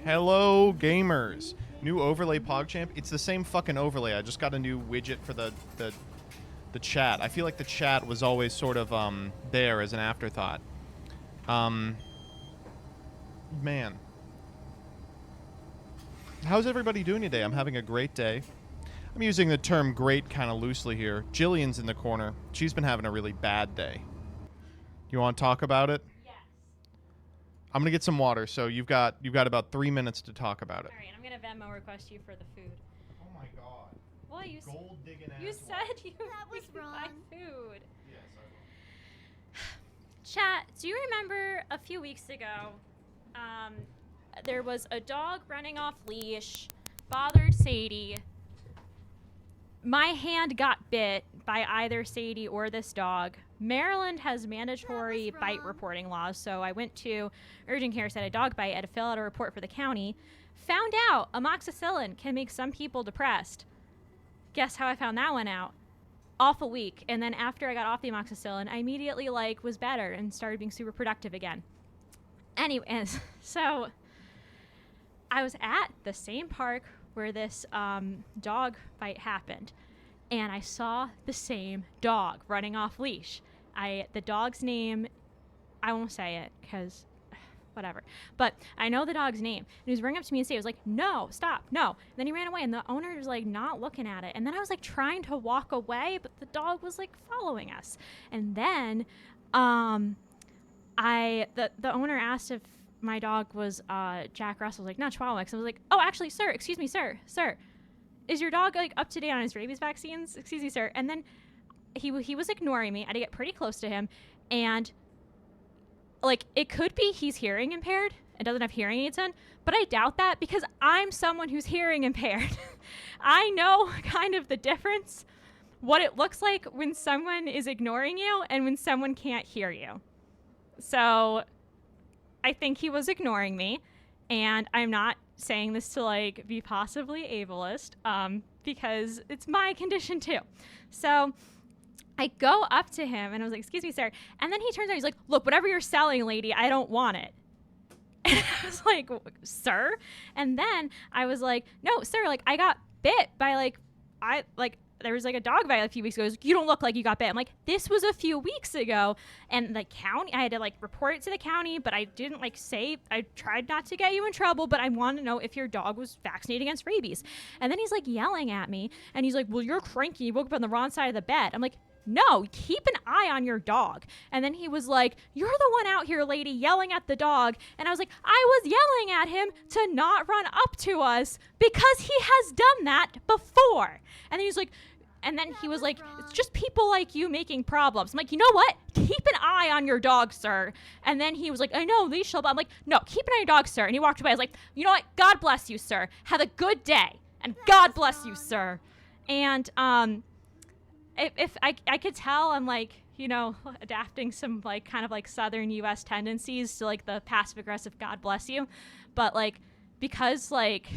Hello, gamers. New overlay PogChamp. It's the same fucking overlay. I just got a new widget for the chat. I feel like the chat was always sort of there as an afterthought. Man. How's everybody doing today? I'm having a great day. I'm using the term great kind of loosely here. Jillian's in the corner. She's been having a really bad day. You want to talk about it? Yes. I'm going to get some water, so you've got about 3 minutes to talk about it. All right, I'm going to Venmo request you for the food. Oh my god. Well, you Gold digging ass. you said you That was could buy wrong. food. Yes, I will. Chat, do you remember a few weeks ago, there was a dog running off leash, bothered Sadie. My hand got bit by either Sadie or this dog. Maryland has mandatory That was bite wrong. reporting laws, so I went to urgent care, said a dog bite, I had to fill out a report for the county. Found out amoxicillin can make some people depressed. Guess how I found that one out? Off a week, and then after I got off the amoxicillin, I immediately was better and started being super productive again. Anyways, so I was at the same park where this dog fight happened, and I saw the same dog running off leash. The dog's name, I won't say it because whatever, but I know the dog's name. And he was running up to me and saying, "I was like, no, stop, no." And then he ran away, and the owner was like not looking at it. And then I was like trying to walk away, but the dog was like following us. And then the owner asked if my dog was Jack Russell. I was like, not Chihuahua. So I was like, oh, actually, sir, excuse me, sir, is your dog like up to date on his rabies vaccines? Excuse me, sir. And then he was ignoring me. I had to get pretty close to him, and like it could be he's hearing impaired and doesn't have hearing aids in, but I doubt that because I'm someone who's hearing impaired. I know kind of the difference, what it looks like when someone is ignoring you and when someone can't hear you. So I think he was ignoring me, and I'm not saying this to like be possibly ableist, because it's my condition too. So I go up to him and I was like, "Excuse me, sir." And then he turns around, he's like, "Look, whatever you're selling, lady, I don't want it." And I was like, "Sir?" And then I was like, "No, sir, like I got bit by there was like a dog bite a few weeks ago." He was like, "You don't look like you got bit." I'm like, "This was a few weeks ago." And the county, I had to like report it to the county, but I didn't like say, I tried not to get you in trouble, but I want to know if your dog was vaccinated against rabies. And then he's like yelling at me, and he's like, "Well, you're cranky. You woke up on the wrong side of the bed." I'm like, "No, keep an eye on your dog." And then he was like, "You're the one out here, lady, yelling at the dog." And I was like, "I was yelling at him to not run up to us because he has done that before." And then he was like, "It's just people like you making problems." I'm like, "You know what? Keep an eye on your dog, sir." And then he was like, "I know, leash." I'm like, "No, keep an eye on your dog, sir." And he walked away. I was like, "You know what? God bless you, sir. Have a good day. And God bless you, sir." And if I could tell I'm like, you know, adapting some like kind of like Southern U.S. tendencies to like the passive aggressive God bless you, but like because like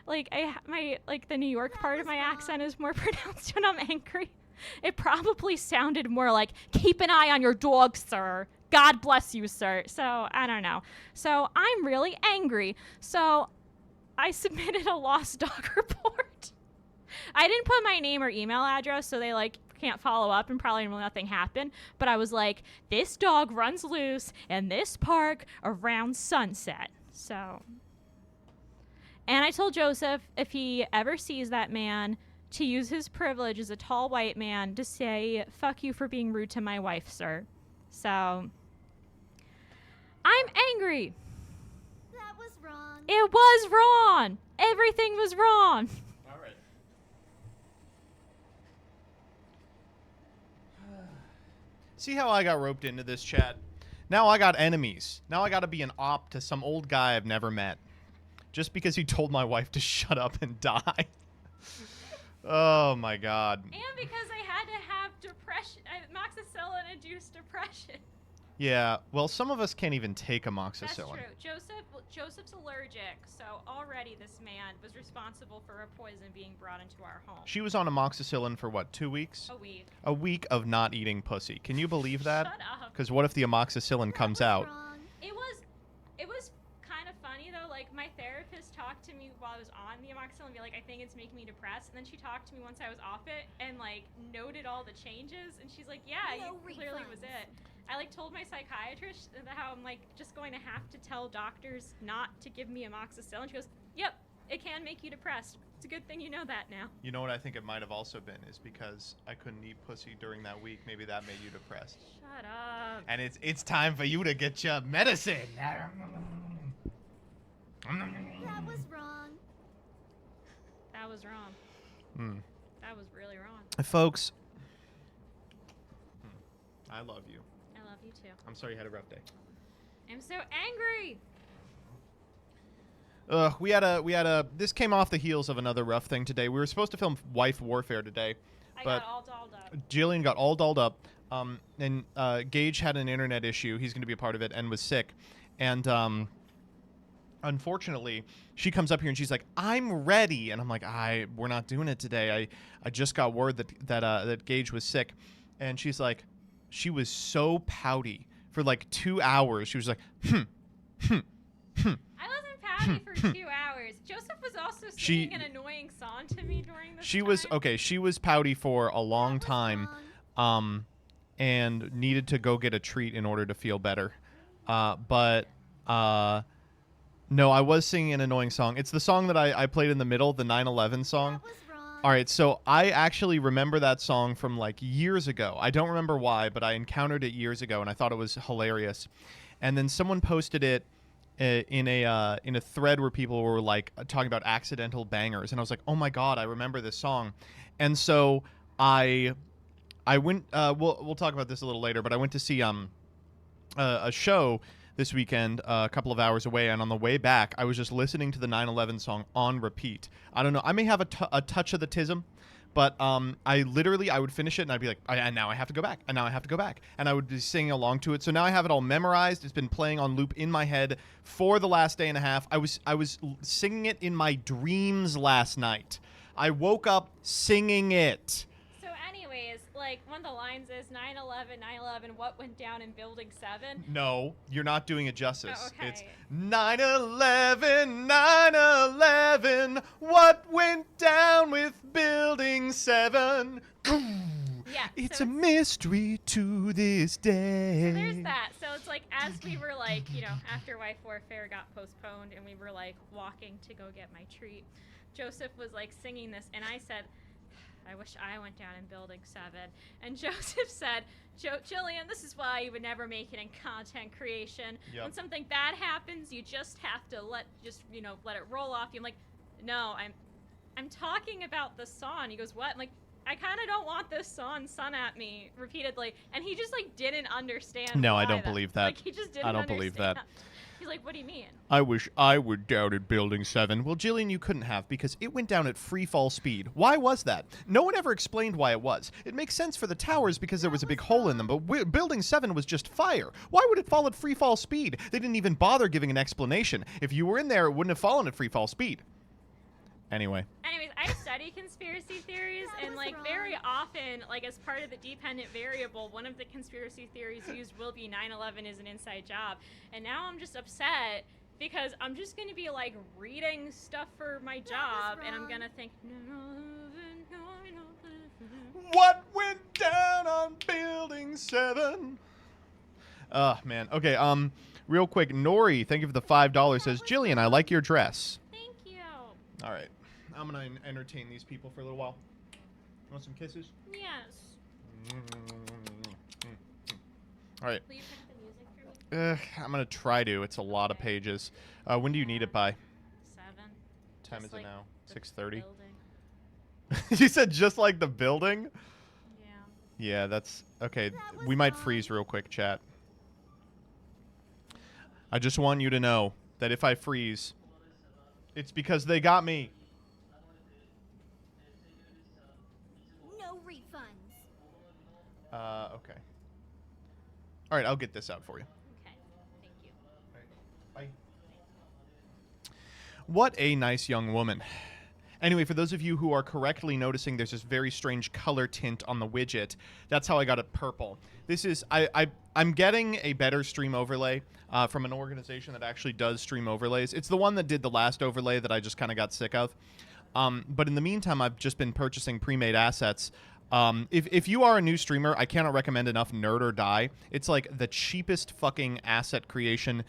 the New York part of my accent is more pronounced when I'm angry, it probably sounded more like "keep an eye on your dog, sir. God bless you, sir." So I don't know. So I'm really angry. So I submitted a lost dog report. I didn't put my name or email address, so they like can't follow up and probably nothing happened. But I was like, this dog runs loose in this park around sunset. So, and I told Joseph if he ever sees that man to use his privilege as a tall white man to say, "Fuck you for being rude to my wife, sir." So, I'm angry. That was wrong. It was wrong. Everything was wrong. All right. See how I got roped into this, chat? Now I got enemies. Now I got to be an op to some old guy I've never met. Just because he told my wife to shut up and die. Oh my god. And because I had to have depression, amoxicillin-induced depression. Yeah, well, some of us can't even take That's amoxicillin. true. Joseph's allergic, so already this man was responsible for a poison being brought into our home. She was on amoxicillin for what, 2 weeks? A week. A week of not eating pussy. Can you believe that? Shut up. Because what if the amoxicillin That comes was out? wrong. It was kind of funny though. Like my to me while I was on the amoxicillin and be like, I think it's making me depressed. And then she talked to me once I was off it and like noted all the changes. And she's like, yeah, No you clearly was refunds. it. I like told my psychiatrist how I'm like just going to have to tell doctors not to give me amoxicillin. She goes, yep, it can make you depressed. It's a good thing you know that now. You know what I think it might have also been is because I couldn't eat pussy during that week. Maybe that made you depressed. Shut up. And it's time for you to get your medicine. That was wrong. That was wrong. Hmm. That was really wrong. Folks, I love you. I love you too. I'm sorry you had a rough day. I'm so angry. We had a. This came off the heels of another rough thing today. We were supposed to film Wife Warfare today, I but got all dolled up. Jillian got all dolled up. And Gage had an internet issue. He's going to be a part of it and was sick, and unfortunately, she comes up here and she's like, "I'm ready," and I'm like, we're not doing it today. I just got word that Gage was sick, and she's like, she was so pouty for like 2 hours. She was like, I wasn't pouty for 2 hours. Joseph was also singing an annoying song to me during this She time. was okay. She was pouty for a long That was time, wrong. and needed to go get a treat in order to feel better. No, I was singing an annoying song. It's the song that I played in the middle, the 9/11 song. That was wrong. All right, so I actually remember that song from like years ago. I don't remember why, but I encountered it years ago, and I thought it was hilarious. And then someone posted it in a thread where people were like talking about accidental bangers, and I was like, oh my god, I remember this song. And so I went. We'll talk about this a little later, but I went to see a show this weekend, a couple of hours away, and on the way back, I was just listening to the 9/11 song on repeat. I don't know. I may have a touch of the tism, but I would finish it, and I'd be like, and now I have to go back, and now I have to go back, and I would be singing along to it. So now I have it all memorized. It's been playing on loop in my head for the last day and a half. I was singing it in my dreams last night. I woke up singing it. So anyways, like one of the lines is 9/11, 9/11, what went down in building 7? No, you're not doing it justice. Oh, okay. It's 9/11, 9/11, what went down with Building 7? Yeah. It's so a mystery to this day. So there's that. So it's like as we were like, after Wife Warfare got postponed and we were like walking to go get my treat, Joseph was like singing this, and I said, I wish I went down in building 7. And Joseph said, Jillian, this is why you would never make it in content creation. Yep. When something bad happens, you just have to let it roll off you. I'm like, no, I'm talking about the song. He goes, what? I'm like, I kind of don't want this song sung at me repeatedly. And he just like didn't understand. No, I why don't believe that. Like he just didn't I don't believe that. understand. He's like, what do you mean? I wish I were down at Building 7. Well, Jillian, you couldn't have, because it went down at free fall speed. Why was that? No one ever explained why it was. It makes sense for the towers because there was a big hole in them, but Building 7 was just fire. Why would it fall at free fall speed? They didn't even bother giving an explanation. If you were in there, it wouldn't have fallen at free fall speed. Anyway. Anyways, I study conspiracy theories, That and was like wrong. very often, like as part of the dependent variable, one of the conspiracy theories used will be 9/11 is an inside job. And now I'm just upset because I'm just going to be like reading stuff for my job, and I'm wrong. going to think, What went down on Building 7? Man. Okay, real quick, Nori, thank you for the $5, says, Jillian, I like your dress. thank you. All right. I'm going to entertain these people for a little while. Want some kisses? Yes. All right. Will you pick the music for me? I'm going to try to. It's a lot of pages. When do you need it by? 7. Time Just is it like now? the 6:30? building. You said just like the building? Yeah. Yeah, that's... Okay, That was we might wrong. freeze real quick, chat. I just want you to know that if I freeze, it's because they got me. No refunds. Okay. All right, I'll get this out for you. Okay. Thank you. Bye. What a nice young woman. Anyway, for those of you who are correctly noticing there's this very strange color tint on the widget, that's how I got it purple. This is, I'm getting a better stream overlay from an organization that actually does stream overlays. It's the one that did the last overlay that I just kind of got sick of. But in the meantime, I've just been purchasing pre-made assets. If you are a new streamer, I cannot recommend enough Nerd or Die. It's like the cheapest fucking asset creation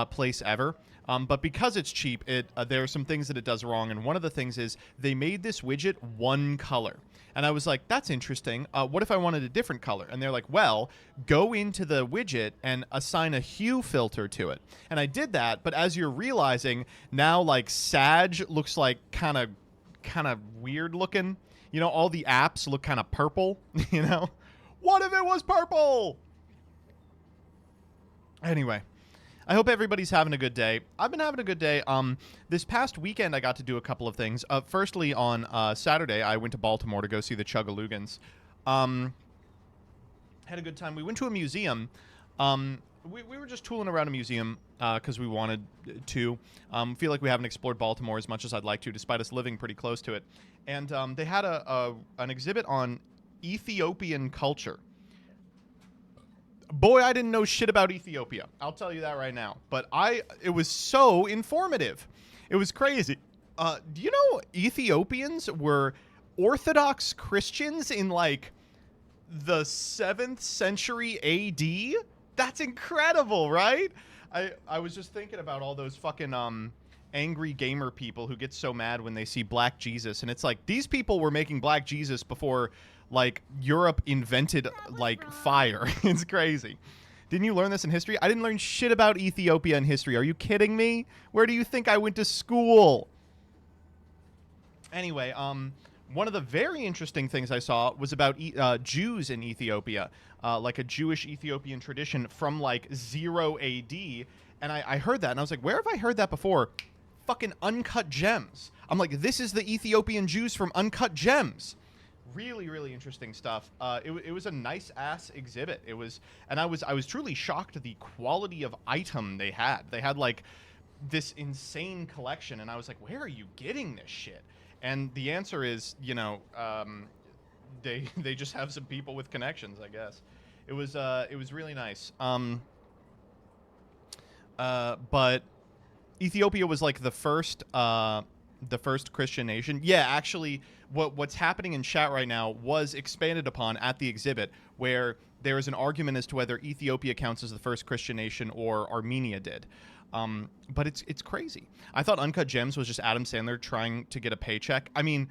place ever. But because it's cheap, there are some things that it does wrong, and one of the things is they made this widget one color. And I was like, that's interesting. What if I wanted a different color? And they're like, well, go into the widget and assign a hue filter to it. And I did that, but as you're realizing, now like Sag looks like kind of weird looking. You know, all the apps look kind of purple, you know? What if it was purple? Anyway, I hope everybody's having a good day. I've been having a good day. This past weekend, I got to do a couple of things. Firstly, on Saturday, I went to Baltimore to go see the Chugaloogans. Had a good time. We went to a museum. We were just tooling around a museum because we wanted to. Feel like we haven't explored Baltimore as much as I'd like to, despite us living pretty close to it. And they had an exhibit on Ethiopian culture. Boy, I didn't know shit about Ethiopia. I'll tell you that right now. But it was so informative. It was crazy. Do you know Ethiopians were Orthodox Christians in like the 7th century AD? That's incredible, right? I was just thinking about all those fucking angry gamer people who get so mad when they see Black Jesus, and it's like these people were making Black Jesus before like Europe invented like fire. It's crazy. Didn't you learn this in history? I didn't learn shit about Ethiopia in history. Are you kidding me? Where do you think I went to school? Anyway, one of the very interesting things I saw was about Jews in Ethiopia, like a Jewish Ethiopian tradition from like 0 AD. And I heard that, and I was like, where have I heard that before? Fucking Uncut Gems. I'm like, this is the Ethiopian Jews from Uncut Gems. Really, really interesting stuff. It was a nice ass exhibit. It was, and I was truly shocked at the quality of item they had. They had like this insane collection, and I was like, where are you getting this shit? And the answer is, you know, they just have some people with connections, I guess. It was really nice. But Ethiopia was like the first Christian nation. Yeah, actually, what's happening in chat right now was expanded upon at the exhibit, where there is an argument as to whether Ethiopia counts as the first Christian nation or Armenia did. But it's crazy. I thought Uncut Gems was just Adam Sandler trying to get a paycheck. I mean,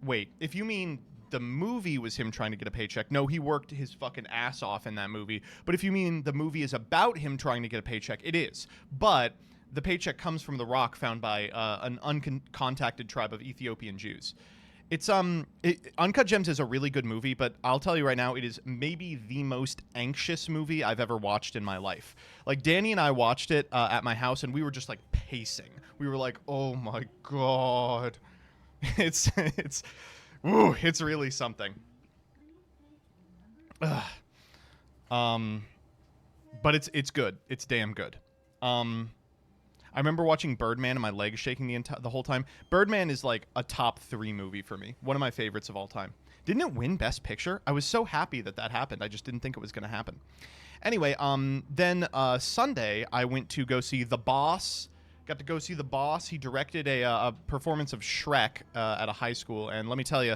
wait, if you mean the movie was him trying to get a paycheck, no, he worked his fucking ass off in that movie. But if you mean the movie is about him trying to get a paycheck, it is. But the paycheck comes from the rock found by an uncontacted tribe of Ethiopian Jews. It's Uncut Gems is a really good movie, but I'll tell you right now, it is maybe the most anxious movie I've ever watched in my life. Like, Danny and I watched it at my house, and we were just like pacing. We were like, "Oh my god, it's really something." But it's good. It's damn good. I remember watching Birdman and my legs shaking the whole time. Birdman is like a top 3 movie for me. One of my favorites of all time. Didn't it win Best Picture? I was so happy that happened. I just didn't think it was going to happen. Anyway, then Sunday I went to go see The Boss. Got to go see The Boss. He directed a performance of Shrek at a high school. And let me tell you,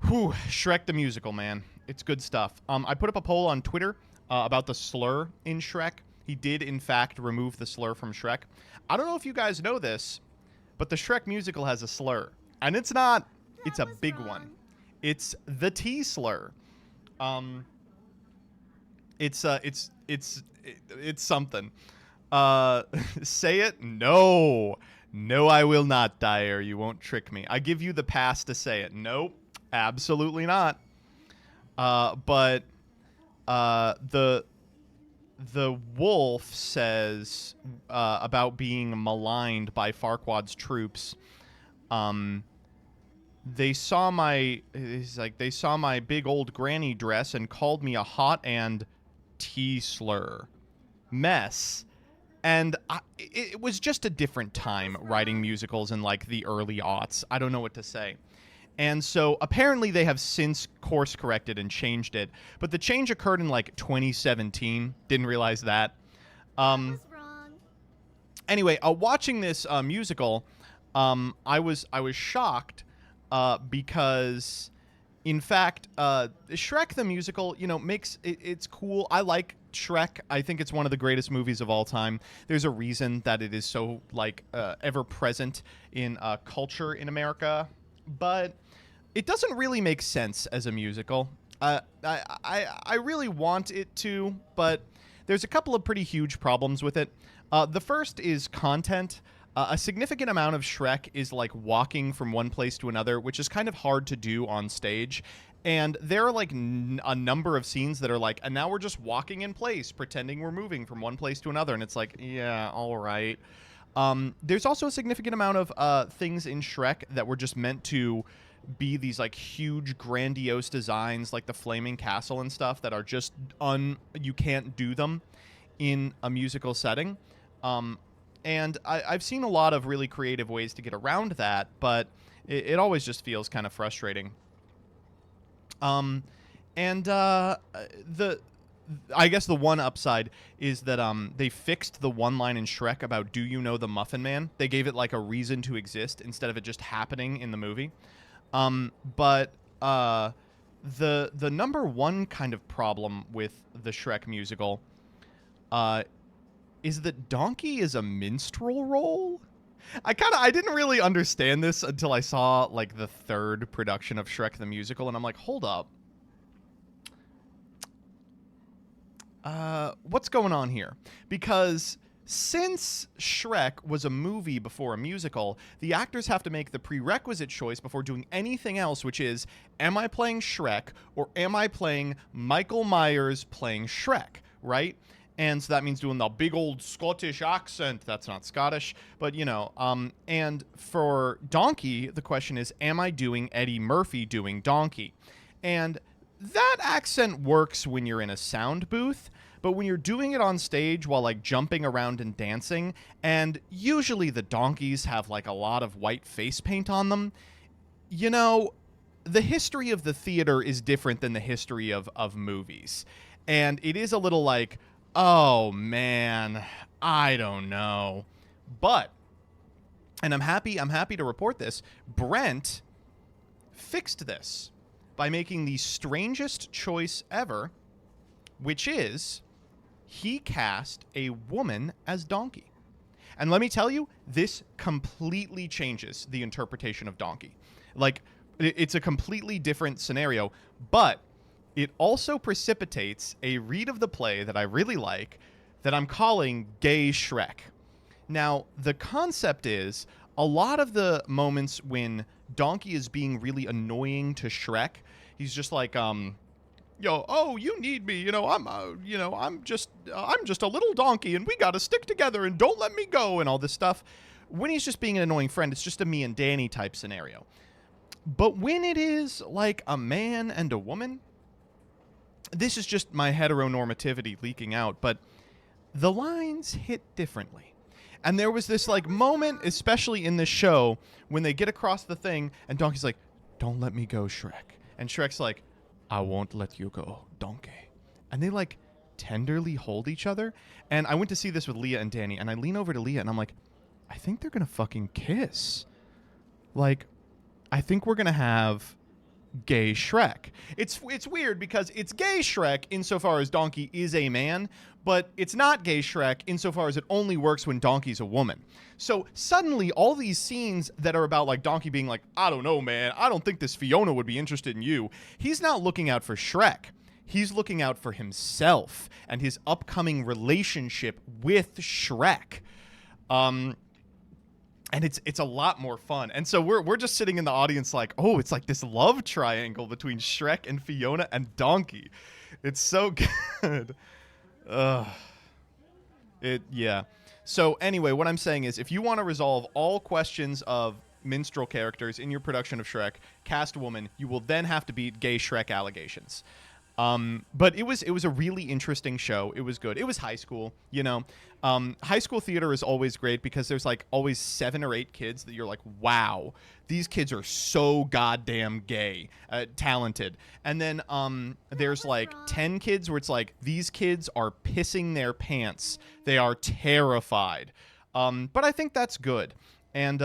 Shrek the musical, man. It's good stuff. I put up a poll on Twitter about the slur in Shrek. He did, in fact, remove the slur from Shrek. I don't know if you guys know this, but the Shrek musical has a slur. And it's not, it's a big one. It's the T slur. It's something. Say it? No. No, I will not, Dyer. You won't trick me. I give you the pass to say it. Nope. Absolutely not. But the wolf says about being maligned by Farquaad's troops. They saw my big old granny dress and called me a hot and T slur mess. And it was just a different time writing musicals in like the early aughts. I don't know what to say. And so apparently they have since course corrected and changed it. But the change occurred in like 2017. Didn't realize that. That was wrong. Anyway, watching this musical, I was shocked because, in fact, Shrek the musical, makes it's cool. I like Shrek. I think it's one of the greatest movies of all time. There's a reason that it is so like ever present in culture in America, but it doesn't really make sense as a musical. I really want it to, but there's a couple of pretty huge problems with it. The first is content. A significant amount of Shrek is like walking from one place to another, which is kind of hard to do on stage. And there are like a number of scenes that are like, and now we're just walking in place, pretending we're moving from one place to another. And it's like, yeah, all right. There's also a significant amount of things in Shrek that were just meant to be these like huge grandiose designs, like the flaming castle and stuff, that are just you can't do them in a musical setting. And I've seen a lot of really creative ways to get around that, but it always just feels kind of frustrating. I guess the one upside is that they fixed the one line in Shrek about "Do you know the Muffin Man?" They gave it like a reason to exist instead of it just happening in the movie. But the number one kind of problem with the Shrek musical is that Donkey is a minstrel role. I didn't really understand this until I saw like the third production of Shrek the Musical, and I'm like, hold up. What's going on here? Because since Shrek was a movie before a musical, the actors have to make the prerequisite choice before doing anything else, which is, am I playing Shrek or am I playing Michael Myers playing Shrek, right? And so that means doing the big old Scottish accent. That's not Scottish, but and for Donkey, the question is, am I doing Eddie Murphy doing Donkey? And that accent works when you're in a sound booth, but when you're doing it on stage while like jumping around and dancing, and usually the donkeys have like a lot of white face paint on them, the history of the theater is different than the history of movies. And it is a little like, oh man, I don't know. But, and I'm happy to report this, Brent fixed this by making the strangest choice ever, which is he cast a woman as Donkey. And let me tell you, this completely changes the interpretation of Donkey. Like, it's a completely different scenario, but it also precipitates a read of the play that I really like that I'm calling Gay Shrek. Now, the concept is a lot of the moments when Donkey is being really annoying to Shrek, he's just like, you need me, I'm just a little donkey and we got to stick together and don't let me go and all this stuff. When he's just being an annoying friend, it's just a me and Danny type scenario. But when it is like a man and a woman, this is just my heteronormativity leaking out, but the lines hit differently. And there was this like moment, especially in this show, when they get across the thing and Donkey's like, don't let me go, Shrek. And Shrek's like, I won't let you go, Donkey. And they like tenderly hold each other. And I went to see this with Leah and Danny, and I lean over to Leah and I'm like, I think they're going to fucking kiss. Like, I think we're going to have Gay Shrek. It's weird because it's Gay Shrek insofar as Donkey is a man, but it's not Gay Shrek insofar as it only works when Donkey's a woman. So suddenly all these scenes that are about like Donkey being like, I don't know, man, I don't think this Fiona would be interested in you. He's not looking out for Shrek. He's looking out for himself and his upcoming relationship with Shrek. And it's a lot more fun. And so we're just sitting in the audience like, oh, it's like this love triangle between Shrek and Fiona and Donkey. It's so good. Yeah. So anyway, what I'm saying is if you want to resolve all questions of minstrel characters in your production of Shrek, cast woman, you will then have to beat Gay Shrek allegations. But it was a really interesting show. It was good. It was high school, you know. High school theater is always great because there's like always 7 or 8 kids that you're like, wow, these kids are so goddamn gay, talented. And then there's like 10 kids where it's like, these kids are pissing their pants. They are terrified. But I think that's good. And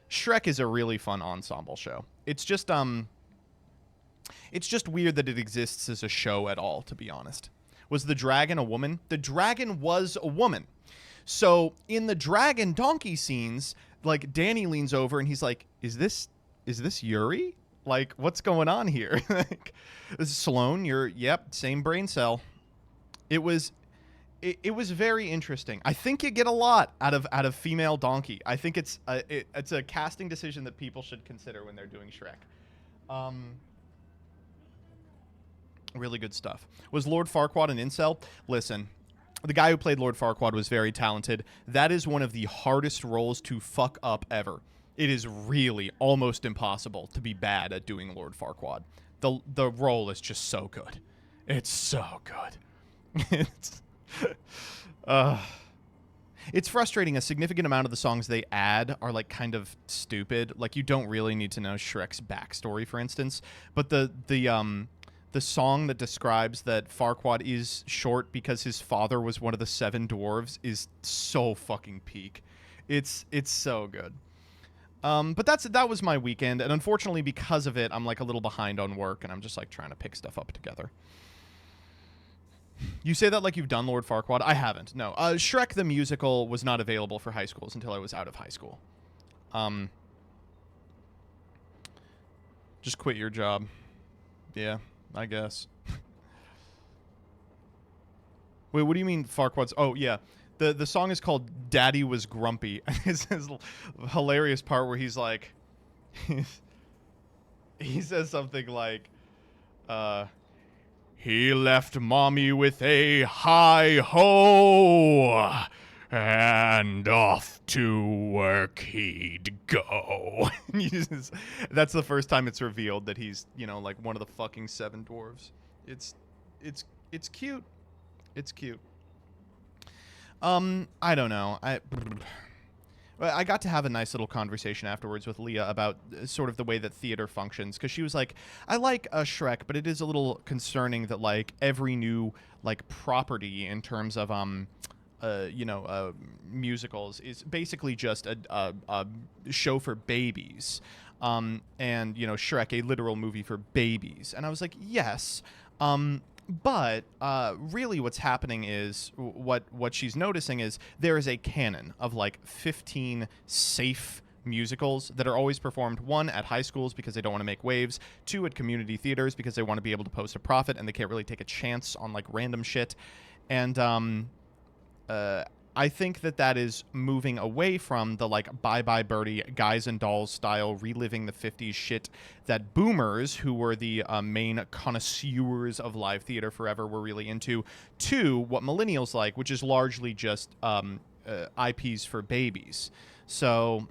Shrek is a really fun ensemble show. It's just weird that it exists as a show at all, to be honest. Was the dragon a woman? The dragon was a woman. So in the dragon donkey scenes, like Danny leans over and he's like, is this Yuri? Like, what's going on here? Like, Sloane, yep, same brain cell. It was very interesting. I think you get a lot out of female donkey. I think it's a casting decision that people should consider when they're doing Shrek. Really good stuff. Was Lord Farquaad an incel? Listen, the guy who played Lord Farquaad was very talented. That is one of the hardest roles to fuck up ever. It is really almost impossible to be bad at doing Lord Farquaad. The role is just so good. It's so good. It's frustrating. A significant amount of the songs they add are like kind of stupid. Like you don't really need to know Shrek's backstory, for instance. But the song that describes that Farquaad is short because his father was one of the 7 dwarves is so fucking peak. It's so good. But that was my weekend, and unfortunately because of it, I'm like a little behind on work, and I'm just like trying to pick stuff up together. You say that like you've done Lord Farquaad. I haven't. No. Shrek the musical was not available for high schools until I was out of high school. Just quit your job. Yeah, I guess. Wait, what do you mean Farquaad's? Oh, yeah. The song is called Daddy Was Grumpy. It's his hilarious part where he's like... he says something like... He left Mommy with a hi-ho, and off to work he'd go. That's the first time it's revealed that he's, you know, like one of the fucking 7 dwarves. It's cute. It's cute. I don't know. I got to have a nice little conversation afterwards with Leah about sort of the way that theater functions, because she was like, I like Shrek, but it is a little concerning that like every new like property in terms of musicals is basically just a show for babies, and you know, Shrek, a literal movie for babies. And I was like, yes. But really what's happening is what she's noticing is there is a canon of like 15 safe musicals that are always performed, 1, at high schools because they don't want to make waves, 2, at community theaters because they want to be able to post a profit and they can't really take a chance on like random shit. And I think that is moving away from the like Bye Bye Birdie, Guys and Dolls style reliving the 50s shit that boomers, who were the main connoisseurs of live theater forever, were really into, to what millennials like, which is largely just IPs for babies. So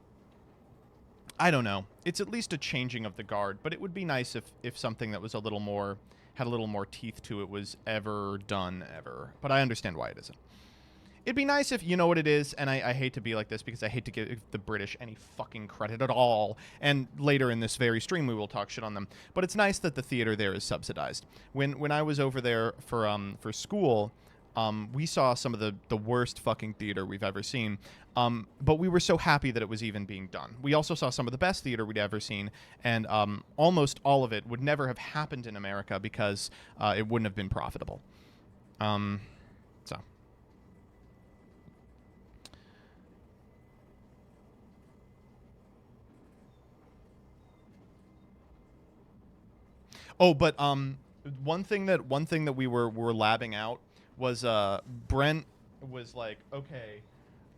I don't know. It's at least a changing of the guard, but it would be nice if something that was had a little more teeth to it was ever done ever. But I understand why it isn't. It'd be nice if, you know what it is, and I hate to be like this because I hate to give the British any fucking credit at all, and later in this very stream we will talk shit on them, but it's nice that the theater there is subsidized. When I was over there for school, we saw some of the worst fucking theater we've ever seen, but we were so happy that it was even being done. We also saw some of the best theater we'd ever seen, and almost all of it would never have happened in America because it wouldn't have been profitable. Oh, but one thing that we were labbing out was Brent was like, okay,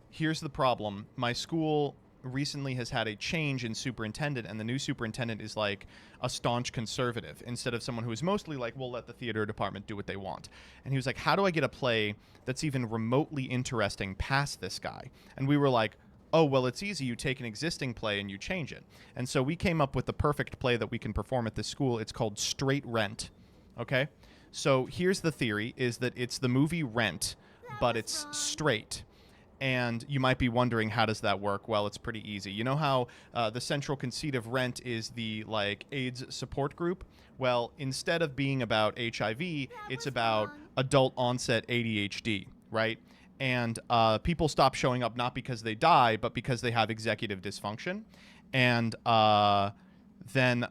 here's the problem. My school recently has had a change in superintendent, and the new superintendent is like a staunch conservative instead of someone who is mostly like, we'll let the theater department do what they want. And he was like, how do I get a play that's even remotely interesting past this guy? And we were like, oh, well, it's easy. You take an existing play and you change it. And so we came up with the perfect play that we can perform at this school. It's called Straight Rent. Okay? So here's the theory, is that it's the movie Rent, but was it's wrong. straight. And you might be wondering, how does that work? Well, it's pretty easy. You know how the central conceit of Rent is the like AIDS support group? Well, instead of being about HIV, it's was about wrong. adult onset ADHD, right? And people stop showing up not because they die, but because they have executive dysfunction. And then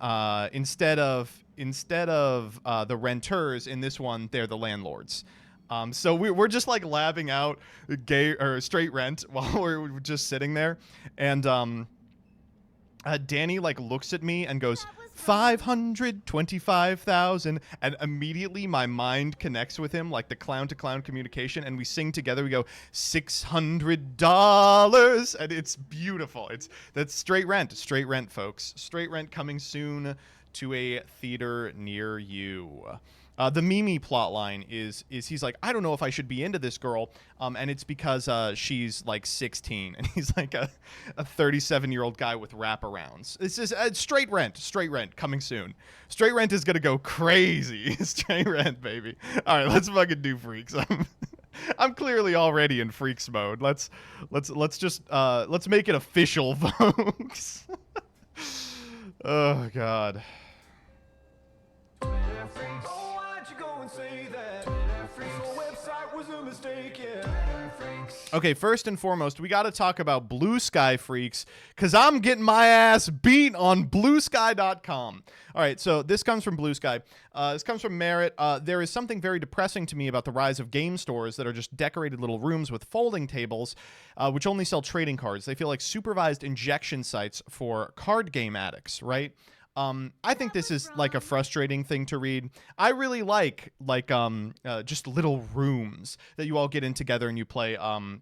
instead of the renters in this one, they're the landlords. So we're just like labbing out gay or straight rent while we're just sitting there, and Danny like looks at me and goes, That was wrong. 525,000, and immediately my mind connects with him like the clown to clown communication, and we sing together. We go $600, and it's beautiful. That's straight rent, folks. Straight rent coming soon to a theater near you. The Mimi plot line is he's like, I don't know if I should be into this girl, and it's because she's like 16, and he's like a 37-year-old guy with wraparounds. It's just straight rent coming soon. Straight rent is gonna go crazy. Straight rent, baby. All right, let's fucking do Freaks. I'm clearly already in Freaks mode. Let's just let's make it official, folks. Oh God. Okay, first and foremost, we got to talk about Blue Sky Freaks, because I'm getting my ass beat on bluesky.com. All right, so this comes from Blue Sky. This comes from Merritt. There is something very depressing to me about the rise of game stores that are just decorated little rooms with folding tables, which only sell trading cards. They feel like supervised injection sites for card game addicts, right? I think this is like a frustrating thing to read. I really like just little rooms that you all get in together and you play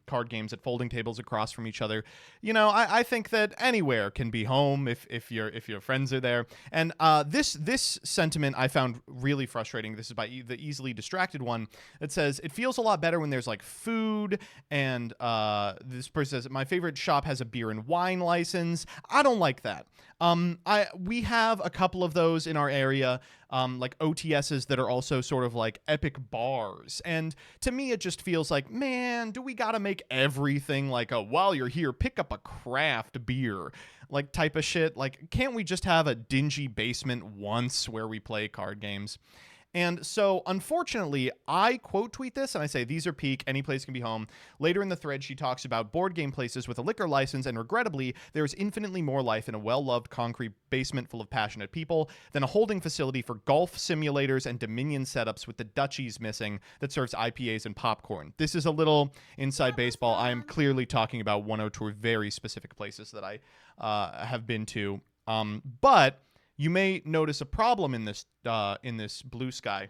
card games at folding tables across from each other. You know, I think that anywhere can be home if your friends are there. And this sentiment I found really frustrating. This is by the Easily Distracted one that says, it feels a lot better when there's like food, and this person says, my favorite shop has a beer and wine license. I don't like that. We have a couple of those in our area, like OTSs that are also sort of like epic bars. And to me, it just feels like, man, do we gotta make everything like a, while you're here, pick up a craft beer, like type of shit? Like, can't we just have a dingy basement once where we play card games? And so, unfortunately, I quote tweet this and I say, these are peak, any place can be home. Later in the thread, she talks about board game places with a liquor license, and regrettably, there is infinitely more life in a well-loved concrete basement full of passionate people than a holding facility for golf simulators and Dominion setups with the Dutchies missing that serves IPAs and popcorn. This is a little inside baseball. I am clearly talking about one or two very specific places that I have been to. But you may notice a problem in this Blue Sky,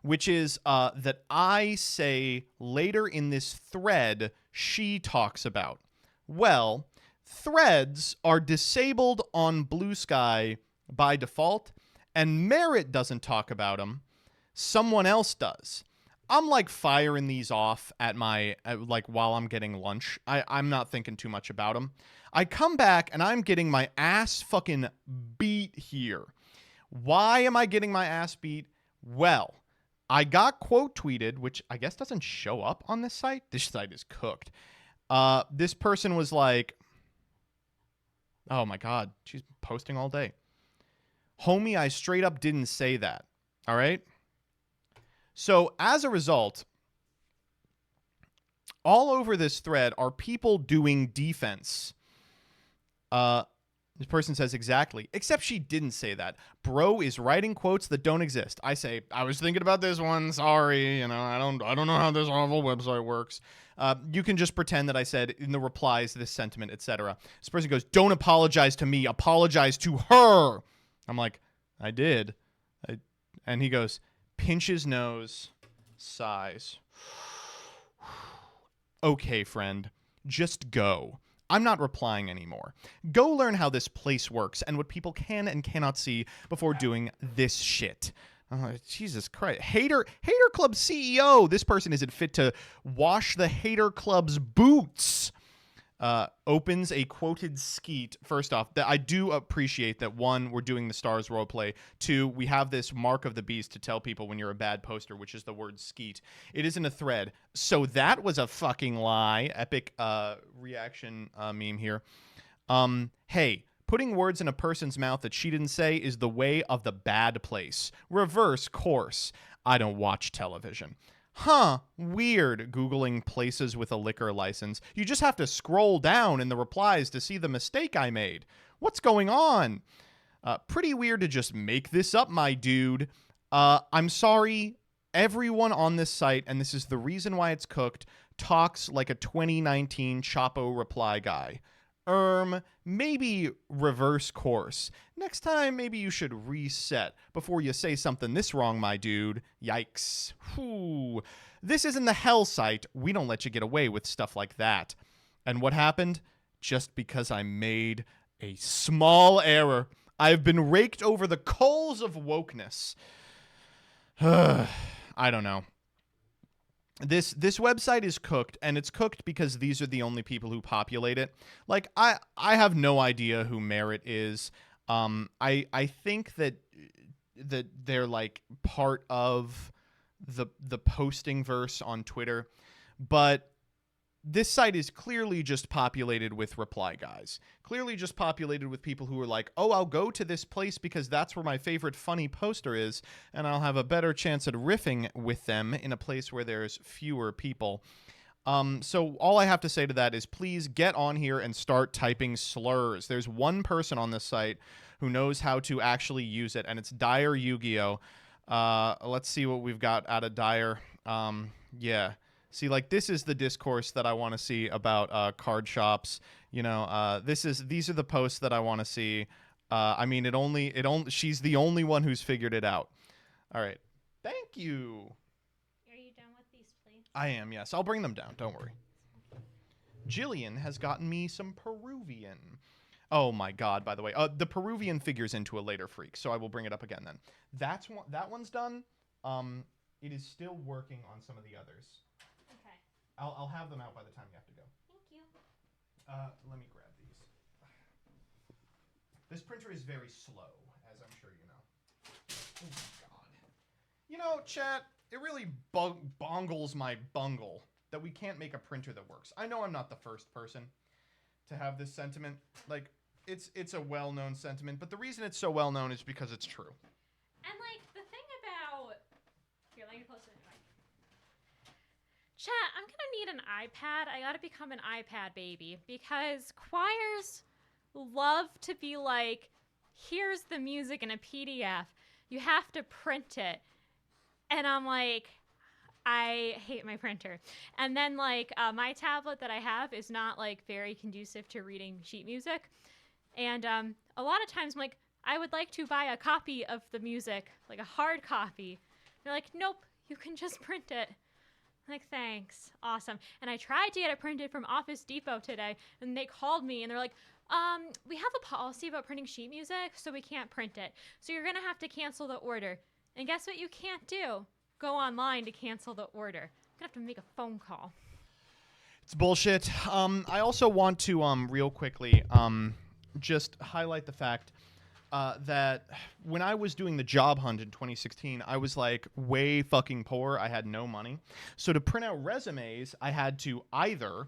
which is that I say later in this thread she talks about. Well, threads are disabled on Blue Sky by default, and Merritt doesn't talk about them. Someone else does. I'm like firing these off at like while I'm getting lunch. I'm not thinking too much about them. I come back and I'm getting my ass fucking beat here. Why am I getting my ass beat? Well, I got quote tweeted, which I guess doesn't show up on this site. This site is cooked. This person was like, oh my God, she's posting all day. Homie, I straight up didn't say that. All right. So as a result, all over this thread are people doing defense. This person says exactly, except she didn't say that. Bro is writing quotes that don't exist. I say, I was thinking about this one. Sorry, I don't know how this awful website works. You can just pretend that I said in the replies this sentiment, etc. This person goes, don't apologize to me, apologize to her. I'm like, I did. And he goes, pinches nose, sighs. Okay, friend, just go. I'm not replying anymore. Go learn how this place works and what people can and cannot see before doing this shit. Jesus Christ. Hater Club CEO. This person isn't fit to wash the Hater Club's boots. opens a quoted skeet. First off, that I do appreciate that, one, we're doing the Stars roleplay. Two, we have this mark of the beast to tell people when you're a bad poster, which is the word skeet. It isn't a thread. So that was a fucking lie. Epic reaction meme here. Hey, putting words in a person's mouth that she didn't say is the way of the bad place. Reverse course. I don't watch television. Huh, weird, Googling places with a liquor license. You just have to scroll down in the replies to see the mistake I made. What's going on? Pretty weird to just make this up, my dude. I'm sorry, everyone on this site, and this is the reason why it's cooked, talks like a 2019 Chapo reply guy. Maybe reverse course. Next time, maybe you should reset before you say something this wrong, my dude. Yikes. Whew. This isn't the hell site. We don't let you get away with stuff like that. And what happened? Just because I made a small error, I've been raked over the coals of wokeness. I don't know. This website is cooked, and it's cooked because these are the only people who populate it. Like, I have no idea who Merit is. I think that they're like part of the posting verse on Twitter, but this site is clearly just populated with reply guys. Clearly just populated with people who are like, oh, I'll go to this place because that's where my favorite funny poster is, and I'll have a better chance at riffing with them in a place where there's fewer people. So all I have to say to that is please get on here and start typing slurs. There's one person on this site who knows how to actually use it, and it's Dire Yu-Gi-Oh! Let's see what we've got out of Dire. Yeah. See, like, this is the discourse that I want to see about card shops. You know, these are the posts that I want to see. I mean, she's the only one who's figured it out. All right. Thank you. Are you done with these plates? I am, yes. I'll bring them down. Don't worry. Jillian has gotten me some Peruvian. Oh, my God, by the way. The Peruvian figures into a later freak, so I will bring it up again then. That one's done. It is still working on some of the others. Okay. I'll have them out by the time you have to go. Thank you. Let me grab these. This printer is very slow, as I'm sure you know. Oh my God. You know, chat, it really bongles my bungle that we can't make a printer that works. I know I'm not the first person to have this sentiment. Like, it's a well-known sentiment, but the reason it's so well-known is because it's true. And, like, the thing about... Here, let me close it. Chat, I'm gonna need an iPad. I gotta become an iPad baby because choirs love to be like, here's the music in a PDF. You have to print it. And I'm like, I hate my printer. And then, like, my tablet that I have is not, like, very conducive to reading sheet music. And a lot of times I'm like, I would like to buy a copy of the music, like a hard copy. They're like, nope, you can just print it. I'm like, thanks. Awesome. And I tried to get it printed from Office Depot today, and they called me, and they're like, we have a policy about printing sheet music, so we can't print it. So you're going to have to cancel the order. And guess what you can't do? Go online to cancel the order. I'm going to have to make a phone call. It's bullshit. I also want to, real quickly, just highlight the fact that when I was doing the job hunt in 2016, I was like way fucking poor. I had no money. So to print out resumes, I had to either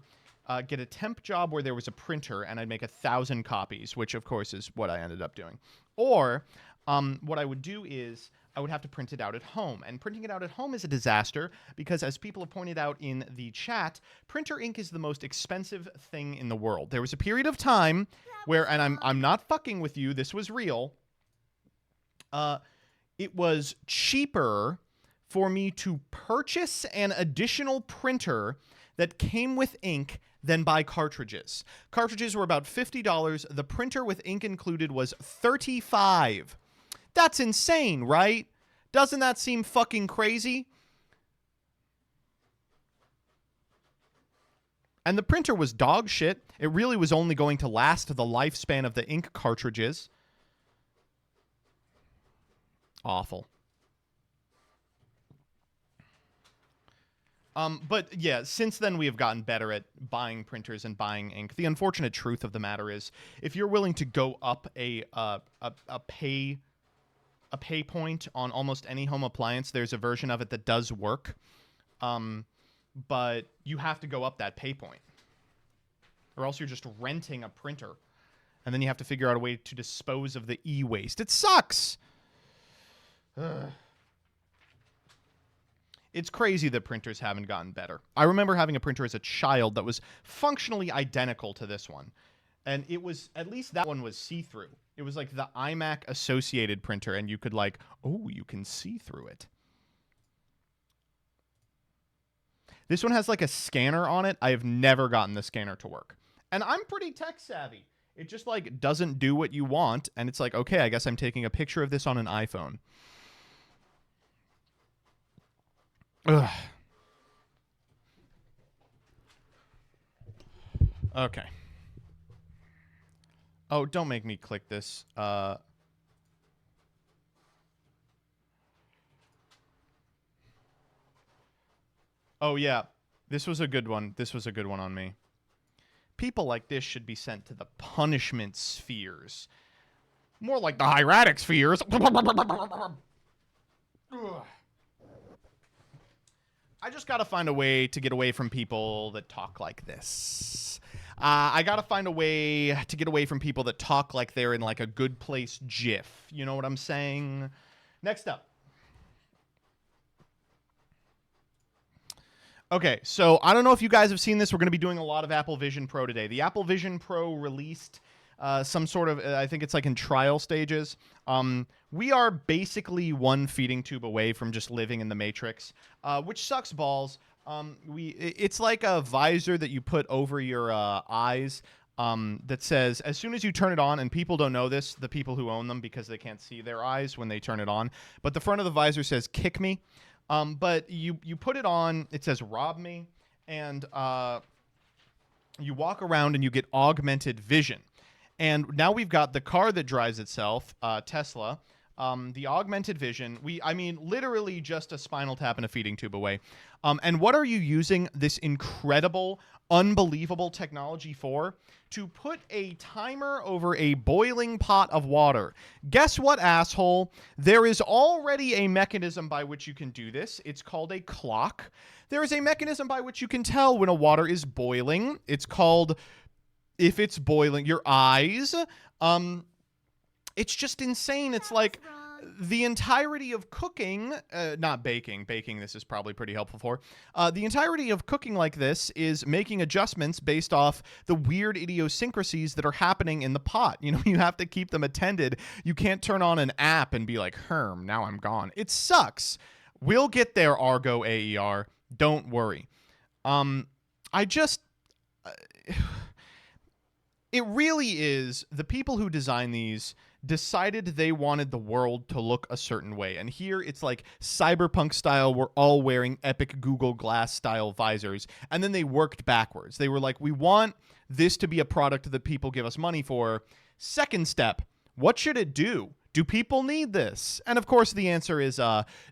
get a temp job where there was a printer and I'd make 1,000 copies, which of course is what I ended up doing. Or what I would do is I would have to print it out at home. And printing it out at home is a disaster because, as people have pointed out in the chat, printer ink is the most expensive thing in the world. There was a period of time where, and I'm not fucking with you, this was real, it was cheaper for me to purchase an additional printer that came with ink than buy cartridges. Cartridges were about $50. The printer with ink included was $35. That's insane, right? Doesn't that seem fucking crazy? And the printer was dog shit. It really was only going to last the lifespan of the ink cartridges. Awful. But yeah, since then we have gotten better at buying printers and buying ink. The unfortunate truth of the matter is, if you're willing to go up a pay point on almost any home appliance, there's a version of it that does work. But you have to go up that pay point, or else you're just renting a printer, and then you have to figure out a way to dispose of the e-waste. It sucks. Ugh. It's crazy that printers haven't gotten better. I remember having a printer as a child that was functionally identical to this one. And it was, at least that one was see-through. It was like the iMac associated printer, and you could like, oh, you can see through it. This one has like a scanner on it. I have never gotten the scanner to work. And I'm pretty tech savvy. It just like doesn't do what you want. And it's like, okay, I guess I'm taking a picture of this on an iPhone. Ugh. Okay. Oh, don't make me click this. Oh, yeah. This was a good one. This was a good one on me. People like this should be sent to the punishment spheres. More like the hieratic spheres. Ugh. I just got to find a way to get away from people that talk like this. I got to find a way to get away from people that talk like they're in like a Good Place GIF. You know what I'm saying? Next up. Okay, so I don't know if you guys have seen this. We're going to be doing a lot of Apple Vision Pro today. The Apple Vision Pro released some sort of, I think it's like in trial stages. We are basically one feeding tube away from just living in the Matrix, which sucks balls. It's like a visor that you put over your eyes that says, as soon as you turn it on, and people don't know this, the people who own them, because they can't see their eyes when they turn it on, but the front of the visor says, kick me. But you put it on, it says, rob me, and you walk around and you get augmented vision. And now we've got the car that drives itself, Tesla, the augmented vision. I mean, literally just a spinal tap and a feeding tube away. And what are you using this incredible, unbelievable technology for? To put a timer over a boiling pot of water. Guess what, asshole? There is already a mechanism by which you can do this. It's called a clock. There is a mechanism by which you can tell when a water is boiling. It's called, if it's boiling, your eyes. It's just insane. It's like the entirety of cooking, not baking. Baking, this is probably pretty helpful for. The entirety of cooking like this is making adjustments based off the weird idiosyncrasies that are happening in the pot. You know, you have to keep them attended. You can't turn on an app and be like, now I'm gone. It sucks. We'll get there, Argo AER. Don't worry. It really is, the people who design these decided they wanted the world to look a certain way. And here it's like cyberpunk style. We're all wearing epic Google Glass style visors. And then they worked backwards. They were like, we want this to be a product that people give us money for. Second step, what should it do? Do people need this? And of course the answer is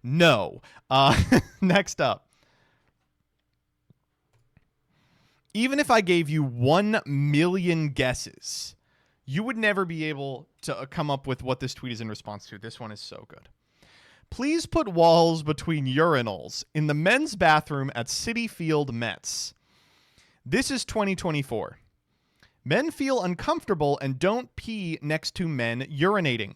no. Next up. Even if I gave you 1 million guesses, you would never be able to come up with what this tweet is in response to. This one is so good. Please put walls between urinals in the men's bathroom at Citi Field, Mets. This is 2024. Men feel uncomfortable and don't pee next to men urinating.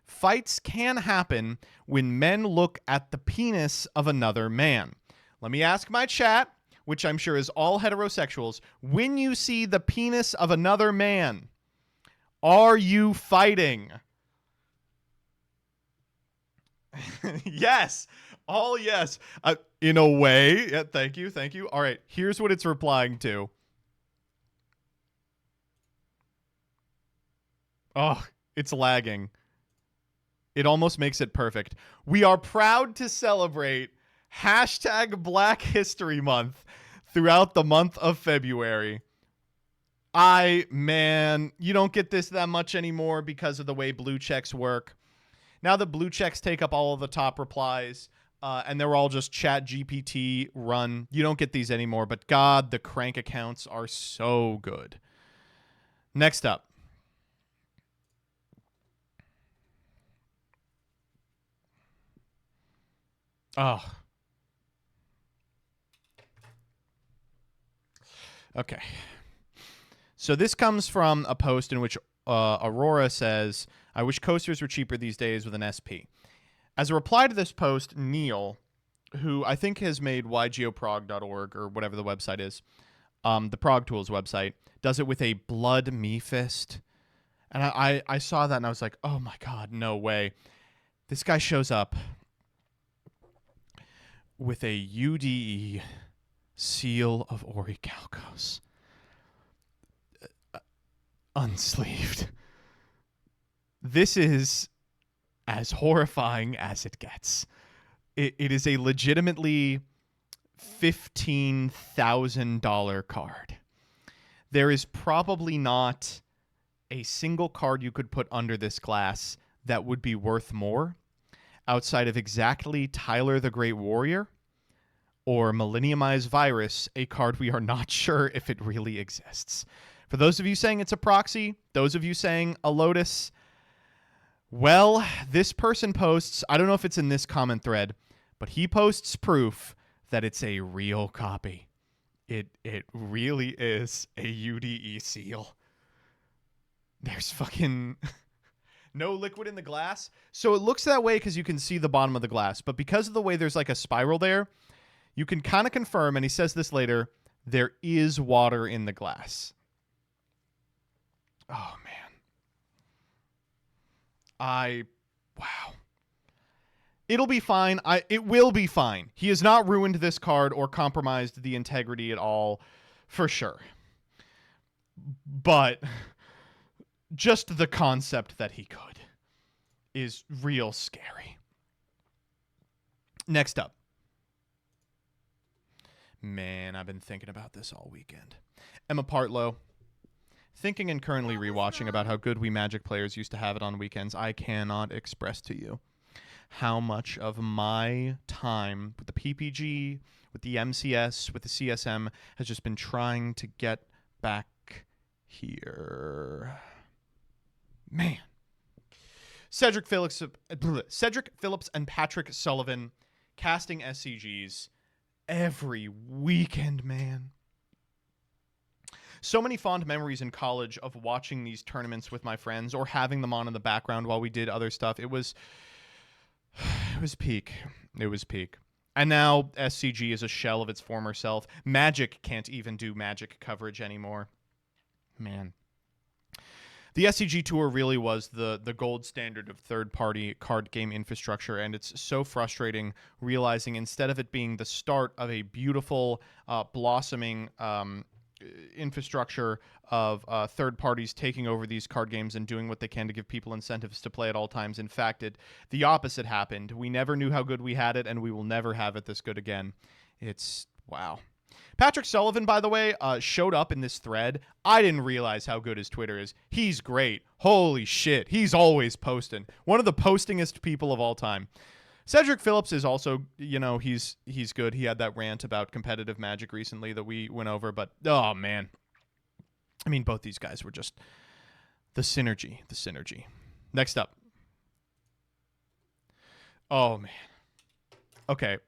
Fights can happen when men look at the penis of another man. Let me ask my chat, which I'm sure is all heterosexuals, when you see the penis of another man, are you fighting? Yes. All yes. In a way. Yeah, thank you. Thank you. All right. Here's what it's replying to. Oh, it's lagging. It almost makes it perfect. We are proud to celebrate hashtag Black History Month throughout the month of February. Man, you don't get this that much anymore because of the way blue checks work. Now that blue checks take up all of the top replies, And they were all just Chat GPT run. You don't get these anymore, but God, the crank accounts are so good. Next up. Oh. Okay. So this comes from a post in which Aurora says, I wish coasters were cheaper these days with an SP. As a reply to this post, Neil, who I think has made ygoprog.org or whatever the website is, the Prog Tools website, does it with a blood me fist. And I saw that and I was like, oh my God, no way. This guy shows up with a UDE seal of Orichalcos. Unsleeved. This is as horrifying as it gets. It is a legitimately $15,000 card. There is probably not a single card you could put under this glass that would be worth more outside of exactly Tyler the Great Warrior or Millenniumized Virus, a card we are not sure if it really exists. For those of you saying it's a proxy, those of you saying a Lotus, well, this person posts, I don't know if it's in this comment thread, but he posts proof that it's a real copy. It really is a UDE seal. There's fucking no liquid in the glass. So it looks that way because you can see the bottom of the glass. But because of the way there's like a spiral there, you can kind of confirm, and he says this later, there is water in the glass. Oh, man. Wow. It'll be fine. It will be fine. He has not ruined this card or compromised the integrity at all, for sure. But just the concept that he could is real scary. Next up. Man, I've been thinking about this all weekend. Emma Partlow. Thinking and currently rewatching about how good we Magic players used to have it on weekends, I cannot express to you how much of my time with the PPG, with the MCS, with the CSM has just been trying to get back here. Man. Cedric Phillips and Patrick Sullivan casting SCGs every weekend, man. So many fond memories in college of watching these tournaments with my friends or having them on in the background while we did other stuff. It was peak. It was peak. And now SCG is a shell of its former self. Magic can't even do Magic coverage anymore. Man. The SCG Tour really was the gold standard of third-party card game infrastructure, and it's so frustrating realizing instead of it being the start of a beautiful, blossoming infrastructure of third parties taking over these card games and doing what they can to give people incentives to play at all times. In fact, the opposite happened. We never knew how good we had it, and we will never have it this good again. It's wow. Patrick Sullivan, by the way, showed up in this thread. I didn't realize how good his Twitter is. He's great. Holy shit. He's always posting. One of the postingest people of all time. Cedric Phillips is also, he's good. He had that rant about competitive Magic recently that we went over, but oh man. I mean, both these guys were just the synergy. Next up. Oh man. Okay.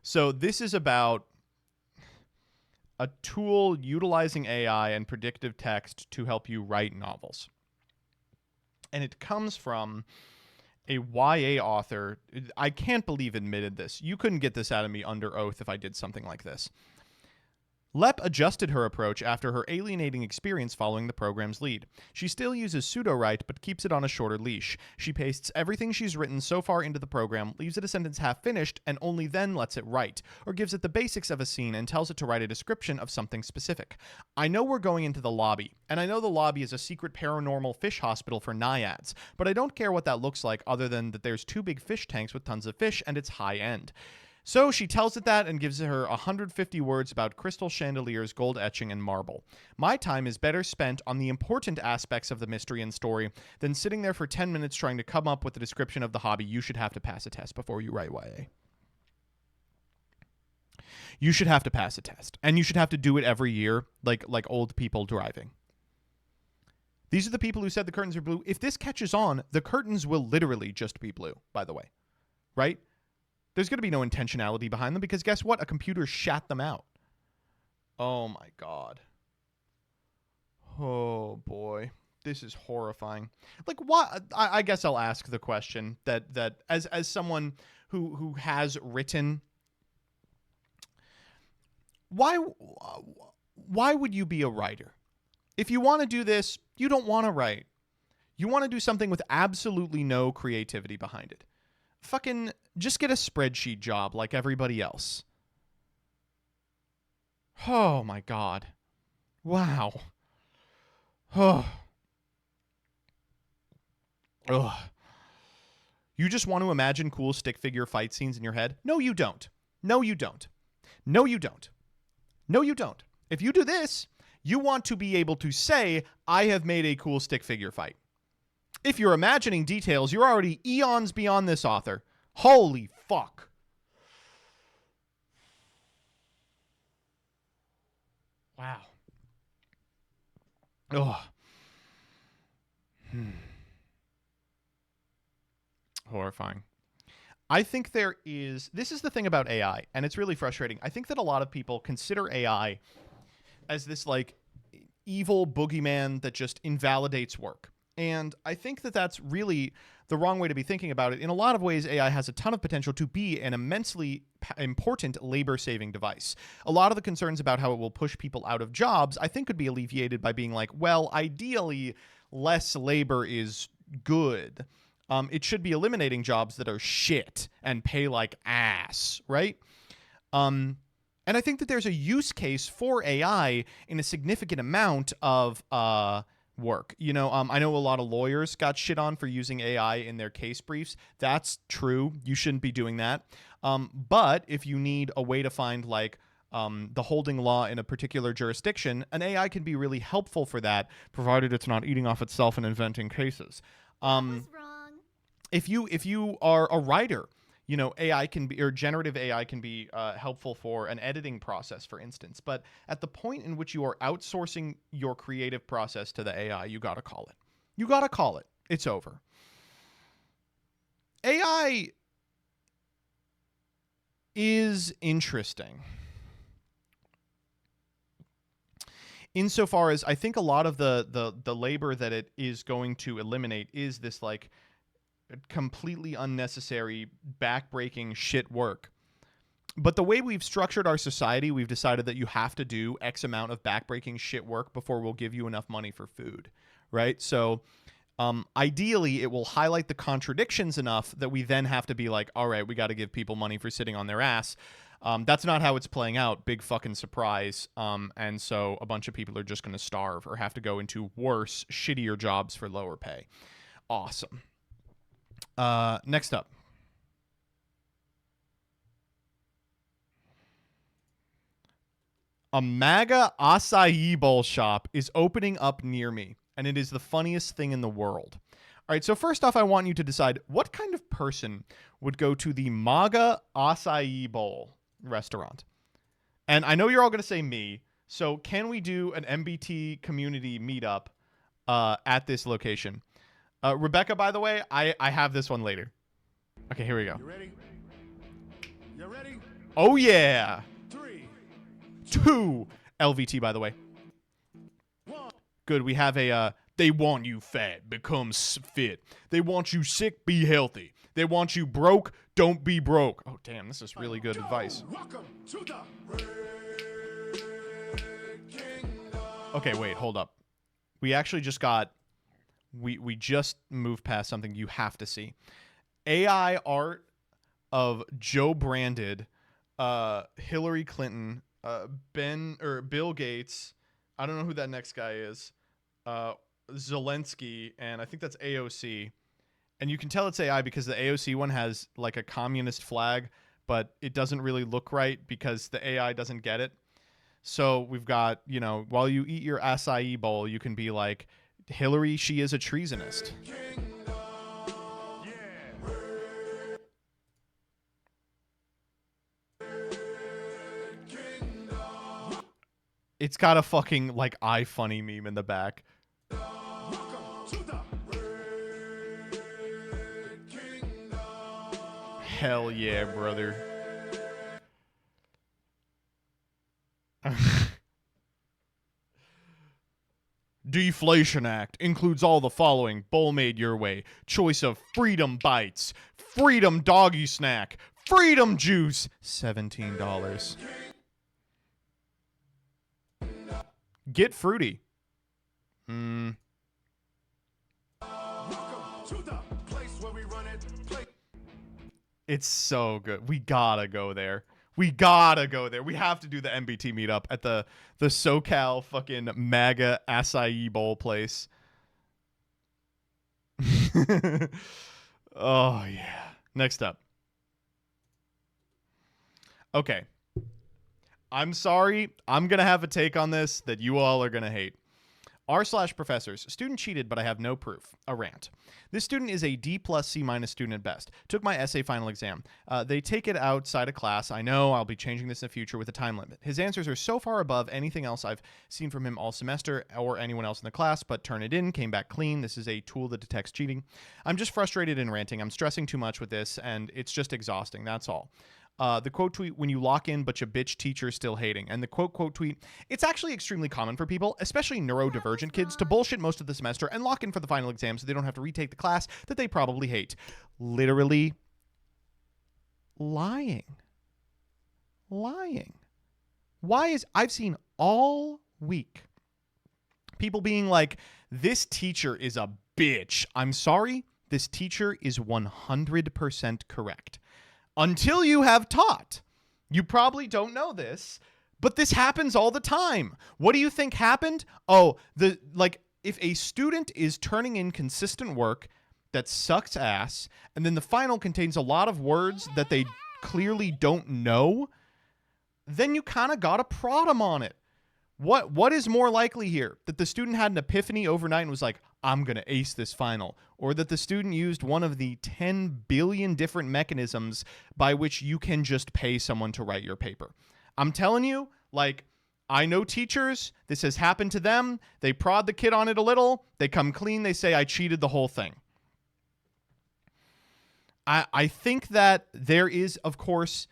So this is about a tool utilizing AI and predictive text to help you write novels. And it comes from a YA author. I can't believe admitted this. You couldn't get this out of me under oath if I did something like this. Lep adjusted her approach after her alienating experience following the program's lead. She still uses pseudo-write, but keeps it on a shorter leash. She pastes everything she's written so far into the program, leaves it a sentence half-finished, and only then lets it write, or gives it the basics of a scene and tells it to write a description of something specific. I know we're going into the lobby, and I know the lobby is a secret paranormal fish hospital for naiads, but I don't care what that looks like other than that there's 2 big fish tanks with tons of fish, and it's high-end. So she tells it that and gives her 150 words about crystal chandeliers, gold etching, and marble. My time is better spent on the important aspects of the mystery and story than sitting there for 10 minutes trying to come up with a description of the hobby. You should have to pass a test before you write YA. you should have to pass a test. And you should have to do it every year, like old people driving. These are the people who said the curtains are blue. If this catches on, the curtains will literally just be blue, by the way. Right? There's going to be no intentionality behind them because guess what? A computer shat them out. Oh, my God. Oh, boy. This is horrifying. Like, what? I guess I'll ask the question that as someone who has written, why would you be a writer? If you want to do this, you don't want to write. You want to do something with absolutely no creativity behind it. Fucking just get a spreadsheet job like everybody else. Oh my God. Wow. Oh. Ugh. You just want to imagine cool stick figure fight scenes in your head? No, you don't. No, you don't. No, you don't. No, you don't. If you do this, you want to be able to say, I have made a cool stick figure fight. If you're imagining details, you're already eons beyond this author. Holy fuck. Wow. Ugh. Horrifying. I think this is the thing about AI, and it's really frustrating. I think that a lot of people consider AI as this like evil boogeyman that just invalidates work. And I think that that's really the wrong way to be thinking about it. In a lot of ways, AI has a ton of potential to be an immensely important labor-saving device. A lot of the concerns about how it will push people out of jobs, I think, could be alleviated by being like, well, ideally, less labor is good. It should be eliminating jobs that are shit and pay like ass, right? And I think that there's a use case for AI in a significant amount of work. You know, I know a lot of lawyers got shit on for using AI in their case briefs. That's true. You shouldn't be doing that. But if you need a way to find like the holding law in a particular jurisdiction, an AI can be really helpful for that, provided it's not eating off itself and inventing cases. That was wrong. If you are a writer, you know, AI can be, or generative AI can be helpful for an editing process, for instance. But at the point in which you are outsourcing your creative process to the AI, you got to call it. You got to call it. It's over. AI is interesting insofar as I think a lot of the labor that it is going to eliminate is this like completely unnecessary, backbreaking shit work. But the way we've structured our society, we've decided that you have to do X amount of backbreaking shit work before we'll give you enough money for food, right? So ideally, it will highlight the contradictions enough that we then have to be like, all right, we got to give people money for sitting on their ass. That's not how it's playing out. Big fucking surprise. And so a bunch of people are just going to starve or have to go into worse, shittier jobs for lower pay. Awesome. Next up. A MAGA acai bowl shop is opening up near me, and it is the funniest thing in the world. All right, so first off, I want you to decide what kind of person would go to the MAGA acai bowl restaurant. And I know you're all going to say me, so can we do an MBT community meetup at this location? Rebecca, by the way, I have this one later. Okay, here we go. You ready? You ready? Oh, yeah. 3, 2 LVT, by the way. 1. Good, we have a, they want you fat, become fit. They want you sick, be healthy. They want you broke, don't be broke. Oh, damn, this is really good advice. Welcome to the Red Kingdom. Okay, wait, hold up. We actually just got... We just moved past something you have to see. AI art of Joe Branded, Hillary Clinton, Bill Gates. I don't know who that next guy is. Zelensky, and I think that's AOC. And you can tell it's AI because the AOC one has like a communist flag, but it doesn't really look right because the AI doesn't get it. So we've got, you know, while you eat your acai bowl, you can be like, Hillary, she is a treasonist. It's got a fucking, like, iFunny meme in the back. Welcome to the Red Kingdom. Hell yeah, brother. Deflation Act includes all the following. Bowl made your way. Choice of Freedom Bites, Freedom Doggy Snack, Freedom Juice, $17. Get fruity. Welcome to the place where we run it. It's so good. We gotta go there. We gotta go there. We have to do the MBT meetup at the SoCal fucking MAGA acai bowl place. Oh, yeah. Next up. Okay. I'm sorry. I'm going to have a take on this that you all are going to hate. R/professors. Student cheated, but I have no proof. A rant. This student is a D plus C minus student at best. Took my essay final exam. They take it outside of class. I know I'll be changing this in the future with a time limit. His answers are so far above anything else I've seen from him all semester or anyone else in the class, but turn it in, came back clean. This is a tool that detects cheating. I'm just frustrated and ranting. I'm stressing too much with this, and it's just exhausting. That's all. The quote tweet, when you lock in, but your bitch teacher still hating. And the quote tweet, it's actually extremely common for people, especially neurodivergent kids, to bullshit most of the semester and lock in for the final exam so they don't have to retake the class that they probably hate. Literally lying. I've seen all week people being like, this teacher is a bitch. I'm sorry, this teacher is 100% correct. Until you have taught. You probably don't know this, but this happens all the time. What do you think happened? Oh, if a student is turning in consistent work that sucks ass, and then the final contains a lot of words that they clearly don't know, then you kind of got to prod them on it. What is more likely here? That the student had an epiphany overnight and was like, I'm going to ace this final. Or that the student used one of the 10 billion different mechanisms by which you can just pay someone to write your paper. I'm telling you, like, I know teachers, this has happened to them. They prod the kid on it a little. They come clean. They say, I cheated the whole thing. I think that there is, of course,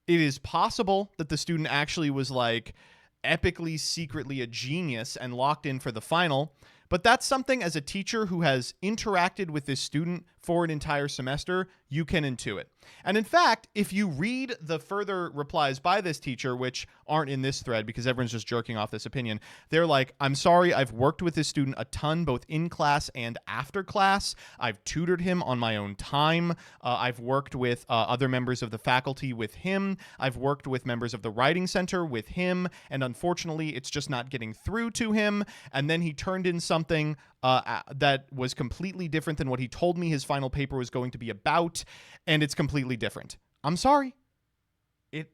it is possible that the student actually was like epically, secretly a genius and locked in for the final. But that's something as a teacher who has interacted with this student for an entire semester, you can intuit. And in fact, if you read the further replies by this teacher, which aren't in this thread because everyone's just jerking off this opinion, they're like, I'm sorry, I've worked with this student a ton, both in class and after class. I've tutored him on my own time. I've worked with other members of the faculty with him. I've worked with members of the writing center with him. And unfortunately, it's just not getting through to him. And then he turned in something that was completely different than what he told me his final paper was going to be about, and it's completely different. I'm sorry. It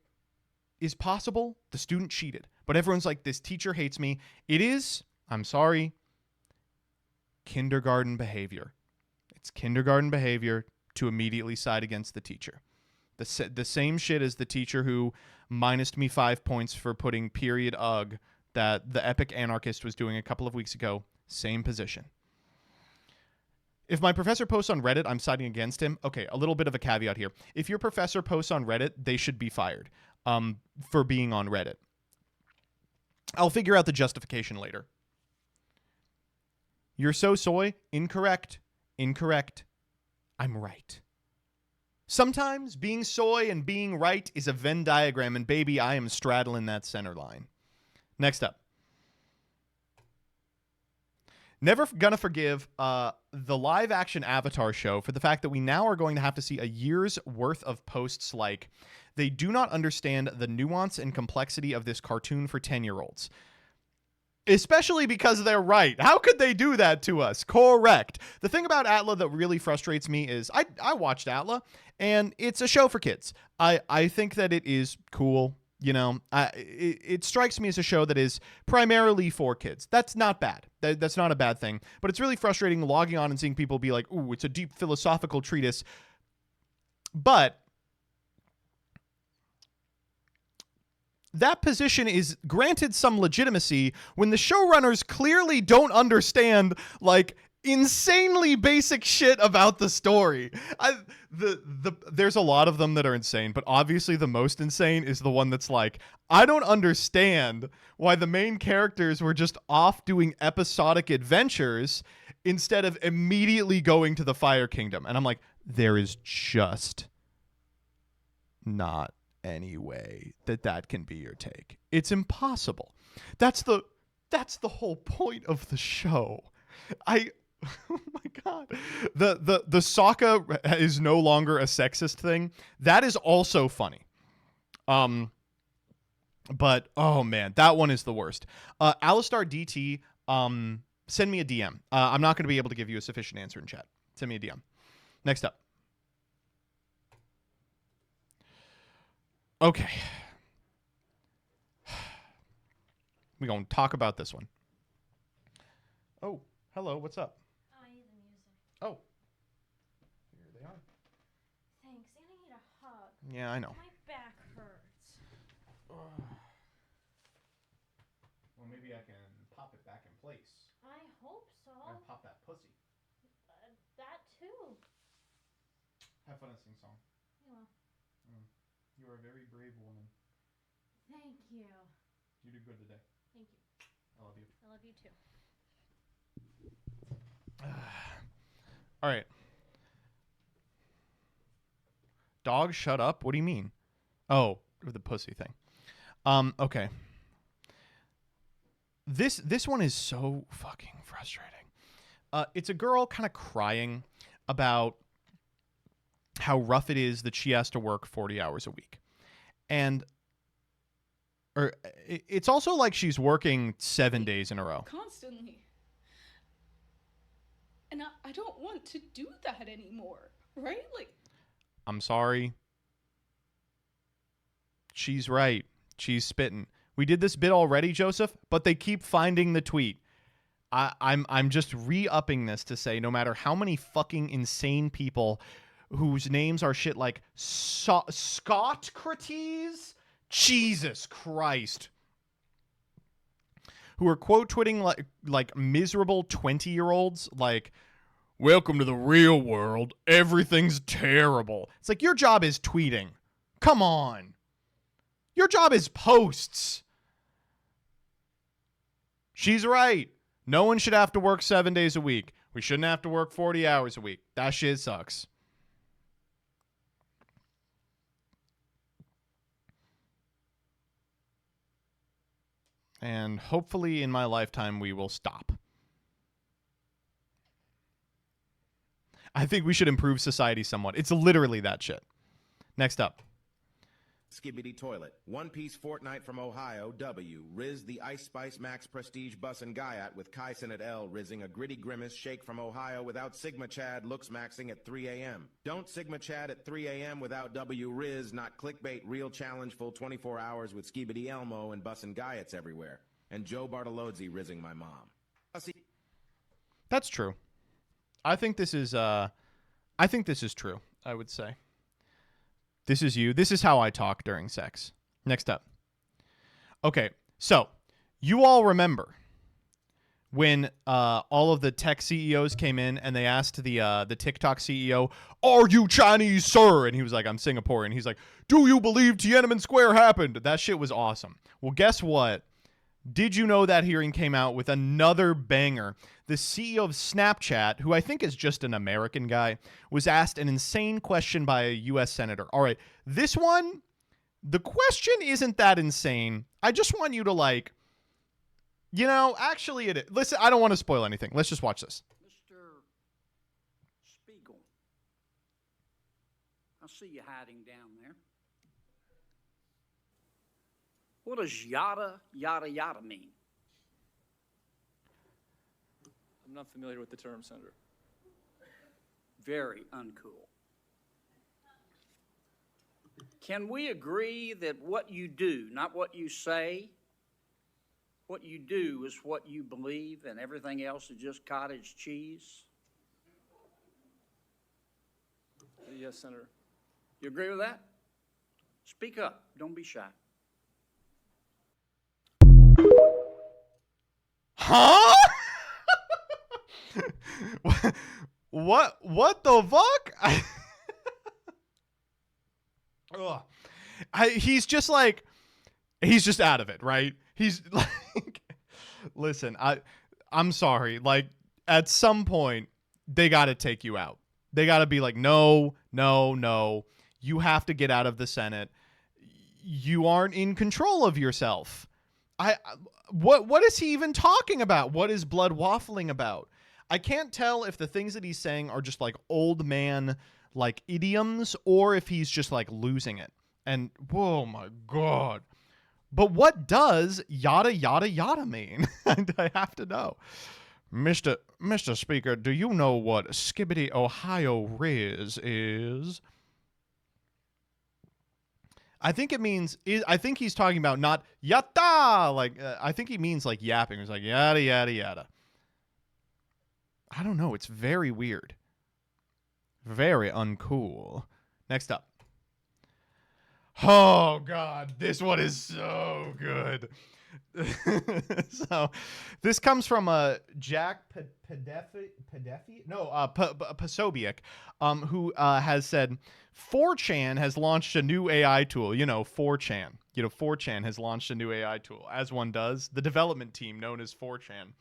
is possible the student cheated, but everyone's like, this teacher hates me. It is, I'm sorry, kindergarten behavior. It's kindergarten behavior to immediately side against the teacher. The same shit as the teacher who minused me 5 points for putting period ugh that the epic anarchist was doing a couple of weeks ago. Same position. If my professor posts on Reddit, I'm siding against him. Okay, a little bit of a caveat here. If your professor posts on Reddit, they should be fired for being on Reddit. I'll figure out the justification later. You're so soy? Incorrect. Incorrect. I'm right. Sometimes being soy and being right is a Venn diagram, and baby, I am straddling that center line. Next up. Never gonna forgive the live action Avatar show for the fact that we now are going to have to see a year's worth of posts like, they do not understand the nuance and complexity of this cartoon for 10-year-olds. Especially because they're right. How could they do that to us? Correct. The thing about Atla that really frustrates me is I watched Atla, and it's a show for kids. I think that it is cool. You know, it strikes me as a show that is primarily for kids. That's not bad. That's not a bad thing. But it's really frustrating logging on and seeing people be like, ooh, it's a deep philosophical treatise. But that position is granted some legitimacy when the showrunners clearly don't understand, like, insanely basic shit about the story. There's a lot of them that are insane, but obviously the most insane is the one that's like, I don't understand why the main characters were just off doing episodic adventures instead of immediately going to the Fire Kingdom. And I'm like, there is just not any way that can be your take. It's impossible. That's the whole point of the show. Oh my god. The Sokka is no longer a sexist thing. That is also funny. But oh man, that one is the worst. Alistar DT, send me a DM. I'm not going to be able to give you a sufficient answer in chat. Send me a DM. Next up. Okay. We're going to talk about this one. Oh, hello, what's up? I need the music. Oh. Here they are. Thanks, and I need a hug. Yeah, I know. My back hurts. Well, maybe I can pop it back in place. I hope so. And pop that pussy. That too. Have fun and sing song. Yeah. You are a very brave woman. Thank you. You did good today. Thank you. I love you. I love you too. All right. Dog, shut up. What do you mean? Oh, the pussy thing. Okay. This one is so fucking frustrating. It's a girl kind of crying about how rough it is that she has to work 40 hours a week. And it's also like she's working 7 days in a row. Constantly. And I don't want to do that anymore, right? Like, I'm sorry. She's right. She's spitting. We did this bit already, Joseph, but they keep finding the tweet. I'm just re-upping this to say no matter how many fucking insane people whose names are shit like Scottcrates, Jesus Christ, who are quote tweeting like miserable 20-year-olds, like, welcome to the real world, everything's terrible. It's like, your job is tweeting. Come on. Your job is posts. She's right. No one should have to work 7 days a week. We shouldn't have to work 40 hours a week. That shit sucks. And hopefully in my lifetime we will stop. I think we should improve society somewhat. It's literally that shit. Next up. Skibbity Toilet. One Piece Fortnite from Ohio, W. Riz the Ice Spice Max Prestige Bus and Guyot with Kaisen at L. Rizzing a Gritty Grimace Shake from Ohio without Sigma Chad looks maxing at 3 a.m. Don't Sigma Chad at 3 a.m. without W. Riz, not clickbait, real challenge, full 24 hours with Skibbity Elmo and Bus and Guyots everywhere. And Joe Bartolozzi rizzing my mom. That's true. I think this is true, I would say. This is you. This is how I talk during sex. Next up. Okay, so you all remember when all of the tech CEOs came in and they asked the TikTok CEO, "Are you Chinese, sir?" And he was like, "I'm Singaporean." He's like, "Do you believe Tiananmen Square happened?" That shit was awesome. Well, guess what? Did you know that hearing came out with another banger? The CEO of Snapchat, who I think is just an American guy, was asked an insane question by a U.S. senator. All right, this one, the question isn't that insane. I just want you to actually it is. Listen, I don't want to spoil anything. Let's just watch this. Mr. Spiegel, I see you hiding down there. What does yada, yada, yada mean? I'm not familiar with the term, Senator. Very uncool. Can we agree that what you do, not what you say, what you do is what you believe and everything else is just cottage cheese? Yes, Senator. You agree with that? Speak up. Don't be shy. Huh? What the fuck? Ugh. He's just like, he's just out of it, right? He's like, listen, I'm sorry. Like, at some point, they got to take you out. They got to be like, no. You have to get out of the Senate. You aren't in control of yourself. What is he even talking about? What is Blood waffling about? I can't tell if the things that he's saying are just like old man like idioms or if he's just like losing it. And whoa my god. But what does yada yada yada mean? I have to know. Mr. Speaker, do you know what Skibbity Ohio Riz is? I think it means, I think he's talking about not yatta, like, I think he means like yapping. It's like yada, yada, yada. I don't know. It's very weird. Very uncool. Next up. Oh, God. This one is so good. So, this comes from Jack Pasobiec, who has said, 4chan has launched a new AI tool. You know, 4chan. 4chan has launched a new AI tool, as one does. The development team known as 4chan.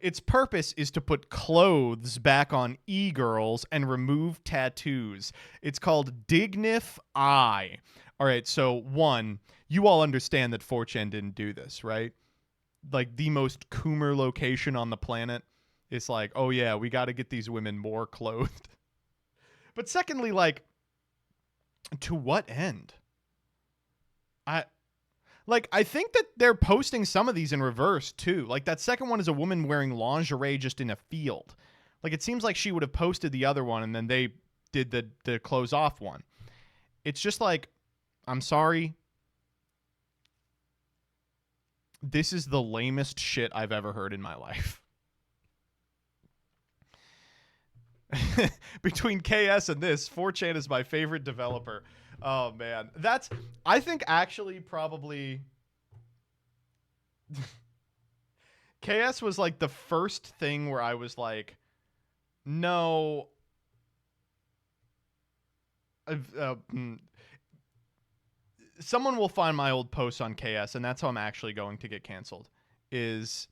Its purpose is to put clothes back on e-girls and remove tattoos. It's called Dignif Eye. All right, so one, you all understand that 4chan didn't do this, right? Like, the most Coomer location on the planet. It's like, oh yeah, we got to get these women more clothed. But secondly, like, to what end? I think that they're posting some of these in reverse, too. Like, that second one is a woman wearing lingerie just in a field. Like, it seems like she would have posted the other one, and then they did the close off one. It's just like, I'm sorry. This is the lamest shit I've ever heard in my life. Between KS and this, 4chan is my favorite developer. Oh, man. I think, actually, probably... KS was, like, the first thing where I was like, no... someone will find my old posts on KS, and that's how I'm actually going to get canceled, is...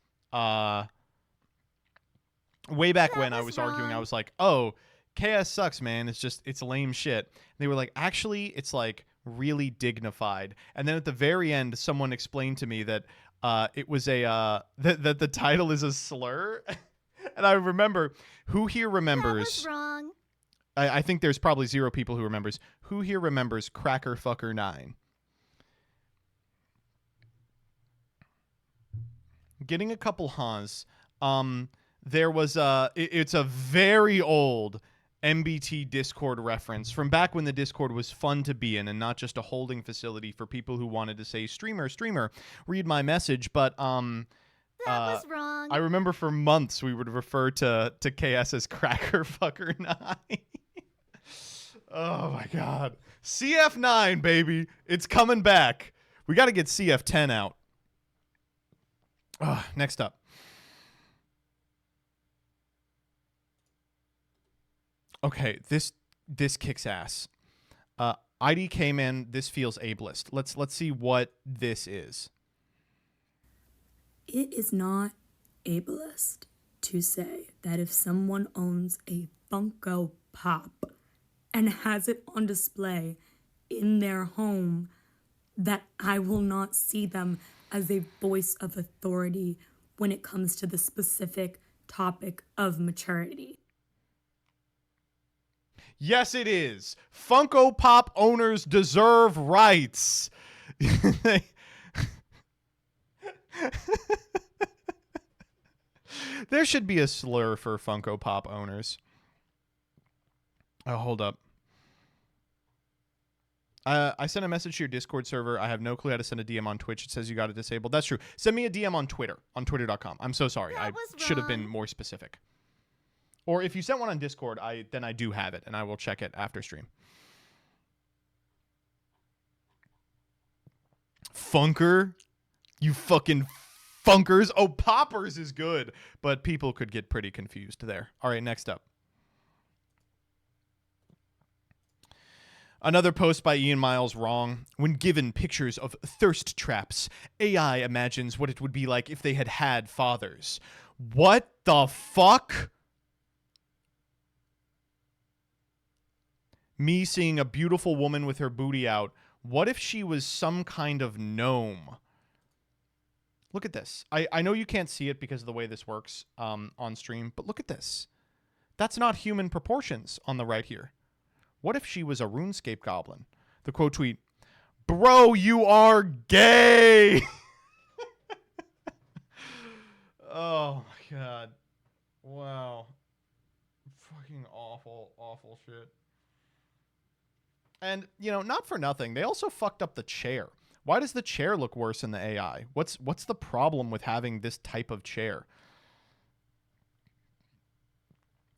way back when I was arguing, I was like, oh... KS sucks, man. It's lame shit. And they were like, actually, it's like really dignified. And then at the very end, someone explained to me that it was that the title is a slur. And I remember, who here remembers? That was wrong. I think there's probably 0 people who remembers. Who here remembers Cracker Fucker 9? Getting a couple ha's. There was it's a very old MBT Discord reference from back when the Discord was fun to be in and not just a holding facility for people who wanted to say, streamer, read my message. But That was wrong. I remember for months we would refer to KS as Cracker Fucker 9. Oh my god. CF9, baby. It's coming back. We got to get CF10 out. Next up. Okay, this kicks ass. ID came in. This feels ableist. Let's see what this is. It is not ableist to say that if someone owns a Funko Pop and has it on display in their home, that I will not see them as a voice of authority when it comes to the specific topic of maturity. Yes, it is. Funko Pop owners deserve rights. There should be a slur for Funko Pop owners. Oh, hold up. I sent a message to your Discord server. I have no clue how to send a DM on Twitch. It says you got it disabled. That's true. Send me a DM on Twitter, on twitter.com. I'm so sorry. I should have been more specific. Or if you sent one on Discord, then I do have it, and I will check it after stream. Funker? You fucking Funkers. Oh, poppers is good, but people could get pretty confused there. All right, next up. Another post by Ian Miles wrong. When given pictures of thirst traps, AI imagines what it would be like if they had had fathers. What the fuck? Me seeing a beautiful woman with her booty out. What if she was some kind of gnome? Look at this. I know you can't see it because of the way this works on stream, but look at this. That's not human proportions on the right here. What if she was a RuneScape goblin? The quote tweet, "Bro, you are gay." Oh my god. Wow. Fucking awful, awful shit. And, you know, not for nothing, they also fucked up the chair. Why does the chair look worse in the AI? What's the problem with having this type of chair?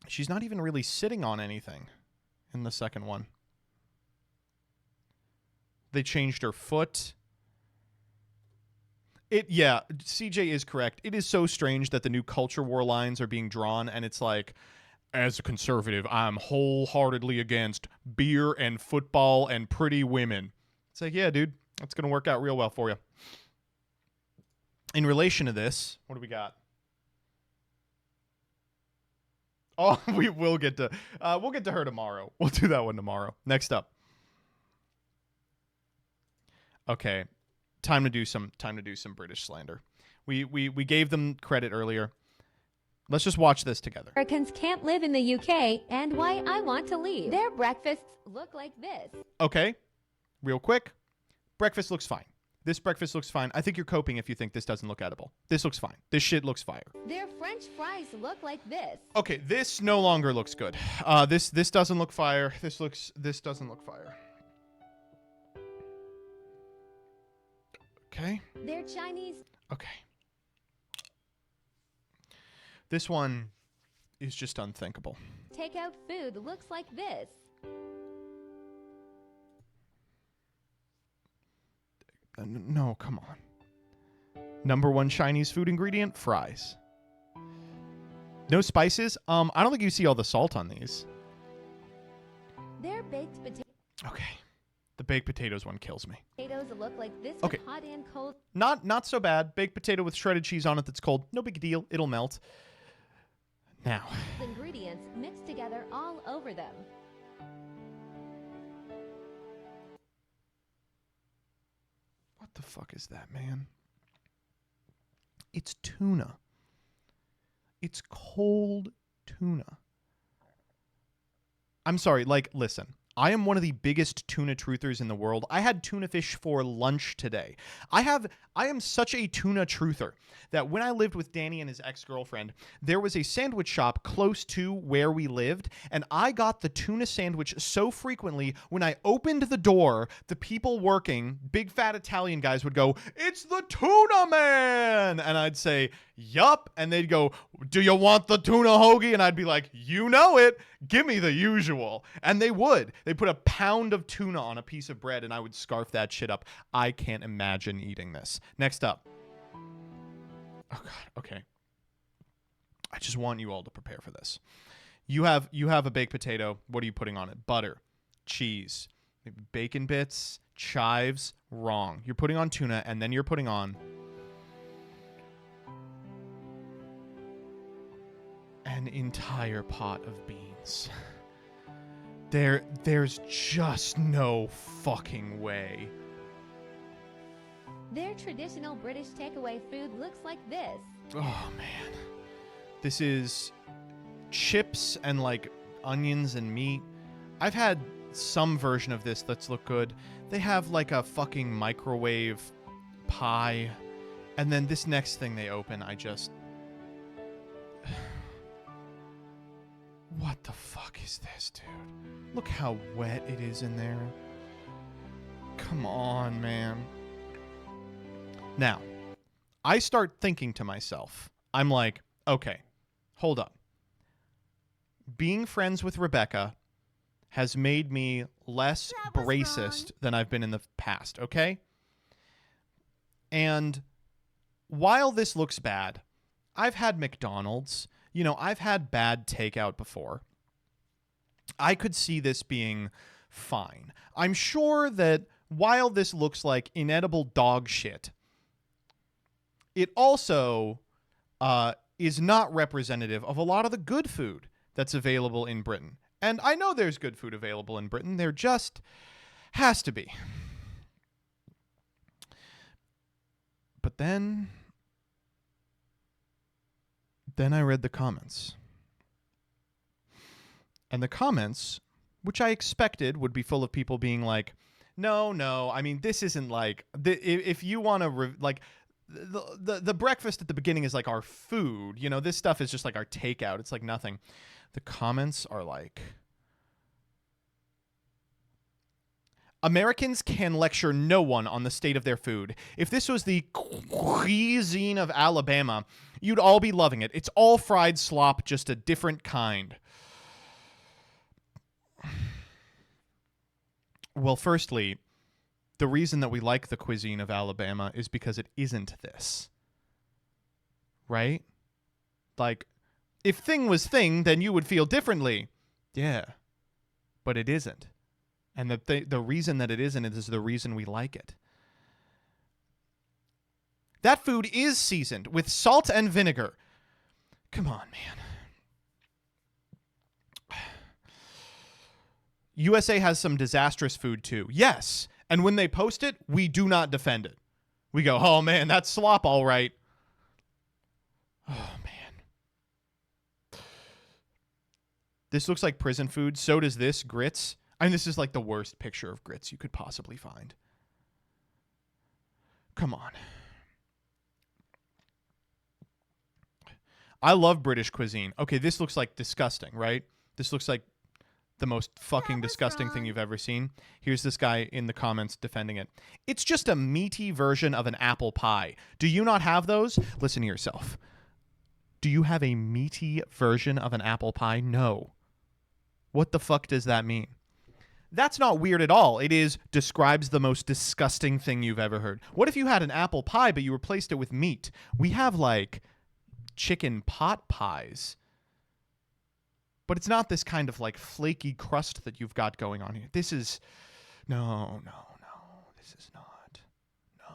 She's not even really sitting on anything in the second one. They changed her foot. Yeah, CJ is correct. It is so strange that the new culture war lines are being drawn, and it's like, as a conservative, I'm wholeheartedly against beer and football and pretty women. It's like, yeah, dude, that's going to work out real well for you. In relation to this, what do we got? Oh, we will get to we'll get to her tomorrow. We'll do that one tomorrow. Next up. Okay. Time to do some British slander. We gave them credit earlier. Let's just watch this together. Americans can't live in the UK and why I want to leave. Their breakfasts look like this. Okay. Real quick. Breakfast looks fine. This breakfast looks fine. I think you're coping if you think this doesn't look edible. This looks fine. This shit looks fire. Their French fries look like this. Okay, this no longer looks good. This doesn't look fire. This doesn't look fire. Okay. Their Chinese. Okay. This one is just unthinkable. Takeout food looks like this. No, come on. Number one Chinese food ingredient, fries. No spices? I don't think you see all the salt on these. Their baked potatoes. Okay. The baked potatoes one kills me. Potatoes look like this Okay. with hot and cold. Not so bad. Baked potato with shredded cheese on it that's cold. No big deal. It'll melt. Now. Ingredients mixed together all over them. What the fuck is that, man? It's tuna. It's cold tuna. I'm sorry, like, listen. I am one of the biggest tuna truthers in the world. I had tuna fish for lunch today. I am such a tuna truther that when I lived with Danny and his ex-girlfriend, there was a sandwich shop close to where we lived, and I got the tuna sandwich so frequently, when I opened the door, the people working, big fat Italian guys would go, "It's the tuna man!" And I'd say, "Yup." And they'd go, "Do you want the tuna hoagie?" And I'd be like, "You know it. Give me the usual." And they would. They put a pound of tuna on a piece of bread, and I would scarf that shit up. I can't imagine eating this. Next up. Oh, God. Okay. I just want you all to prepare for this. You have a baked potato. What are you putting on it? Butter, cheese, maybe bacon bits, chives. Wrong. You're putting on tuna, and then you're putting on an entire pot of beans. There's just no fucking way. Their traditional British takeaway food looks like this. Oh, man. This is chips and, like, onions and meat. I've had some version of this that's looked good. They have, like, a fucking microwave pie. And then this next thing they open, I just... What the fuck is this, dude? Look how wet it is in there. Come on, man. Now, I start thinking to myself, I'm like, okay, hold up. Being friends with Rebecca has made me less racist than I've been in the past, okay? And while this looks bad, I've had McDonald's. You know, I've had bad takeout before. I could see this being fine. I'm sure that while this looks like inedible dog shit, it also is not representative of a lot of the good food that's available in Britain. And I know there's good food available in Britain. There just has to be. But then I read the comments. And the comments, which I expected would be full of people being like, no, I mean, this isn't like, if you want to, like, the breakfast at the beginning is like our food. You know, this stuff is just like our takeout. It's like nothing. The comments are like, Americans can lecture no one on the state of their food. If this was the cuisine of Alabama, you'd all be loving it. It's all fried slop, just a different kind. Well, firstly, the reason that we like the cuisine of Alabama is because it isn't this. Right? Like, if thing was thing, then you would feel differently. Yeah. But it isn't. And the reason that it isn't is the reason we like it. That food is seasoned with salt and vinegar. Come on, man. USA has some disastrous food too. Yes. And when they post it, we do not defend it. We go, oh man, that's slop all right. Oh man. This looks like prison food. So does this, grits. I mean, this is like the worst picture of grits you could possibly find. Come on. I love British cuisine. Okay, this looks like disgusting, right? This looks like the most fucking disgusting thing you've ever seen. Here's this guy in the comments defending it. It's just a meaty version of an apple pie. Do you not have those? Listen to yourself. Do you have a meaty version of an apple pie? No. What the fuck does that mean? That's not weird at all. It describes the most disgusting thing you've ever heard. What if you had an apple pie, but you replaced it with meat? We have, like, chicken pot pies. But it's not this kind of, like, flaky crust that you've got going on here. This is... No. This is not. No.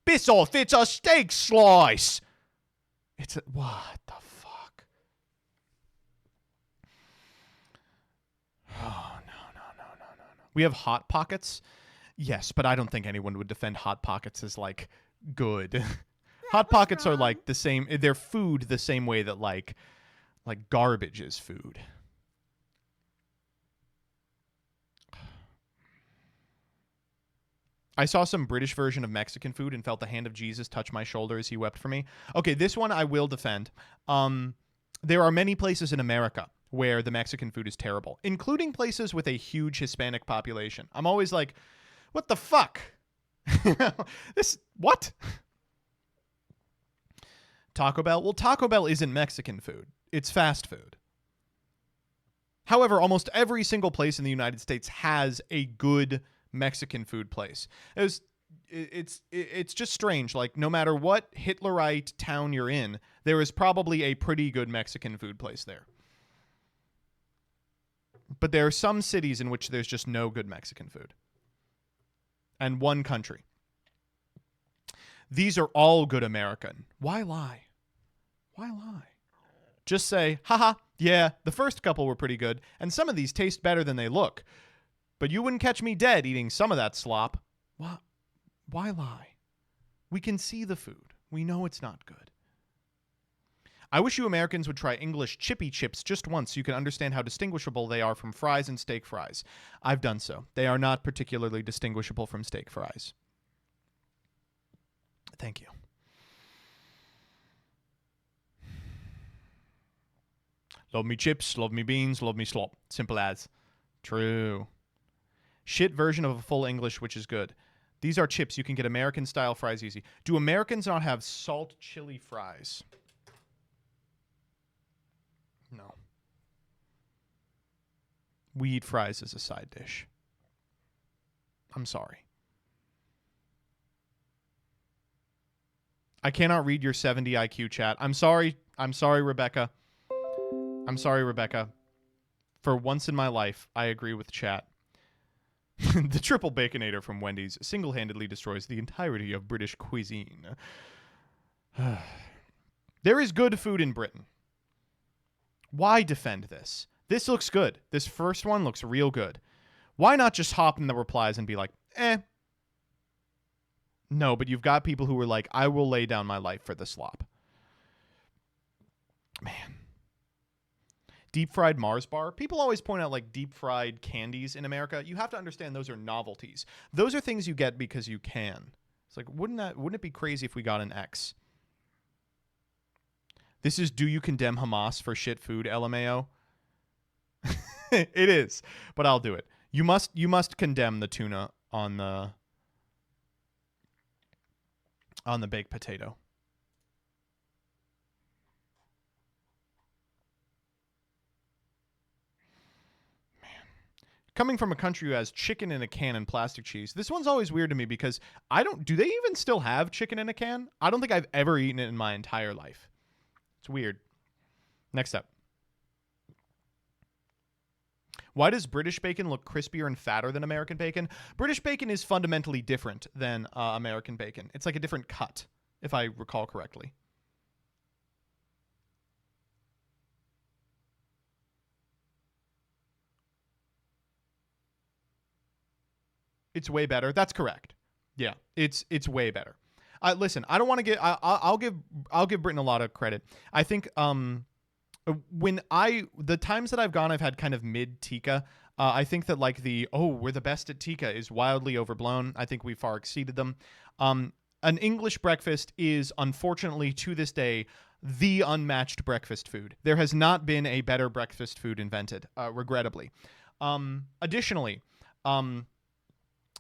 Piss off, it's a steak slice! It's a... What the fuck? Oh, no. We have Hot Pockets. Yes, but I don't think anyone would defend Hot Pockets as, like, good. Hot Pockets are, like, the same... They're food the same way that, like garbage is food. I saw some British version of Mexican food and felt the hand of Jesus touch my shoulder as he wept for me. Okay, this one I will defend. There are many places in America where the Mexican food is terrible, including places with a huge Hispanic population. I'm always like, what the fuck? What? Taco Bell? Well, Taco Bell isn't Mexican food. It's fast food. However, almost every single place in the United States has a good Mexican food place. It's just strange. Like, no matter what Hitlerite town you're in, there is probably a pretty good Mexican food place there. But there are some cities in which there's just no good Mexican food. And one country. These are all good American. Why lie? Why lie? Just say, haha, yeah, the first couple were pretty good, and some of these taste better than they look. But you wouldn't catch me dead eating some of that slop. Why lie? We can see the food. We know it's not good. I wish you Americans would try English chippy chips just once so you can understand how distinguishable they are from fries and steak fries. I've done so. They are not particularly distinguishable from steak fries. Thank you. Love me chips, love me beans, love me slop. Simple as. True. Shit version of a full English, which is good. These are chips. You can get American-style fries easy. Do Americans not have salt chili fries? No. We eat fries as a side dish. I'm sorry. I cannot read your 70 IQ chat. I'm sorry. I'm sorry, Rebecca. I'm sorry, Rebecca. For once in my life, I agree with chat. The triple baconator from Wendy's single-handedly destroys the entirety of British cuisine. There is good food in Britain. Why defend this? This looks good. This first one looks real good. Why not just hop in the replies and be like, eh? No, but you've got people who are like, I will lay down my life for the slop. Man. Deep fried Mars bar. People always point out like deep fried candies in America. You have to understand those are novelties. Those are things you get because you can. It's like, wouldn't it be crazy if we got an X? This is do you condemn Hamas for shit food, LMAO? It is, but I'll do it. You must condemn the tuna on the baked potato. Coming from a country who has chicken in a can and plastic cheese, this one's always weird to me because do they even still have chicken in a can? I don't think I've ever eaten it in my entire life. It's weird. Next up. Why does British bacon look crispier and fatter than American bacon? British bacon is fundamentally different than American bacon. It's like a different cut, if I recall correctly. It's way better. That's correct. Yeah, it's way better. Listen, I don't want to get. I'll give Britain a lot of credit. I think the times that I've gone, I've had kind of mid tikka. I think that like we're the best at tikka is wildly overblown. I think we far exceeded them. An English breakfast is unfortunately to this day the unmatched breakfast food. There has not been a better breakfast food invented, regrettably. Additionally,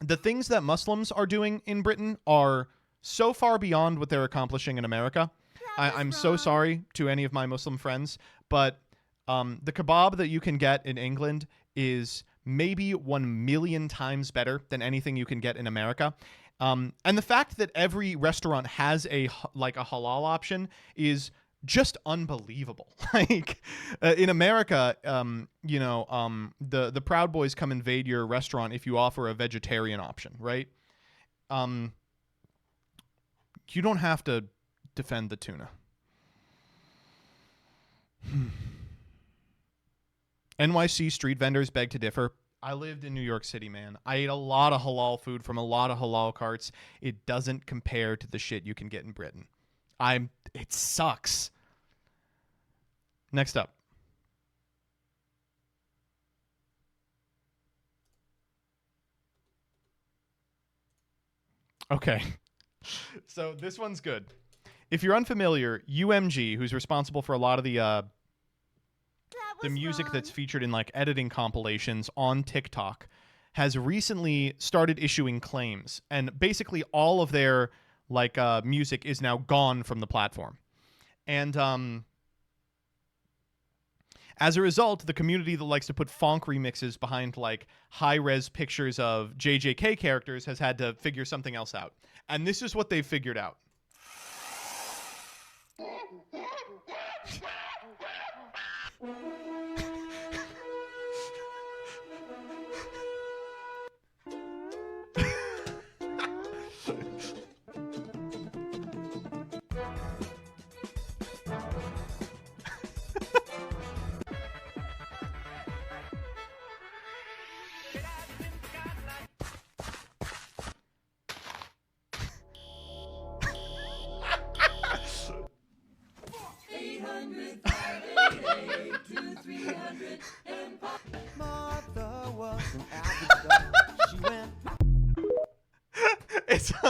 the things that Muslims are doing in Britain are so far beyond what they're accomplishing in America. I'm so sorry to any of my Muslim friends, but the kebab that you can get in England is maybe 1 million times better than anything you can get in America. And the fact that every restaurant has a halal option is just unbelievable. Like in America, the Proud Boys come invade your restaurant if you offer a vegetarian option, right? You don't have to defend the tuna. NYC street vendors beg to differ. I lived in New York City, man. I ate a lot of halal food from a lot of halal carts. It doesn't compare to the shit you can get in Britain. It sucks. Next up. Okay. So this one's good. If you're unfamiliar, UMG, who's responsible for a lot of the music that's featured in like editing compilations on TikTok, has recently started issuing claims, and basically all of their music is now gone from the platform. And as a result, the community that likes to put funk remixes behind like high-res pictures of JJK characters has had to figure something else out. And this is what they've figured out.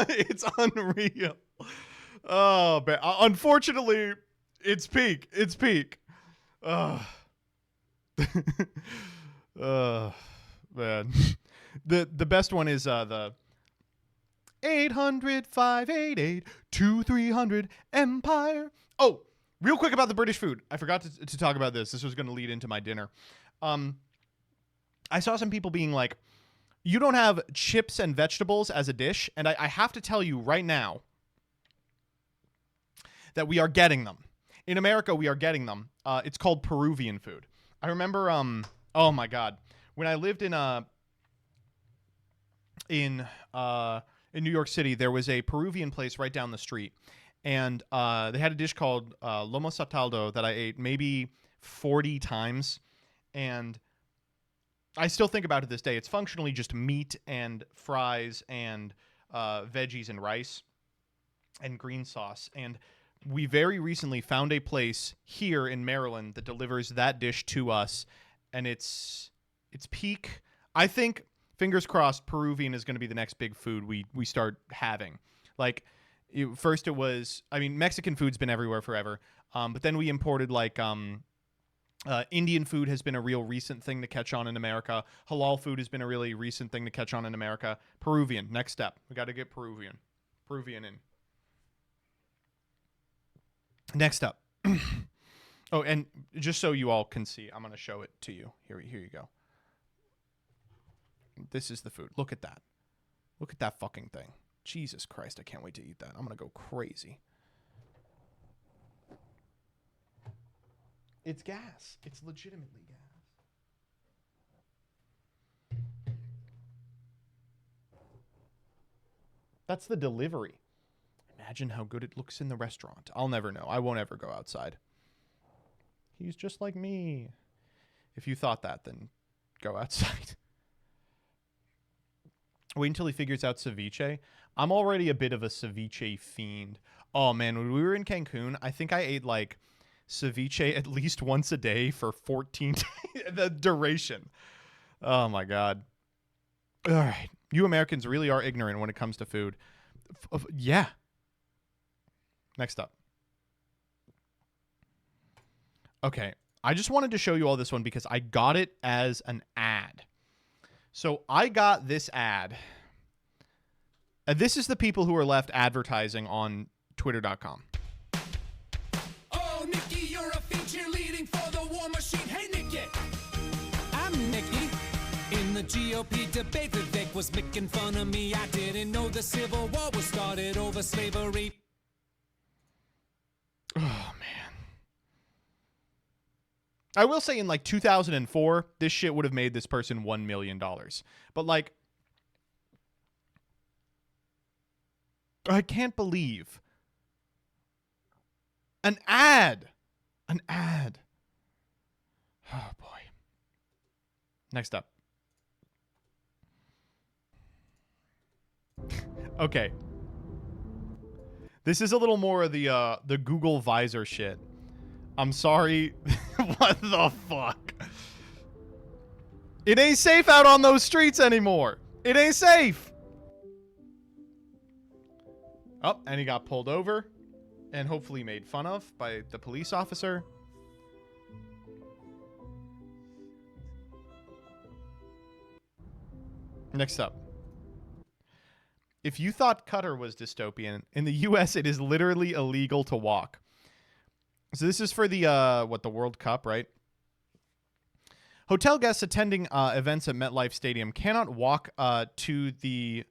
It's unreal. Oh, man. Unfortunately, it's peak. It's peak. Man. The best one is the 800-588-2300 Empire. Oh, real quick about the British food. I forgot to talk about this. This was going to lead into my dinner. I saw some people being like, you don't have chips and vegetables as a dish, and I have to tell you right now, that we are getting them. In America, we are getting them. It's called Peruvian food. I remember, oh my God, when I lived in New York City, there was a Peruvian place right down the street, and they had a dish called lomo saltado that I ate maybe 40 times, and I still think about it to this day. It's functionally just meat and fries and veggies and rice and green sauce. And we very recently found a place here in Maryland that delivers that dish to us, and it's peak. I think, fingers crossed, Peruvian is going to be the next big food we start having. Like, first it was, I mean, Mexican food's been everywhere forever, but then we imported like Indian food has been a real recent thing to catch on in America. Halal food has been a really recent thing to catch on in America. Peruvian, next step. We got to get Peruvian in. Next up. Oh, and just so you all can see, I'm going to show it to you. Here you go. This is the food. Look at that. Look at that fucking thing. Jesus Christ, I can't wait to eat that. I'm going to go crazy. It's gas. It's legitimately gas. That's the delivery. Imagine how good it looks in the restaurant. I'll never know. I won't ever go outside. He's just like me. If you thought that, then go outside. Wait until he figures out ceviche. I'm already a bit of a ceviche fiend. Oh, man, when we were in Cancun, I think I ate, like, ceviche at least once a day for 14 days. The duration. Oh, my God. All right. You Americans really are ignorant when it comes to food. Yeah. Next up. Okay. I just wanted to show you all this one because I got it as an ad. So I got this ad. And this is the people who are left advertising on Twitter.com. Oh, Nikki, you're a feature leading for the war machine. Hey, Nikki. I'm Nikki. In the GOP debate, Vivek was making fun of me. I didn't know the Civil War was started over slavery. Oh, man. I will say in like 2004, this shit would have made this person $1 million. But like, I can't believe an ad. An ad. Oh, boy. Next up. Okay. This is a little more of the Google Visor shit. I'm sorry. What the fuck? It ain't safe out on those streets anymore. It ain't safe. Oh, and he got pulled over and hopefully made fun of by the police officer. Next up. If you thought Qatar was dystopian, in the U.S. it is literally illegal to walk. So this is for the the World Cup, right? Hotel guests attending events at MetLife Stadium cannot walk to the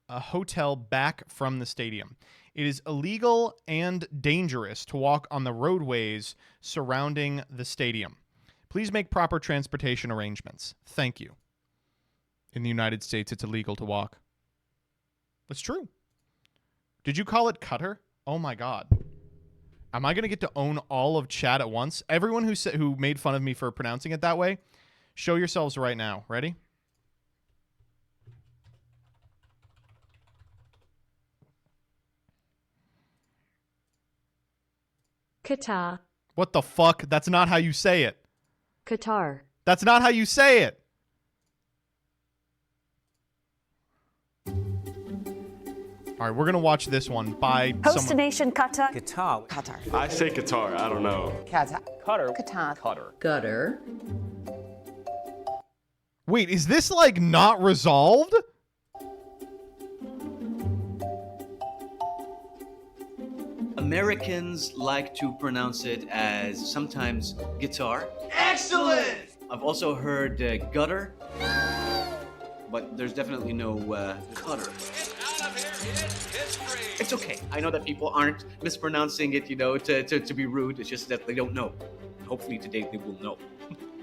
hotel back from the stadium. It is illegal and dangerous to walk on the roadways surrounding the stadium. Please make proper transportation arrangements. Thank you. In the United States, it's illegal to walk. That's true. Did you call it Qatar? Oh my God. Am I going to get to own all of chat at once? Everyone who made fun of me for pronouncing it that way, show yourselves right now. Ready? Qatar. What the fuck? That's not how you say it. Qatar. That's not how you say it. All right, we're going to watch this one by Host someone. nation Qatar. Qatar. Qatar. I say Qatar. I don't know. Qatar. Qatar. Qatar. Qatar. Qatar. Wait, is this like not resolved? Americans like to pronounce it as sometimes guitar. Excellent! I've also heard gutter, but there's definitely no cutter. Get out of here! It's free! It's okay. I know that people aren't mispronouncing it, to be rude. It's just that they don't know. Hopefully today they will know.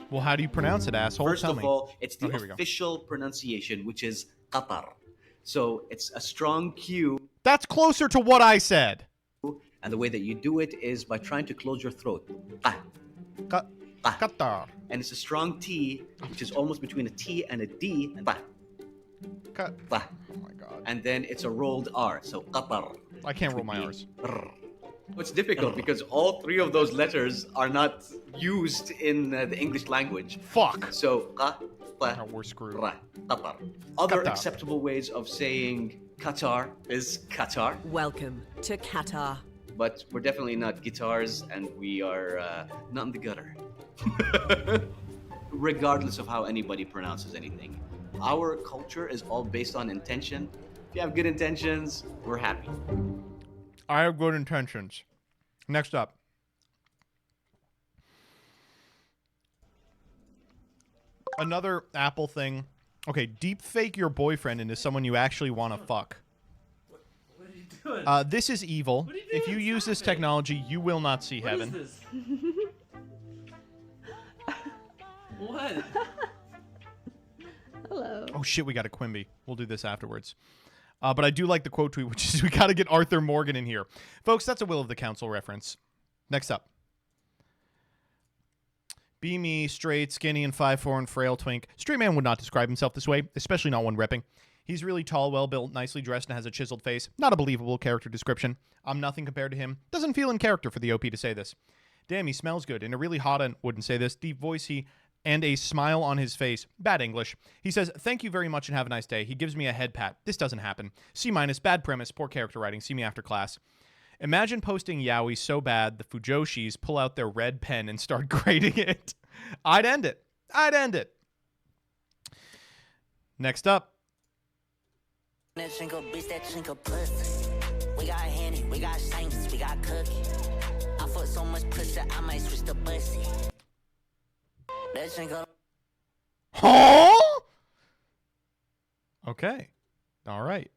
Well, how do you pronounce it, asshole? First Tell of me. all, it's the here we go. official pronunciation, which is Qatar. So it's a strong Q. That's closer to what I said. And the way that you do it is by trying to close your throat. Qatar. And it's a strong T, which is almost between a T and a D. And Oh my god. And then it's a rolled R. So Qatar. I can't roll my R's. It's difficult because all three of those letters are not used in the English language. Fuck. So we're screwed. Qatar. Other Qatar. acceptable ways of saying Qatar is Qatar. Welcome to Qatar. But we're definitely not guitars, and we are not in the gutter. Regardless of how anybody pronounces anything. Our culture is all based on intention. If you have good intentions, we're happy. I have good intentions. Next up. Another Apple thing. Okay, deep fake your boyfriend into someone you actually want to fuck. What are you doing? This is evil. If you use this technology, you will not see heaven. What is this? What? Hello. Oh shit, we got a Quimby. We'll do this afterwards. But I do like the quote tweet, which is we got to get Arthur Morgan in here. Folks, that's a Will of the Council reference. Next up. Be me, straight, skinny, and 5'4", and frail twink. Straight man would not describe himself this way, especially not when repping. He's really tall, well-built, nicely dressed, and has a chiseled face. Not a believable character description. I'm nothing compared to him. Doesn't feel in character for the OP to say this. Damn, he smells good. In a really hot and wouldn't say this, deep voice, and a smile on his face. Bad English. He says, thank you very much and have a nice day. He gives me a head pat. This doesn't happen. C-, bad premise, poor character writing. See me after class. Imagine posting yaoi so bad the Fujoshis pull out their red pen and start grading it. I'd end it. Next up. We got Henny, we got Saints, we got Cookie. I fuck so much pussy, I might switch to Bussy. Huh? Okay. All right.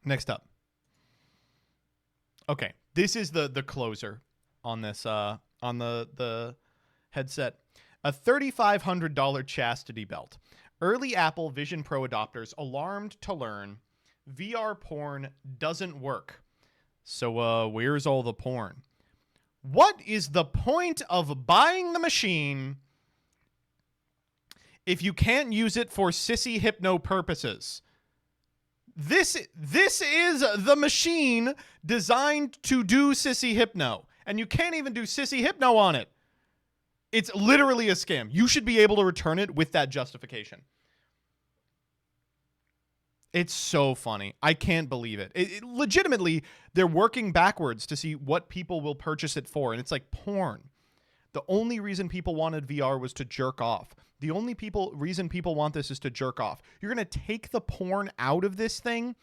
Next up. Okay. This is the closer on this on the headset. A $3,500 chastity belt. Early Apple Vision Pro adopters alarmed to learn VR porn doesn't work. So where's all the porn? What is the point of buying the machine if you can't use it for sissy hypno purposes? This is the machine designed to do sissy hypno, and you can't even do sissy hypno on it. It's literally a scam. You should be able to return it with that justification. It's so funny. I can't believe it. Legitimately, they're working backwards to see what people will purchase it for. And it's like porn. The only reason people wanted VR was to jerk off. The only reason people want this is to jerk off. You're going to take the porn out of this thing?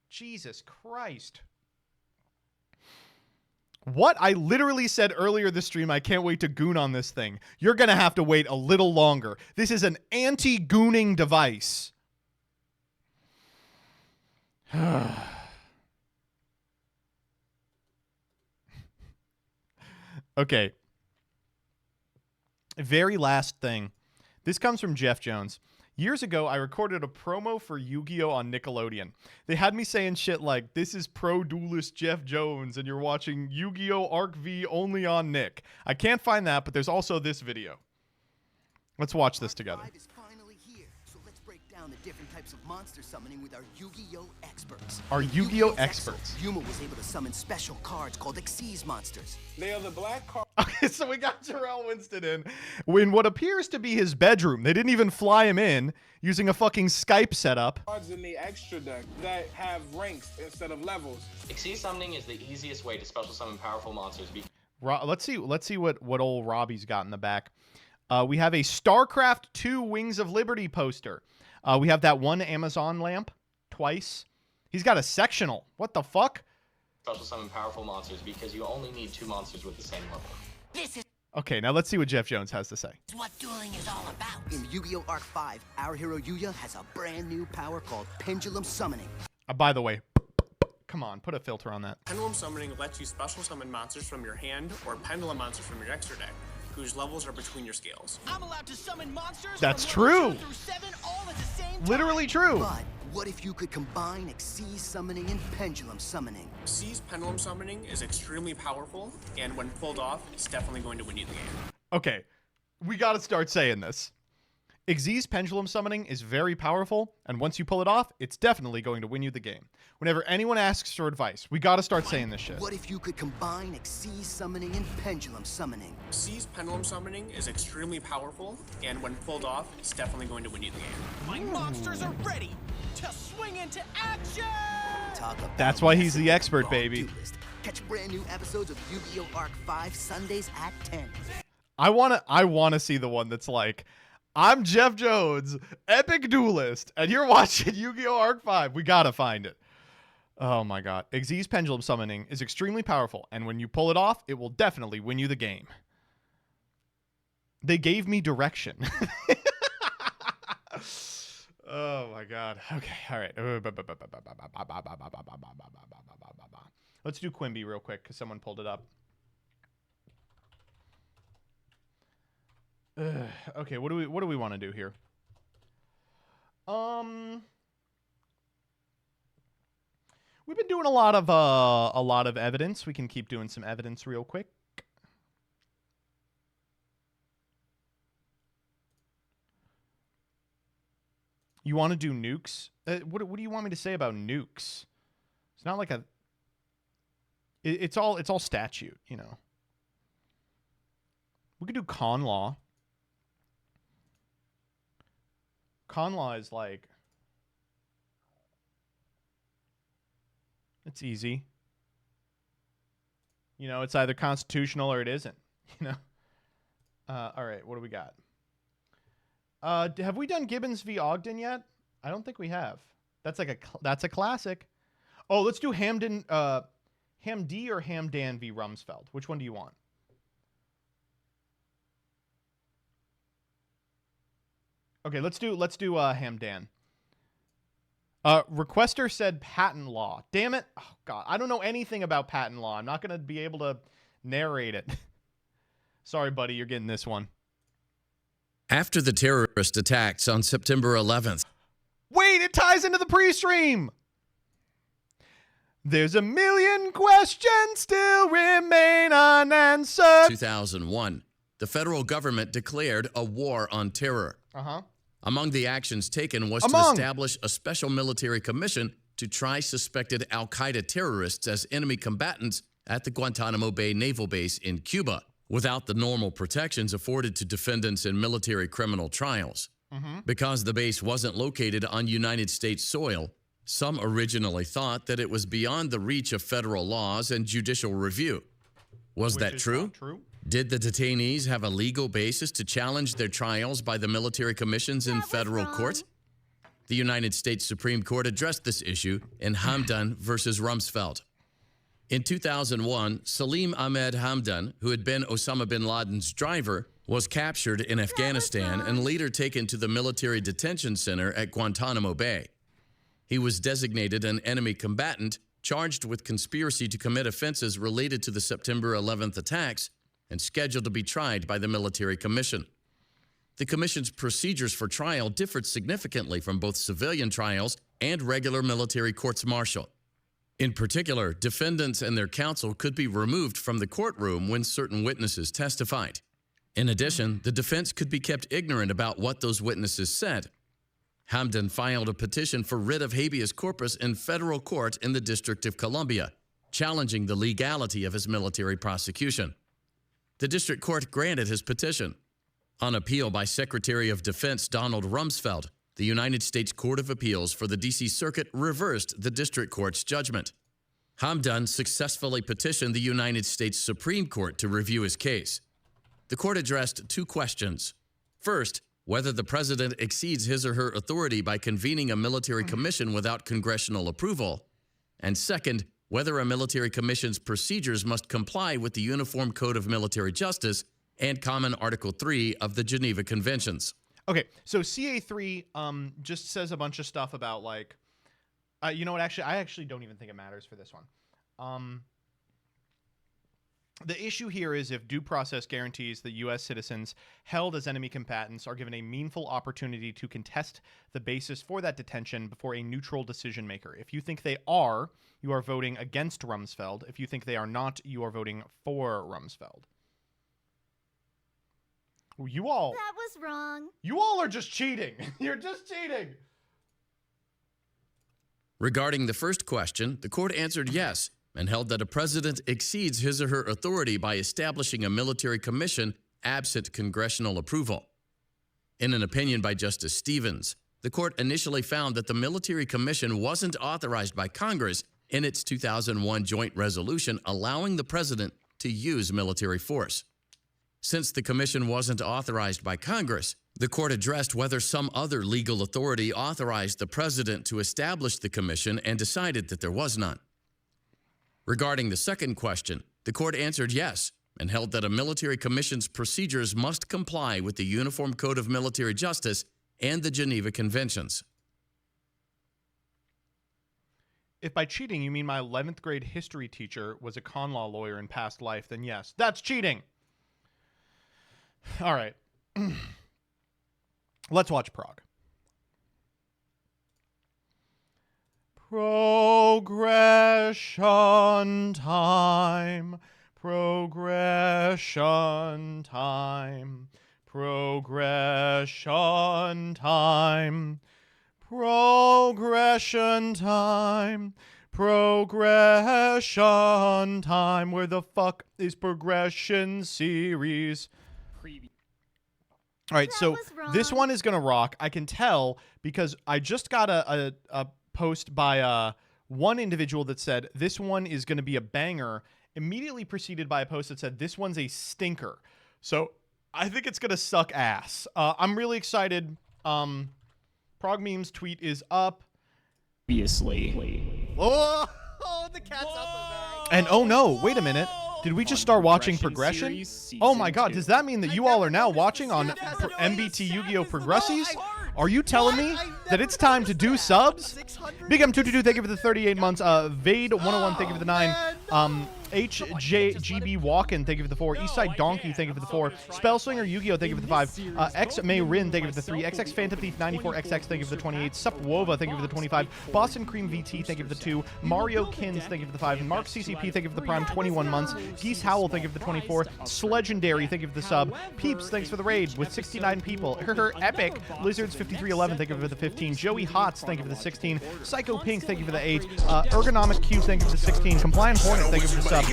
Jesus Christ. What? I literally said earlier this stream, I can't wait to goon on this thing. You're going to have to wait a little longer. This is an anti-gooning device. Okay. Very last thing. This comes from Jeff Jones. Years ago, I recorded a promo for Yu-Gi-Oh! On Nickelodeon. They had me saying shit like, this is pro duelist Jeff Jones, and you're watching Yu-Gi-Oh! Arc V only on Nick. I can't find that, but there's also this video. Let's watch this together. The different types of monster summoning with our Yu-Gi-Oh! Experts. Our Yu-Gi-Oh! Experts. Yuma was able to summon special cards called Xyz monsters. They are the black cards. Okay, so we got Terrell Winston in what appears to be his bedroom. They didn't even fly him in using a fucking Skype setup. Cards in the extra deck that have ranks instead of levels. Xyz summoning is the easiest way to special summon powerful monsters. Let's see what old Robbie's got in the back. We have a StarCraft 2 Wings of Liberty poster. We have that one Amazon lamp twice. He's got a sectional. What the fuck? Special summon powerful monsters because you only need 2 monsters with the same level. This is Okay, now let's see what Jeff Jones has to say. what dueling is all about. In Yu-Gi-Oh! Arc 5, our hero Yuya has a brand new power called Pendulum Summoning. By the way, come on, put a filter on that. Pendulum summoning lets you special summon monsters from your hand or pendulum monsters from your extra deck, whose levels are between your scales. I'm allowed to summon monsters. That's from true. level 2 through 7 all at the same time. Literally true. But what if you could combine Xyz summoning and pendulum summoning? Xyz pendulum summoning is extremely powerful, and when pulled off, it's definitely going to win you the game. Okay, we got to start saying this. Xyz pendulum summoning is very powerful, and once you pull it off, it's definitely going to win you the game. Whenever anyone asks for advice, we got to start saying this shit. What if you could combine Xyz summoning and pendulum summoning? Xyz pendulum summoning is extremely powerful, and when pulled off, it's definitely going to win you the game. My monsters are ready to swing into action! That's why he's the expert, baby. Catch brand new episodes of Yu-Gi-Oh! Arc 5 Sundays at 10. I wanna see the one that's like, I'm Jeff Jones, epic duelist, and you're watching Yu-Gi-Oh! Arc 5. We gotta find it. Oh my god. Xyz pendulum summoning is extremely powerful, and when you pull it off, it will definitely win you the game. They gave me direction. Oh my god. Okay, alright. Let's do Quimby real quick, because someone pulled it up. Okay, what do we want to do here? We've been doing a lot of evidence. We can keep doing some evidence real quick. You want to do nukes? What do you want me to say about nukes? It's not like a. It's all statute, you know. We could do con law. Con law is like, it's easy. You know, it's either constitutional or it isn't. You know. All right, what do we got? Have we done Gibbons v. Ogden yet? I don't think we have. That's a classic. Oh, let's do Hamden, Hamdi or Hamdan v. Rumsfeld. Which one do you want? Okay, let's do Hamdan. Requester said patent law. Damn it. Oh, God. I don't know anything about patent law. I'm not going to be able to narrate it. Sorry, buddy. You're getting this one. After the terrorist attacks on September 11th. Wait, it ties into the pre-stream. There's a million questions still remain unanswered. 2001. The federal government declared a war on terror. Uh-huh. Among the actions taken was to establish a special military commission to try suspected al-Qaeda terrorists as enemy combatants at the Guantanamo Bay Naval Base in Cuba, without the normal protections afforded to defendants in military criminal trials. Because the base wasn't located on United States soil, some originally thought that it was beyond the reach of federal laws and judicial review. Was that true? Did the detainees have a legal basis to challenge their trials by the military commissions in federal court? The United States Supreme Court addressed this issue in Hamdan versus Rumsfeld. In 2001, Salim Ahmed Hamdan, who had been Osama bin Laden's driver, was captured in Afghanistan and later taken to the military detention center at Guantanamo Bay. He was designated an enemy combatant, charged with conspiracy to commit offenses related to the September 11th attacks, and scheduled to be tried by the military commission. The commission's procedures for trial differed significantly from both civilian trials and regular military courts-martial. In particular, defendants and their counsel could be removed from the courtroom when certain witnesses testified. In addition, the defense could be kept ignorant about what those witnesses said. Hamdan filed a petition for writ of habeas corpus in federal court in the District of Columbia, challenging the legality of his military prosecution. The district court granted his petition. On appeal by Secretary of Defense Donald Rumsfeld, the United States Court of Appeals for the D.C. Circuit reversed the district court's judgment. Hamdan successfully petitioned the United States Supreme Court to review his case. The court addressed two questions. First, whether the president exceeds his or her authority by convening a military commission without congressional approval. And second, whether a military commission's procedures must comply with the Uniform Code of Military Justice and Common Article 3 of the Geneva Conventions. Okay, so CA3 just says a bunch of stuff about, like, You know what? Actually, I actually don't even think it matters for this one. The issue here is if due process guarantees that U.S. citizens held as enemy combatants are given a meaningful opportunity to contest the basis for that detention before a neutral decision maker. If you think they are, you are voting against Rumsfeld. If you think they are not, you are voting for Rumsfeld. You all... That was wrong. You all are just cheating. You're just cheating. Regarding the first question, the court answered yes and held that a president exceeds his or her authority by establishing a military commission absent congressional approval. In an opinion by Justice Stevens, the court initially found that the military commission wasn't authorized by Congress in its 2001 joint resolution allowing the president to use military force. Since the commission wasn't authorized by Congress, the court addressed whether some other legal authority authorized the president to establish the commission and decided that there was none. Regarding the second question, the court answered yes and held that a military commission's procedures must comply with the Uniform Code of Military Justice and the Geneva Conventions. If by cheating you mean my 11th grade history teacher was a con law lawyer in past life, then yes, that's cheating. All right. Let's watch Prague. Progression time. Progression time. Progression time. Progression time. Progression time. Where the fuck is progression series? All right, so this one is going to rock. I can tell because I just got a post by one individual that said this one is going to be a banger, immediately preceded by a post that said this one's a stinker. So I think it's going to suck ass. I'm really excited. Prog Memes tweet is up. Obviously. Oh, the cat's out the bag. And oh no, wait a minute. Did we just start watching Progression? Oh my god, does that mean that you all are now watching on MBT Yu-Gi-Oh! Progressies? Are you telling me that it's time to do subs? Big M222, thank you for the 38 months. Vade101, thank you for the 9. HJGB Walkin, thank you for the 4. Eastside Donkey, thank you for the 4. Spellslinger Yu-Gi-Oh, thank you for the 5. X May Rin, thank you for the 3. XX Phantom Thief 94XX, thank you for the 28. Supwova, thank you for the 25. Boston Cream VT, thank you for the 2. Mario Kins, thank you for the 5. Mark CCP, thank you for the Prime 21 months. Geese Howl, thank you for the 24. Sledgendary, thank you for the sub. Peeps, thanks for the raid with 69 people. Epic Lizards 5311, thank you for the 15. Joey Hots, thank you for the 16. Psycho Pink, thank you for the 8. Ergonomic Q, thank you for the 16. Compliant Hornet, thank you for the sub. Quay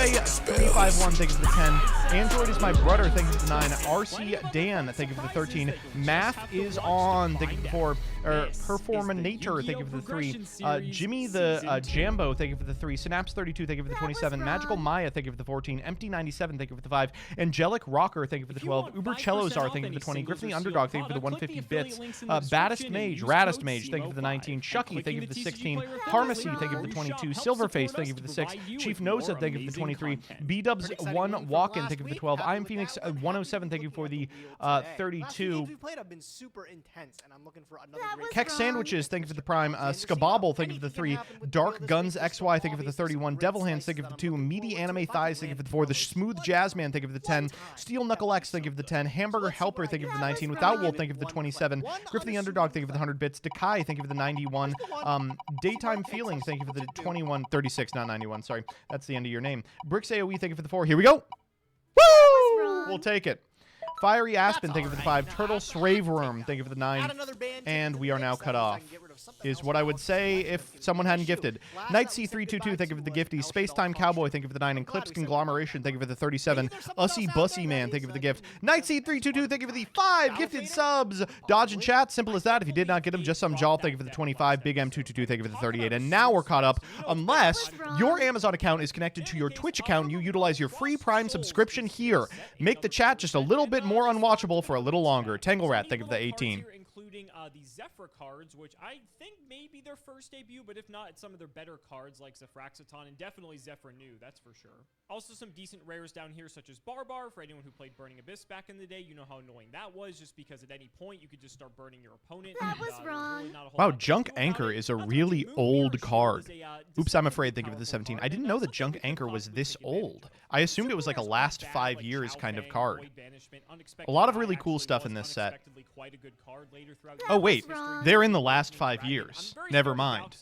351, thank you for the 10. Android is my brother, thank you for the 9. RC Dan, thank you for the 13. Math is on, thank you for the 4. Performanator, thank you for the 3. Jimmy the Jambo, thank you for the 3. Synapse 32, thank you for the 27. Magical Maya, thank you for the 14. Empty 97, thank you for the 5. Angelic Rocker, thank you for the 12. Uber Cellozar, thank you for the 20. Griffin the Underdog, thank you for the 150 bits. Baddest Mage, Raddest Mage, thank you for the 19. Chucky, thank you for the 16. Harmacy, thank you for the 22. Silverface, thank you for the 6. Chief Noza, thank you for the 23. B-Dubs 1 Walkin, thank you for the 12. I am Phoenix 107, thank you for the 32. I've been super intense, and I'm looking for another Kex Sandwiches, thank you for the Prime. Skabobble, thank you for the 3. Dark Guns XY, thank you for the 31. Devil Hands, thank you for the 2. Meaty Anime Thighs, thank you for the 4. The Smooth Jazzman, thank you for the 10. Steel Knuckle X, thank you for the 10. Hamburger Helper, thank you for the 19. Without Wolf, thank you for the 27. Griff the Underdog, thank you for the 100 bits. Dekai, thank you for the 91. Daytime Feelings, thank you for the 21. 36, not 91, sorry. That's the end of your name. Bricks AOE, thank you for the 4. Here we go. Woo! We'll take it. Fiery Aspen, thank you for the 5. Turtle Srave Worm, thank you for the 9. And we are now cut off, is what I would say if someone hadn't gifted. Night C322, thank you for the gifty. Space-Time Cowboy, thank you for the 9. Eclipse Conglomeration, thank you for the 37. Ussy Bussy Man, thank you for the gift. Night C322, thank you for the 5 gifted subs. Dodge and chat, simple as that. If you did not get them, just some jaw, thank you for the 25. Big M222, thank you for the 38. And now we're caught up. Unless your Amazon account is connected to your Twitch account, you utilize your free Prime subscription here. Make the chat just a little bit more unwatchable for a little longer. Tanglerat, thank you for the 18. including the Zephyr cards, which I think may be their first debut, but if not, it's some of their better cards like Zephyraxaton and definitely Zephyr New, that's for sure. Also some decent rares down here such as Barbar. For anyone who played Burning Abyss back in the day, you know how annoying that was, just because at any point you could just start burning your opponent. That was wrong. Really Wow, Junk Anchor is a really old card. Oops, I'm afraid. Think of it the 17. I didn't know that Junk Anchor was this old. I assumed it was like a last 5 years kind of card. A lot of really cool stuff in this set. Oh wait, they're in the last 5 years. Never mind.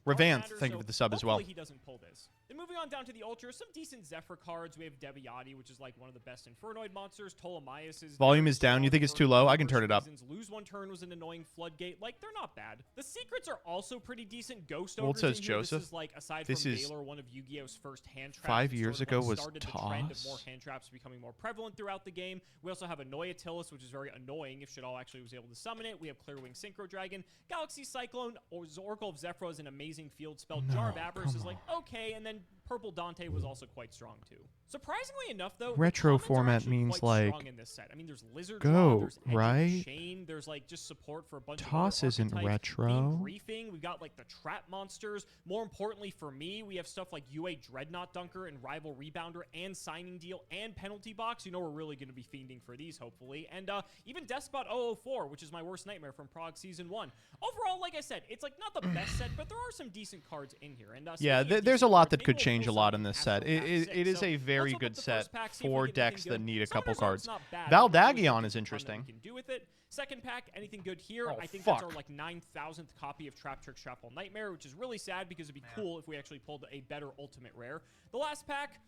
Revanth, thank you for the sub as well. He doesn't pull this. Then moving on down to the Ultra, some decent Zephyr cards. We have Debiati, which is like one of the best Infernoid monsters. Ptolemaeus is... Volume is down. You think it's too low? I can turn it up. Lose One Turn was an annoying Floodgate. Like, they're not bad. The secrets are also pretty decent. Ghost Well, it Ogres says in here. Joseph. This is like, aside This from is Baylor, one of Yu-Gi-Oh's first hand traps. 5 years sort of, ago was started the trend of Toss. more hand traps becoming more prevalent throughout the game. We also have Anoia Tillis, which is very annoying if Shadal actually was able to summon it. We have Clearwing Synchro Dragon. Galaxy Cyclone, or Oracle of Zephyr is an amazing field spell. Jar of Avarice is like, okay, and then Purple Dante was also quite strong too. Surprisingly enough, though, Retro the comments are format actually means quite like strong in this set. I mean, there's Lizard Go, there's Edge of right? Chain, there's like just support for a bunch Toss of isn't archetypes. retro. Beam Briefing, we've got like the Trap Monsters. More importantly for me, we have stuff like UA Dreadnought Dunker and Rival Rebounder and Signing Deal and Penalty Box. You know we're really going to be fiending for these, hopefully. And even Despot 004, which is my worst nightmare from Prog Season 1. Overall, like I said, it's like not the best set, but there are some decent cards in here. And Yeah, there's a lot that could change a lot in this set. It is a very good set for decks that need a couple cards. Valdagion is interesting. Can do with it. Second pack, anything good here? Oh, I think fuck. that's our like 9,000th copy of Trap Trick Shrapnel Nightmare, which is really sad because it'd be cool if we actually pulled a better ultimate rare. The last pack,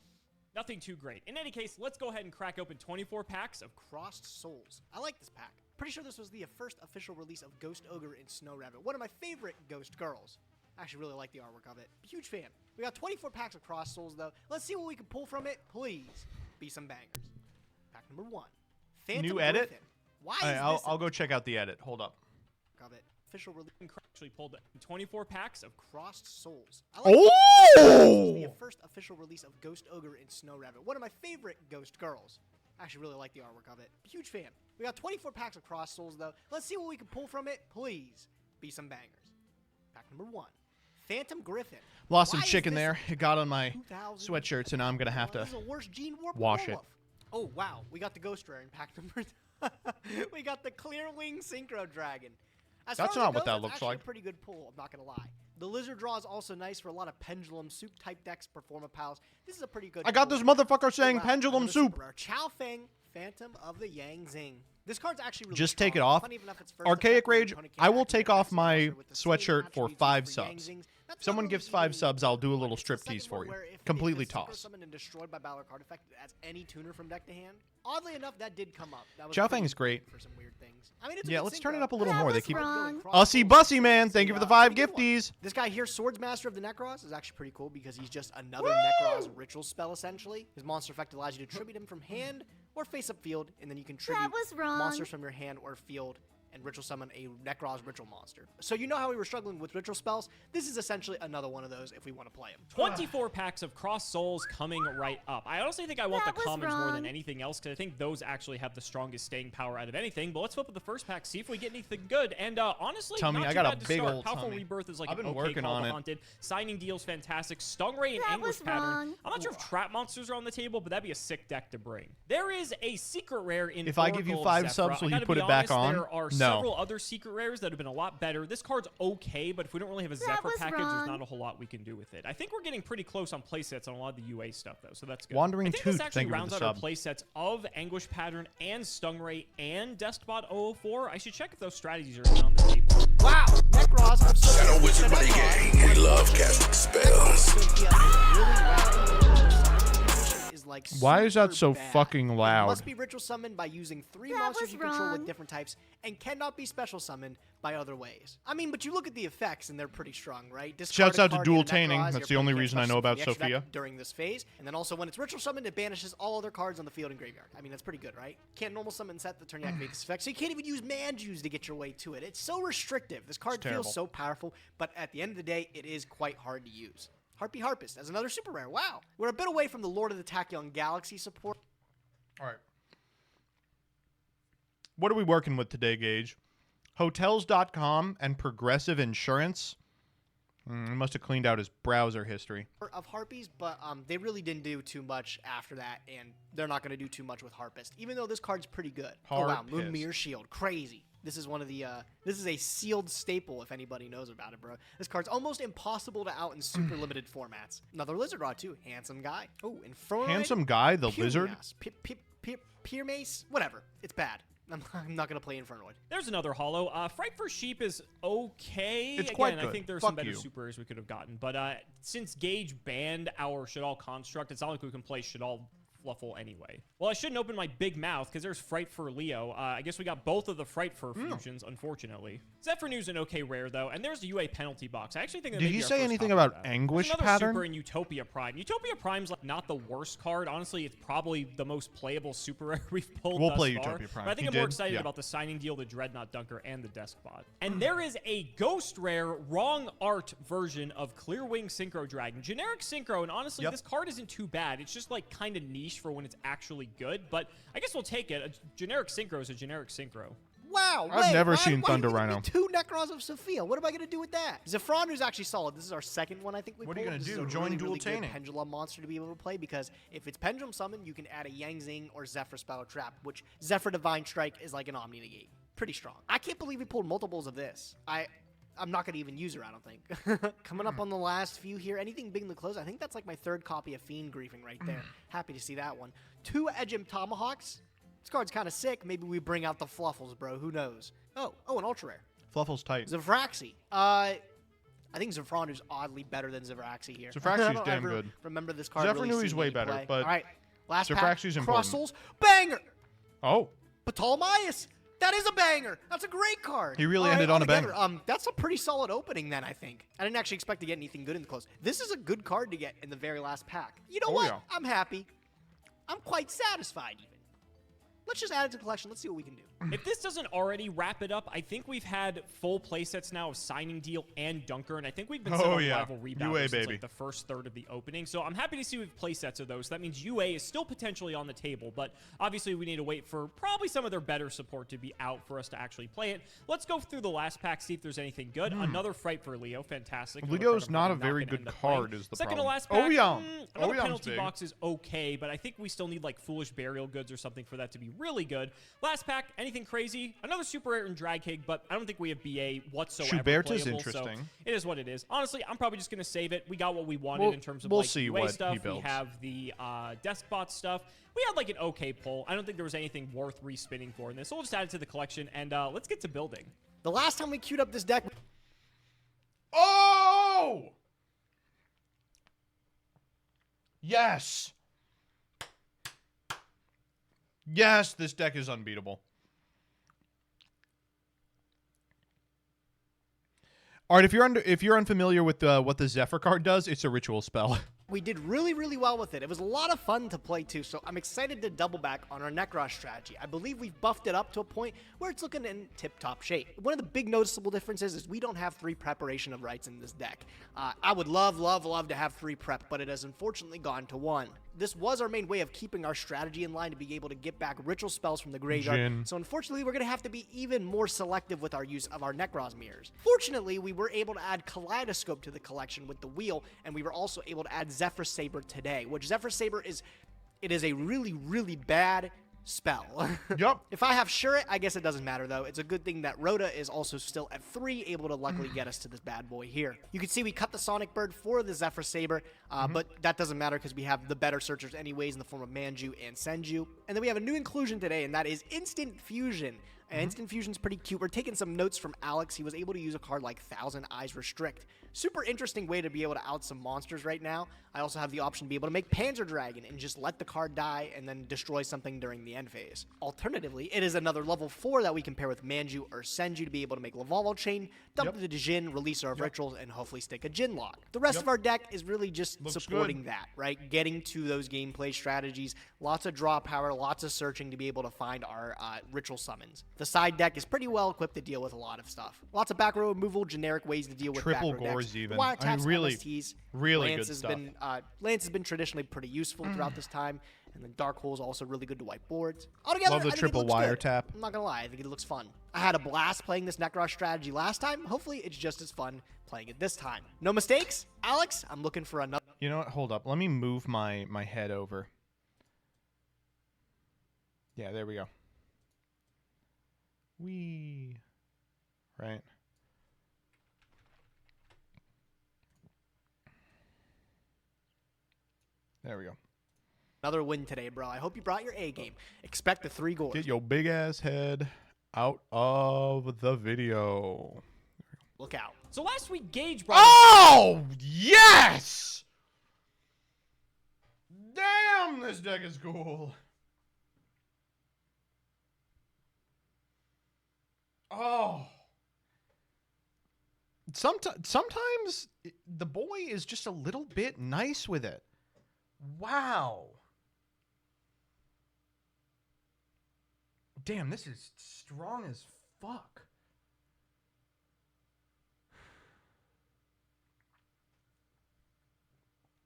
nothing too great. In any case, let's go ahead and crack open 24 packs of Crossed Souls. I like this pack. Pretty sure this was the first official release of Ghost Ogre and Snow Rabbit, one of my favorite Ghost girls. I actually really like the artwork of it. Huge fan. We got 24 packs of Crossed Souls, though. Let's see what we can pull from it. Please be some bangers. Pack number 1. Phantom New edit? Griffin. Why All right, is this I'll go check out the edit. Hold up. of it? Official release. Actually pulled 24 packs of Crossed Souls. I like Oh! this was the first official release of Ghost Ogre and Snow Rabbit, one of my favorite Ghost girls. I actually really like the artwork of it. Huge fan. We got 24 packs of Crossed Souls, though. Let's see what we can pull from it. Please be some bangers. Pack number 1. Phantom Griffin. Lost some Why is chicken this there. It got on my 2000? sweatshirt, so now I'm going to have to This is the worst Gene Warp wash it. roll-off. Oh, wow. We got the Ghost Rare in pack number We got the Clearwing Synchro Dragon. As That's far as not it what goes, that it's looks actually like. a pretty good pull, I'm not going to lie. The Lizard Draw is also nice for a lot of Pendulum Soup type decks, Performa Pals. This is a pretty good I got pull. this motherfucker saying wow, Pendulum another Soup. super rare. Chow Fang, Phantom of the Yang Zing. This card's actually really Just take it strong. off. Funny enough, it's first Archaic effect when Rage, opponent I will can't take activate off a my monster with the same sweatshirt for attributes 5 as for Yang subs. Zings. That's If someone not gives really 5 unique. subs, I'll do a little It's the striptease second for one you. where if Completely it is synchro toss. summoned and destroyed by Valor card effect, it adds any tuner from deck to hand. Oddly enough, that did come up. That was Chow pretty Fang is great. for some weird things. I mean, it's a Yeah, good let's turn it synchro. up a little That more. They was keep. wrong. Ussy Bussy, man. Thank you for the 5 gifties. This guy here, Swords Master of the Necros, is actually pretty cool because he's just another Necros ritual spell, essentially. His monster effect allows you to tribute him from hand or face-up field, and then you can tribute was wrong. monsters from your hand or field and ritual summon a Necros ritual monster. So you know how we were struggling with ritual spells? This is essentially another one of those if we want to play them. 24 packs of Crossed Souls coming right up. I honestly think I want That the was commons more than wrong. anything else because I think those actually have the strongest staying power out of anything. But let's flip with the first pack, see if we get anything good. And honestly, Tummy, not I too got a bad to big start. old Powerful tummy. Rebirth is like I've an been okay working call on to it. Haunted. Signing Deal's fantastic. Stingray and That Anguish was Pattern. wrong. I'm not sure if Trap Monsters are on the table, but that'd be a sick deck to bring. There is a secret rare in If I give you Oracle 5 of subs, Zephyr. will I you gotta put be it back honest, on? There are No. several other secret rares that have been a lot better. This card's okay, but if we don't really have a Zephyr was package, wrong. there's not a whole lot we can do with it. I think we're getting pretty close on playsets on a lot of the UA stuff, though, so that's good. Wandering I think Tooth, this actually thank you for rounds the out our sub. playsets of Anguish Pattern and Stingray and Despot 004. I should check if those strategies are even on the table. Wow, Necros. I'm so Shadow Wizard Buddy Gang. We love casting spells. Like Why is that so super bad. fucking It loud? must be ritual summoned by using 3 That monsters was you control with wrong. different types, and cannot be special summoned by other ways. I mean, but you look at the effects, and they're pretty strong, right? Shouts out to Discard a duel card, taining. Necroz, That's your the only opponent reason I can't know special about summon the extra Sophia. deck during this phase, and then also when it's ritual summoned, it banishes all other cards on the field and graveyard. I mean, that's pretty good, right? Can't normal summon set the turn you activate this effect, so you can't even use Manjus to get your way to it. It's so restrictive. This card terrible. feels so powerful, but at the end of the day, it is quite hard to use. Harpy Harpist as another super rare. Wow. We're a bit away from the Lord of the Tachyon Galaxy support. All right. What are we working with today, Gage? Hotels.com and Progressive Insurance. He must have cleaned out his browser history. Of Harpies, but they really didn't do too much after that, and they're not going to do too much with Harpist, even though this card's pretty good. Oh, wow. Moon Mirror Shield. Crazy. This is one of the, this is a sealed staple if anybody knows about it, bro. This card's almost impossible to out in super limited formats. Another Lizard Rod, too. Handsome Guy. Oh, Inferno. Handsome Guy, the Lizard? Peer Mace? Whatever. It's bad. I'm not going to play Infernoid. There's another holo. Fright for Sheep is okay. It's quite good. I think there's Fuck some better you. super rares we could have gotten. But since Gage banned our Shadal construct, it's not like we can play Shadal Fluffle anyway. Well, I shouldn't open my big mouth because there's Fright for Leo. I guess we got both of the Fright for fusions, unfortunately. Zephyrnew's an okay rare, though, and there's the UA penalty box. I actually think that Did may he be our say first anything copy of about that. Anguish There's another pattern? super in Utopia Prime. Utopia Prime's like not the worst card. Honestly, it's probably the most playable super rare we've pulled We'll thus play far. Utopia Prime. But I think He I'm more did? excited Yeah. about the signing deal, the Dreadnought Dunker, and the Deskbot. And there is a ghost rare wrong art version of Clearwing Synchro Dragon. Generic Synchro, and honestly, this card isn't too bad. It's just like kind of niche for when it's actually good, but I guess we'll take it. A generic Synchro is a generic Synchro. Wow, I've never seen Thunder why Rhino. Two Necrons of Sophia. What am I going to do with that? Zephronu is actually solid. This is our second one, I think we What are you pulled. gonna This do? is a Join really, duel really good taining. Pendulum monster to be able to play, because if it's Pendulum Summon, you can add a Yang Zing or Zephyr Spell Trap, which Zephyr Divine Strike is like an Omni Negate. Pretty strong. I can't believe we pulled multiples of this. I'm not going to even use her, I don't think. Coming up on the last few here. Anything big in the close? I think that's like my third copy of Fiend Griefing right there. Happy to see that one. 2 Edgem Tomahawks. This card's kind of sick. Maybe we bring out the Fluffles, bro. Who knows? Oh, an Ultra Rare. Fluffle's tight. Zavraxi. I think Zephronu is oddly better than Zavraxi here. Zavraxi's I don't damn ever good. Remember this card Zephyrnew's really seeing way any better, play. but All right, last Zavraxi's pack. important. Cross Souls. Banger! Oh. Ptolemaeus. That is a banger. That's a great card. He really All ended right, on a altogether, banger. That's a pretty solid opening then, I think. I didn't actually expect to get anything good in the close. This is a good card to get in the very last pack. You know what? yeah. I'm happy. I'm quite satisfied even. Let's just add it to the collection. Let's see what we can do. If this doesn't already wrap it up, I think we've had full playsets now of Signing Deal and Dunker, and I think we've been set on Rival Rebounder UA, since baby. like the first third of the opening. So I'm happy to see we have playsets of those. So that means UA is still potentially on the table, but obviously we need to wait for probably some of their better support to be out for us to actually play it. Let's go through the last pack, see if there's anything good. Another Fright for Leo, fantastic. Another Leo's card I'm not a probably very gonna good end up playing. card is the Second problem. to last pack, Oyeon. another Oyeon's penalty big. box is okay, but I think we still need like Foolish Burial Goods or something for that to be really good. Last pack, anything crazy? Another super rare in Drag Cake, but I don't think we have BA whatsoever. Schuberta's playable, interesting. So it is what it is. Honestly, I'm probably just going to save it. We got what we wanted in terms of we'll like see UA what stuff. he builds. We have the Deskbot stuff. We had like an okay pull. I don't think there was anything worth respinning for in this. So we'll just add it to the collection, and let's get to building. The last time we queued up this deck... Oh! Yes! Yes, this deck is unbeatable. All right, if you're unfamiliar with what the Zephyr card does, it's a ritual spell. We did really, really well with it. It was a lot of fun to play too, so I'm excited to double back on our Necros strategy. I believe we've buffed it up to a point where it's looking in tip-top shape. One of the big noticeable differences is we don't have 3 preparation of rights in this deck. I would love to have 3 prep, but it has unfortunately gone to 1. This was our main way of keeping our strategy in line to be able to get back ritual spells from the graveyard. Jhin. So unfortunately, we're going to have to be even more selective with our use of our Necros mirrors. Fortunately, we were able to add Kaleidoscope to the collection with the wheel, and we were also able to add Zephyr Saber today, which Zephyr Saber is a really, really bad spell. Yup. If I have Shuret, I guess it doesn't matter though. It's a good thing that Rhoda is also still at 3, able to luckily get us to this bad boy here. You can see we cut the Sonic Bird for the Zephyr Saber, but that doesn't matter because we have the better searchers anyways in the form of Manju and Senju. And then we have a new inclusion today, and that is Instant Fusion. And Instant Fusion's pretty cute. We're taking some notes from Alex. He was able to use a card like Thousand Eyes Restrict. Super interesting way to be able to out some monsters right now. I also have the option to be able to make Panzer Dragon and just let the card die and then destroy something during the end phase. Alternatively, it is another level 4 that we can pair with Manju or Senju to be able to make Lavalval Chain, dump the Jhin, release our rituals, and hopefully stick a Jhin lock. The rest of our deck is really just supporting that, right? Getting to those gameplay strategies, lots of draw power, lots of searching to be able to find our ritual summons. The side deck is pretty well equipped to deal with a lot of stuff. Lots of back row removal, generic ways to deal with Triple back row decks. Wars even. Wiretaps, really, MSTs. really Lance good stuff. Lance has been traditionally pretty useful throughout this time, and then Dark Hole is also really good to wipe boards. Altogether, Love the I think triple it looks good. wiretap. I'm not gonna lie, I think it looks fun. I had a blast playing this Necrosh strategy last time. Hopefully, it's just as fun playing it this time. No mistakes, Alex. I'm looking for another. You know what? Hold up. Let me move my head over. Yeah, there we go. Right. There we go. Another win today, bro. I hope you brought your A game. Expect the 3 goals. Get your big ass head out of the video. Look out. So last week, Gage brought. Oh, yes! Damn, this deck is cool. Oh. Sometimes the boy is just a little bit nice with it. Wow. Damn, this is strong as fuck.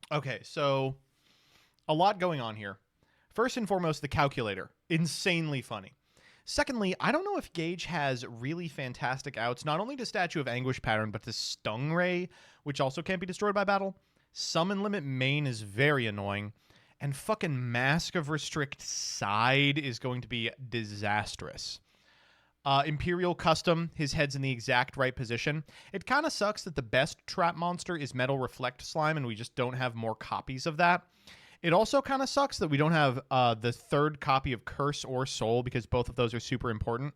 Okay, so a lot going on here. First and foremost, the calculator. Insanely funny. Secondly, I don't know if Gage has really fantastic outs, not only to Statue of Anguish pattern, but to Stingray, which also can't be destroyed by battle. Summon Limit main is very annoying. And fucking Mask of Restrict side is going to be disastrous. Imperial Custom, his head's in the exact right position. It kind of sucks that the best trap monster is Metal Reflect Slime, and we just don't have more copies of that. It also kind of sucks that we don't have the third copy of Curse or Soul, because both of those are super important.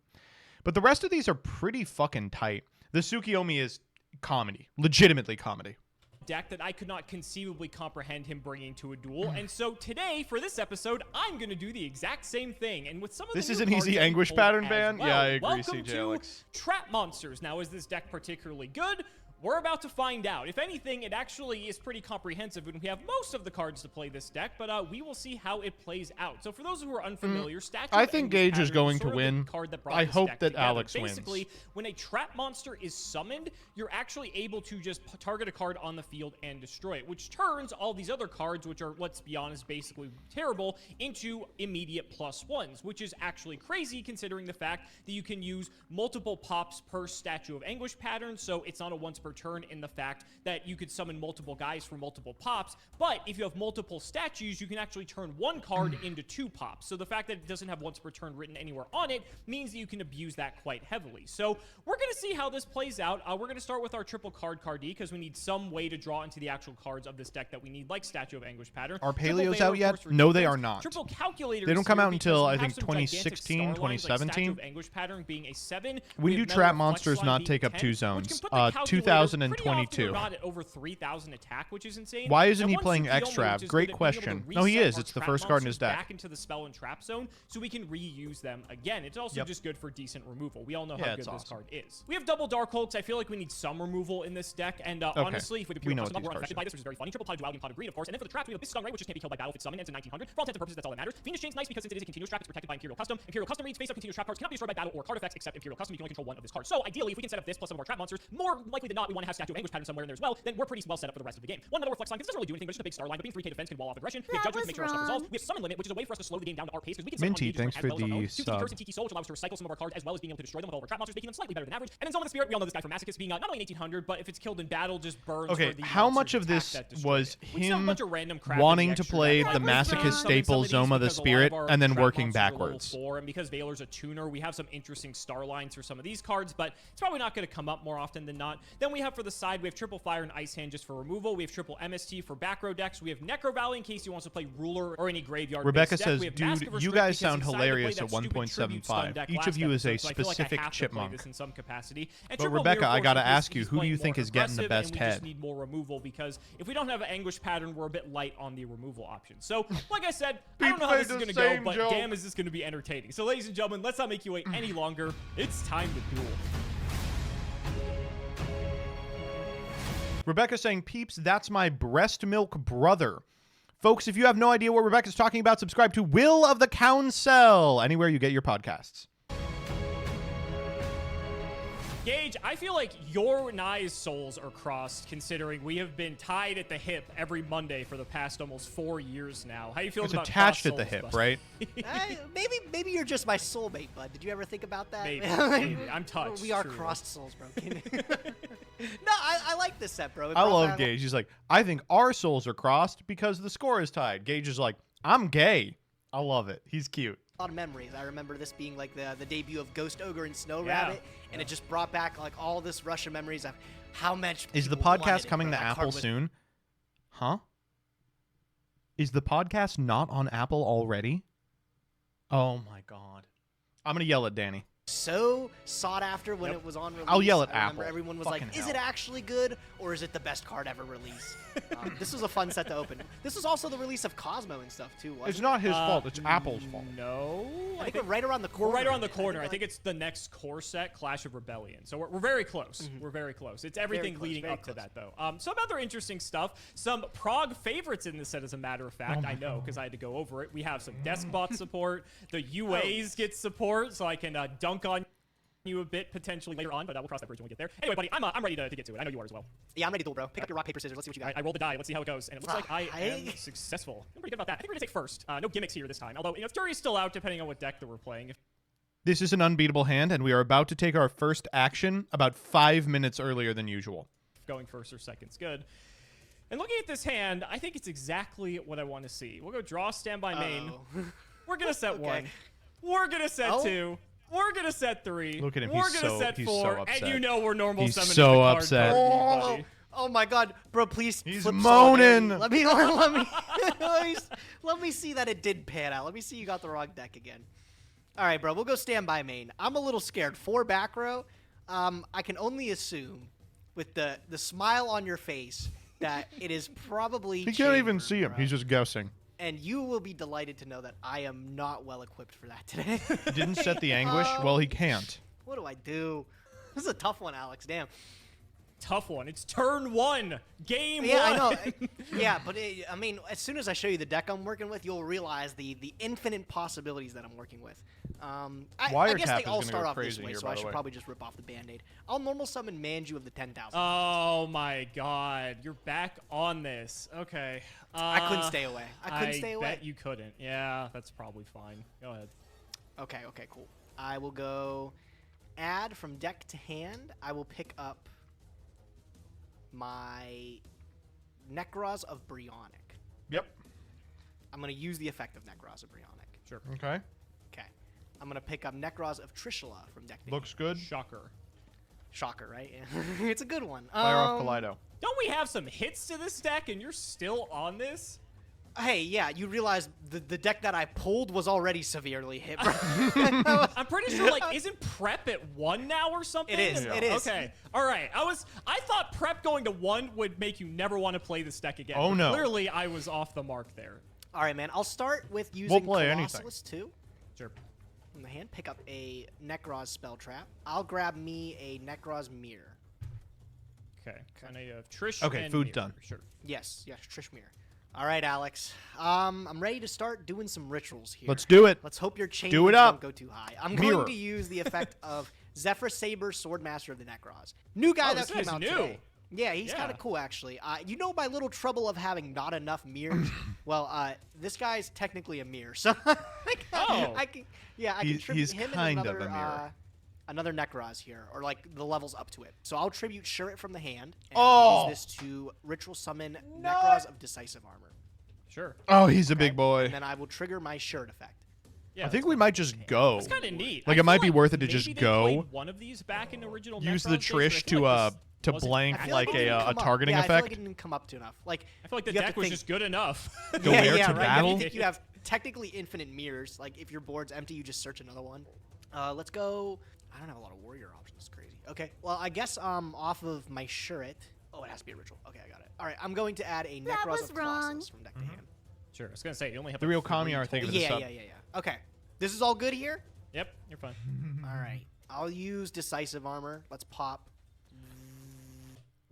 But the rest of these are pretty fucking tight. The Tsukiyomi is comedy. Legitimately comedy. Deck that I could not conceivably comprehend him bringing to a duel. And so today, for this episode, I'm going to do the exact same thing. And with some of this the is new an cards easy that we Anguish pulled pattern as ban? well. Yeah, I agree, Welcome CJ to Alex. Trap Monsters. Now, is this deck particularly good? We're about to find out. If anything, it actually is pretty comprehensive, and we have most of the cards to play this deck, but we will see how it plays out. So for those who are unfamiliar, Statue I of think Anguish Gage is pattern going to sort of the win. card that brought I this hope deck that together. Alex wins. Basically, when a trap monster is summoned, you're actually able to just target a card on the field and destroy it, which turns all these other cards, which are, let's be honest, basically terrible, into immediate +1s, which is actually crazy considering the fact that you can use multiple pops per Statue of Anguish pattern, so it's not a once per turn in the fact that you could summon multiple guys for multiple pops, but if you have multiple statues, you can actually turn one card into 2 pops. So the fact that it doesn't have once per turn written anywhere on it means that you can abuse that quite heavily. So we're going to see how this plays out. We're going to start with our triple card D because we need some way to draw into the actual cards of this deck that we need, like Statue of Anguish pattern. Are Paleos out yet? No, they are not. Triple Calculator. They don't come out until, I think, 2016, 2017. Statue of Anguish pattern being a 7. When do trap monsters not take up 2 zones? 2022. Not at over 3,000 attack, which is insane. Why isn't And he one playing Tsukiyomi, Extrav? which is Great gonna be able to question. No, he reset is. our It's the trap first card in his monsters deck. back into the spell and trap zone, so we can reuse them again. It's also Yep. just good for decent removal. We all know Yeah, how good it's this awesome. card is. We have double Dark Hulks. I feel like we need some removal in this deck, and honestly, if we We know custom what we're these unaffected cards by this, which is very funny. Triple Pot of Duality and Pot of Greed, of course, and then for the traps, we have this Stingray, which just can't be killed by battle if it's summoned, and it's in 1900. For all intents and purposes, that's all that matters. Venus Chain's nice because since it is a continuous trap, it's protected by Imperial Custom. Imperial Custom reads face-up continuous trap cards cannot be destroyed by battle or card effects except Imperial Custom. You can only control one of this card. So ideally, if we can set up this plus some of our trap monsters, more likely than not, we want to have Statue of Anguish pattern somewhere in there as well, then we're pretty well set up for the rest of the game. One Metal Reflex line, because it doesn't really do anything, but it's just a big star line, but being 3k defense can wall off aggression. We have Judgment to make sure our stuff resolves. We have Summon Limit, which is a way for us to slow the game down to our pace, because we can summon Minty, on thanks as for well as our the own. 2 sub. Curse and Tiki Soul, which allows us to recycle some of our cards as well as being able to destroy them with all of our trap monsters, making them slightly better than average. And then Zone of the Spirit, we all know this guy from Masochist being not only an 1800, but if it's killed in battle, just burns Okay, for the how monster's much of attack this that destroyed was it. We just have a him bunch of random crap in wanting the to extra play deck. the I was Masochist summon staple some of these Zoma the because a lot Spirit of our and then trap working monsters are level backwards? 4, and because Valor's a tuner, we have some interesting star lines for some of these cards, but it's probably not going to come up more often than not. Then we have for the side, we have triple Fire and Ice Hand just for removal. We have triple MST for back row decks. We have Necro Valley in case he wants to play Ruler or any graveyard. Rebecca deck. says, We have Mask dude, of you Restrict guys because sound he decided to play hilarious that at stupid tribute stun 1.75. deck Each last of you is a episode, so I feel like I specific have to play chipmunk. this in some capacity. And But triple Rebecca, Mirror I Force gotta because ask you, he's who do playing you think more is getting the aggressive, best and we head? just need more removal because if we don't have an Anguish pattern, we're a bit light on the removal option. So, like I said, I don't know how this is going to go, but damn, is this going to be entertaining. So, ladies and gentlemen, let's not make you wait any longer. It's time to duel. Rebecca's saying, peeps, that's my breast milk brother. Folks, if you have no idea what Rebecca's talking about, subscribe to Will of the Council anywhere you get your podcasts. Gage, I feel like your and I's souls are crossed, considering we have been tied at the hip every Monday for the past almost 4 years now. How you feel about attached at the crossed hip, souls, right? Maybe you're just my soulmate, bud. Did you ever think about that? Maybe. I'm touched. We are truly. crossed souls, bro. No, I like this set, bro. I love Gage. He's like, I think our souls are crossed because the score is tied. Gage is like, I'm gay. I love it. He's cute. A lot of memories. I remember this being like the debut of Ghost Ogre and Snow Rabbit, and it just brought back like all this rush of memories of how much. Is the people wanted podcast it, coming bro. to That Apple card was- soon? Huh? Is the podcast not on Apple already? Oh my god. I'm going to yell at Danny. So sought after when it was on release. I'll yell at I remember Apple. everyone was Fucking like, "Is hell. it actually good, or is it the best card ever released?" This was a fun set to open. This was also the release of Cosmo and stuff too. Wasn't It's it? not his fault. It's Apple's fault. No. I think we're right around the corner. We're right around the corner. I think it's the next core set, Clash of Rebellion. So we're very close. We're very close. It's everything close, leading very up to that, though. Some other interesting stuff. Some prog favorites in this set, as a matter of fact. I know, because I had to go over it. We have some Deskbot support. The UAs get support, so I can dunk on you a bit potentially later on, but we'll cross that bridge when we get there. Anyway, buddy, I'm ready to get to it. I know you are as well. Yeah, I'm ready to duel, bro. Pick up your rock, paper, scissors. Let's see what you got. I rolled the die. Let's see how it goes. And it looks like I am successful. I'm pretty good about that. I think we're going to take first. No gimmicks here this time. Although, if Jury's still out, depending on what deck that we're playing. This is an unbeatable hand, and we are about to take our first action about 5 minutes earlier than usual. Going first or second's good. And looking at this hand, I think it's exactly what I want to see. We'll go draw, standby main. We're going to set one. We're going to set two. We're going to set three. Look at him. We're going to set he's four. so upset. And you know we're normal He's summoning so the card upset. buddy. Oh my god, bro! Please, He's flip moaning. Solidarity. Let me see that it did pan out. Let me see you got the wrong deck again. All right, bro. We'll go standby main. I'm a little scared. 4 back row. I can only assume, with the smile on your face, that it is probably. He can't even Chamber, see him. bro. He's just guessing. And you will be delighted to know that I am not well equipped for that today. He didn't set the anguish? Well, he can't. What do I do? This is a tough one, Alex. Damn. Tough one. It's turn 1. Game 1. Yeah, I know. Yeah, but I mean, as soon as I show you the deck I'm working with, you'll realize the infinite possibilities that I'm working with. I guess they all start off this way, so I should probably just rip off the Band-Aid. I'll normal summon Manju of the 10,000. Oh my god. You're back on this. Okay. I couldn't stay away. I couldn't stay away. I bet you couldn't. Yeah, that's probably fine. Go ahead. Okay, cool. I will go add from deck to hand. I will pick up my Necroz of Bryonic. Yep. I'm going to use the effect of Necroz of Bryonic. Sure. Okay. Okay. I'm going to pick up Necroz of Trishula from deck to Looks hand. good. Shocker, right? Yeah. It's a good one. Fire off Kaleido. Don't we have some hits to this deck and you're still on this? Hey, yeah, you realize the deck that I pulled was already severely hit. I'm pretty sure, like, isn't prep at 1 now or something? It is. Yeah. It is. Okay. All right. I thought prep going to 1 would make you never want to play this deck again. Oh, but no. Clearly, I was off the mark there. All right, man. I'll start with using We'll play Colossalus too. Sure. From the hand, pick up a Necroz spell trap. I'll grab me a Necroz mirror. Okay. And I have Trish. Okay, and food Mirror. done. Sure. Yes, Trish mirror. All right, Alex. I'm ready to start doing some rituals here. Let's do it. Let's hope your chains Do it up. don't go too high. I'm Mirror. going to use the effect of Zephyr Saber, Swordmaster of the Necroz. New guy that came out today. Yeah, he's kind of cool, actually. You know my little trouble of having not enough mirrors? Well, this guy's technically a mirror, so I can tribute he's him kind and of a mirror. another Necroz here, or like the levels up to it. So I'll tribute Shuret from the hand, and Oh! I'll use this to ritual summon Necroz of Decisive Armor. Sure. Oh, he's a big boy. And then I will trigger my Shuret effect. Yeah, I think we might just go. That's kind of neat. Like, I it might feel be worth it to maybe just they go. played one of these back in original Use Necron the days, but I Trish feel like this to wasn't- blank I feel like it didn't a come up. targeting yeah, I feel effect. like it didn't come up to enough. Like I feel like the you have deck to was think- just good enough. Go where to right. battle? You think you have technically infinite mirrors. Like if your board's empty, you just search another one. Let's go. I don't have a lot of warrior options. It's crazy. Okay. Well, I guess off of my Shuret. Oh, it has to be a ritual. Okay, I got it. All right, I'm going to add a That Necroz was of wrong. Colossus from deck to hand. Sure. I was gonna say you only have The like real 3 Kami are thinking of this Yeah. up. Okay. This is all good here. Yep, you're fine. All right. I'll use Decisive Armor. Let's pop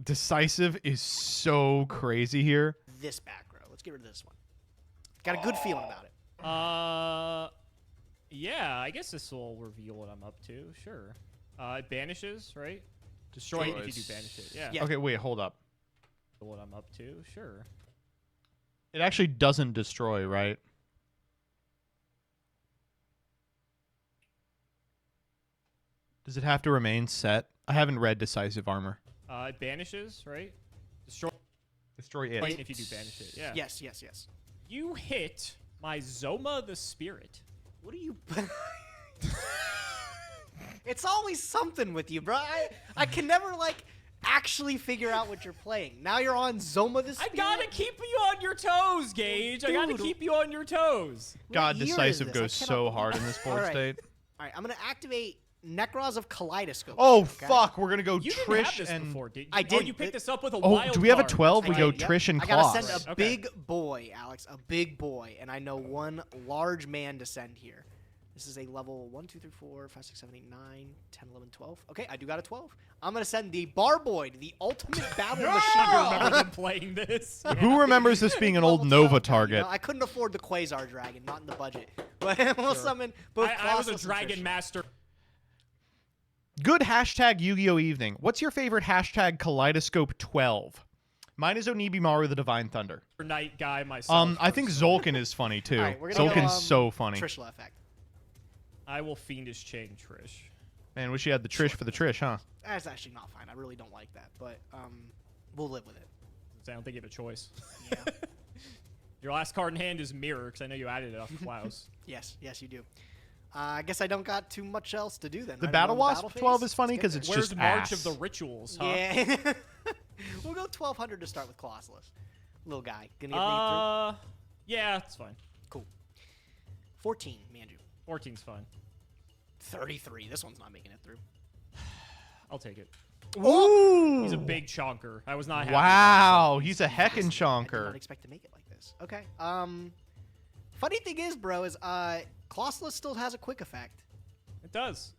Decisive is so crazy here. this back row. Let's get rid of this one. Got a good feeling about it. Yeah, I guess this will reveal what I'm up to. Sure. It banishes, right? Destroy it if you do banish it. Yeah. Okay, wait, hold up. What I'm up to, sure. It actually doesn't destroy, right? Does it have to remain set? I haven't read Decisive Armor. It banishes, right? Destroy it. If you do banish it, yeah. Yes. You hit my Zoma the Spirit. What are you... It's always something with you, bro. I can never, like, actually figure out what you're playing. Now you're on Zoma the Spirit. I gotta keep you on your toes, Gage. I gotta keep you on your toes. God, Decisive goes so hard in this board state. All right, I'm going to activate Necros of Kaleidoscope. Oh, fuck. We're going to go You Trish didn't have this and... before, did you? I did. Oh, you picked this up with a Oh, wild do we have a card. 12? We go Yep. Trish and I gotta Kloss. send a big boy, Alex. A big boy. And I know one large man to send here. This is a level 1, 2, 3, 4, 5, 6, 7, 8, 9, 10, 11, 12. Okay, I do got a 12. I'm going to send the Barboid, the ultimate battle machine. I remember them playing this. Who remembers this being an old Nova target? You know, I couldn't afford the Quasar Dragon, not in the budget. But we'll summon both I was a Colossus and Dragon Trish. Master. Good hashtag Yu-Gi-Oh! Evening. What's your favorite hashtag Kaleidoscope 12? Mine is Onibimaru the Divine Thunder. Night guy myself. I think Zolkin is funny too. All right, we're gonna Zolkin's go, so funny. Trishla effect. I will Fiendish Chain Trish. Man, wish you had the Trish for the Trish, huh? That's actually not fine. I really don't like that, but we'll live with it. I don't think you have a choice. Yeah. Your last card in hand is Mirror, because I know you added it off the Plows. Yes, you do. I guess I don't got too much else to do then. The right? Battle We're on Wasp phase? 12 is funny Let's because get it's there. Where's just March ass. of the Rituals, huh? Yeah. We'll go 1200 to start with Colossus. Little guy. Gonna get me yeah, it's fine. through. Cool. 14, Manju. 14's fine. 33. This one's not making it through. I'll take it. Ooh! He's a big chonker. I was not happy. Wow, he's a heckin' I did not chonker. expect to make it like this. Okay. Funny thing is, bro, is Colossus still has a quick effect. It does.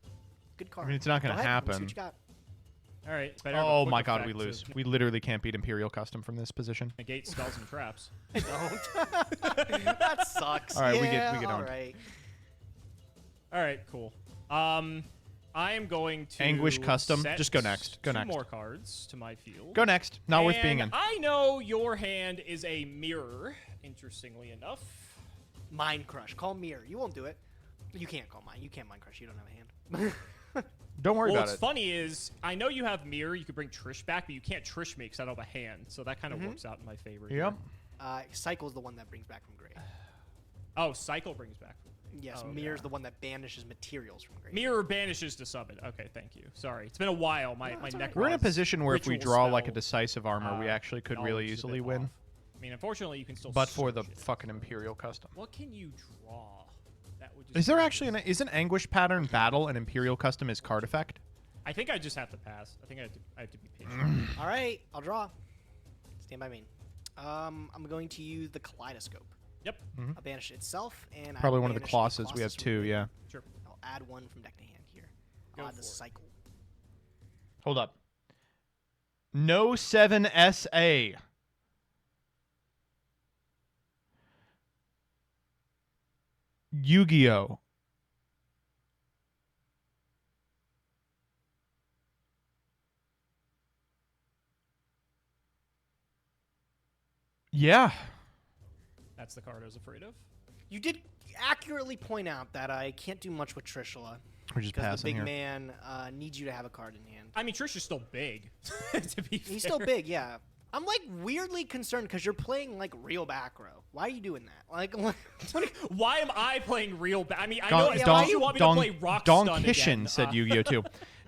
Good card. I mean, it's not gonna Go ahead, let's see happen. what you got. All right. Better have a Oh quick my god, we effect lose. to We literally can't beat Imperial Custom from this position. negate spells and traps. Don't. That sucks. All right, we yeah, get all owned. right. All right, cool. I am going to Anguish Custom. set Just go next. Go two next. more cards to my field. Go next. Not worth being in. I know your hand is a mirror, interestingly enough. Mind Crush. Call Mirror. You won't do it. You can't call mine. You can't Mind Crush. You don't have a hand. Don't worry about What's it. funny is, I know you have Mirror, you could bring Trish back, but you can't Trish me because I don't have a hand, so that kind of works out in my favor. Yep. Cycle's the one that brings back from grave. Oh, Cycle brings back. Yes, Oh, Mirror's yeah. the one that banishes materials from grave. Mirror banishes to summon. Okay, thank you. Sorry. It's been a while. My neck. We're in a position where if we ritual draw like a spell, decisive armor, we actually could really knowledge is a easily bit win. off. I mean, unfortunately, you can still. But for the search it. fucking Imperial Custom. What can you draw? That would just Is there be actually is an Anguish Pattern Battle and Imperial Custom is card effect? I think I just have to pass. I think I have to be patient. All right, I'll draw. Stand by me. I'm going to use the Kaleidoscope. Yep. I'll banish it itself, and Probably I'll one of the banish Colossus. We have Colossus from two, grave. yeah. Sure. I'll add one from deck to hand here. Go I'll add for the it. Cycle. Hold up. No 7SA. Yu-Gi-Oh! Yeah. That's the card I was afraid of. You did accurately point out that I can't do much with Trishula. We're just because the passing big here. man needs you to have a card in hand. I mean, Trish is still big. To be fair. He's still big, yeah. I'm like weirdly concerned because you're playing like real back row. Why are you doing that? Like, Why am I playing real? I mean, I Don- know. Don- Why do you want me to play Rock Don Stun Kishin again? said Yu-Gi-Oh! Too.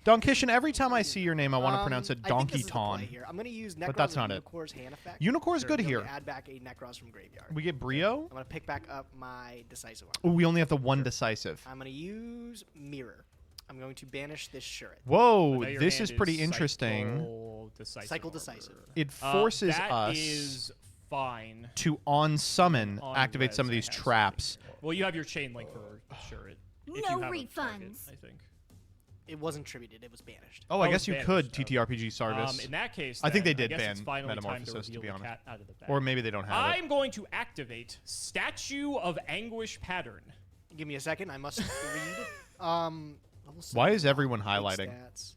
Don Kishin, every time I see your name, I want to pronounce it I think Donkey this is the play Ton. here. I'm going to use Necros But that's and not it. Unicor's hand effect. Unicor's good I'm gonna here. Add back a Necros from graveyard. We get Brio? I'm going to pick back up my decisive one. Ooh, we only have the one decisive. I'm going to use Mirror. I'm going to banish this Shuret. Whoa, I know your this hand is pretty Cycle interesting. Decisive. It forces that us is fine. to on-summon, On activate res, some of I these have traps. Well, you have your chain link for sure. If No you have a target, refunds. I think. It wasn't tributed. It was banished. Oh, I Oh, guess it's you banished, could okay. TTRPG Sarvis. In that case, I think they then, did guess ban it's finally Metamorphosis, time to be reveal the honest. cat out of the bag. Or maybe they don't have it. I'm going to activate Statue of Anguish Pattern. Give me a second. I must read. Level Why 7 is everyone big highlighting? Stats.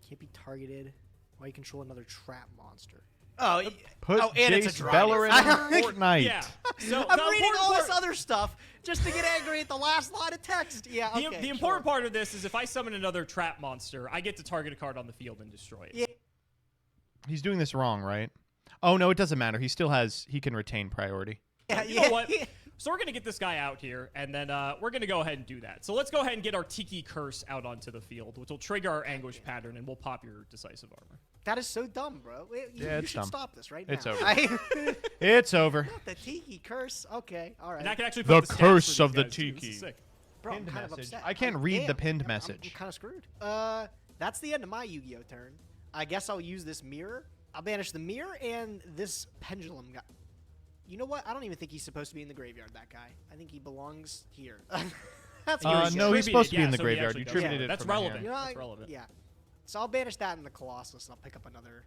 Can't be targeted. Why you control another trap monster? Oh, Put and it's a Jace dragon. Bellerin in Fortnite. Yeah. So I'm reading all this other stuff just to get angry at the last line of text. Yeah, okay. The important part of this is if I summon another trap monster, I get to target a card on the field and destroy it. Yeah. He's doing this wrong, right? Oh, no, it doesn't matter. He can retain priority. Yeah, you know what? So we're going to get this guy out here, and then we're going to go ahead and do that. So let's go ahead and get our Tiki Curse out onto the field, which will trigger our Anguish Pattern, and we'll pop your Decisive Armor. That is so dumb, bro. You should stop this right now. It's over. It's over. Not the Tiki Curse. Okay, all right. And I can actually The put curse of the guys, too. This Tiki. is sick. Bro, I'm Pinned kind of message. upset. I can't read the pinned I'm message. kind of screwed. That's the end of my Yu-Gi-Oh turn. I guess I'll use this mirror. I'll banish the mirror and this pendulum guy. You know what? I don't even think he's supposed to be in the graveyard, that guy. I think he belongs here. That's no, he's supposed to be in the graveyard. You tributed it That's from relevant. hand. You know, That's relevant. Yeah. So I'll banish that in the Colossus, and I'll pick up another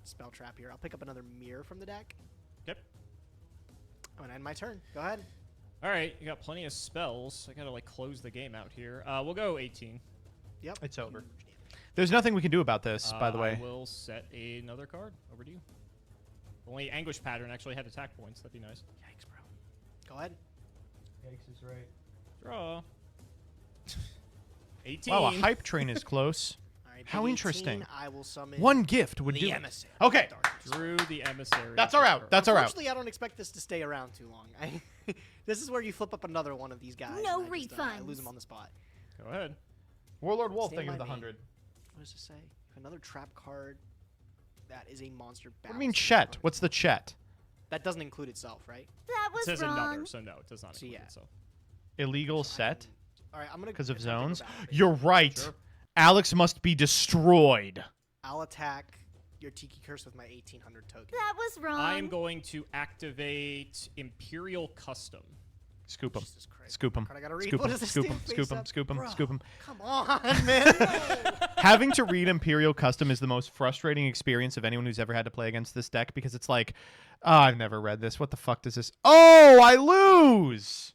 spell trap here. I'll pick up another mirror from the deck. Yep. I'm going to end my turn. Go ahead. All right, you got plenty of spells. I got to, like, close the game out here. We'll go 18. Yep. It's over. There's nothing we can do about this, by the way. I will set another card. Over to you. Only Anguish Pattern actually had attack points. That'd be nice. Yikes, bro. Go ahead. Yikes is right. Draw. 18. Wow, a hype train is close. Right, How 18, interesting. I will summon One gift would the do. Emissary. Okay. Drew the Emissary. That's our out. That's our out. Unfortunately, I don't expect this to stay around too long. This is where you flip up another one of these guys. No and I just, I refunds. lose them on the spot. Go ahead. Warlord Wolf, Stand thank you for by the me. 100. What does it say? Another trap card. That is a monster battle. What do you mean chet? What's the chet? That doesn't include itself, right? That It was says wrong. another, so no, it does not So, include yeah. itself. Illegal set? All right, I'm gonna Because of it's gonna take zones? a battle phase. You're right. Sure. Alex must be destroyed. I'll attack your Tiki Curse with my 1800 token. That was wrong. I am going to activate Imperial Custom. Scoop him. Jesus Christ. Scoop him. Card I gotta read. Scoop What him. does this Scoop thing him. face Scoop him. up? Scoop him. Bro, Scoop him. Come on, man. Having to read Imperial Custom is the most frustrating experience of anyone who's ever had to play against this deck because it's like, oh, I've never read this. What the fuck does this? Oh, I lose.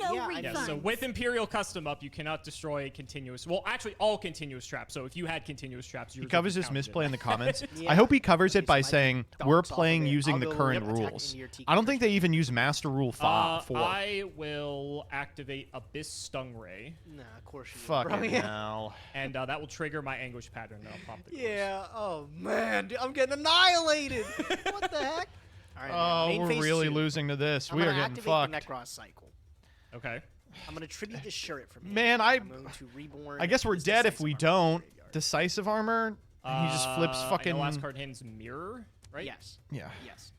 No Yeah, I refunds. know. Yeah, so with Imperial Custom up, you cannot destroy continuous. Well, actually, all continuous traps. So if you had continuous traps, He covers his misplay in the comments. Yeah. I hope he covers it Okay, by so my saying dunks we're off of playing it. using I'll the go current attack rules. into your Tiki I don't Curse. think they even use Master Rule 4. I will activate Abyss Stingray, Nah, of course you will, bro. Fucking Yeah. hell. and that will trigger my Anguish Pattern, and I'll pop the curse. Yeah. Oh man, dude, I'm getting annihilated. What the heck? All right. Oh, main we're phase really 2. losing to this. I'm We are gonna getting activate fucked. the Necros cycle. Okay. I'm gonna tribute the Shurret from him. Man, I'm going to reborn. I guess we're this dead if Decisive we Armor don't. graveyard. Decisive armor? And he just flips I know fucking. last card hits Mirror, right? Yes. Yeah. Yes.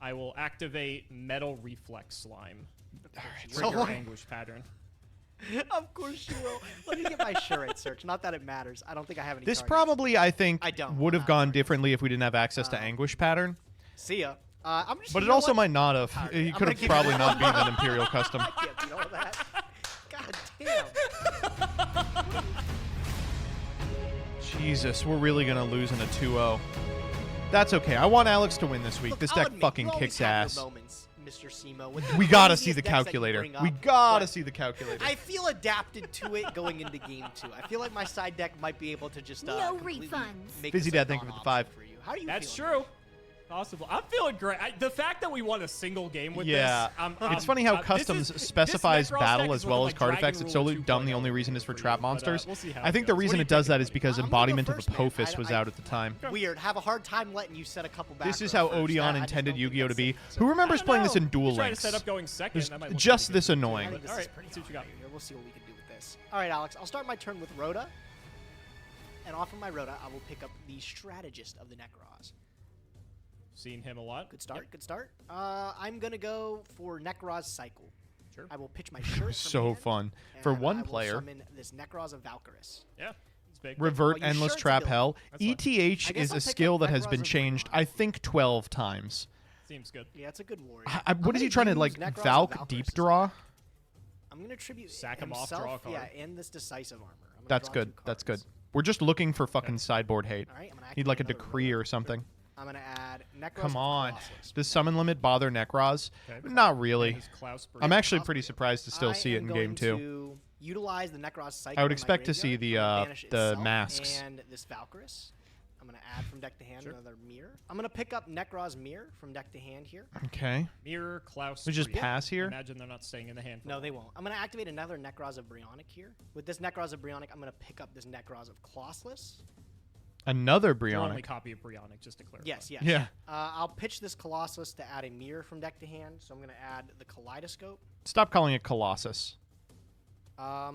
I will activate Metal Reflex Slime. So Trigger what? Anguish Pattern. Of course you will. Let me get my Shurret search. Not that it matters. I don't think I have any. This targets. probably, I think, I don't would have have gone targets. differently if we didn't have access to Anguish Pattern. See ya. I'm just. But you it know also what? might not have. Alright, He I'm could gonna have keep probably going. not been an Imperial Custom. I can't beat all of that. God damn. Jesus, we're really going to lose in a 2-0. That's okay. I want Alex to win this week. Look, This I'll deck admit, fucking you always kicks have your ass. moments, Mr. Simo, with the We gotta craziest see the decks that you calculator. bring We up, gotta but see the calculator. I feel adapted to it going into game 2. I feel like my side deck might be able to just No completely refunds. make Busy this a Dad, thank you for the non-option 5. For you. How are you That's feeling? true. Possible. I'm feeling great. The fact that we won a single game with Yeah. this. It's funny how this Customs is- specifies this Necros battle deck as is well sort as of card like effects. Dragon It's so Rule dumb. The 2.0 only reason is for you, trap but, monsters. we'll see how I it think the goes. What reason do you it does think, that is because I'm gonna go Embodiment first, of man. Apophis was out at the time. Weird. Have a hard time letting you set a couple back. This is row how first. Odeon I just intended don't think Yu-Gi-Oh to that's be. safe. So Who remembers playing this in Duel Try to Links? set up going second. It's That might look just pretty this good. I annoying. think this All is right, pretty let's see what you got. here. We'll see what we can do with this. All right, Alex. I'll start my turn with Rhoda. And off of my Rhoda, I will pick up the Strategist of the Necros. Seen him a lot. Good start. Good start. I'm going to go for Necros Cycle. Sure. I will pitch my shirt. So fun. For and one I will player, summon this Necros of Valkyris. Yeah. It's big. revert Well, you endless sure it's a trap build. hell. That's fine. ETH I guess is I'll a pick skill up that has Necros been of changed, Warlock. I think, 12 times. Seems good. Yeah, it's a good warrior. What I'm is he gonna trying to, use like, Necros of Valk Valkyris deep as draw? well. I'm going to tribute Sack him off, himself, draw a card. Yeah, and this Decisive Armor. I'm gonna That's draw good. 2 That's good. cards. We're just looking for fucking sideboard hate. All right, I'm gonna Need like a activate another decree Rhoda. or something. I'm going to add Necros. Come on. Colossus. Does summon limit bother Necros? Okay. Not really. Klaus I'm actually pretty surprised to still see it in game 2. To utilize the Necros cycle. I would expect to see the masks. And this Valkyrus. I'm going to add from deck to hand another mirror. I'm going to pick up Necros mirror from deck to hand here. Okay. Mirror, Klaus. We just pass here? Imagine they're not staying in the hand. No, they won't. I'm going to activate another Necros of Bryonic here. With this Necros of Bryonic, I'm going to pick up this Necros of Colossus. Another Your only Bryonic. copy of Bryonic, just to clarify. Yes, yes. Yeah. I'll pitch this Colossus to add a mirror from deck to hand. So I'm going to add the Kaleidoscope. Stop calling it Colossus. I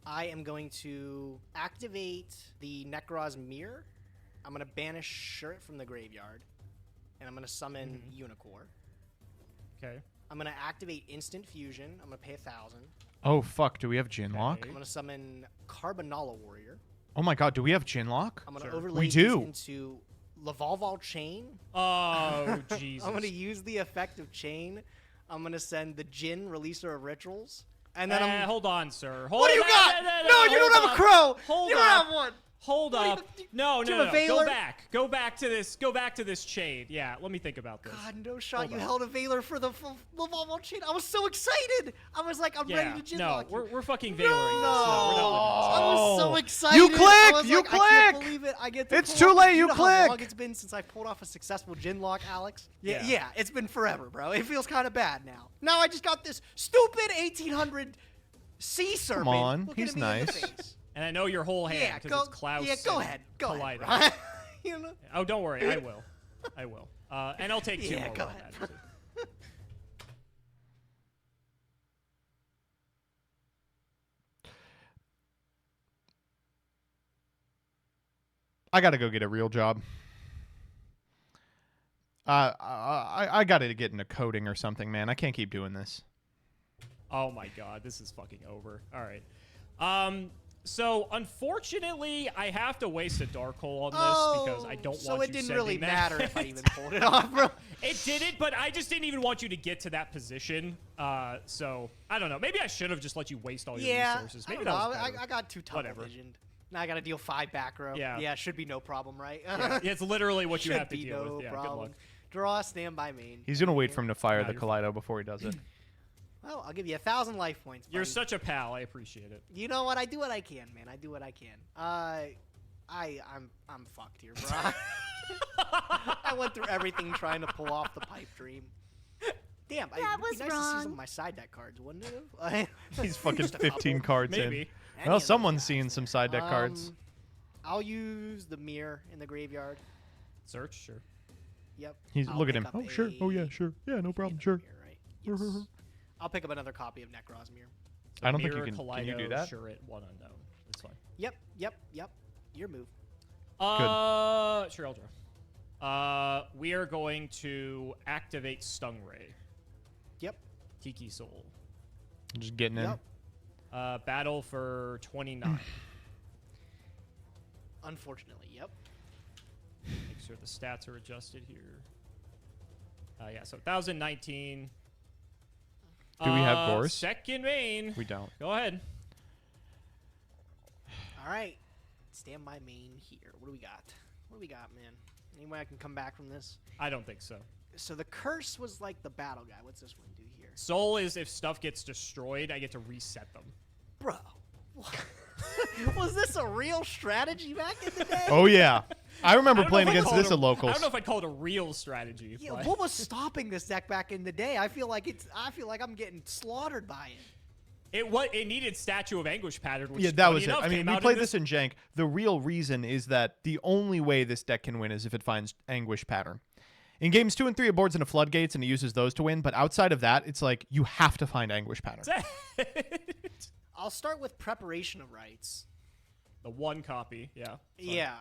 am going to activate the Necros mirror. I'm going to banish Shirt from the graveyard. And I'm going to summon Unicorn. Okay. I'm going to activate Instant Fusion. I'm going to pay 1,000. Oh, fuck. Do we have Ginlock? I'm going to summon Carbonala Warrior. Oh, my God. Do we have Ginlock? I'm going to overlay we these do. into Lavalval Chain. Oh, Jesus. I'm going to use the effect of Chain. I'm going to send the Jin, Releaser of Rituals. And then hold on, sir. What do you got? No, you don't have a crow. Hold you don't have one. Hold up. No. Do you have a Go Veiler? back. Go back to this chain. Yeah, let me think about this. God, no shot. Hold You on. held a Veiler for the Lavalval Chain. I was so excited. I was like, I'm ready to Ginlock. We're fucking No. Veiling this. No, we're not I was so excited. You I clicked. was You like, I can't click. believe it. I get to It's pull too off- late. You You know how long click. it's been since I pulled off a successful Ginlock, Alex? Yeah, Yeah. it's been forever, bro. It feels kind of bad now. Now I just got this stupid 1800 sea serpent. Come on. looking He's at me in the nice. face. And I know your whole hand Yeah, because it's Klaus. yeah, go and ahead. Go ahead, Kaleido. bro. You know? Oh, don't worry. I will. I will. And I'll take 2 Yeah, more. go on ahead. that, too. I got to go get a real job. I got to get into coding or something, man. I can't keep doing this. Oh my God, this is fucking over. All right. So unfortunately, I have to waste a dark hole on this because I don't so want it you didn't sending really that. matter if I even pulled it off, bro. It didn't, but I just didn't even want you to get to that position. So I don't know. Maybe I should have just let you waste all your resources. Maybe that was better. I got too tunnel Whatever. visioned. Now I got to deal 5 back row. Yeah. Should be no problem, right? Yeah, it's literally what you Should have to be deal no with. Yeah, problem. good luck. Draw, standby main. He's going to wait for him to fire Nah, the you're Kaleido before he does it. Well, I'll give you 1,000 life points. You're buddy. such a pal. I appreciate it. You know what? I do what I can, man. I do what I can. I'm fucked here, bro. I went through everything trying to pull off the pipe dream. Damn, That it'd was be nice to see some wrong. of my side deck cards, wouldn't it? He's fucking Just a couple. 15 cards Maybe. in. Any Well, of those someone's guys seeing some side deck cards. I'll use the mirror in the graveyard. Search, sure. Yep. He's I'll look at pick him. up Oh sure. Oh yeah, a- sure. Yeah, no problem. Sure. Mirror, right? Yes. I'll pick up another copy of Necros mirror. I don't think Mirror, you can. Kaleido, Can you do that? Sure, it one unknown. That's fine. Yep. Your move. Sure, I'll draw. We are going to activate Stingray. Yep. Tiki Soul. Just getting in. Yep. Battle for 29. Unfortunately, yep. Make sure the stats are adjusted here. Yeah, so 1019. Do we have Gorse? Second main. We don't. Go ahead. All right. Stand by main here. What do we got? What do we got, man? Any way I can come back from this? I don't think so. So the curse was like the battle guy. What's this one do here? Soul is if stuff gets destroyed, I get to reset them. Bro. Was this a real strategy back in the day? Oh yeah, I remember I don't know playing if I'd against call this it at locals. I don't know if I'd call it a real strategy. Yeah, but- what was stopping this deck back in the day? I feel like I'm getting slaughtered by it. It needed Statue of Anguish pattern, which Yeah, that was it. enough, I mean, came we out played in this in Jank. The real reason is that the only way this deck can win is if it finds Anguish pattern. In games 2 and 3, it boards into Floodgates and it uses those to win. But outside of that, it's like you have to find Anguish pattern. I'll start with Preparation of Rites. The one copy, yeah. Fine. Yeah.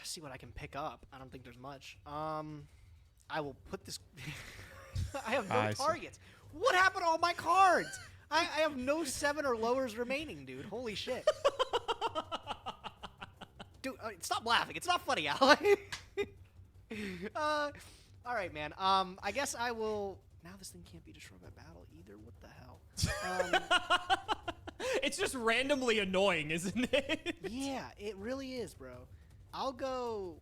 See what I can pick up. I don't think there's much. I will put this... I have no I see. targets. What happened to all my cards? I have no 7 or lowers remaining, dude. Holy shit. Dude, stop laughing. It's not funny, Alex. All right, man. I guess I will... Now this thing can't be destroyed by battle either. What the hell? It's just randomly annoying, isn't it? Yeah, it really is, bro. I'll go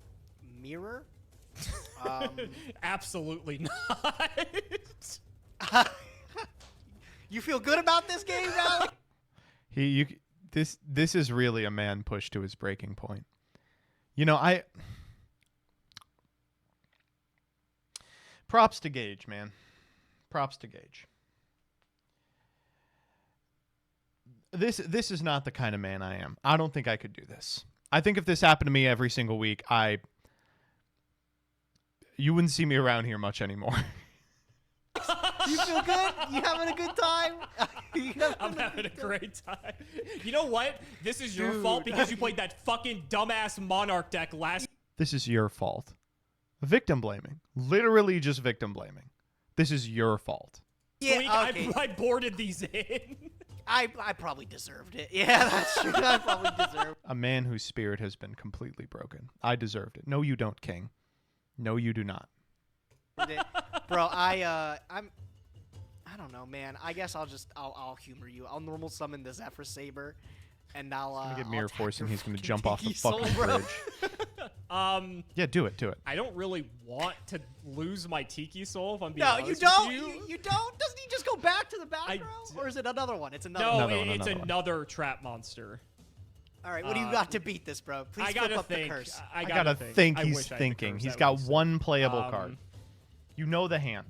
Mirror Absolutely not. You feel good about this game, Alex? This is really a man pushed to his breaking point. You know, props to Gage, man. Props to Gage. This is not the kind of man I am. I don't think I could do this. I think if this happened to me every single week, you wouldn't see me around here much anymore. You feel good? You having a good time? I'm having a great time. You know what? This is your fault because you played that fucking dumbass Monarch deck last. This is your fault. Victim blaming. Literally just victim blaming. This is your fault. Yeah, okay. I boarded these in. I probably deserved it. Yeah, that's true. I probably deserved it. A man whose spirit has been completely broken. I deserved it. No, you don't, King. No, you do not. Bro, I don't know, man. I guess I'll humor you. I'll normal summon the Zephyr Saber, and I'll gonna get Mirror Force, and he's gonna jump off the Tiki Soul, fucking bro. bridge. Yeah, do it. I don't really want to lose my Tiki Soul. If I'm being No, honest you don't. with you. You don't. Doesn't he just go back to the back row, or is it another one? It's another. No, one. it's another trap monster. All right, what do you got to beat this, bro? Please I gotta flip up think. the curse. I gotta think he's thinking. He's got one playable card. You know the hand.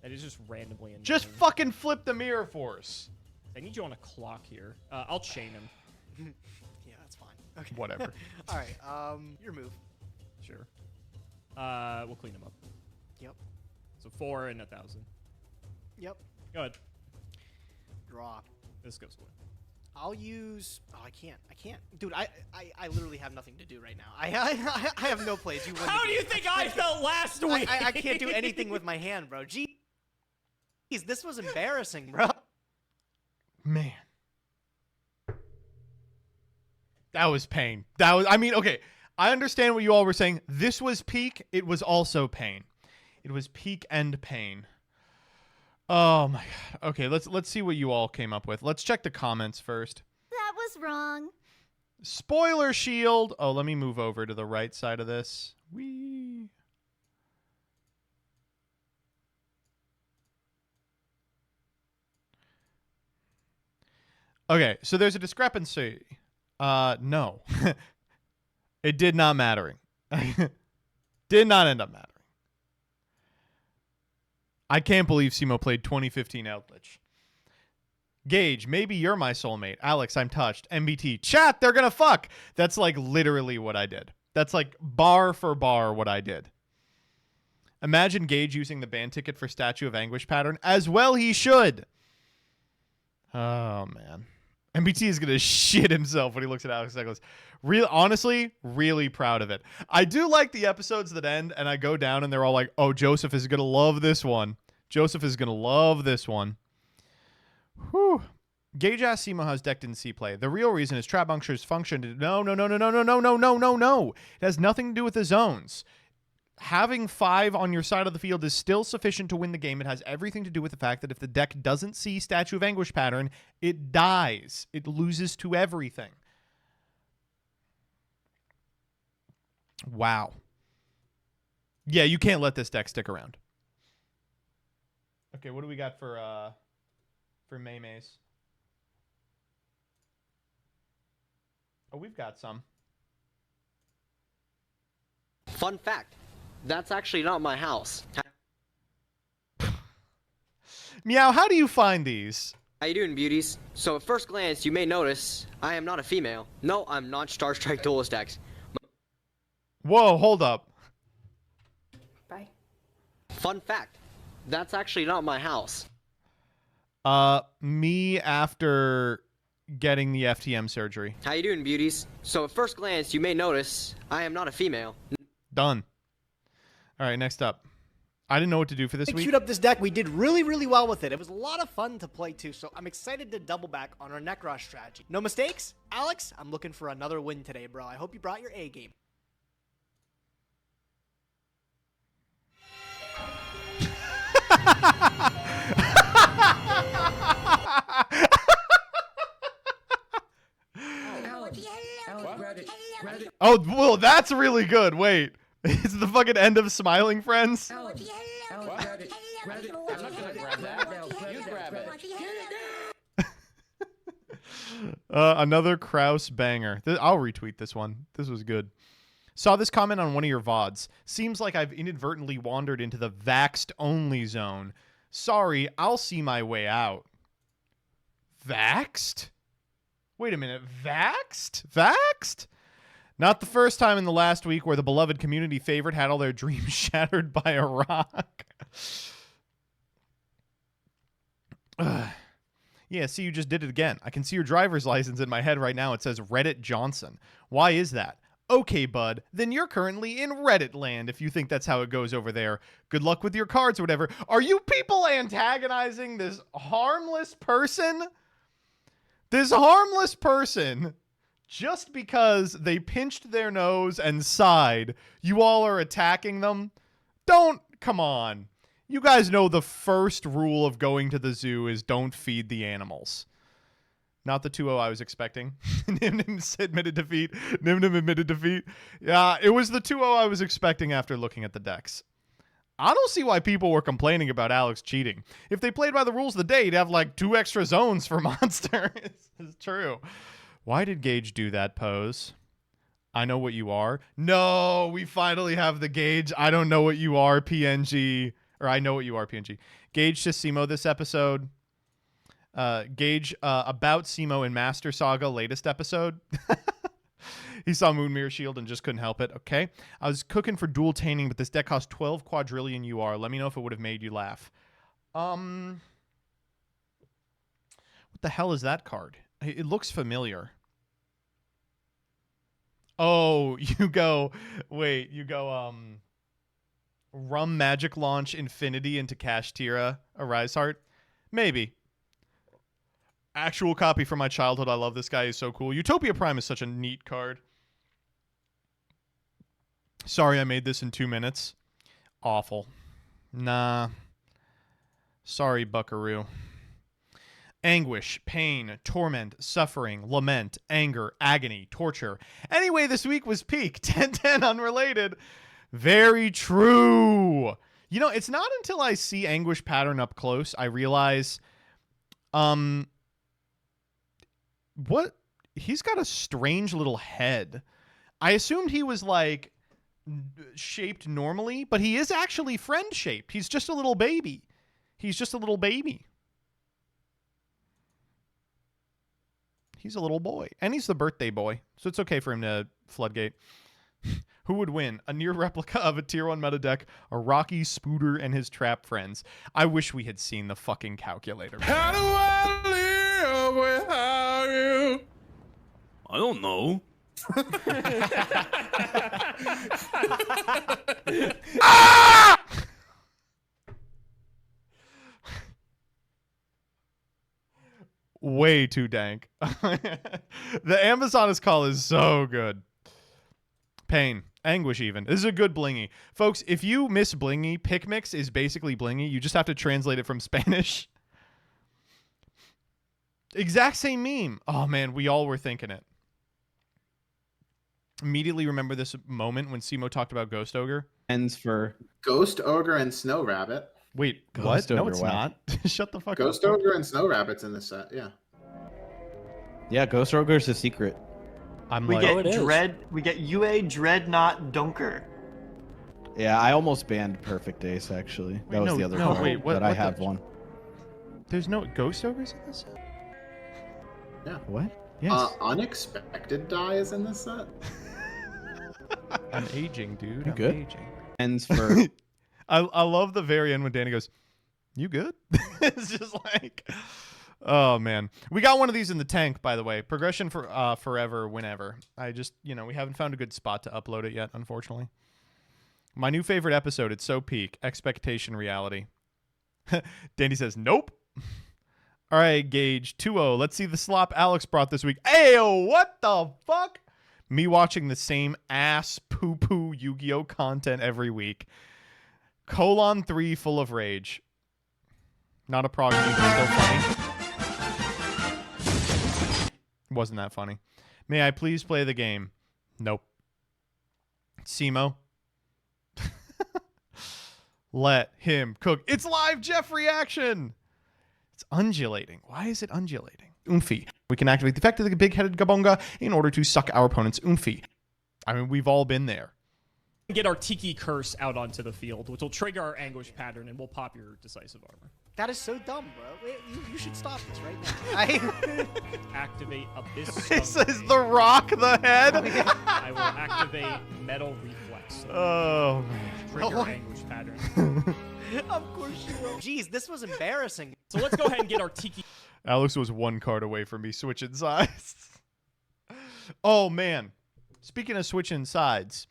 That is just randomly in. Just fucking flip the Mirror Force. I need you on a clock here. I'll chain him. Yeah, that's fine. Okay. Whatever. All right. Your move. Sure. We'll clean him up. Yep. So 4 and 1,000. Yep. Go ahead. Draw. This goes away. I'll use. Oh, I can't. Dude, I literally have nothing to do right now. I have no plays. You. How do you think I felt last week? I can't do anything with my hand, bro. Jeez, this was embarrassing, bro. Man. That was pain. I mean, okay. I understand what you all were saying. This was peak. It was also pain. It was peak and pain. Oh my god. Okay, let's see what you all came up with. Let's check the comments first. That was wrong. Spoiler shield. Oh, let me move over to the right side of this. Whee. Okay, so there's a discrepancy. No. It did not mattering. Did not end up mattering. I can't believe Simo played 2015 Outlich. Gage, maybe you're my soulmate. Alex, I'm touched. MBT, chat, they're gonna fuck. That's like literally what I did. That's like bar for bar what I did. Imagine Gage using the ban ticket for Statue of Anguish pattern. As well he should. Oh, man. MBT is going to shit himself when he looks at Alex Douglas. Honestly, really proud of it. I do like the episodes that end and I go down and they're all like, oh, Joseph is going to love this one. Joseph is going to love this one. Whew. Gage asked Simo how's deck didn't see play. The real reason is Trap Buncture's function. No. It has nothing to do with the zones. Having 5 on your side of the field is still sufficient to win the game. It has everything to do with the fact that if the deck doesn't see Statue of Anguish pattern, it dies. It loses to everything. Wow. Yeah, you can't let this deck stick around. Okay, what do we got for Maymays? Oh, we've got some. Fun fact. That's actually not my house. Meow, how do you find these? How you doing, beauties? So at first glance, you may notice I am not a female. No, I'm not Star Strike Duelist X. Whoa, hold up. Bye. Fun fact. That's actually not my house. Me after getting the FTM surgery. How you doing, beauties? So at first glance, you may notice I am not a female. Done. All right, next up. I didn't know what to do for this We week. queued up this deck. We did really, really well with it. It was a lot of fun to play too, so I'm excited to double back on our Necros strategy. No mistakes? Alex, I'm looking for another win today, bro. I hope you brought your A game. Oh, well, that's really good. Wait. It's the fucking end of Smiling Friends. Another Kraus banger. I'll retweet this one. This was good. Saw this comment on one of your VODs. Seems like I've inadvertently wandered into the vaxxed only zone. Sorry, I'll see my way out. Vaxxed? Wait a minute. Vaxxed? Vaxxed? Not the first time in the last week where the beloved community favorite had all their dreams shattered by a rock. Yeah, see, you just did it again. I can see your driver's license in my head right now. It says Reddit Johnson. Why is that? Okay, bud, then you're currently in Reddit land if you think that's how it goes over there. Good luck with your cards or whatever. Are you people antagonizing this harmless person? This harmless person, just because they pinched their nose and sighed, you all are attacking them? Come on. You guys know the first rule of going to the zoo is don't feed the animals. Not the 2-0 I was expecting. Nimnim admitted defeat. Nimnim admitted defeat. Yeah, it was the 2-0 I was expecting after looking at the decks. I don't see why people were complaining about Alex cheating. If they played by the rules of the day, he'd have like 2 extra zones for Monster. It's true. Why did Gage do that pose? I know what you are. No, we finally have the Gage. I don't know what you are, PNG. Or I know what you are, PNG. Gage to Simo this episode. Gage about Simo in Master Saga latest episode. He saw Moonmirror Shield and just couldn't help it. Okay. I was cooking for dueltaining, but this deck cost 12 quadrillion UR. Let me know if it would have made you laugh. What the hell is that card? It looks familiar. Oh, you go Rum Magic Launch Infinity into Kashtira Arise Heart? Maybe. Actual copy from my childhood. I love this guy. He's so cool. Utopia Prime is such a neat card. Sorry I made this in 2 minutes. Awful. Nah. Sorry, buckaroo. Anguish, pain, torment, suffering, lament, anger, agony, torture. Anyway, this week was peak. 10-10 unrelated. Very true. You know, it's not until I see Anguish pattern up close I realize what he's got a strange little head. I assumed he was like shaped normally, but he is actually friend shaped. He's just a little baby. He's just a little baby. He's a little boy. And he's the birthday boy. So it's okay for him to floodgate. Who would win? A near replica of a tier 1 meta deck or Rocky, Spooter, and his trap friends? I wish we had seen the fucking calculator. How do I live without you? I don't know. Ah! Way too dank. The Amazoness call is so good. Pain. Anguish even. This is a good blingy. Folks, if you miss blingy, pick mix is basically blingy. You just have to translate it from Spanish. Exact same meme. Oh man, we all were thinking it. Immediately remember this moment when Simo talked about Ghost Ogre. Ends for Ghost Ogre and Snow Rabbit. Wait, Ghost what? No, Ogre, it's wow. not. Shut the fuck Ghost up. Ogre and Snow Rabbit's in this set, yeah. Yeah, Ghost Ogre's a secret. We get UA Dreadnought Dunker. Yeah, I almost banned Perfect Ace, actually. That was the other card, but I have one. There's no Ghost Ogres in this set? Yeah. What? Yes. Unexpected Die is in this set. I'm aging, dude. I'm good? aging. Ends for... I love the very end when Danny goes, "You good?" It's just like... Oh, man. We got one of these in the tank, by the way. Progression for forever, whenever. I just, we haven't found a good spot to upload it yet, unfortunately. My new favorite episode, it's so peak. Expectation reality. Danny says, nope. All right, Gage, 2-0. Let's see the slop Alex brought this week. Ayo, what the fuck? Me watching the same ass poo-poo Yu-Gi-Oh! Content every week. Colon 3 full of rage. Not a prog meme, but still funny. Wasn't that funny. May I please play the game? Nope. Simo, Let him cook. It's live Jeff reaction. It's undulating. Why is it undulating? Oomphy. We can activate the effect of the big-headed Gabonga in order to suck our opponent's Oomphy. I mean, we've all been there. Get our Tiki Curse out onto the field, which will trigger our Anguish pattern, and we'll pop your Decisive Armor. That is so dumb, bro. Wait, you should stop this right now. Activate Abyss. This is the Rock the Head. I will activate Metal Reflex. Oh, man. Trigger Anguish pattern. Of course you will. Jeez, this was embarrassing. So let's go ahead and get our Tiki. Alex was one card away from me switching sides. Oh, man. Speaking of switching sides,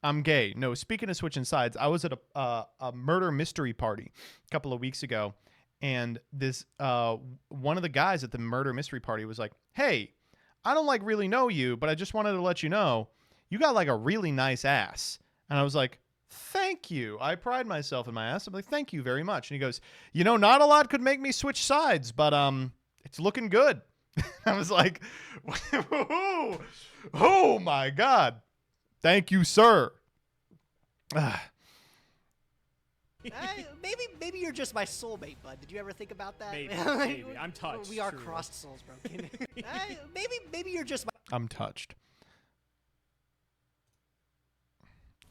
I'm gay. No, speaking of switching sides, I was at a murder mystery party a couple of weeks ago, and this one of the guys at the murder mystery party was like, hey, I don't like really know you, but I just wanted to let you know you got like a really nice ass. And I was like, thank you. I pride myself in my ass. I'm like, thank you very much. And he goes, you know, not a lot could make me switch sides, but it's looking good. I was like, oh my God. Thank you, sir. Maybe you're just my soulmate, bud. Did you ever think about that? Maybe. I'm touched. We are crossed souls, bro. Maybe you're just my... I'm touched.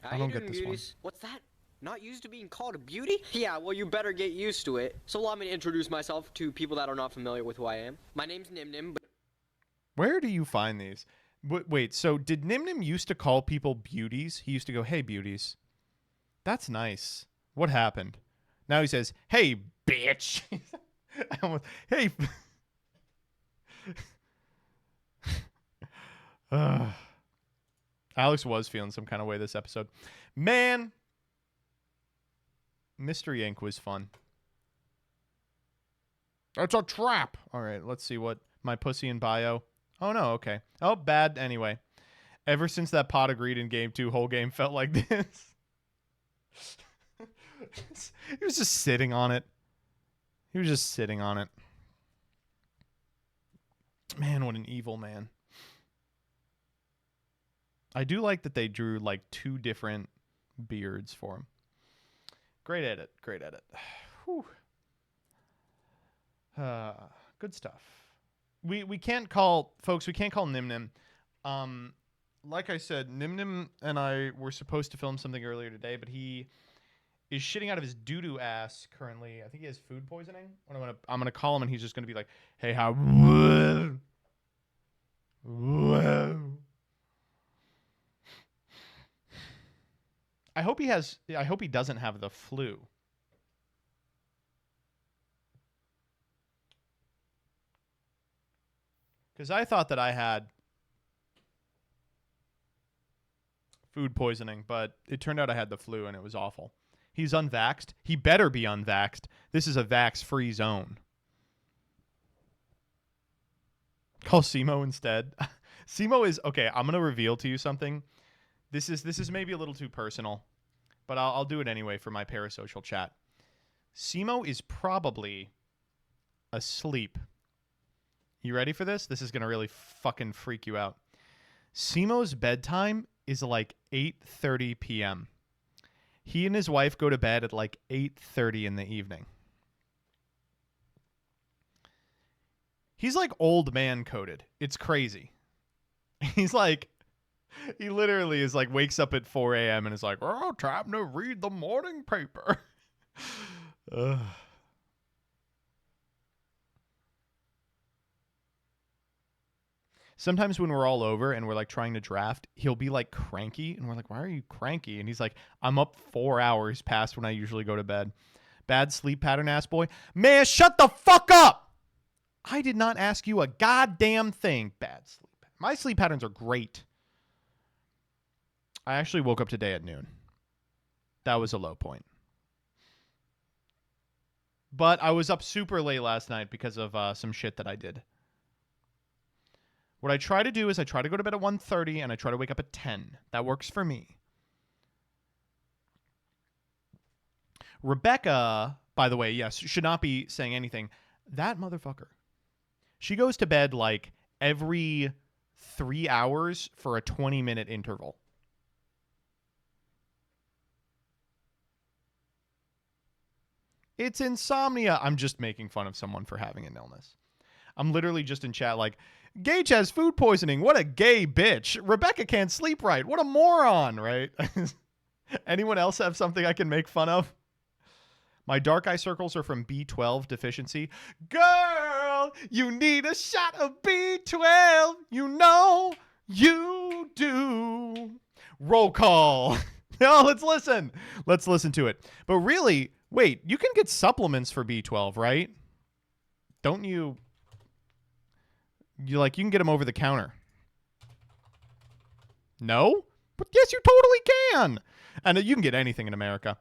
I don't get this one. What's that? Not used to being called a beauty? Yeah, well, you better get used to it. So allow me to introduce myself to people that are not familiar with who I am. My name's Nim Nim. Where do you find these? Wait, so did Nim Nim used to call people beauties? He used to go, hey, beauties. That's nice. What happened? Now he says, hey, bitch. Hey. Alex was feeling some kind of way this episode. Man. Mystery Inc. was fun. It's a trap. All right, let's see what my pussy in bio. Oh, no, okay. Oh, bad anyway. Ever since that pot agreed in game 2, whole game felt like this. He was just sitting on it. He was just sitting on it. Man, what an evil man. I do like that they drew like 2 different beards for him. Great edit. Great edit. Whew. Good stuff. We can't call, folks, we can't call Nim Nim. Like I said, Nim Nim and I were supposed to film something earlier today, but he is shitting out of his doo-doo ass currently. I think he has food poisoning. I'm gonna call him and he's just gonna be like, hey, how... I hope he doesn't have the flu. Because I thought that I had food poisoning, but it turned out I had the flu and it was awful. He's unvaxxed. He better be unvaxxed. This is a vax-free zone. Call Simo instead. Simo is... Okay, I'm going to reveal to you something. This is maybe a little too personal, but I'll do it anyway for my parasocial chat. Simo is probably asleep. You ready for this? This is going to really fucking freak you out. Simo's bedtime is like 8:30 p.m. He and his wife go to bed at like 8:30 in the evening. He's like old man coded. It's crazy. He's like... He literally is like, wakes up at 4 a.m. and is like, oh, time to read the morning paper. Sometimes when we're all over and we're like trying to draft, he'll be like cranky. And we're like, why are you cranky? And he's like, I'm up 4 hours past when I usually go to bed. Bad sleep pattern, ass boy. Man, shut the fuck up. I did not ask you a goddamn thing. Bad sleep. My sleep patterns are great. I actually woke up today at noon. That was a low point. But I was up super late last night because of some shit that I did. What I try to do is I try to go to bed at 1:30 and I try to wake up at 10. That works for me. Rebecca, by the way, yes, should not be saying anything. That motherfucker. She goes to bed like every 3 hours for a 20-minute interval. It's insomnia. I'm just making fun of someone for having an illness. I'm literally just in chat like, Gage has food poisoning. What a gay bitch. Rebecca can't sleep right. What a moron, right? Anyone else have something I can make fun of? My dark eye circles are from B12 deficiency. Girl, you need a shot of B12. You know you do. Roll call. No, let's listen. Let's listen to it. But really, wait, you can get supplements for B12, right? Don't you? You can get them over the counter. No? But yes, you totally can. And you can get anything in America.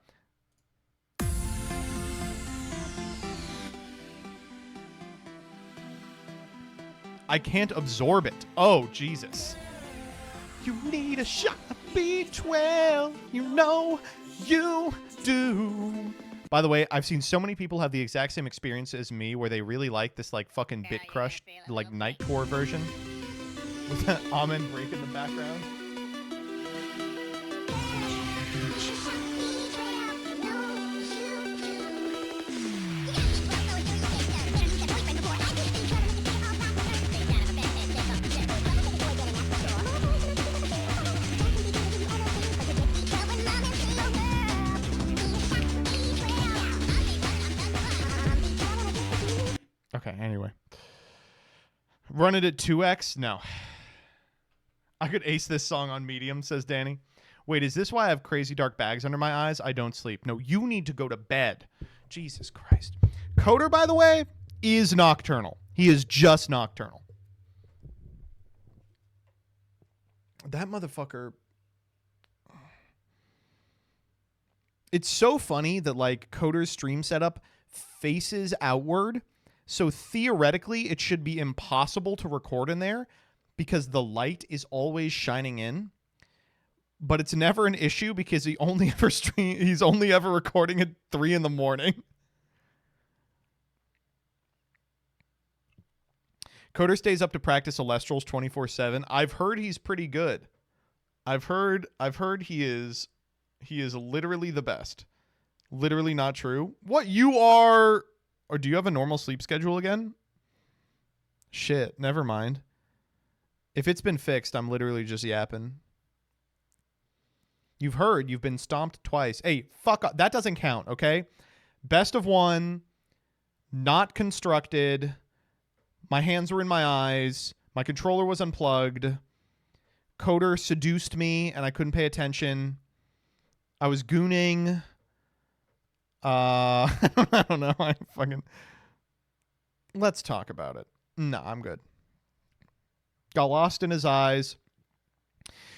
I can't absorb it. Oh, Jesus. You need a shot of B12. You know you do. By the way, I've seen so many people have the exact same experience as me where they really like this fucking Bit Crush Night Tour version with that Amen break in the background. Okay, anyway. Run it at 2x? No. I could ace this song on medium, says Danny. Wait, is this why I have crazy dark bags under my eyes? I don't sleep. No, you need to go to bed. Jesus Christ. Coder, by the way, is nocturnal. He is just nocturnal. That motherfucker... It's so funny that, Coder's stream setup faces outward. So theoretically, it should be impossible to record in there because the light is always shining in. But it's never an issue because he's only ever recording at 3 in the morning. Coder stays up to practice Alestrals 24/7. I've heard he's pretty good. I've heard he is literally the best. Literally not true. What you are... Or do you have a normal sleep schedule again? Shit, never mind. If it's been fixed, I'm literally just yapping. You've been stomped twice. Hey, fuck up. That doesn't count, okay? Best of one, not constructed. My hands were in my eyes. My controller was unplugged. Coder seduced me and I couldn't pay attention. I was gooning. I don't know. Let's talk about it. No, I'm good. Got lost in his eyes.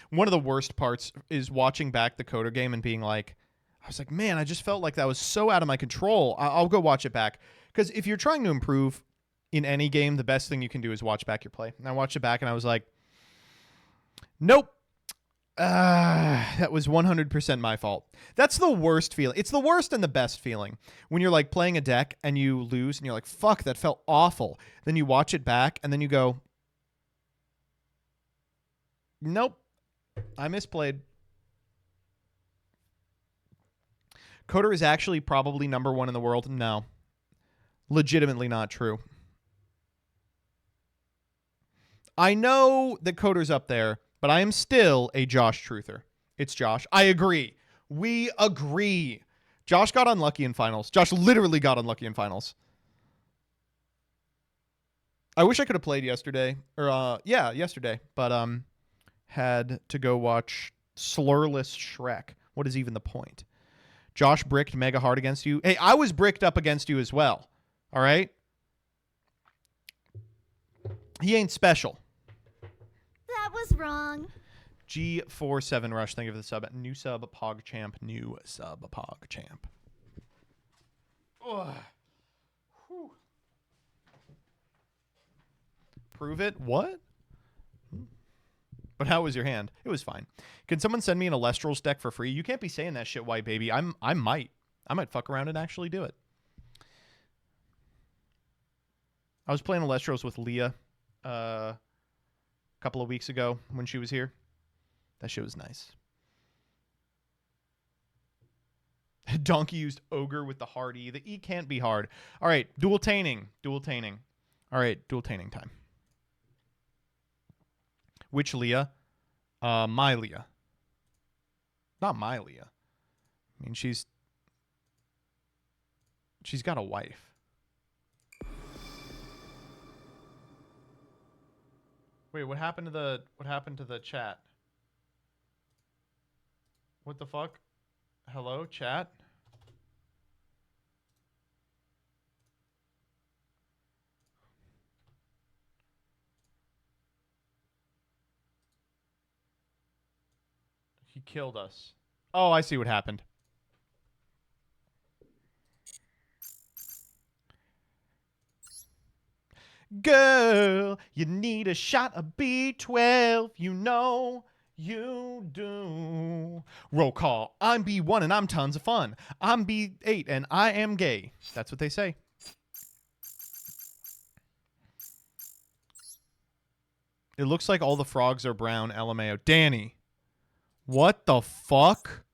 One of the worst parts is watching back the Coder game and being like, I was like, man, I just felt like that was so out of my control. I'll go watch it back. Because if you're trying to improve in any game, the best thing you can do is watch back your play. And I watched it back and I was like, nope. That was 100% my fault. That's the worst feeling. It's the worst and the best feeling. When you're playing a deck and you lose and you're like, fuck, that felt awful. Then you watch it back and then you go, nope, I misplayed. Coder is actually probably number 1 in the world. No. Legitimately not true. I know that Coder's up there, but I am still a Josh truther. It's Josh. I agree. We agree. Josh got unlucky in finals. Josh literally got unlucky in finals. I wish I could have played yesterday. Yesterday. But had to go watch Slurless Shrek. What is even the point? Josh bricked mega hard against you. Hey, I was bricked up against you as well. All right? He ain't special. That was wrong. G47 Rush, thank you for the sub. New sub, PogChamp. New sub, PogChamp. Prove it? What? But how was your hand? It was fine. Can someone send me an Alestrals deck for free? You can't be saying that shit, white baby. I might fuck around and actually do it. I was playing Alestrals with Leah a couple of weeks ago when she was here. That shit was nice. Donkey used ogre with the hard E. The E can't be hard. All right, dueltaining. Dueltaining. All right, dueltaining time. Which Leah? My Leah. Not my Leah. I mean, she's got a wife. Wait, what happened to the chat? What the fuck? Hello, chat? He killed us. Oh, I see what happened. Girl, you need a shot of B12. You know you do. Roll call. I'm B1 and I'm tons of fun. I'm B8 and I am gay. That's what they say. It looks like all the frogs are brown. LMAO. Danny. What the fuck?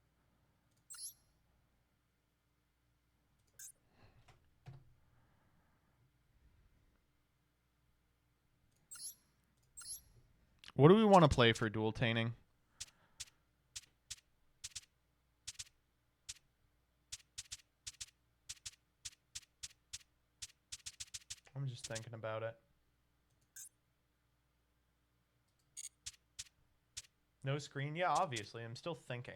What do we want to play for dueltaining? I'm just thinking about it. No screen? Yeah, obviously. I'm still thinking.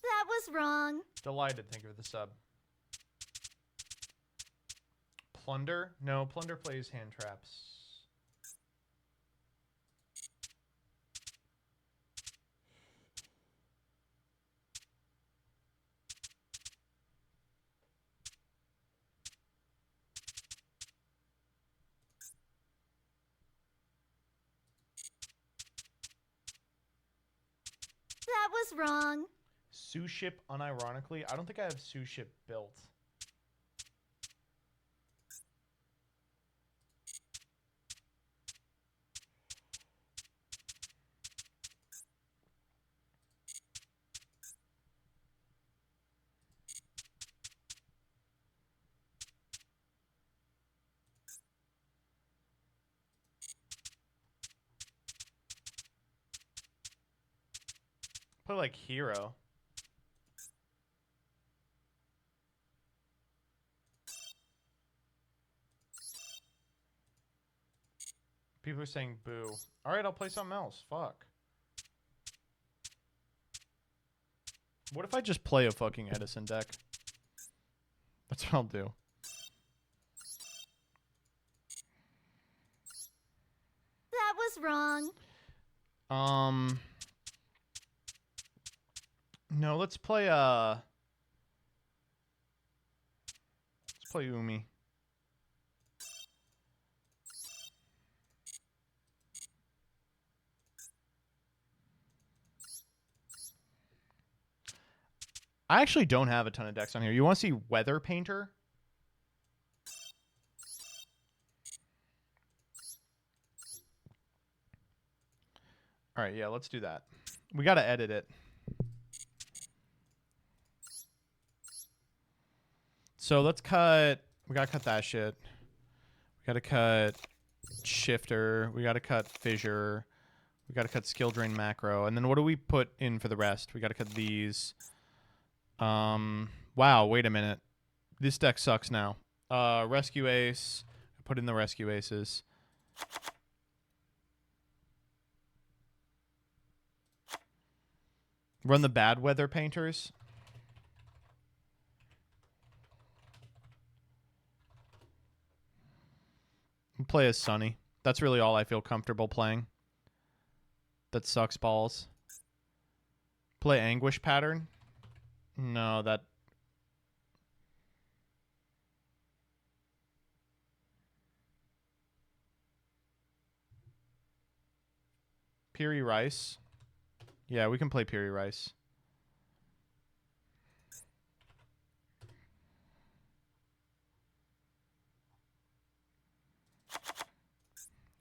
That was wrong. Delighted. Thank you for the sub. Plunder? No, Plunder plays hand traps. That was wrong. Sous ship, unironically. I don't think I have sous ship built. Play like hero. People are saying boo. Alright, I'll play something else. Fuck. What if I just play a fucking Edison deck? That's what I'll do. That was wrong. No, let's play Umi. I actually don't have a ton of decks on here. You want to see Weather Painter? All right, yeah, let's do that. We got to edit it. So let's cut... We got to cut that shit. We got to cut Shifter. We got to cut Fissure. We got to cut Skill Drain Macro. And then what do we put in for the rest? We got to cut these... Wow, wait a minute. This deck sucks now. Rescue Ace. Put in the Rescue Aces. Run the Bad Weather Painters. Play as Sunny. That's really all I feel comfortable playing. That sucks balls. Play Anguish Pattern. No, that... Piri Rice. Yeah, we can play Piri Rice.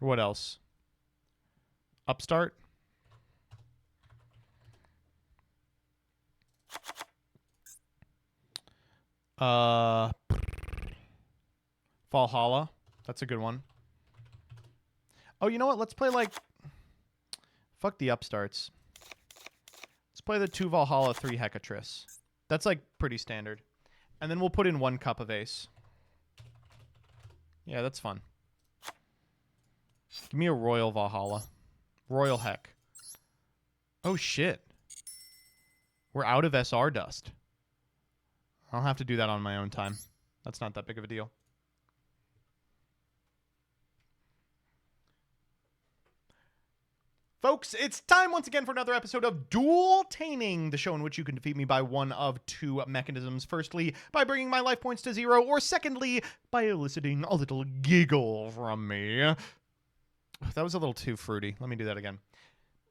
What else? Upstart? Valhalla. That's a good one. Oh, you know what? Let's play like... Fuck the upstarts. Let's play the 2 Valhalla, 3 Hecatrice. That's like pretty standard. And then we'll put in 1 Cup of Ace. Yeah, that's fun. Give me a Royal Valhalla. Royal Heck. Oh, shit. We're out of SR dust. I'll have to do that on my own time. That's not that big of a deal. Folks, it's time once again for another episode of Dueltaining, the show in which you can defeat me by one of 2 mechanisms. Firstly, by bringing my life points to 0, or secondly, by eliciting a little giggle from me. That was a little too fruity. Let me do that again.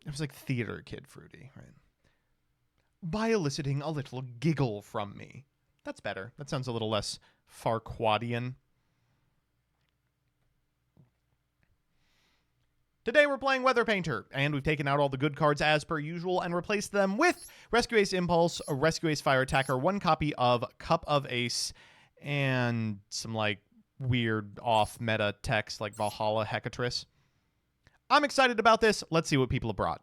It was like theater kid fruity, right? By eliciting a little giggle from me. That's better. That sounds a little less Farquadian. Today we're playing Weather Painter, and we've taken out all the good cards as per usual and replaced them with Rescue Ace Impulse, a Rescue Ace Fire Attacker, 1 copy of Cup of Ace, and some like weird off-meta text like Valhalla Hecatrice. I'm excited about this. Let's see what people have brought.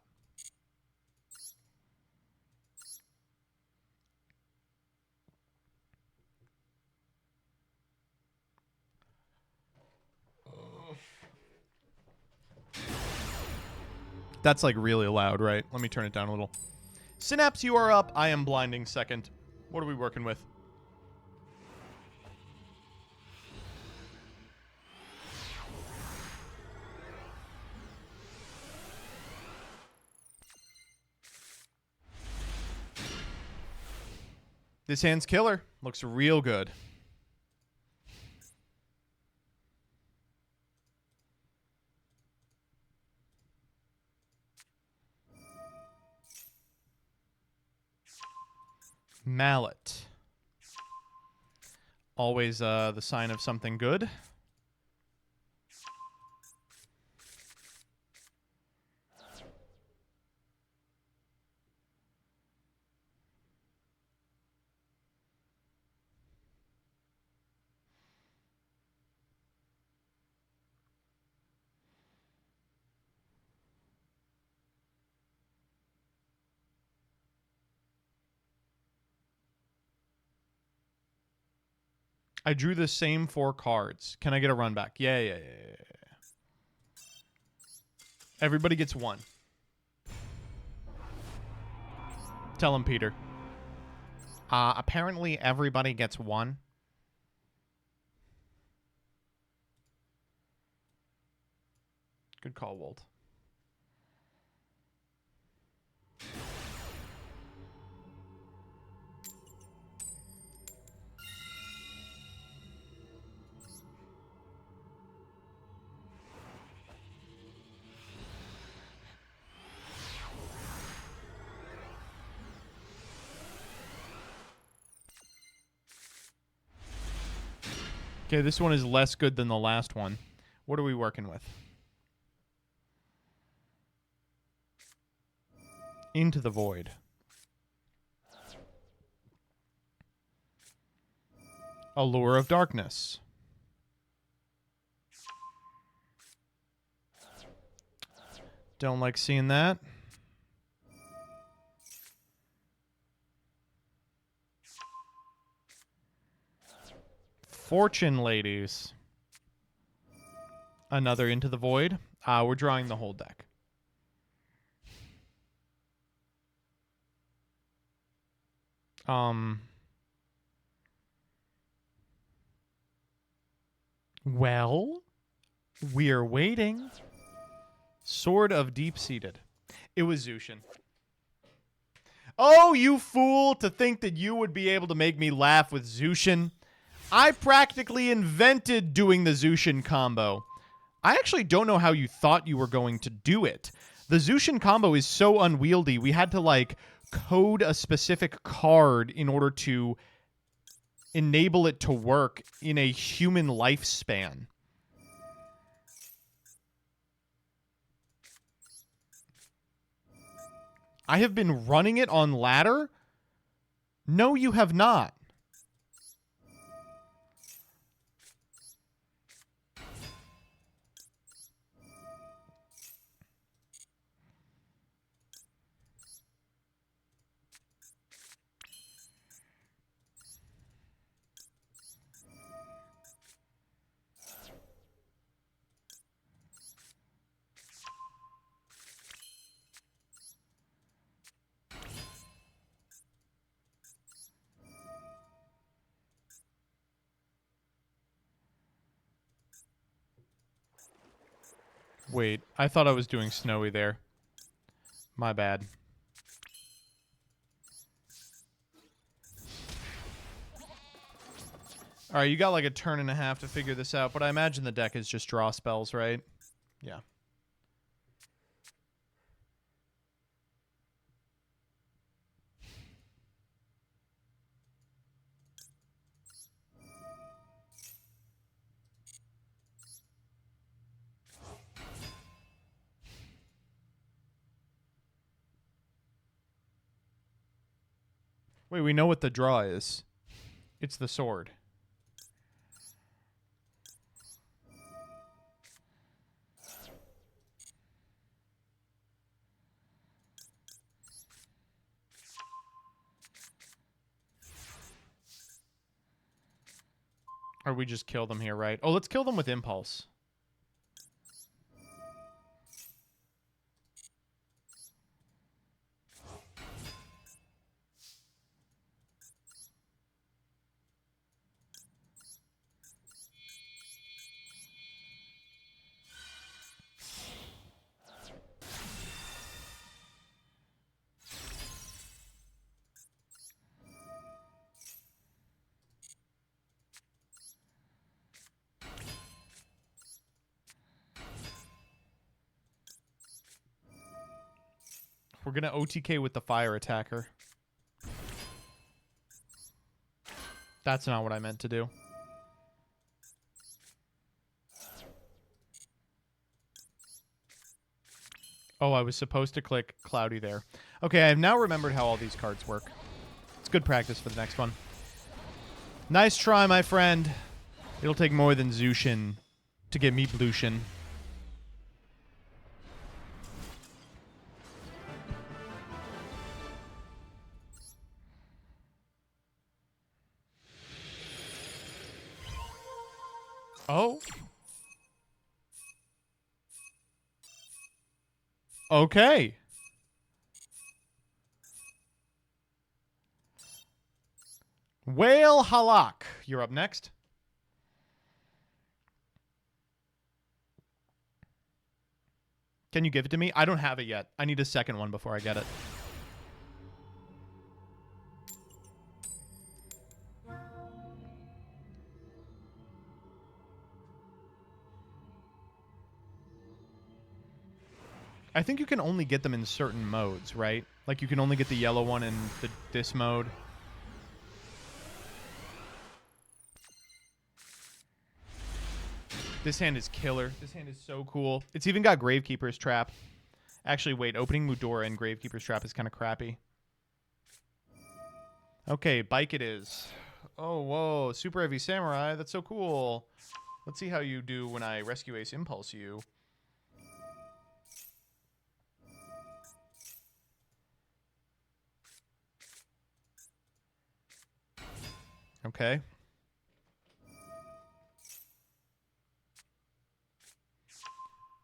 That's like really loud, right? Let me turn it down a little. Synapse, you are up. I am blinding second. What are we working with? This hand's killer. Looks real good. Mallet. Always the sign of something good. I drew the same 4 cards. Can I get a run back? Yeah. Everybody gets 1. Tell him, Peter. Apparently everybody gets 1. Good call, Walt. Okay, this one is less good than the last one. What are we working with? Into the Void. Allure of Darkness. Don't like seeing that. Fortune Ladies. Another Into the Void. We're drawing the whole deck. Well, we're waiting. Sword of Deep-Seated. It was Zushin. Oh, you fool, to think that you would be able to make me laugh with Zushin. I practically invented doing the Zushin combo. I actually don't know how you thought you were going to do it. The Zushin combo is so unwieldy, we had to, like, code a specific card in order to enable it to work in a human lifespan. I have been running it on ladder? No, you have not. Wait, I thought I was doing snowy there. My bad. Alright, you got like a turn and a half to figure this out, but I imagine the deck is just draw spells, right? Yeah. Wait, we know what the draw is. It's the sword. Or we just kill them here, right? Oh, let's kill them with impulse. We're going to OTK with the fire attacker. That's not what I meant to do. Oh, I was supposed to click Cloudy there. Okay, I have now remembered how all these cards work. It's good practice for the next one. Nice try, my friend. It'll take more than Zushin to get me Blueshin. Oh. Okay. Whale Halak, you're up next. Can you give it to me? I don't have it yet. I need a second one before I get it. I think you can only get them in certain modes, right? Like you can only get the yellow one in this mode. This hand is killer. This hand is so cool. It's even got Gravekeeper's Trap. Actually, wait. Opening Mudora and Gravekeeper's Trap is kind of crappy. Okay, bike it is. Oh, whoa. Super Heavy Samurai. That's so cool. Let's see how you do when I Rescue Ace Impulse you. Okay.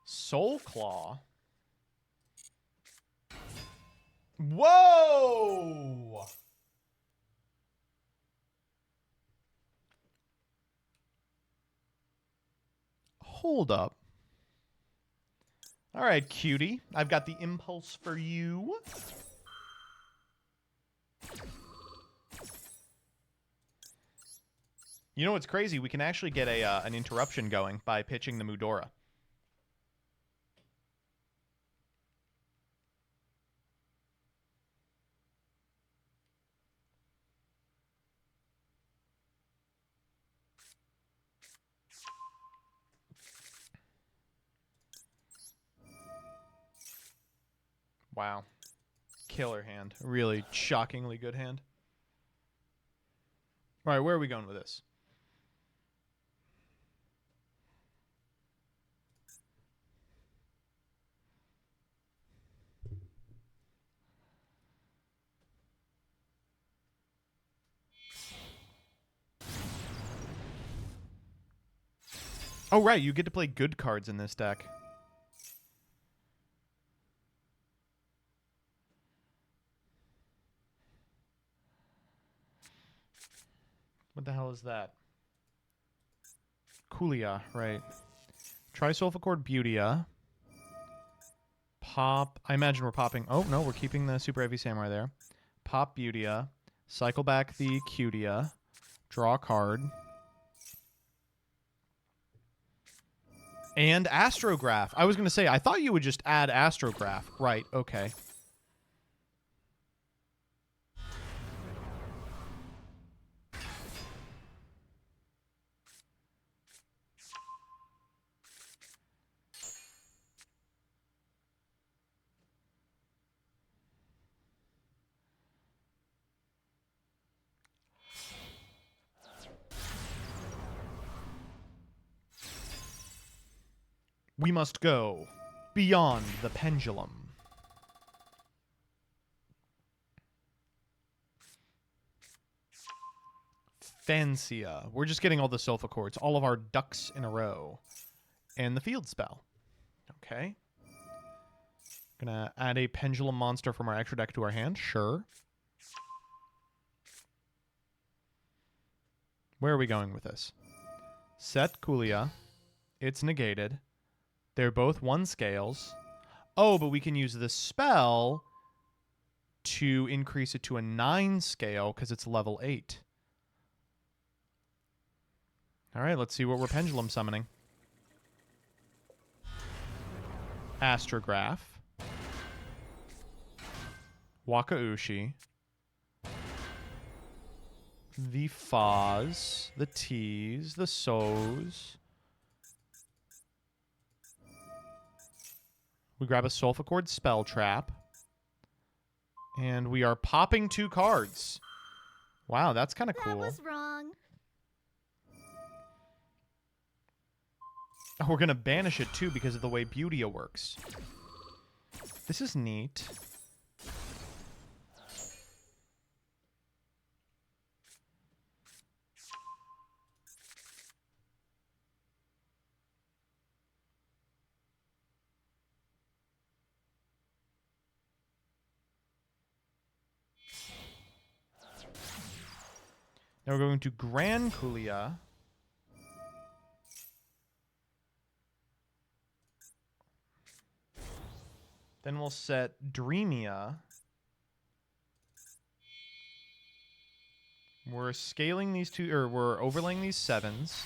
Soul Claw. Whoa! Hold up. All right, cutie. I've got the impulse for you. You know what's crazy? We can actually get an interruption going by pitching the Mudora. Wow. Killer hand. Really shockingly good hand. All right, where are we going with this? Oh, right, you get to play good cards in this deck. What the hell is that? Kulia, right. Trisulfur Beautia. Pop. I imagine we're popping. Oh, no, we're keeping the Super Heavy Samurai there. Pop Beautia. Cycle back the Cutia. Draw a card. And Astrograph. I was going to say, I thought you would just add Astrograph. Right, okay. We must go beyond the pendulum. Fancia. We're just getting all the Sulfa chords, all of our ducks in a row. And the field spell. Okay. Gonna add a pendulum monster from our extra deck to our hand. Sure. Where are we going with this? Set Kulia. It's negated. They're both 1 scales. Oh, but we can use the spell to increase it to a 9 scale because it's level 8. All right, let's see what we're pendulum summoning. Astrograph. Wakaushi. The Faz. The T's. The So's. We grab a Sulfachord Spell Trap. And we are popping 2 cards. Wow, that's kind of cool. That was wrong. Oh, we're going to banish it, too, because of the way Beautia works. This is neat. Now we're going to Gran Kulia. Then we'll set Dreamia. We're scaling these 2, or we're overlaying these 7s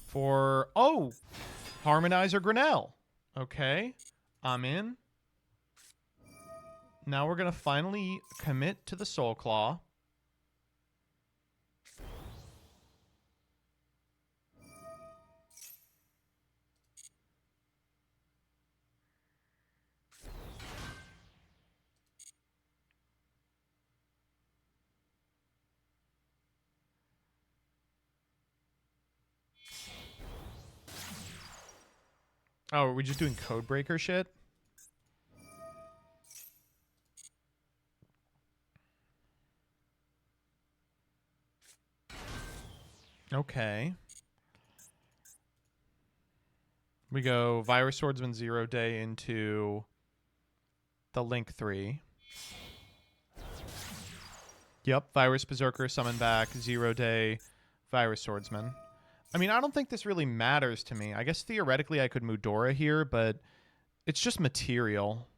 for, oh, Harmonizer Grinnell. Okay, I'm in. Now we're going to finally commit to the Soul Claw. Oh, are we just doing Codebreaker shit? Okay. We go Virus Swordsman 0 Day into the Link 3. Yep, Virus Berserker, summon back, 0 Day, Virus Swordsman. I mean, I don't think this really matters to me. I guess theoretically I could Mudora here, but it's just material.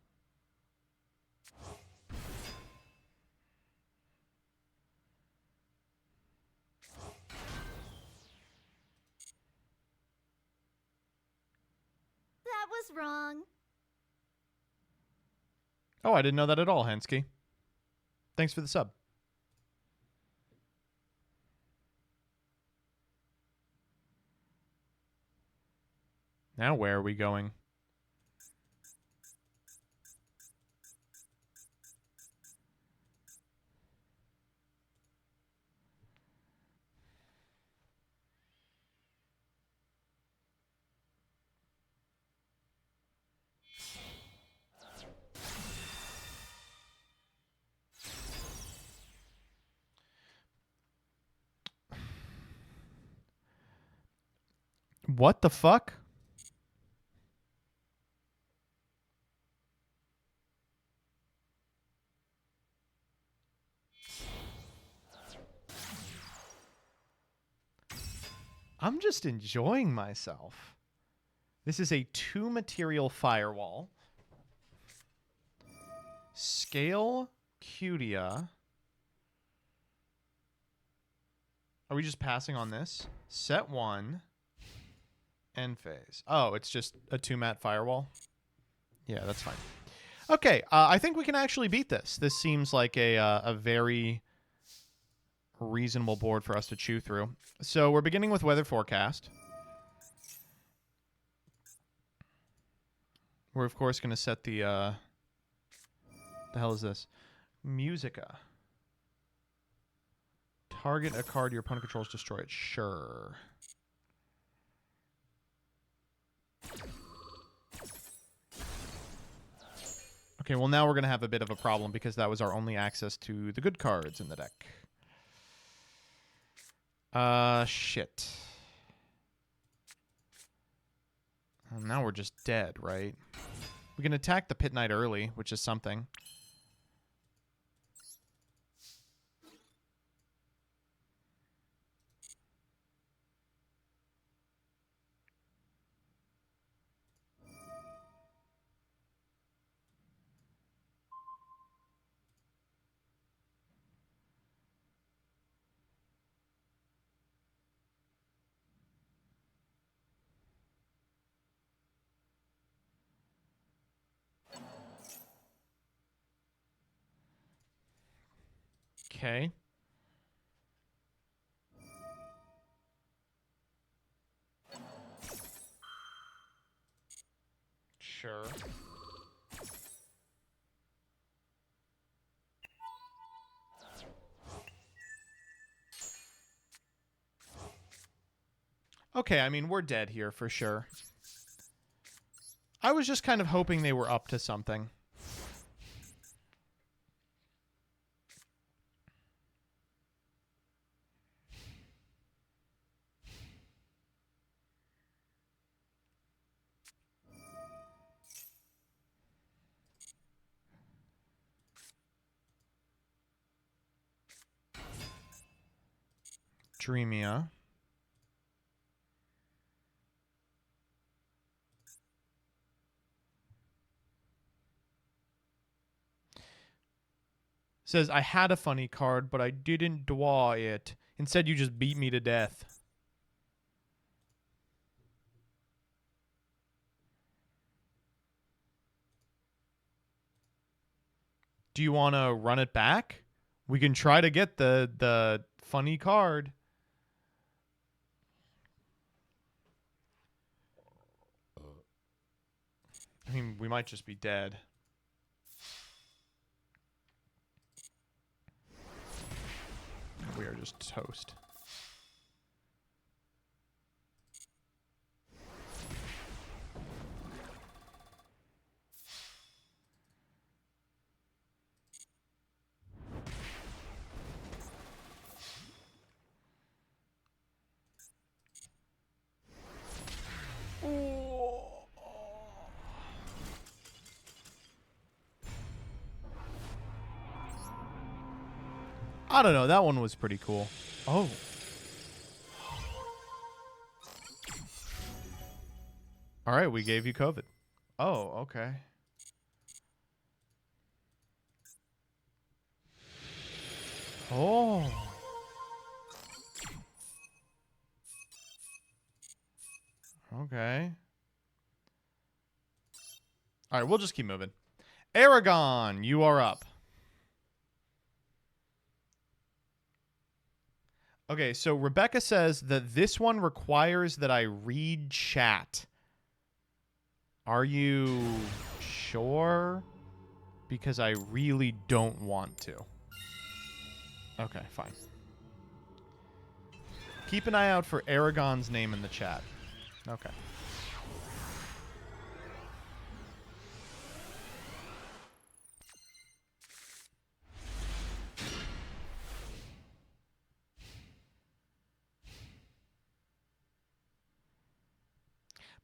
That was wrong. Oh, I didn't know that at all, Hensky. Thanks for the sub. Now where are we going? What the fuck? I'm just enjoying myself. This is a 2-material firewall. Scale Cutia. Are we just passing on this? Set 1. End phase. Oh, it's just a 2-mat firewall? Yeah, that's fine. Okay, I think we can actually beat this. This seems like a very reasonable board for us to chew through. So we're beginning with weather forecast. We're, of course, going to set the hell is this? Musica. Target a card your opponent controls, destroy it. Sure. Okay, well now we're going to have a bit of a problem because that was our only access to the good cards in the deck. Shit. Well, now we're just dead, right? We can attack the Pit Knight early, which is something. Okay. Sure. Okay, I mean, we're dead here for sure. I was just kind of hoping they were up to something. Dreamia. Says, I had a funny card, but I didn't draw it. Instead, you just beat me to death. Do you want to run it back? We can try to get the funny card. I mean, we might just be dead. We are just toast. I don't know. That one was pretty cool. Oh. All right, we gave you COVID. Oh, okay. Oh. Okay. All right, we'll just keep moving. Aragon, you are up. Okay, so Rebecca says that this one requires that I read chat. Are you sure? Because I really don't want to. Okay, fine. Keep an eye out for Aragon's name in the chat. Okay.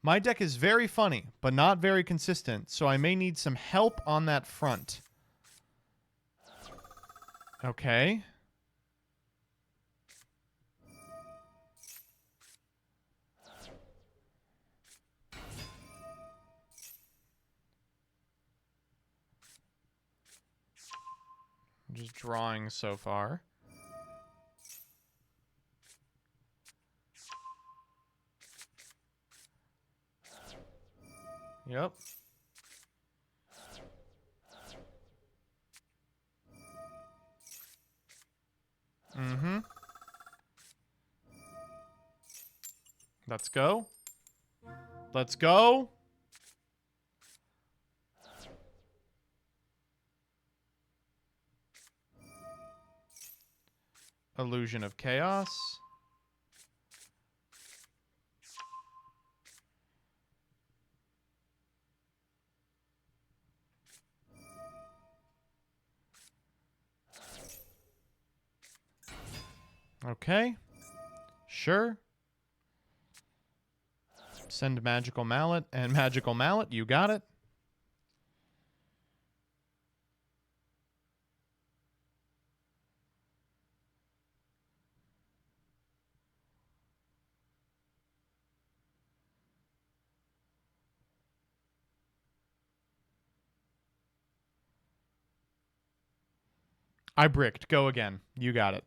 My deck is very funny, but not very consistent, so I may need some help on that front. Okay. I'm just drawing so far. Yep. Mm-hmm. Let's go. Let's go. Illusion of Chaos. Okay. Sure. Send Magical Mallet and Magical Mallet. You got it. I bricked. Go again. You got it.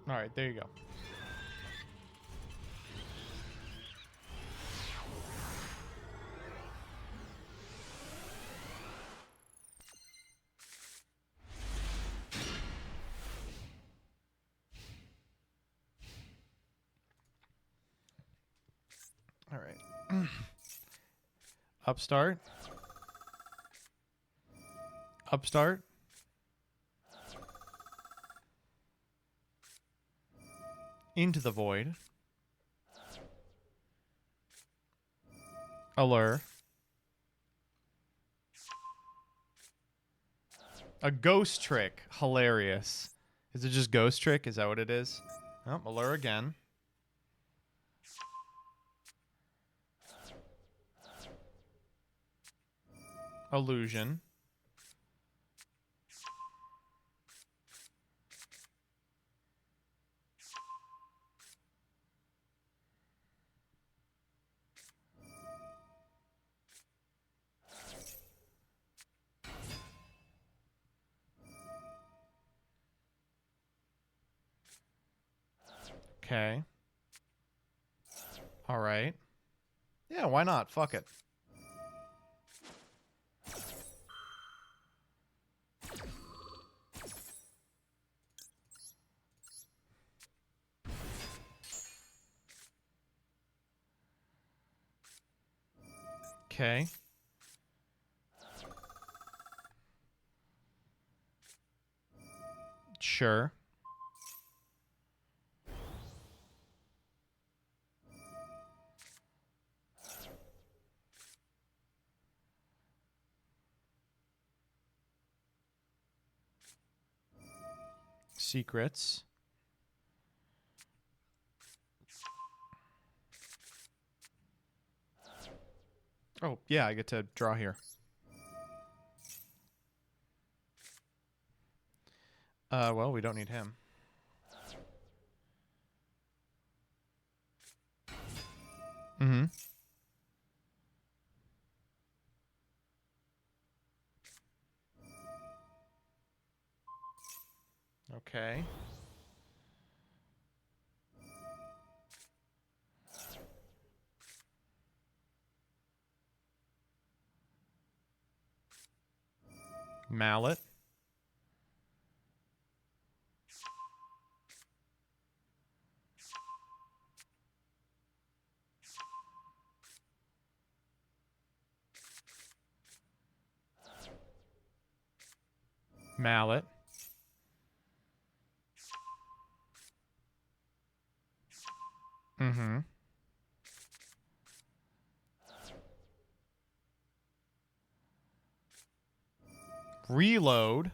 All right, there you go. All right. Upstart. Upstart. Into the void. Allure. A ghost trick. Hilarious. Is it just ghost trick? Is that what it is? Oh, allure again. Illusion. Okay. All right. Yeah, why not? Fuck it. Okay. Sure. Secrets. Oh, yeah, I get to draw here. Well, we don't need him. Mm-hmm. Okay. Mallet. Mallet. Mm-hmm. Reload.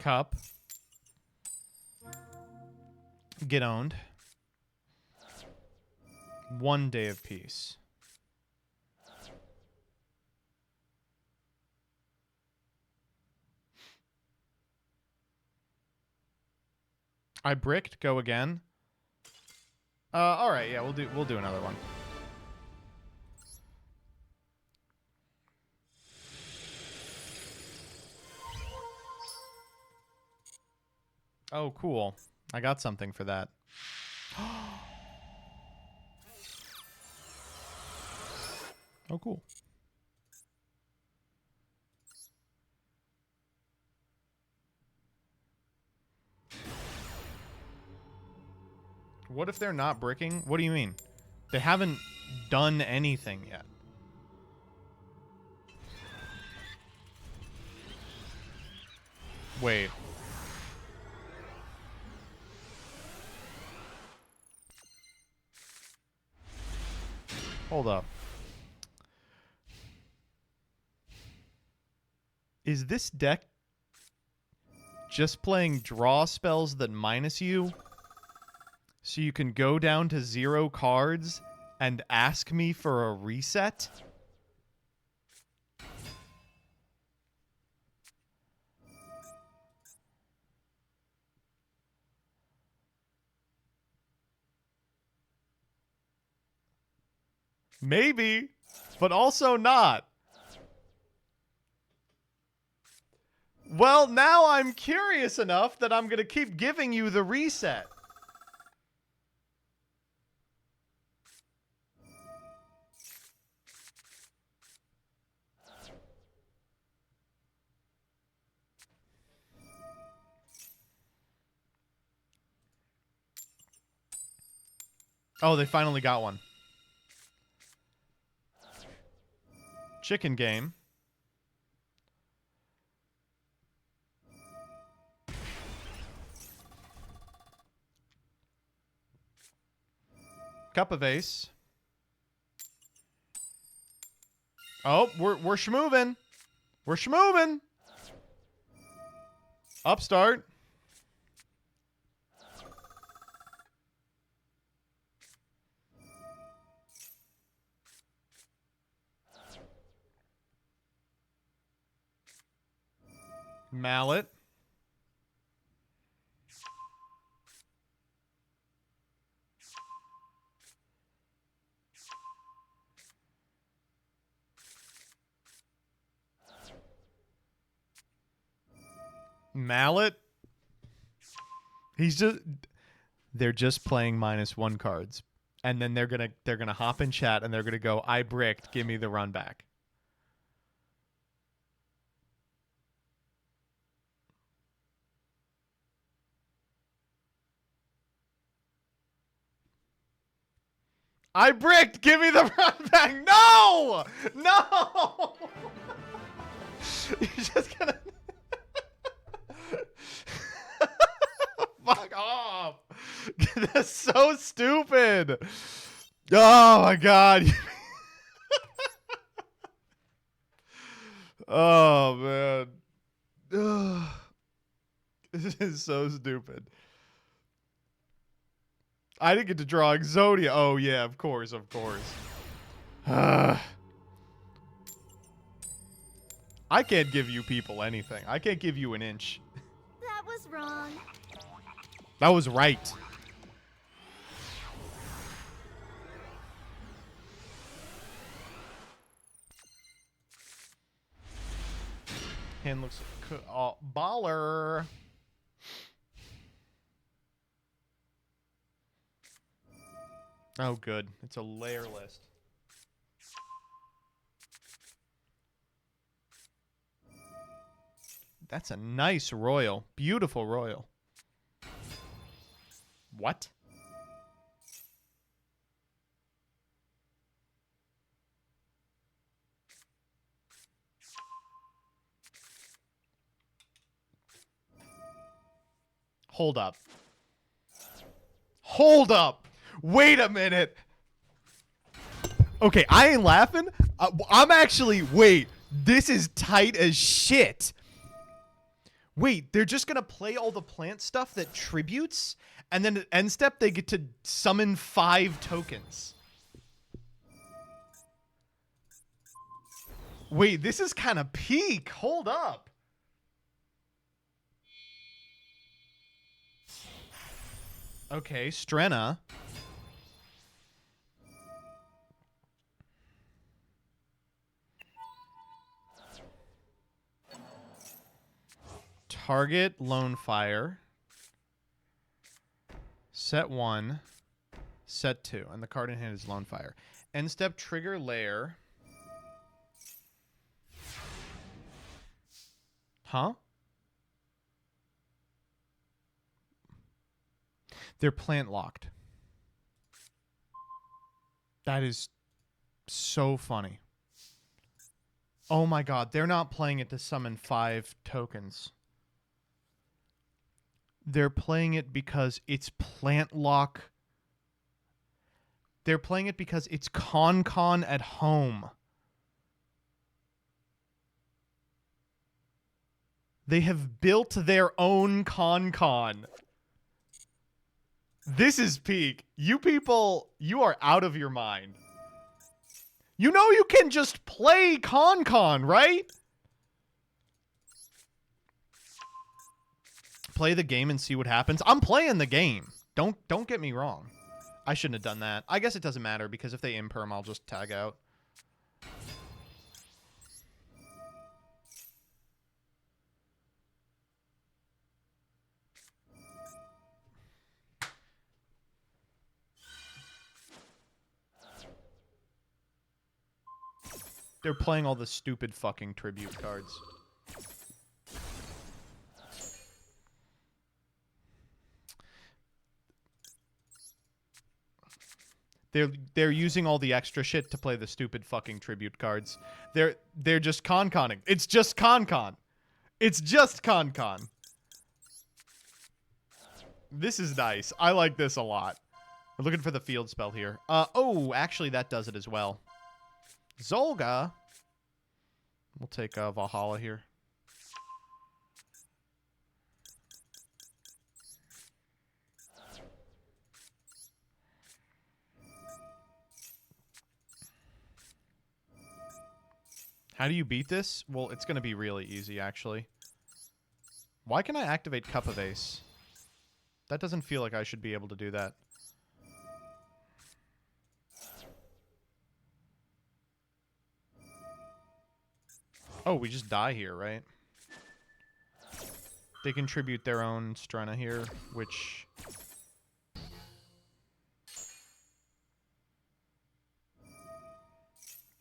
Cup. Get owned. 1 day of peace. I bricked. Go again. All right. Yeah, we'll do another one. Oh, cool. I got something for that. Oh, cool. What if they're not bricking? What do you mean? They haven't done anything yet. Wait. Hold up. Is this deck just playing draw spells that minus you? So you can go down to 0 cards and ask me for a reset? Maybe, but also not. Well, now I'm curious enough that I'm going to keep giving you the reset. Oh, they finally got one. Chicken game. Cup of ace. Oh, we're schmoovin'. We're schmoovin'. Upstart. Mallet. Mallet. They're just playing -1 cards. And then they're gonna hop in chat and they're gonna go, I bricked, give me the run back. I bricked, give me the run back. No! No! You're just gonna fuck off. That's so stupid. Oh my god. Oh man. Ugh. This is so stupid. I didn't get to draw Exodia. Oh yeah, of course, of course. I can't give you people anything. I can't give you an inch. That was wrong. That was right. Hand looks baller. Oh, good. It's a layer list. That's a nice royal. Beautiful royal. What? Hold up. Hold up. Wait a minute. Okay, I ain't laughing. I'm actually... Wait. This is tight as shit. Wait, they're just going to play all the plant stuff that tributes? And then at end step, they get to summon 5 tokens. Wait, this is kind of peak. Hold up. Okay, Strenna. Target Lone Fire. Set 1. Set 2. And the card in hand is Lone Fire. End step, trigger Lair. Huh? They're plant locked. That is so funny. Oh my god, they're not playing it to summon 5 tokens. They're playing it because it's plant lock. They're playing it because it's Con at home. They have built their own Con. This is peak. You people, you are out of your mind. You know you can just play Con, right? Play the game and see what happens. I'm playing the game. Don't get me wrong. I shouldn't have done that. I guess it doesn't matter because if they imperm, I'll just tag out. They're playing all the stupid fucking tribute cards. They're using all the extra shit to play the stupid fucking tribute cards. They're just conning. It's just con. It's just con. This is nice. I like this a lot. We're looking for the field spell here. Oh, actually that does it as well. Zolga. We'll take Valhalla here. How do you beat this? Well, it's going to be really easy, actually. Why can I activate Cup of Ace? That doesn't feel like I should be able to do that. Oh, we just die here, right? They contribute their own Strenna here, which...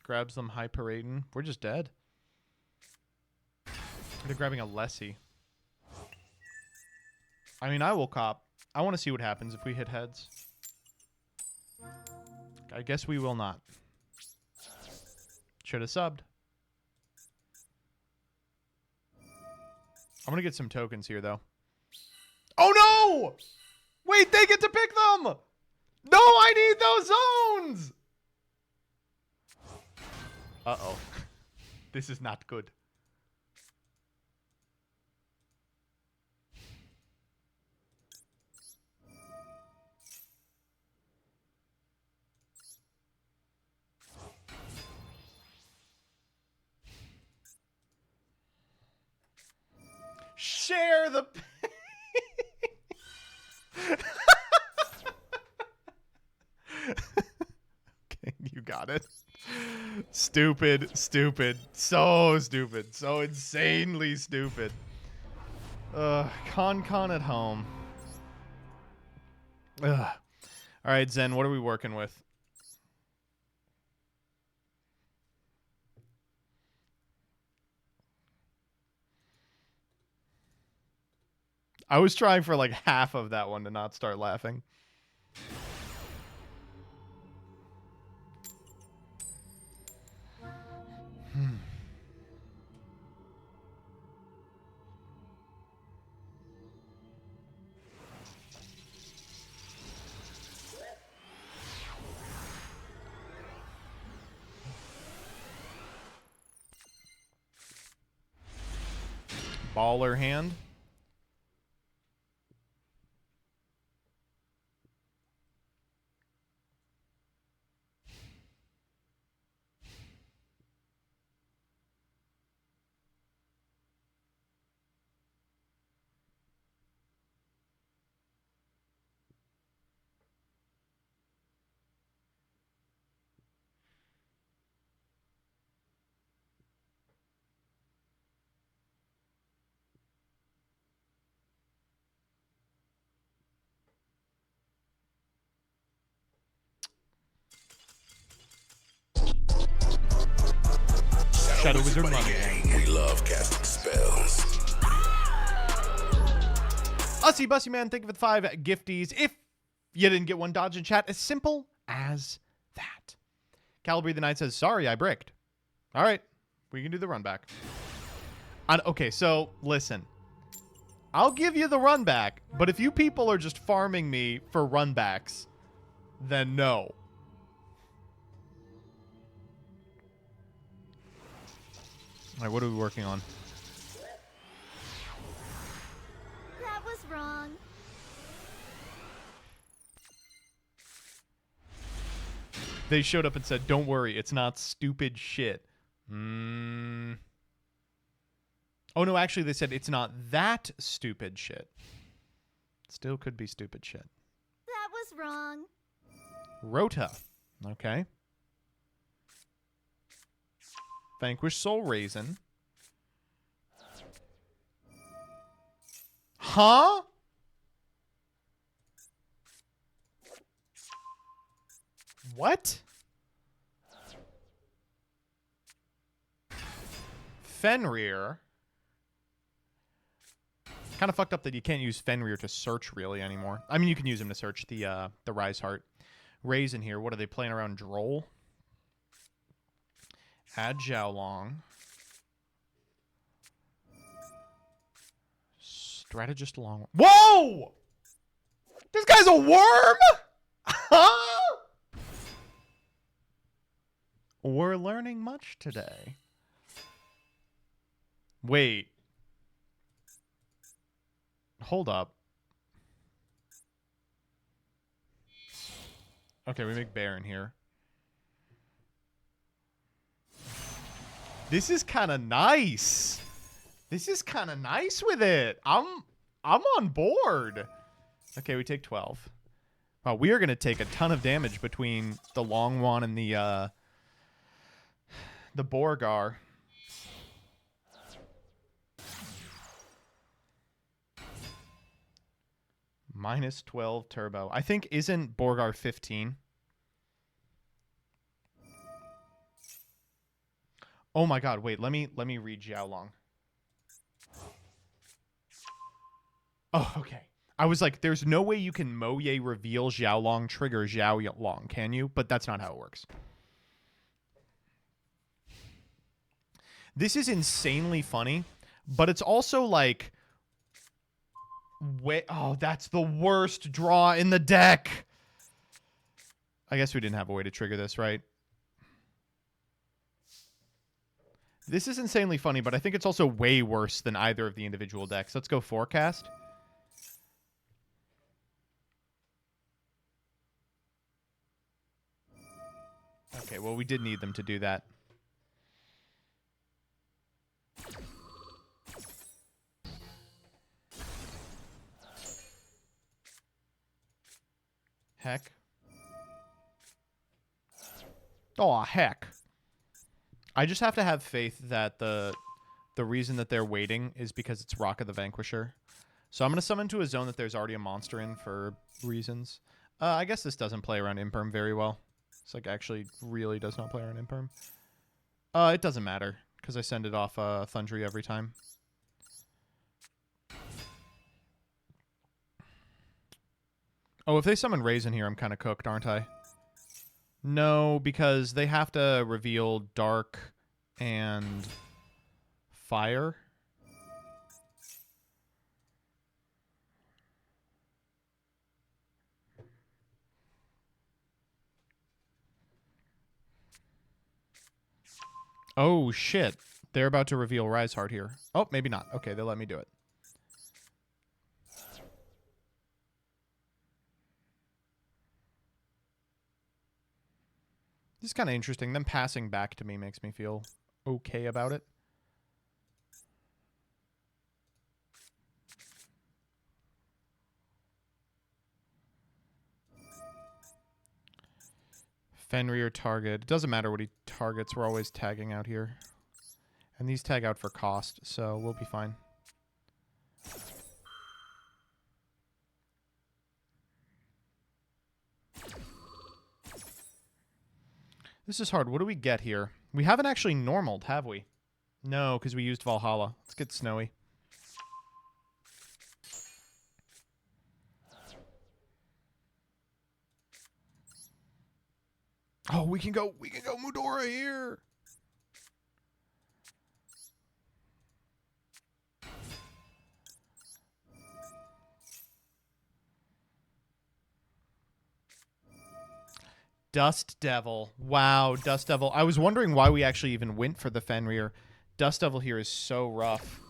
grabs them Hyperaden. We're just dead. They're grabbing a Lessie. I mean, I will cop. I want to see what happens if we hit heads. I guess we will not. Should have subbed. I'm going to get some tokens here, though. Oh, no! Wait, they get to pick them! No, I need those zones! Uh-oh. This is not good. Share the... Okay, you got it. Stupid. So stupid. So insanely stupid. Con at home. Ugh. Alright, Zen, what are we working with? I was trying for like half of that one to not start laughing. Baller hand. Shadow Wizard money. We love casting spells. Ussy Bussy Man, thank you for the 5 gifties. If you didn't get one, dodge in chat. As simple as that. Calibri the Knight says, sorry, I bricked. All right, we can do the run back. Okay, so listen. I'll give you the run back, but if you people are just farming me for run backs, then no. All right, what are we working on? That was wrong. They showed up and said, don't worry, it's not stupid shit. Oh, no, actually, they said it's not that stupid shit. Still could be stupid shit. That was wrong. Rota. Okay. Vanquish Soul Raisin. Huh? What? Fenrir. Kind of fucked up that you can't use Fenrir to search really anymore. I mean, you can use him to search the Rise Heart. Raisin here. What are they playing around? Droll? Add Xiaolong. Strategist Long. Whoa! This guy's a worm? Huh? We're learning much today. Wait. Hold up. Okay, we make Baron here. This is kind of nice. This is kind of nice with it. I'm on board. Okay, we take 12. Wow, we are going to take a ton of damage between the long one and the Borgar. Minus 12 turbo. I think isn't Borgar 15? Oh my god, wait, let me read Xiaolong. Oh, okay. I was like, there's no way you can Moye reveal Xiaolong trigger Xiaolong, can you? But that's not how it works. This is insanely funny, but it's also like... Wait, oh, that's the worst draw in the deck. I guess we didn't have a way to trigger this, right? This is insanely funny, but I think it's also way worse than either of the individual decks. Let's go Forecast. Okay, well, we did need them to do that. Heck. Oh, heck. I just have to have faith that the reason that they're waiting is because it's Rock of the Vanquisher. So I'm going to summon to a zone that there's already a monster in for reasons. I guess this doesn't play around Imperm very well. It's like actually really does not play around Imperm. It doesn't matter because I send it off Thundry every time. Oh, if they summon Raisin here, I'm kind of cooked, aren't I? No, because they have to reveal Dark and Fire. Oh, shit. They're about to reveal Rise Heart here. Oh, maybe not. Okay, they'll let me do it. This is kind of interesting. Them passing back to me makes me feel okay about it. Fenrir target. It doesn't matter what he targets. We're always tagging out here. And these tag out for cost, so we'll be fine. This is hard. What do we get here? We haven't actually normaled, have we? No, because we used Valhalla. Let's get Snowy. Oh, we can go Mudora here. Dust Devil. Wow, Dust Devil. I was wondering why we actually even went for the Fenrir. Dust Devil here is so rough.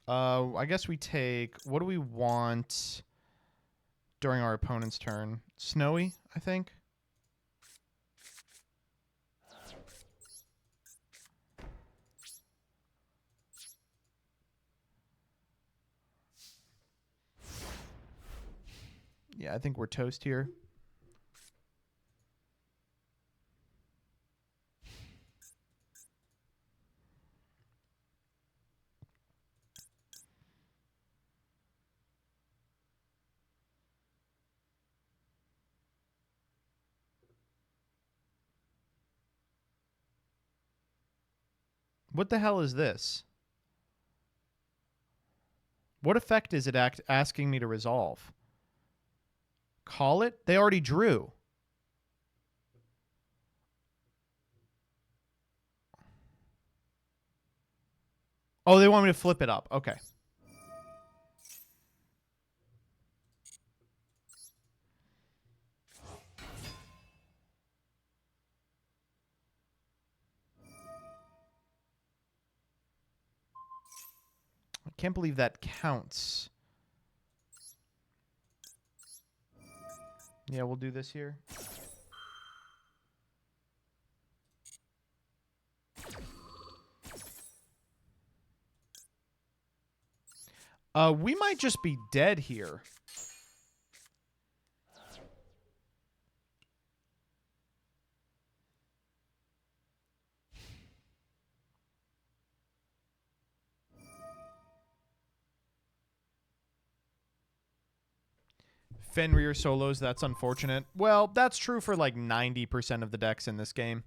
I guess we take... What do we want during our opponent's turn? Snowy, I think. Yeah, I think we're toast here. What the hell is this? What effect is it asking me to resolve? Call it? They already drew. Oh, they want me to flip it up. Okay. I can't believe that counts. Yeah, we'll do this here. We might just be dead here. Fenrir solos, that's unfortunate. Well, that's true for like 90% of the decks in this game.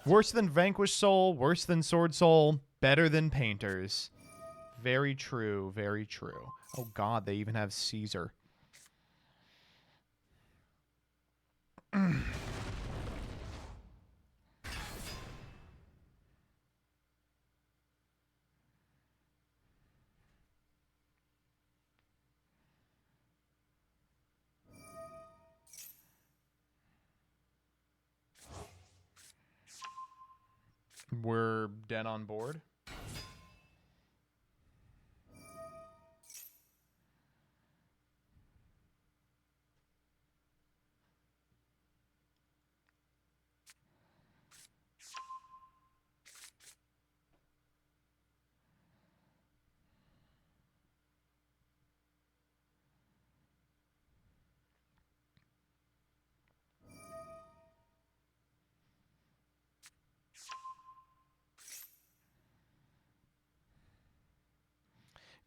Worse than Vanquish Soul, worse than Sword Soul, better than Painters. Very true, very true. Oh god, they even have Caesar. We're dead on board.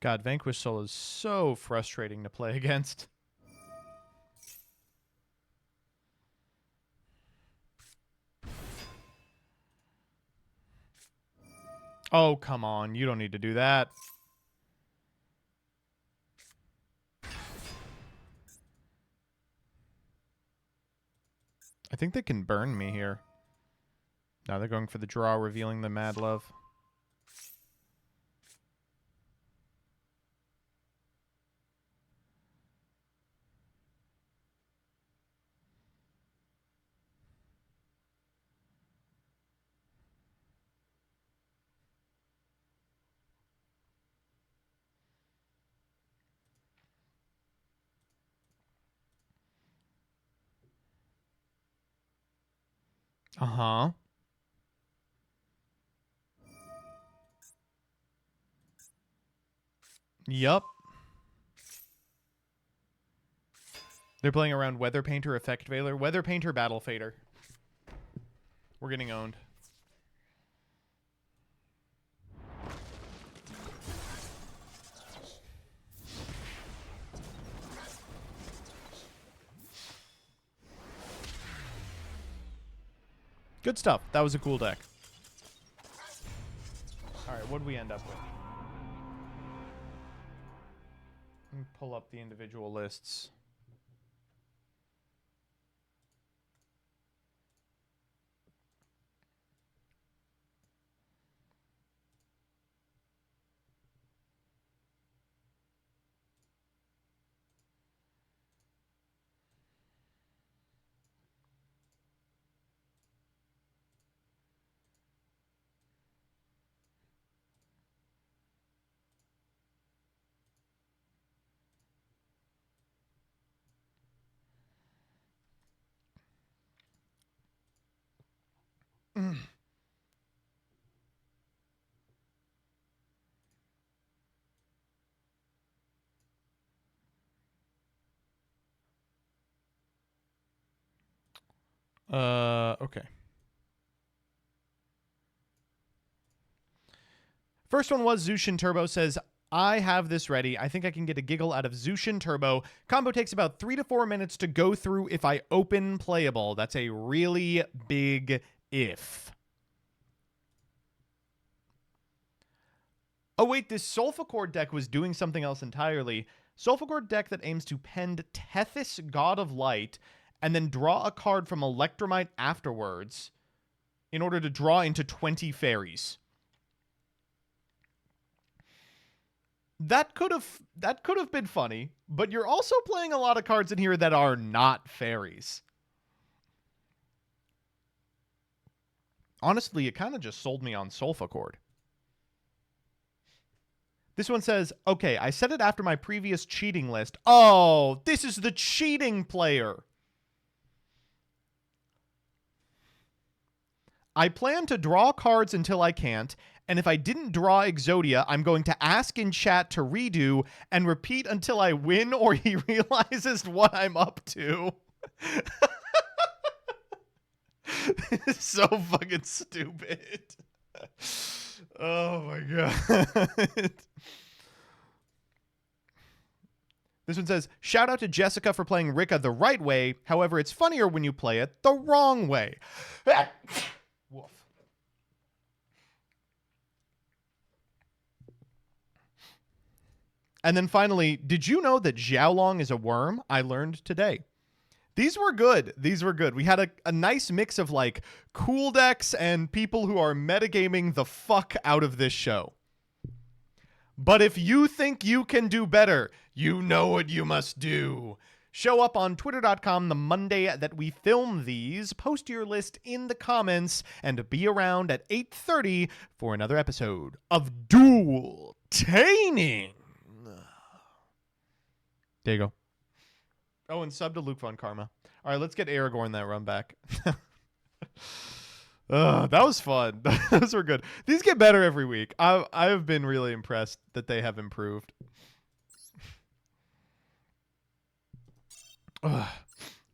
God, Vanquish Soul is so frustrating to play against. Oh, come on. You don't need to do that. I think they can burn me here. Now they're going for the draw, revealing the Mad Love. Uh-huh. Yup. They're playing around Weather Painter, Effect Veiler. Weather Painter, Battle Fader. We're getting owned. Good stuff. That was a cool deck. Alright, what did we end up with? Let me pull up the individual lists. Okay. First one was Zushin Turbo says, I have this ready. I think I can get a giggle out of Zushin Turbo. Combo takes about 3 to 4 minutes to go through if I open playable. That's a really big if. Oh, wait, this Sulfachord deck was doing something else entirely. Sulfachord deck that aims to pend Tethys, God of Light, and then draw a card from Electromite afterwards in order to draw into 20 fairies. That could have been funny, but you're also playing a lot of cards in here that are not fairies. Honestly, it kind of just sold me on Sulfachord. This one says, okay, I said it after my previous cheating list. Oh, this is the cheating player. I plan to draw cards until I can't, and if I didn't draw Exodia, I'm going to ask in chat to redo and repeat until I win or he realizes what I'm up to. This is so fucking stupid. Oh my god. This one says, shout out to Jessica for playing Rika the right way. However, it's funnier when you play it the wrong way. Woof. And then finally, did you know that Xiaolong is a worm? I learned today. These were good. These were good. We had a nice mix of like cool decks and people who are metagaming the fuck out of this show. But if you think you can do better, you know what you must do. Show up on twitter.com the Monday that we film these, post your list in the comments, and be around at 8:30 for another episode of Dueltaining. There you go. Oh, and sub to Luke Von Karma. All right, let's get Aragorn that run back. That was fun. Those were good. These get better every week. I've been really impressed that they have improved.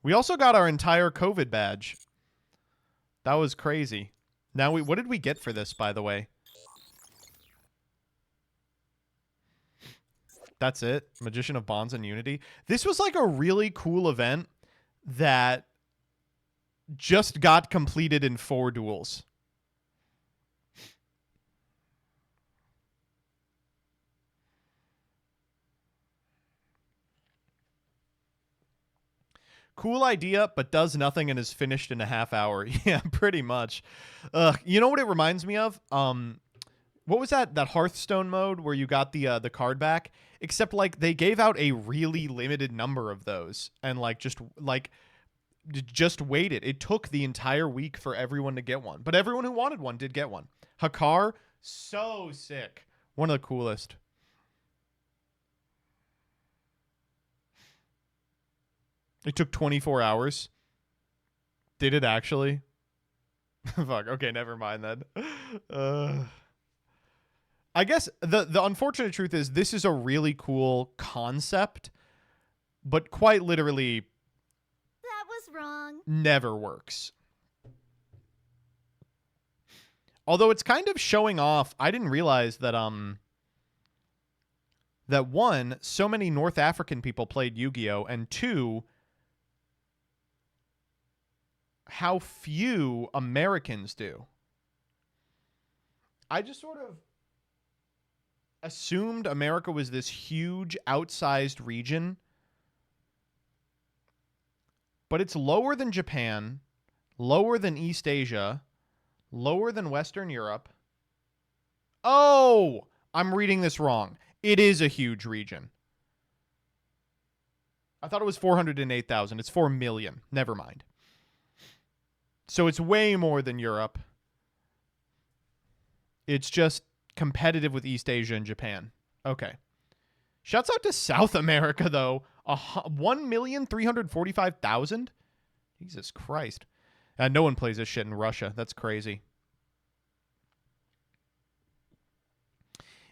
We also got our entire COVID badge. That was crazy. Now, what did we get for this, by the way? That's it. Magician of Bonds and Unity. This was like a really cool event that just got completed in 4 duels. Cool idea, but does nothing and is finished in a half hour. Yeah, pretty much. You know what it reminds me of? What was that Hearthstone mode where you got the card back? Except like they gave out a really limited number of those, and just waited. It took the entire week for everyone to get one, but everyone who wanted one did get one. Hakar, so sick. One of the coolest. It took 24 hours. Did it actually? Fuck. Okay, never mind then. I guess the unfortunate truth is this is a really cool concept, but quite literally That was wrong. never works. Although it's kind of showing off. I didn't realize that that one, so many North African people played Yu-Gi-Oh, and two, how few Americans do. I just sort of assumed America was this huge outsized region, but it's lower than Japan, lower than East Asia, lower than Western Europe. Oh, I'm reading this wrong. It is a huge region. I thought it was 408,000. It's 4 million. Never mind. So it's way more than Europe. It's just competitive with East Asia and Japan. Okay. Shouts out to South America, though. 1,345,000? Jesus Christ. No one plays this shit in Russia. That's crazy.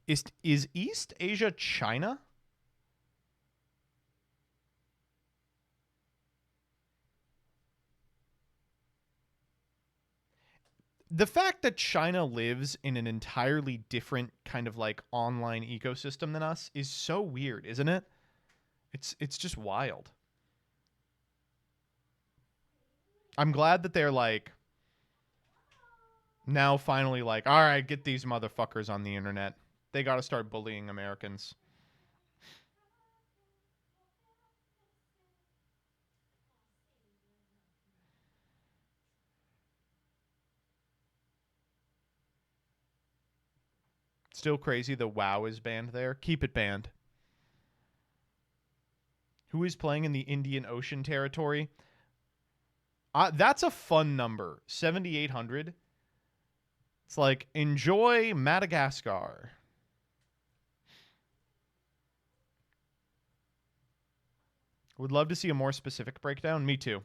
Is East Asia China? The fact that China lives in an entirely different kind of online ecosystem than us is so weird, isn't it? It's just wild. I'm glad that they're now finally all right, get these motherfuckers on the internet. They got to start bullying Americans. Still crazy the WoW is banned there. Keep it banned. Who is playing in the Indian Ocean territory? That's a fun number. 7,800. It's enjoy Madagascar. Would love to see a more specific breakdown. Me too.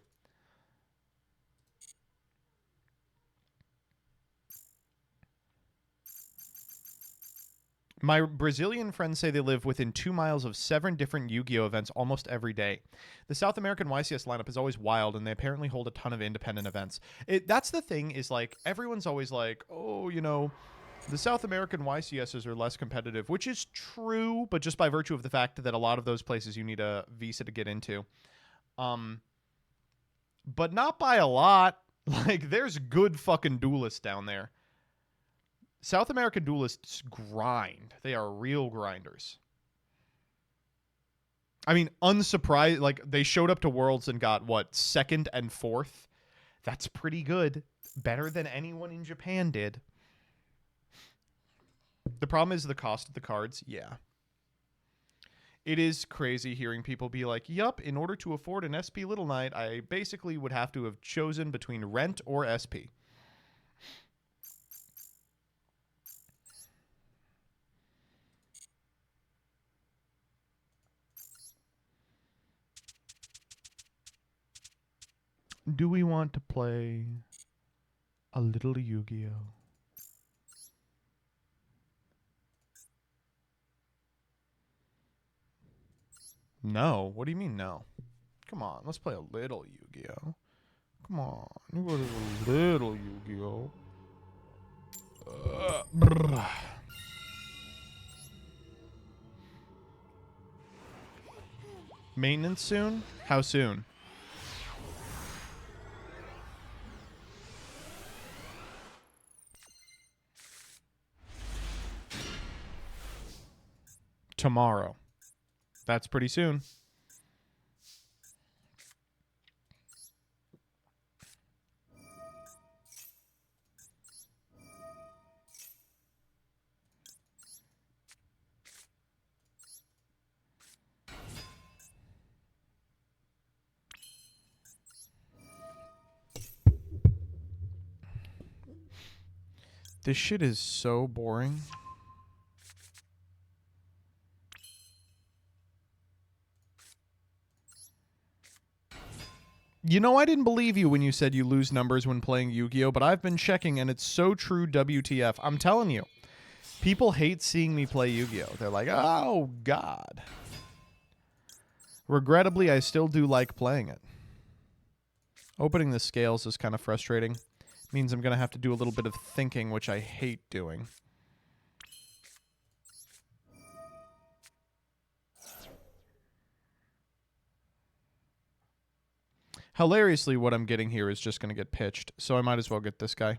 My Brazilian friends say they live within 2 miles of 7 different Yu-Gi-Oh! Events almost every day. The South American YCS lineup is always wild, and they apparently hold a ton of independent events. That's the thing is, everyone's always oh, the South American YCSs are less competitive, which is true, but just by virtue of the fact that a lot of those places you need a visa to get into. But not by a lot. There's good fucking duelists down there. South American duelists grind. They are real grinders. I mean, unsurprised. They showed up to Worlds and got, 2nd and 4th? That's pretty good. Better than anyone in Japan did. The problem is the cost of the cards. Yeah. It is crazy hearing people be like, yup, in order to afford an SP Little Knight, I basically would have to have chosen between rent or SP. Do we want to play a little Yu-Gi-Oh? No. What do you mean no? Come on, let's play a little Yu-Gi-Oh. Come on, you go to a little Yu-Gi-Oh. Maintenance soon? How soon? Tomorrow. That's pretty soon. This shit is so boring. You know, I didn't believe you when you said you lose numbers when playing Yu-Gi-Oh, but I've been checking and it's so true, WTF. I'm telling you. People hate seeing me play Yu-Gi-Oh. They're like, oh, God. Regrettably, I still do like playing it. Opening the scales is kind of frustrating. Means I'm going to have to do a little bit of thinking, which I hate doing. Hilariously, what I'm getting here is just going to get pitched, so I might as well get this guy.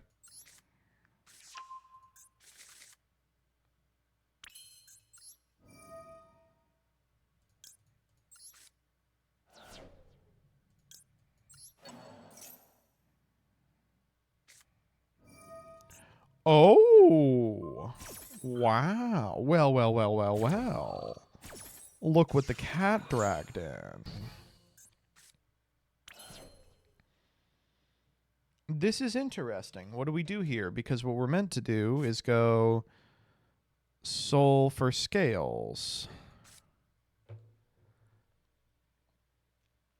Oh, wow. Well. Look what the cat dragged in. This is interesting. What do we do here? Because what we're meant to do is go soul for scales.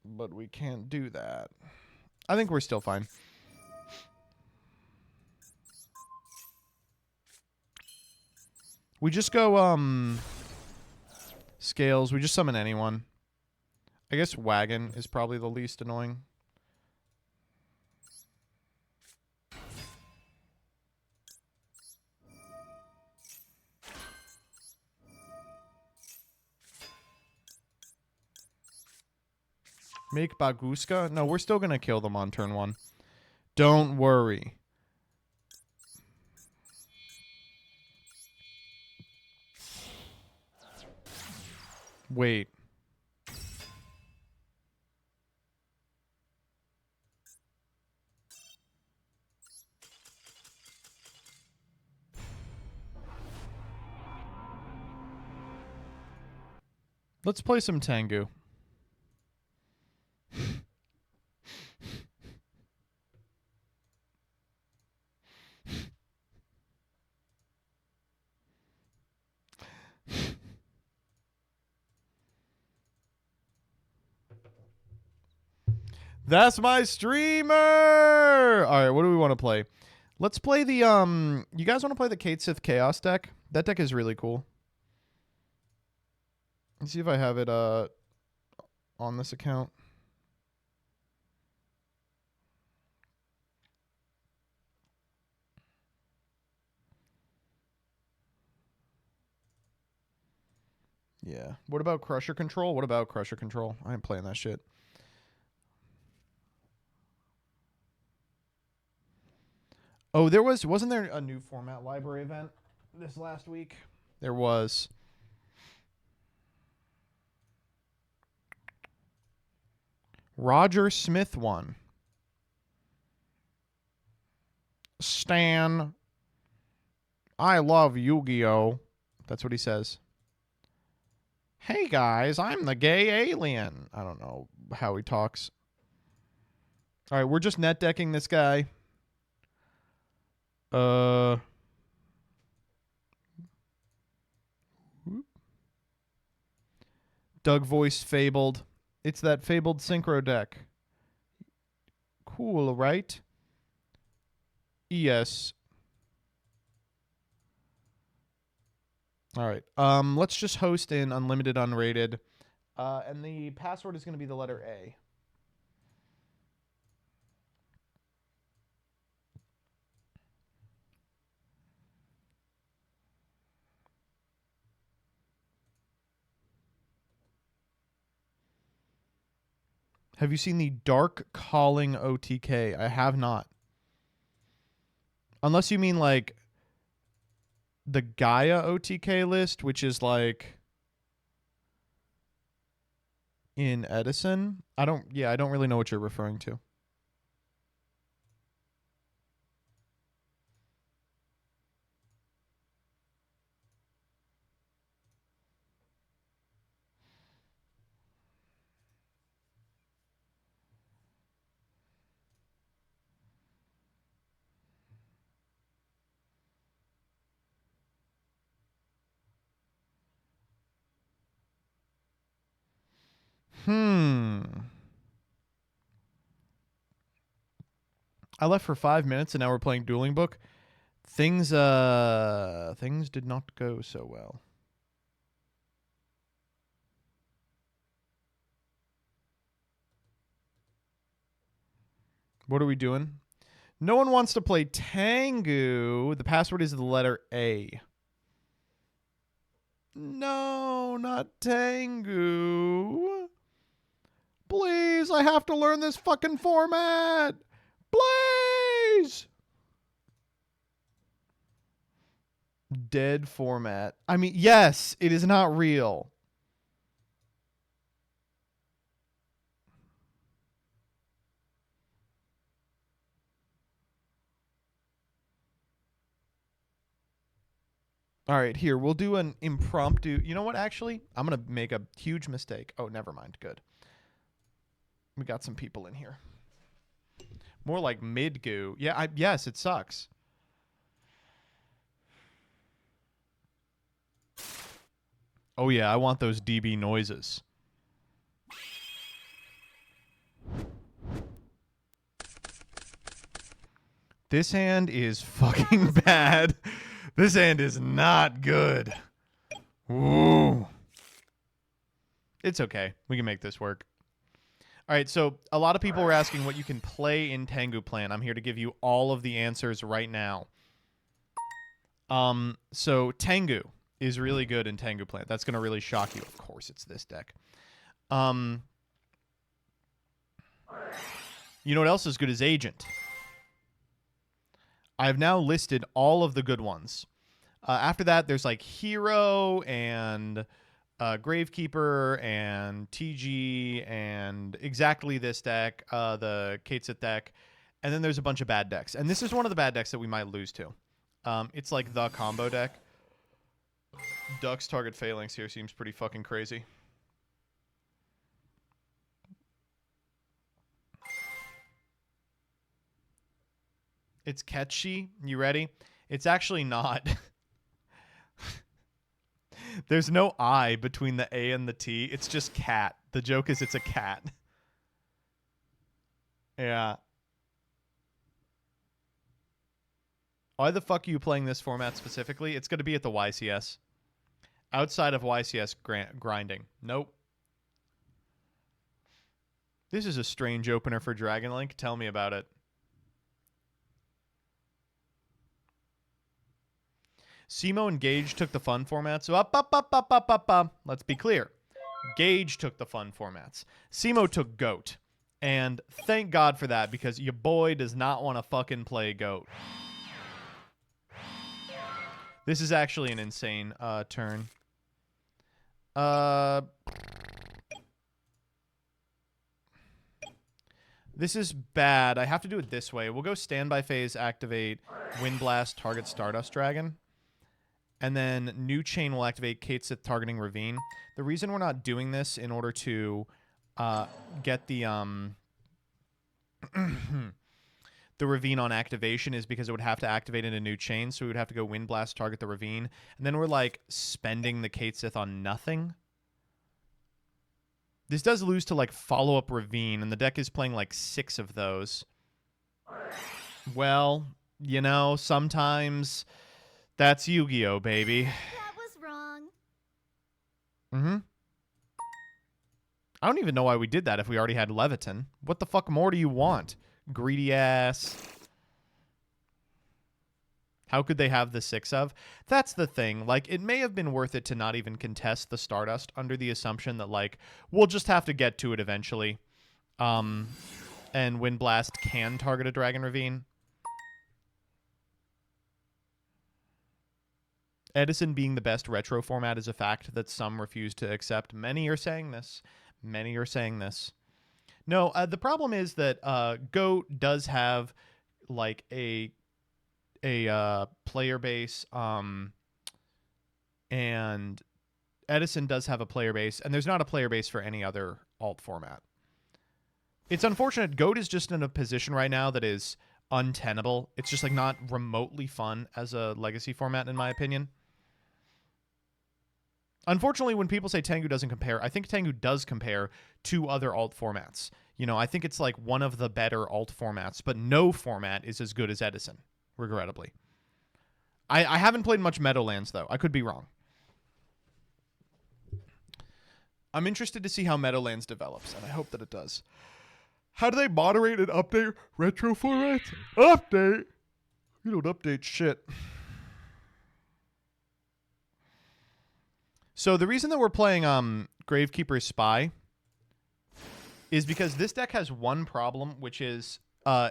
But we can't do that. I think we're still fine. We just go, scales. We just summon anyone. I guess wagon is probably the least annoying. Make Baguska? No, we're still going to kill them on turn 1. Don't worry. Wait. Let's play some Tengu. That's my streamer. All right, what do we want to play? Let's play the you guys want to play the Kate Sith Chaos deck? That deck is really cool. Let's see if I have it on this account. Yeah. What about Crusher Control? What about Crusher Control? I ain't playing that shit. Oh, wasn't there a new format library event this last week? There was. Roger Smith won. Stan, I love Yu-Gi-Oh. That's what he says. Hey guys, I'm the gay alien. I don't know how he talks. All right, we're just net decking this guy. Doug Voice Fabled. It's that Fabled Synchro deck. Cool, right? Yes. All right. Let's just host in unlimited unrated. And the password is going to be the letter A. Have you seen the Dark Calling OTK? I have not. Unless you mean like the Gaia OTK list, which is like in Edison. I don't really know what you're referring to. I left for 5 minutes and now we're playing Dueling Book. Things did not go so well. What are we doing? No one wants to play Tengu. The password is the letter A. No, not Tengu. Please, I have to learn this fucking format. Please. Dead format. I mean, yes, it is not real. All right, here, we'll do an impromptu. You know what, actually? I'm going to make a huge mistake. Oh, never mind. Good. We got some people in here. More like mid-goo. Yeah, yes, it sucks. Oh, yeah, I want those DB noises. This hand is fucking bad. This hand is not good. Ooh. It's okay. We can make this work. All right, so a lot of people were asking what you can play in Tengu Plan. I'm here to give you all of the answers right now. So Tengu is really good in Tengu Plan. That's going to really shock you. Of course, it's this deck. You know what else is good is Agent. I've now listed all of the good ones. After that, there's like Hero and Gravekeeper and TG and exactly this deck, the Katesith deck. And then there's a bunch of bad decks. And this is one of the bad decks that we might lose to. It's like the combo deck. Duck's target phalanx here seems pretty fucking crazy. It's catchy. You ready? It's actually not. There's no I between the A and the T. It's just cat. The joke is it's a cat. Yeah. Why the fuck are you playing this format specifically? It's going to be at the YCS. Outside of YCS grinding. Nope. This is a strange opener for Dragon Link. Tell me about it. Simo and Gage took the fun formats. So up. Let's be clear. Gage took the fun formats. Simo took Goat. And thank God for that, because your boy does not want to fucking play Goat. This is actually an insane turn. This is bad. I have to do it this way. We'll go standby phase, activate Wind Blast, target Stardust Dragon. And then New Chain will activate Katesith targeting Ravine. The reason we're not doing this in order to get the the Ravine on activation is because it would have to activate in a New Chain, so we would have to go Wind Blast, target the Ravine. And then we're like spending the Katesith on nothing. This does lose to like follow-up Ravine, and the deck is playing like 6 of those. Well, you know, sometimes that's Yu-Gi-Oh, baby. That was wrong. Mm-hmm. I don't even know why we did that if we already had Leviton. What the fuck more do you want? Greedy ass. How could they have the 6 of? That's the thing. Like, it may have been worth it to not even contest the Stardust under the assumption that, like, we'll just have to get to it eventually. And Wind Blast can target a Dragon Ravine. Edison being the best retro format is a fact that some refuse to accept. Many are saying this. Many are saying this. No, the problem is that GOAT does have like a player base, and Edison does have a player base, and there's not a player base for any other alt format. It's unfortunate. GOAT is just in a position right now that is untenable. It's just like not remotely fun as a legacy format, in my opinion. Unfortunately, when people say Tengu doesn't compare, I think Tengu does compare to other alt formats. You know, I think it's like one of the better alt formats, but no format is as good as Edison, regrettably. I haven't played much Meadowlands, though. I could be wrong. I'm interested to see how Meadowlands develops, and I hope that it does. How do they moderate and update retro formats? Update? You don't update shit. So the reason that we're playing Gravekeeper's Spy is because this deck has one problem, which is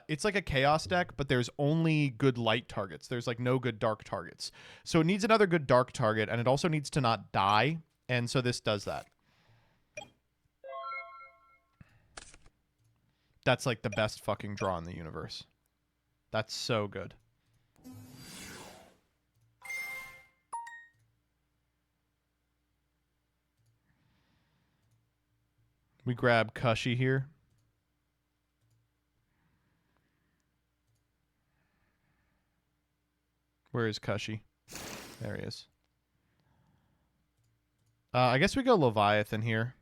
it's like a chaos deck, but there's only good light targets. There's like no good dark targets. So it needs another good dark target, and it also needs to not die, and so this does that. That's like the best fucking draw in the universe. That's so good. We grab Kushi here. Where is Kushi? There he is. I guess we go Leviathan here.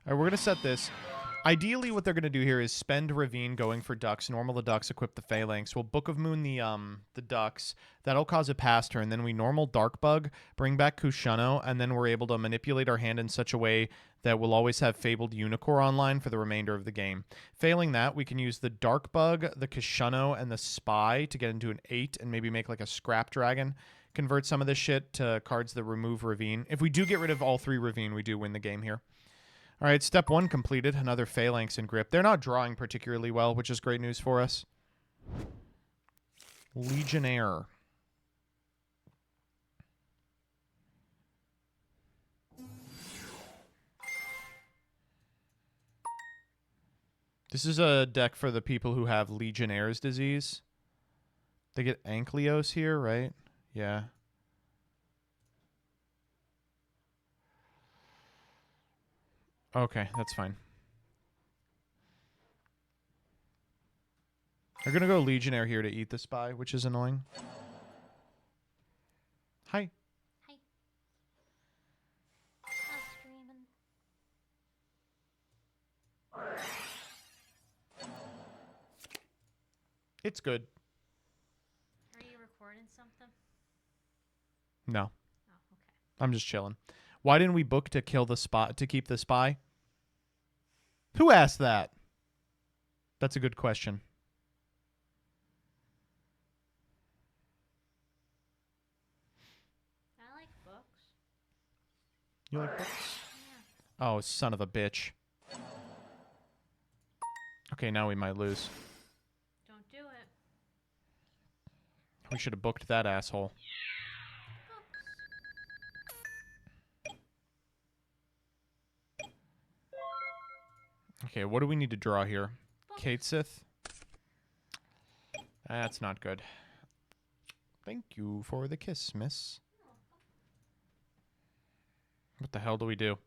All right, we're going to set this. Ideally, what they're going to do here is spend Ravine going for Ducks, normal the Ducks, equip the Phalanx. We'll Book of Moon the Ducks. That'll cause a pass turn. Then we normal Dark Bug, bring back Kushano, and then we're able to manipulate our hand in such a way that we'll always have Fabled Unicorn online for the remainder of the game. Failing that, we can use the Dark Bug, the Kushano, and the Spy to get into an 8 and maybe make like a Scrap Dragon. Convert some of this shit to cards that remove Ravine. If we do get rid of all 3 Ravine, we do win the game here. All right, step 1 completed. Another Phalanx and Grip. They're not drawing particularly well, which is great news for us. Legionnaire. This is a deck for the people who have Legionnaire's disease. They get Ankylos here, right? Yeah. Okay, that's fine. They're going to go Legionnaire here to eat the Spy, which is annoying. Hi. Hi. How's streaming? It's good. Are you recording something? No. Oh, okay. I'm just chilling. Why didn't we book to kill the spy, to keep the Spy? Who asked that? That's a good question. I like books. You like books? Yeah. Oh, son of a bitch. Okay, now we might lose. Don't do it. We should have booked that asshole. Okay, what do we need to draw here? Kate Sith? That's not good. Thank you for the kiss, miss. What the hell do we do?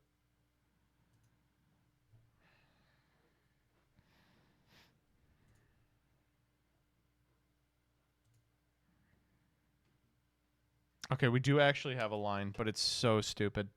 Okay, we do actually have a line, but it's so stupid.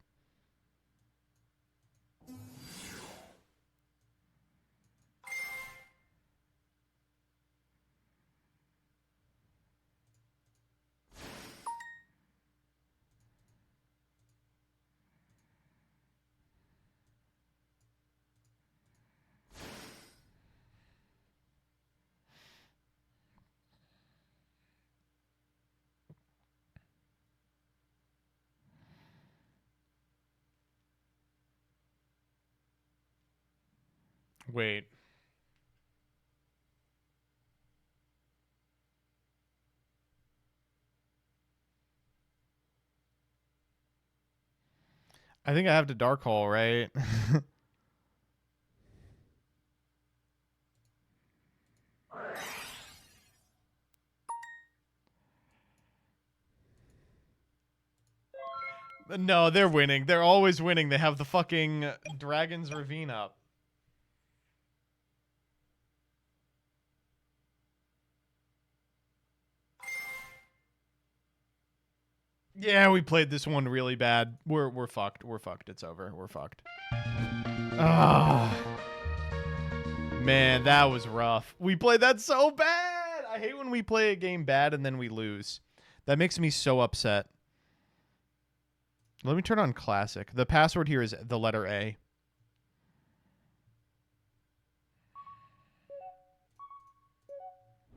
Wait. I think I have to Dark Hole, right? No, they're winning. They're always winning. They have the fucking Dragon's Ravine up. Yeah, we played this one really bad. We're fucked. We're fucked. It's over. We're fucked. Ah. Man, that was rough. We played that so bad. I hate when we play a game bad and then we lose. That makes me so upset. Let me turn on classic. The password here is the letter A.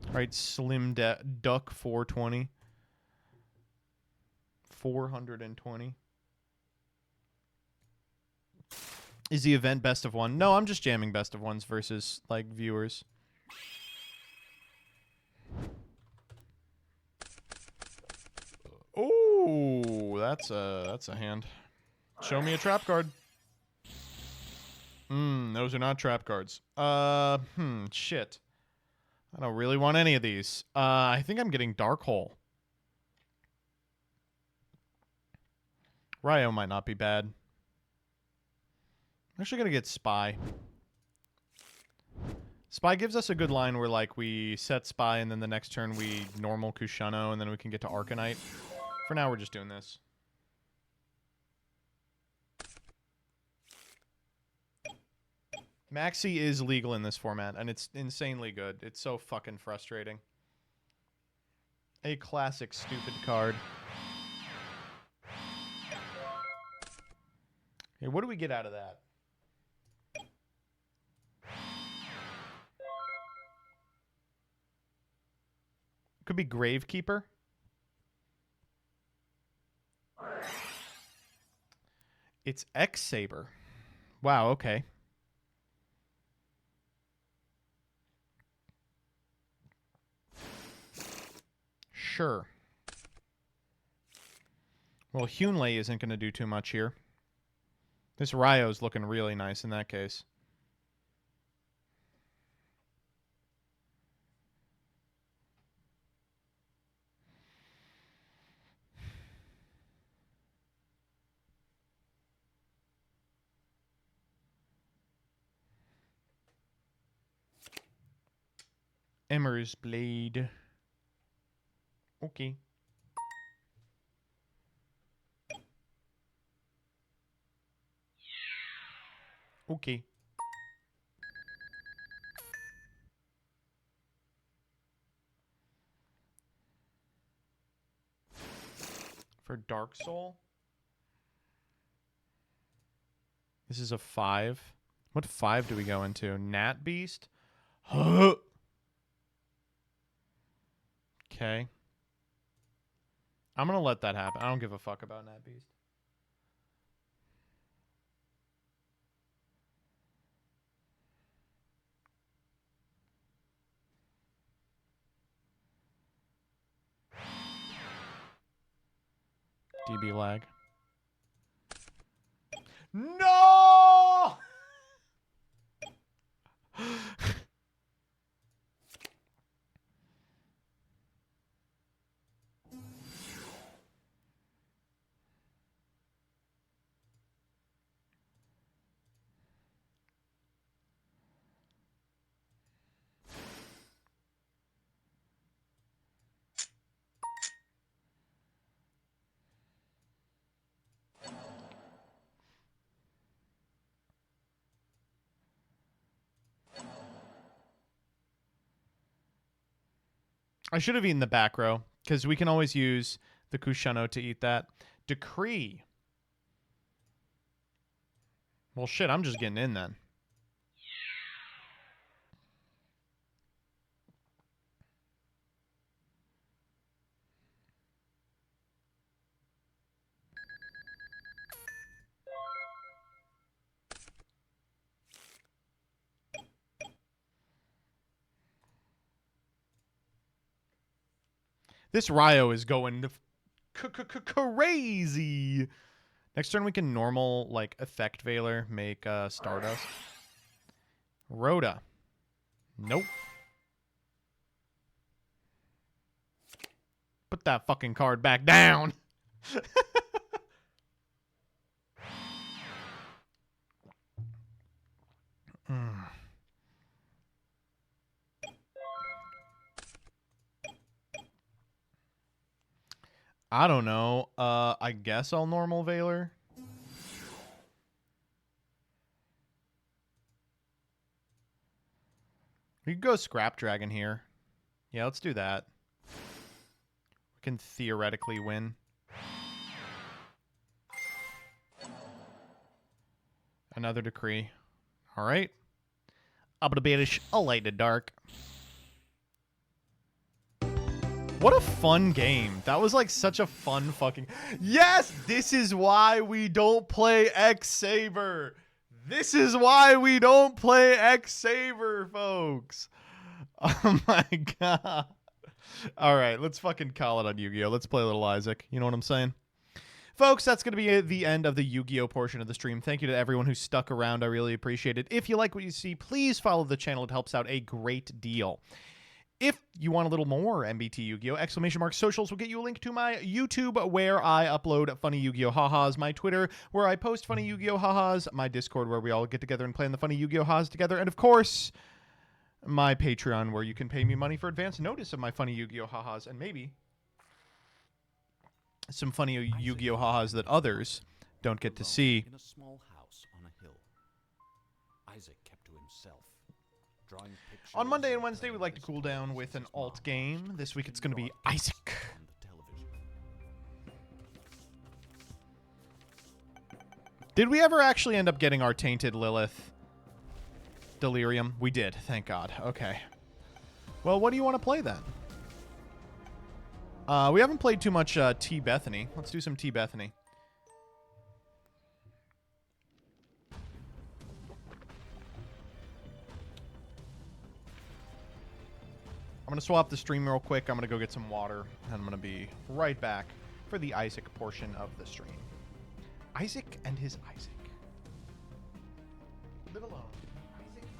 All right, Slim Duck 420. 420. Is the event best of one? No, I'm just jamming best of ones versus like viewers. Oh, that's a hand. Show me a trap card. Those are not trap cards. Shit. I don't really want any of these. I think I'm getting Dark Hole. Ryo might not be bad. I'm actually gonna get Spy. Spy gives us a good line where like we set Spy and then the next turn we normal Kushano and then we can get to Arcanite. For now, we're just doing this. Maxi is legal in this format, and it's insanely good. It's so fucking frustrating. A classic stupid card. Hey, what do we get out of that? Could be Gravekeeper. It's X-Saber. Wow, okay. Sure. Well, Hyunlei isn't going to do too much here. This Ryo's looking really nice in that case. Emmer's Blade. Okay. Okay. For Dark Soul? This is a 5. What 5 do we go into? Nat Beast? Huh. Okay. I'm going to let that happen. I don't give a fuck about Nat Beast. DB lag. No! I should have eaten the back row, because we can always use the Kushano to eat that. Decree. Well, shit, I'm just getting in then. This Ryo is going crazy. Next turn we can normal, like, Effect Veiler, make Stardust. Rhoda. Nope. Put that fucking card back down. I don't know. I guess I'll normal Valor. We could go Scrap Dragon here. Yeah, let's do that. We can theoretically win. Another Decree. All right. I'm gonna banish a Light in the Dark. What a fun game. That was like such a fun fucking... Yes! This is why we don't play X-Saber. This is why we don't play X-Saber, folks. Oh my god. All right, let's fucking call it on Yu-Gi-Oh. Let's play a little Isaac. You know what I'm saying? Folks, that's going to be the end of the Yu-Gi-Oh portion of the stream. Thank you to everyone who stuck around. I really appreciate it. If you like what you see, please follow the channel. It helps out a great deal. If you want a little more MBT Yu-Gi-Oh! ! Socials will get you a link to my YouTube where I upload funny Yu-Gi-Oh! Ha-has, my Twitter where I post funny Yu-Gi-Oh! Ha-has, my Discord where we all get together and play in the funny Yu-Gi-Oh! Ha-has together, and of course, my Patreon where you can pay me money for advance notice of my funny Yu-Gi-Oh! Ha-has, and maybe some funny Yu-Gi-Oh! Ha-has that others don't get to see. In a small house on a hill, Isaac kept to himself, drawing pictures. On Monday and Wednesday, we like to cool down with an alt game. This week, it's going to be Isaac. Did we ever actually end up getting our Tainted Lilith Delirium? We did, thank God. Okay. Well, what do you want to play then? We haven't played too much T. Bethany. Let's do some T. Bethany. I'm going to swap the stream real quick. I'm going to go get some water, and I'm going to be right back for the Isaac portion of the stream. Isaac and his Isaac. Live alone. Isaac, Isaac.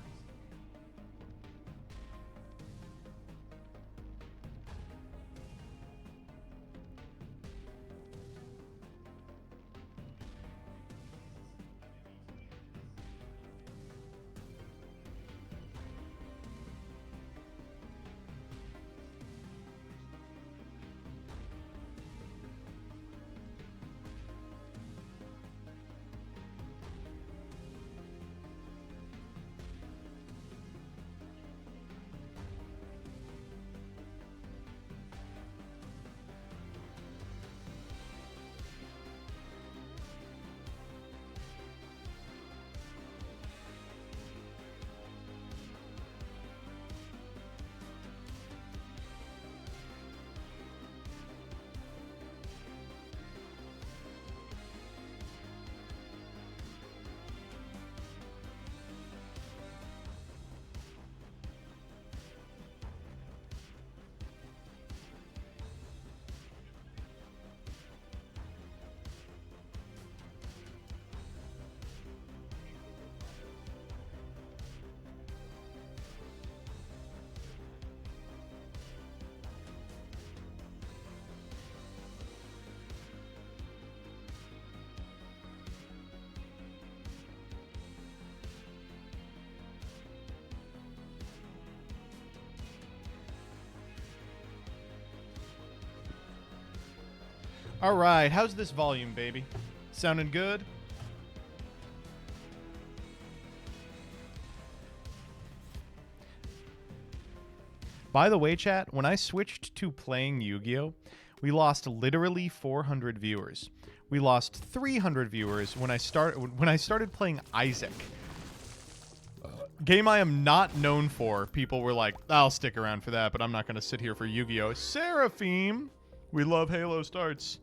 All right, how's this volume, baby? Sounding good? By the way, chat, when I switched to playing Yu-Gi-Oh!, we lost literally 400 viewers. We lost 300 viewers when I started playing Isaac. Game I am not known for. People were like, I'll stick around for that, but I'm not going to sit here for Yu-Gi-Oh! Seraphim! We love Halo starts.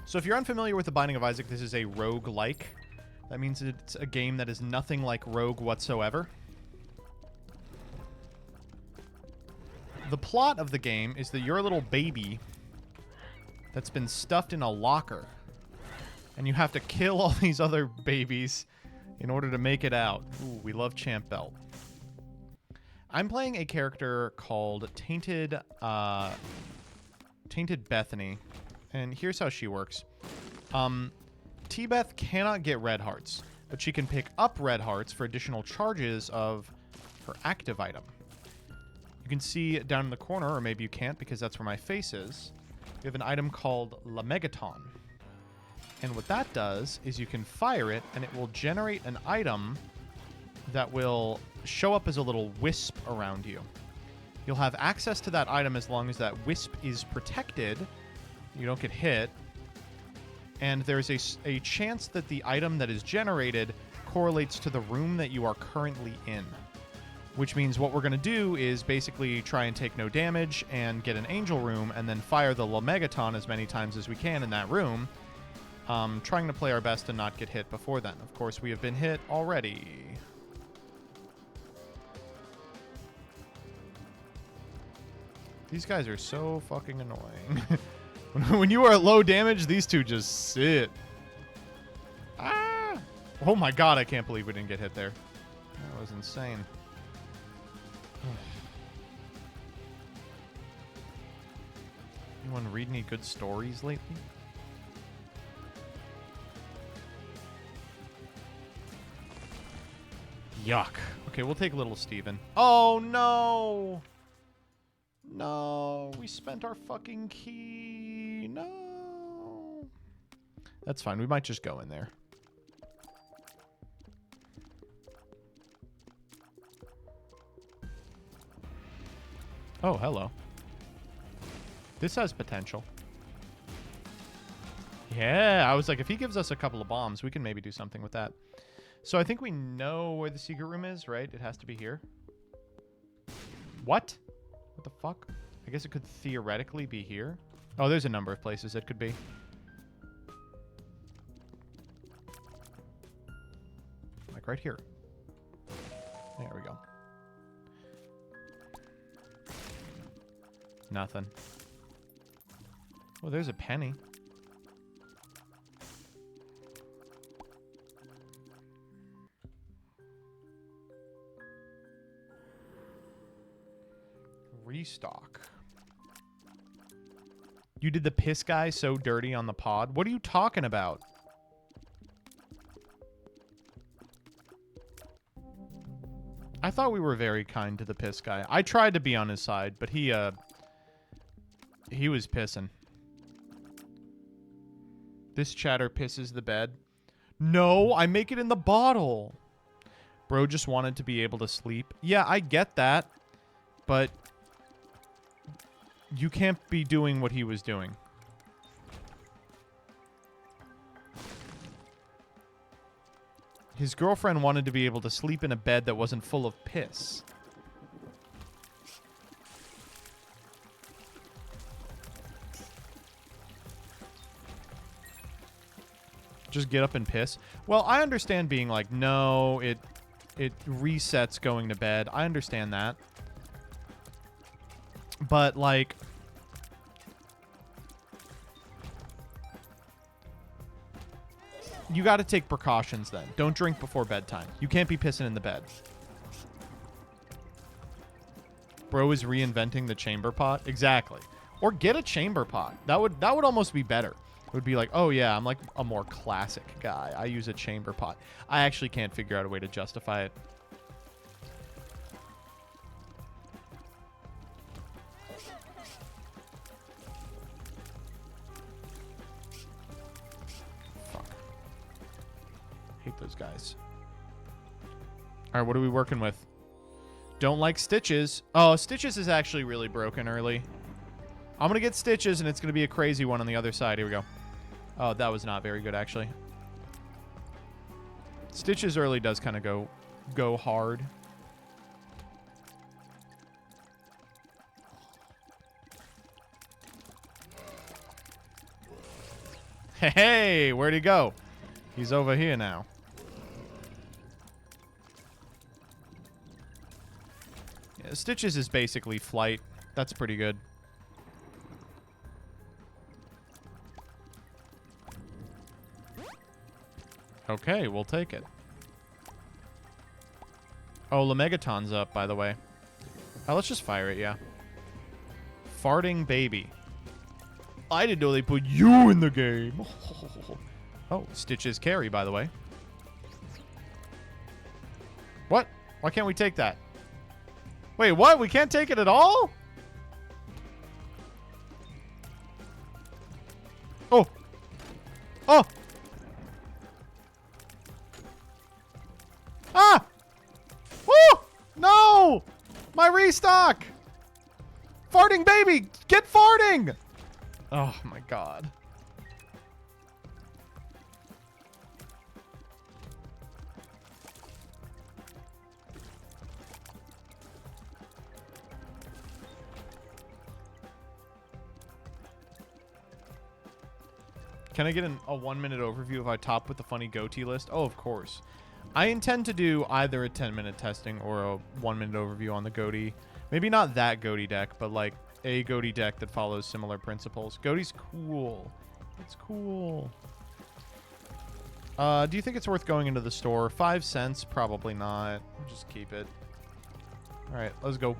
So if you're unfamiliar with The Binding of Isaac, this is a rogue-like. That means it's a game that is nothing like Rogue whatsoever. The plot of the game is that you're a little baby that's been stuffed in a locker. And you have to kill all these other babies in order to make it out. Ooh, we love Champ Belt. I'm playing a character called Tainted Bethany. And here's how she works. T-Beth cannot get red hearts, but she can pick up red hearts for additional charges of her active item. You you can see down in the corner, or maybe you can't because that's where my face is, we have an item called La Megaton. And what that does is you can fire it, and it will generate an item that will show up as a little wisp around you. You'll have access to that item as long as that wisp is protected. You don't get hit. And there's a chance that the item that is generated correlates to the room that you are currently in. Which means what we're going to do is basically try and take no damage and get an angel room and then fire the La Megaton as many times as we can in that room. Trying to play our best and not get hit before then. Of course, we have been hit already. These guys are so fucking annoying. When you are at low damage, these two just sit. Ah! Oh my god, I can't believe we didn't get hit there. That was insane. Anyone read any good stories lately? Yuck. Okay, we'll take little Steven. Oh, no! No, we spent our fucking key. No. That's fine. We might just go in there. Oh, hello. This has potential. Yeah, I was like, if he gives us a couple of bombs, we can maybe do something with that. So I think we know where the secret room is, right? It has to be here. What? What the fuck? I guess it could theoretically be here. Oh, there's a number of places it could be. Like right here. There we go. Nothing. Oh, there's a penny. Restock. You did the piss guy so dirty on the pod? What are you talking about? I thought we were very kind to the piss guy. I tried to be on his side, but he was pissing. This chatter pisses the bed. No, I make it in the bottle. Bro just wanted to be able to sleep. Yeah, I get that, but you can't be doing what he was doing. His girlfriend wanted to be able to sleep in a bed that wasn't full of piss. Just get up and piss. Well, I understand being like, no, it resets going to bed. I understand that. But, like, you got to take precautions then. Don't drink before bedtime. You can't be pissing in the bed. Bro is reinventing the chamber pot. Exactly. Or get a chamber pot. That would almost be better. It would be like, oh yeah, I'm like a more classic guy. I use a chamber pot. I actually can't figure out a way to justify it. Fuck. Hate those guys. All right, what are we working with? Don't like Stitches. Oh, Stitches is actually really broken early. I'm going to get Stitches, and it's going to be a crazy one on the other side. Here we go. Oh, that was not very good, actually. Stitches early does kind of go hard. Hey, where'd he go? He's over here now. Yeah, Stitches is basically flight. That's pretty good. Okay, we'll take it. Oh, La Megaton's up, by the way. Oh, let's just fire it, yeah. Farting baby. I didn't know they put you in the game. Oh, Stitches carry, by the way. What? Why can't we take that? Wait, what? We can't take it at all? Oh. Oh. Ah! Woo! No! My restock! Farting baby! Get farting! Oh my god. Can I get a 1-minute overview if I top with the funny goatee list? Oh, of course. I intend to do either a 10-minute testing or a 1-minute overview on the goatee. Maybe not that goatee deck, but like a goatee deck that follows similar principles. Goatee's cool. It's cool. Do you think it's worth going into the store? 5 cents? Probably not. Just keep it. All right, let's go.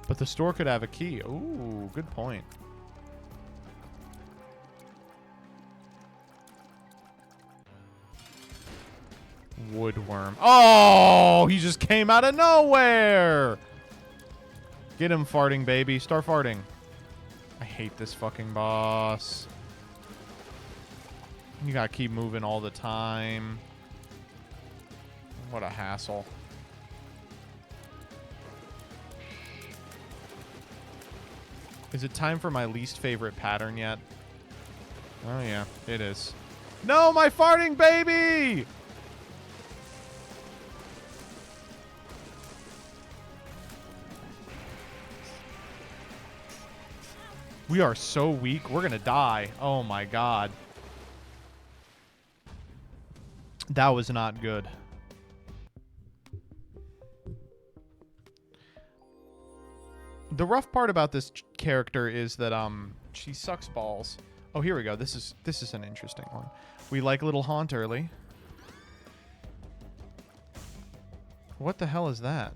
But the store could have a key. Ooh, good point. Woodworm. Oh, he just came out of nowhere. Get him, farting baby. Start farting. I hate this fucking boss. You gotta keep moving all the time. What a hassle. Is it time for my least favorite pattern yet? Oh yeah, it is. No, my farting baby! We are so weak. We're gonna die. Oh my god. That was not good. The rough part about this character is that she sucks balls. Oh, here we go. This is an interesting one. We like little haunt early. What the hell is that?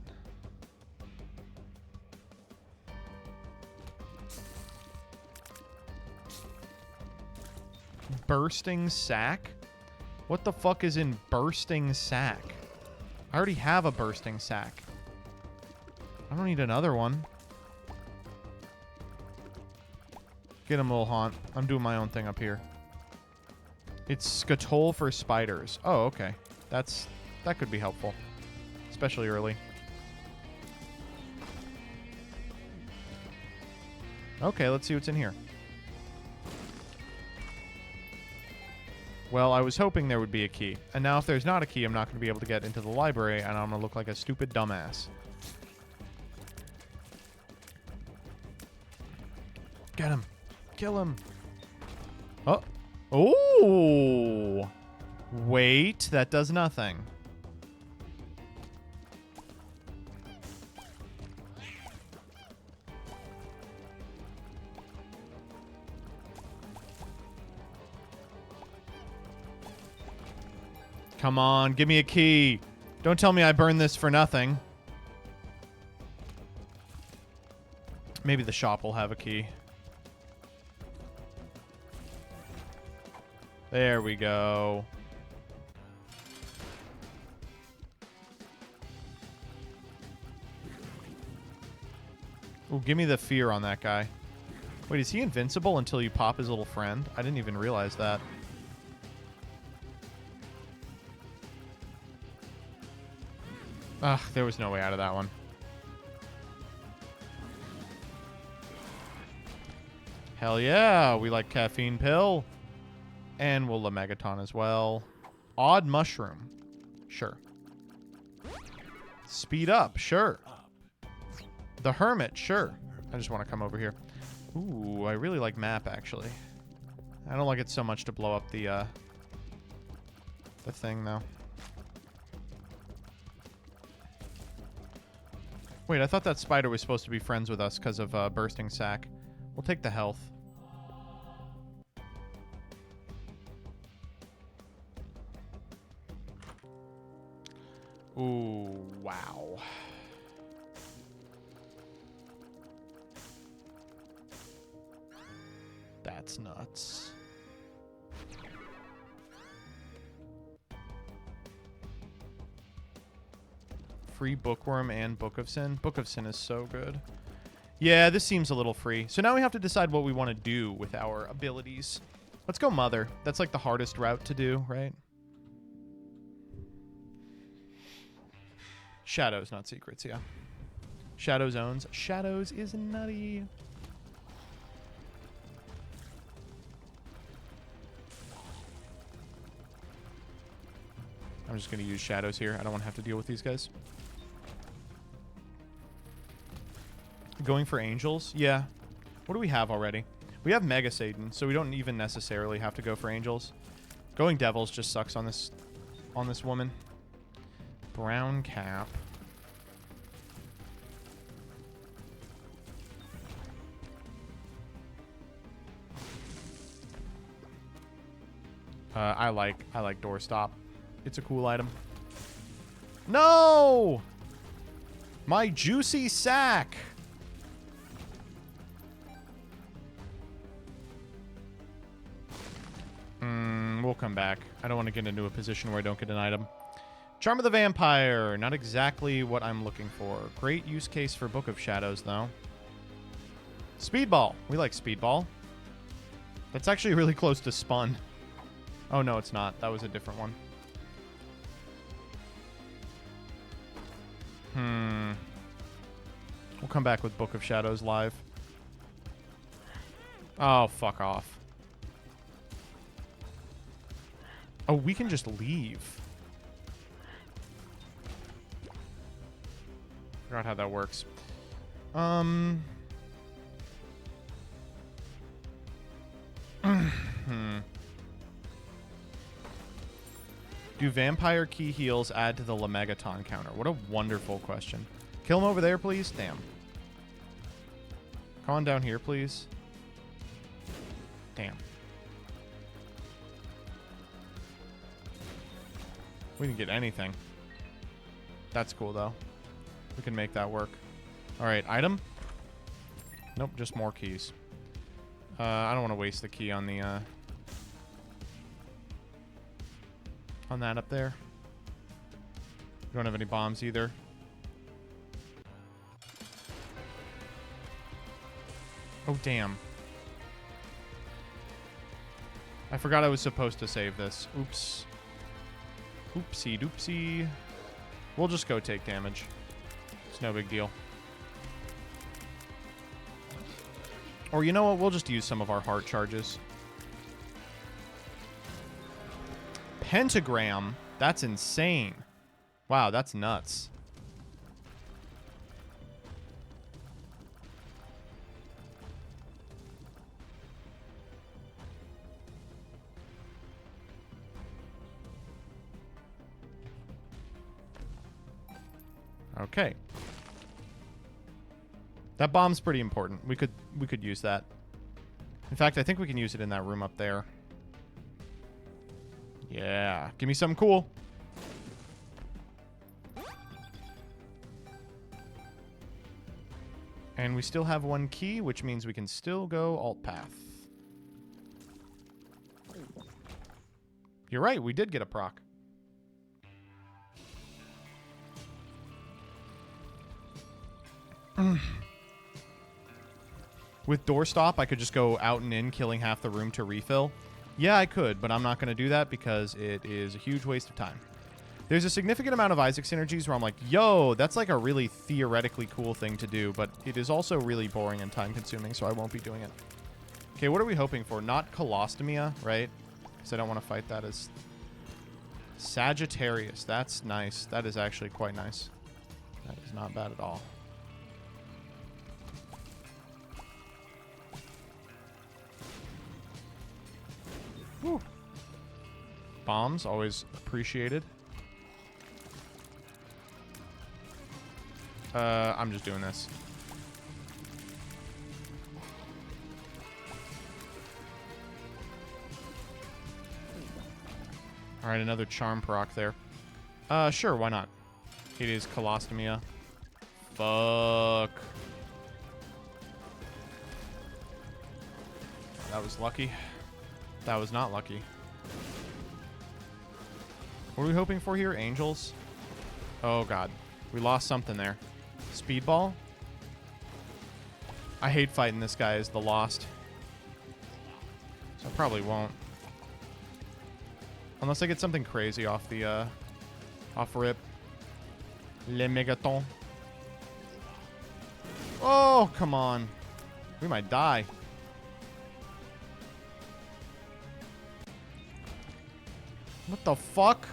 Bursting sack? What the fuck is in bursting sack? I already have a bursting sack. I don't need another one. Get him, little haunt. I'm doing my own thing up here. It's Skatole for spiders. Oh, okay. That could be helpful. Especially early. Okay, let's see what's in here. Well, I was hoping there would be a key. And now if there's not a key, I'm not going to be able to get into the library, and I'm going to look like a stupid dumbass. Get him. Kill him. Oh. Oh. Wait, that does nothing. Come on, give me a key. Don't tell me I burned this for nothing. Maybe the shop will have a key. There we go. Ooh, give me the fear on that guy. Wait, is he invincible until you pop his little friend? I didn't even realize that. Ugh, there was no way out of that one. Hell yeah, we like caffeine pill. And we'll Megaton as well. Odd mushroom. Sure. Speed up. Sure. The hermit. Sure. I just want to come over here. Ooh, I really like map, actually. I don't like it so much to blow up the thing, though. Wait, I thought that spider was supposed to be friends with us because of bursting sack. We'll take the health. Ooh, wow. That's nuts. Free Bookworm and Book of Sin. Book of Sin is so good. Yeah, this seems a little free. So now we have to decide what we want to do with our abilities. Let's go Mother. That's like the hardest route to do, right? Shadows, not secrets, yeah. Shadow zones. Shadows is nutty. I'm just going to use shadows here. I don't want to have to deal with these guys. Going for angels? Yeah. What do we have already? We have Mega Satan, so we don't even necessarily have to go for angels. Going devils just sucks on this woman. Brown cap. I like doorstop. It's a cool item. No! My juicy sack. We'll come back. I don't want to get into a position where I don't get an item. Charm of the Vampire. Not exactly what I'm looking for. Great use case for Book of Shadows, though. Speedball. We like Speedball. That's actually really close to Spun. Oh, no, it's not. That was a different one. We'll come back with Book of Shadows live. Oh, fuck off. Oh, we can just leave. Forgot how that works. Do vampire key heals add to the Lemegaton counter? What a wonderful question. Kill him over there, please. Damn. Come on down here, please. Damn. We didn't get anything. That's cool, though. We can make that work. All right, item? Nope, just more keys. I don't want to waste the key on the, on that up there. We don't have any bombs either. Oh, damn. I forgot I was supposed to save this. Oops. Oopsie doopsie. We'll just go take damage. It's no big deal. Or you know what? We'll just use some of our heart charges. Pentagram? That's insane. Wow, that's nuts. Okay. That bomb's pretty important. We could use that. In fact, I think we can use it in that room up there. Yeah. Give me something cool. And we still have one key, which means we can still go alt path. You're right, we did get a proc. With doorstop, I could just go out and in, killing half the room to refill. Yeah, I could, but I'm not going to do that because it is a huge waste of time. There's a significant amount of Isaac synergies where I'm like, yo, that's like a really theoretically cool thing to do, but it is also really boring and time-consuming, so I won't be doing it. Okay, what are we hoping for? Not Colostomia, right? Because I don't want to fight that as... Sagittarius. That's nice. That is actually quite nice. That is not bad at all. Woo. Bombs, always appreciated. I'm just doing this. All right, another charm proc there. Sure, why not? It is Colostomia. Fuck. That was lucky. That was not lucky. What are we hoping for here? Angels? Oh, God. We lost something there. Speedball? I hate fighting this guy as the lost. So I probably won't. Unless I get something crazy off the, off rip. Le Megaton. Oh, come on. We might die. What the fuck?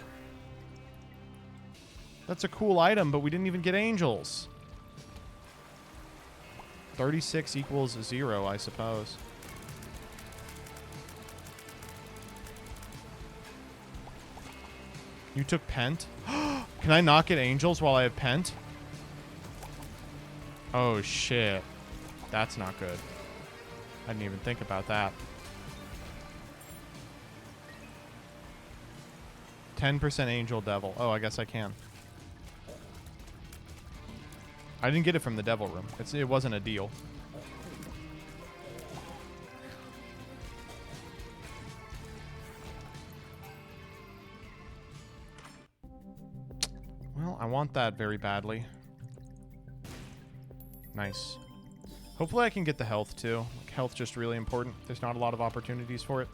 That's a cool item, but we didn't even get angels. 36 equals 0, I suppose. You took Pent? Can I not get angels while I have Pent? Oh, shit. That's not good. I didn't even think about that. 10% Angel Devil. Oh, I guess I can. I didn't get it from the Devil Room. It wasn't a deal. Well, I want that very badly. Nice. Hopefully I can get the health, too. Like, health's just really important. There's not a lot of opportunities for it.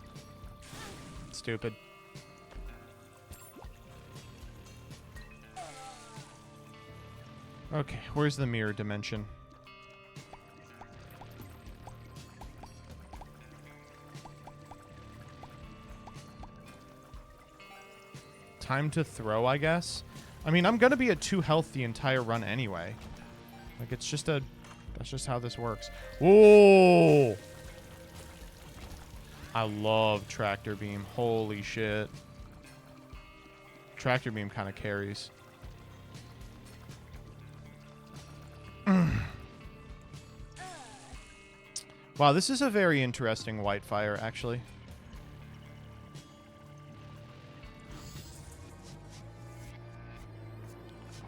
Stupid. Okay, where's the mirror dimension? Time to throw, I guess. I mean, I'm gonna be at 2 health the entire run anyway. Like, it's just a... That's just how this works. Whoa! I love Tractor Beam. Holy shit. Tractor Beam kind of carries. Wow, this is a very interesting white fire, actually.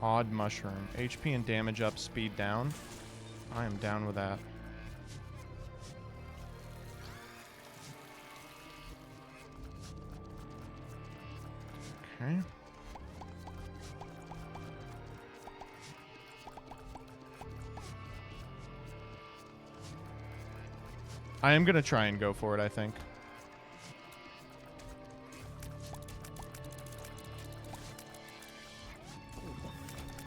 Odd Mushroom. HP and damage up, speed down. I am down with that. Okay. I am going to try and go for it, I think.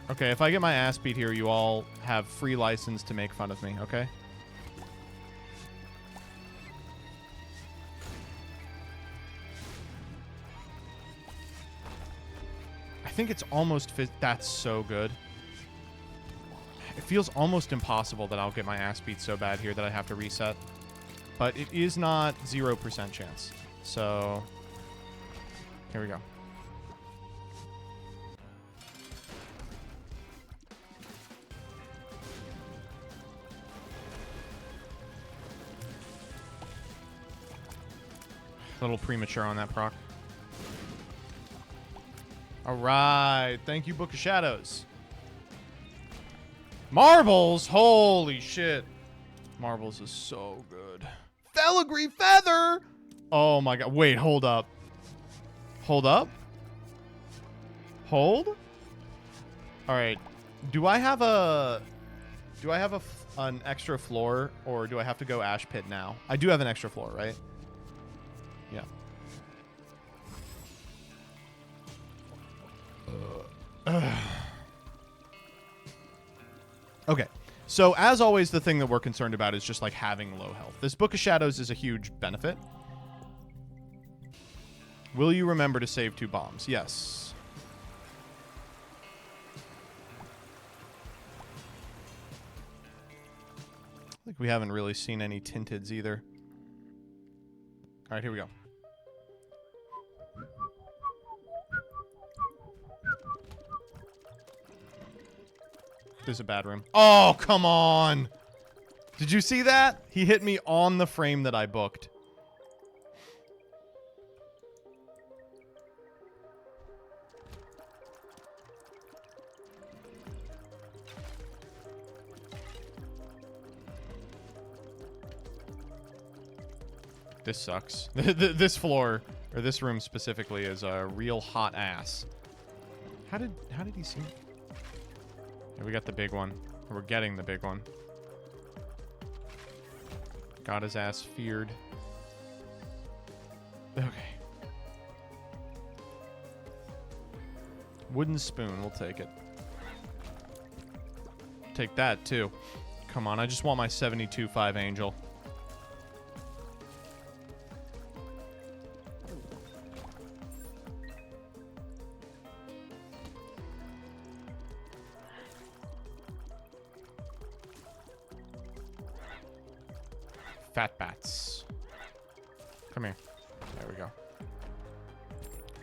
Okay, if I get my ass beat here, you all have free license to make fun of me, okay? I think it's almost... That's so good. It feels almost impossible that I'll get my ass beat so bad here that I have to reset. But it is not 0% chance. So, here we go. A little premature on that proc. All right. Thank you, Book of Shadows. Marbles. Holy shit. Marbles is so good. Filigree Feather. Oh, my God. Wait, hold up. Hold up. Hold. All right. Do I have a... an extra floor, or do I have to go Ash Pit now? I do have an extra floor, right? Yeah. Okay. So, as always, the thing that we're concerned about is just, like, having low health. This Book of Shadows is a huge benefit. Will you remember to save 2 bombs? Yes. I think we haven't really seen any Tinteds either. All right, here we go. There's a bad room. Oh, come on. Did you see that? He hit me on the frame that I booked. This sucks. This floor, or this room specifically, is a real hot ass. How did he see me? Yeah, we got the big one. Or we're getting the big one. Got his ass feared. Okay. Wooden spoon, we'll take it. Take that, too. Come on, I just want my 72.5 angel. Fat bats. Come here. There we go.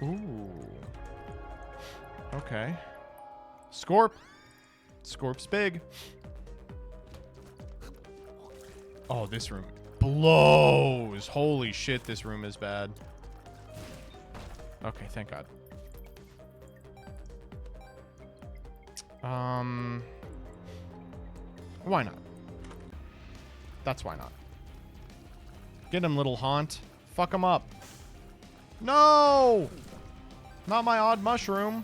Ooh. Okay. Scorp. Scorp's big. Oh, this room blows. Holy shit, this room is bad. Okay, thank God. Why not? That's why not. Get him, little haunt. Fuck him up. No! Not my odd mushroom.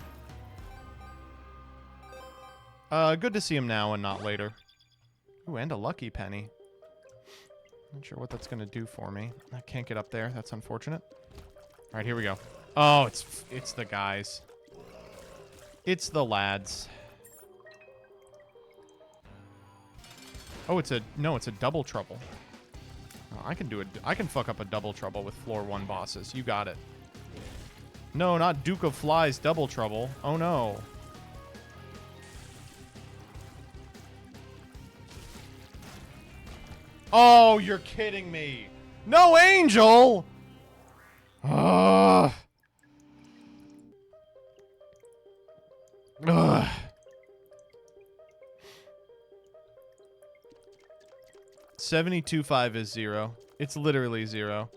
Good to see him now and not later. Ooh, and a lucky penny. Not sure what that's gonna do for me. I can't get up there. That's unfortunate. All right, here we go. Oh, it's the guys. It's the lads. Oh, it's a double trouble. Oh, I can fuck up a double trouble with floor 1 bosses. You got it. No, not Duke of Flies double trouble. Oh no. Oh, you're kidding me. No angel. Ugh. 72.5 is 0. It's literally 0.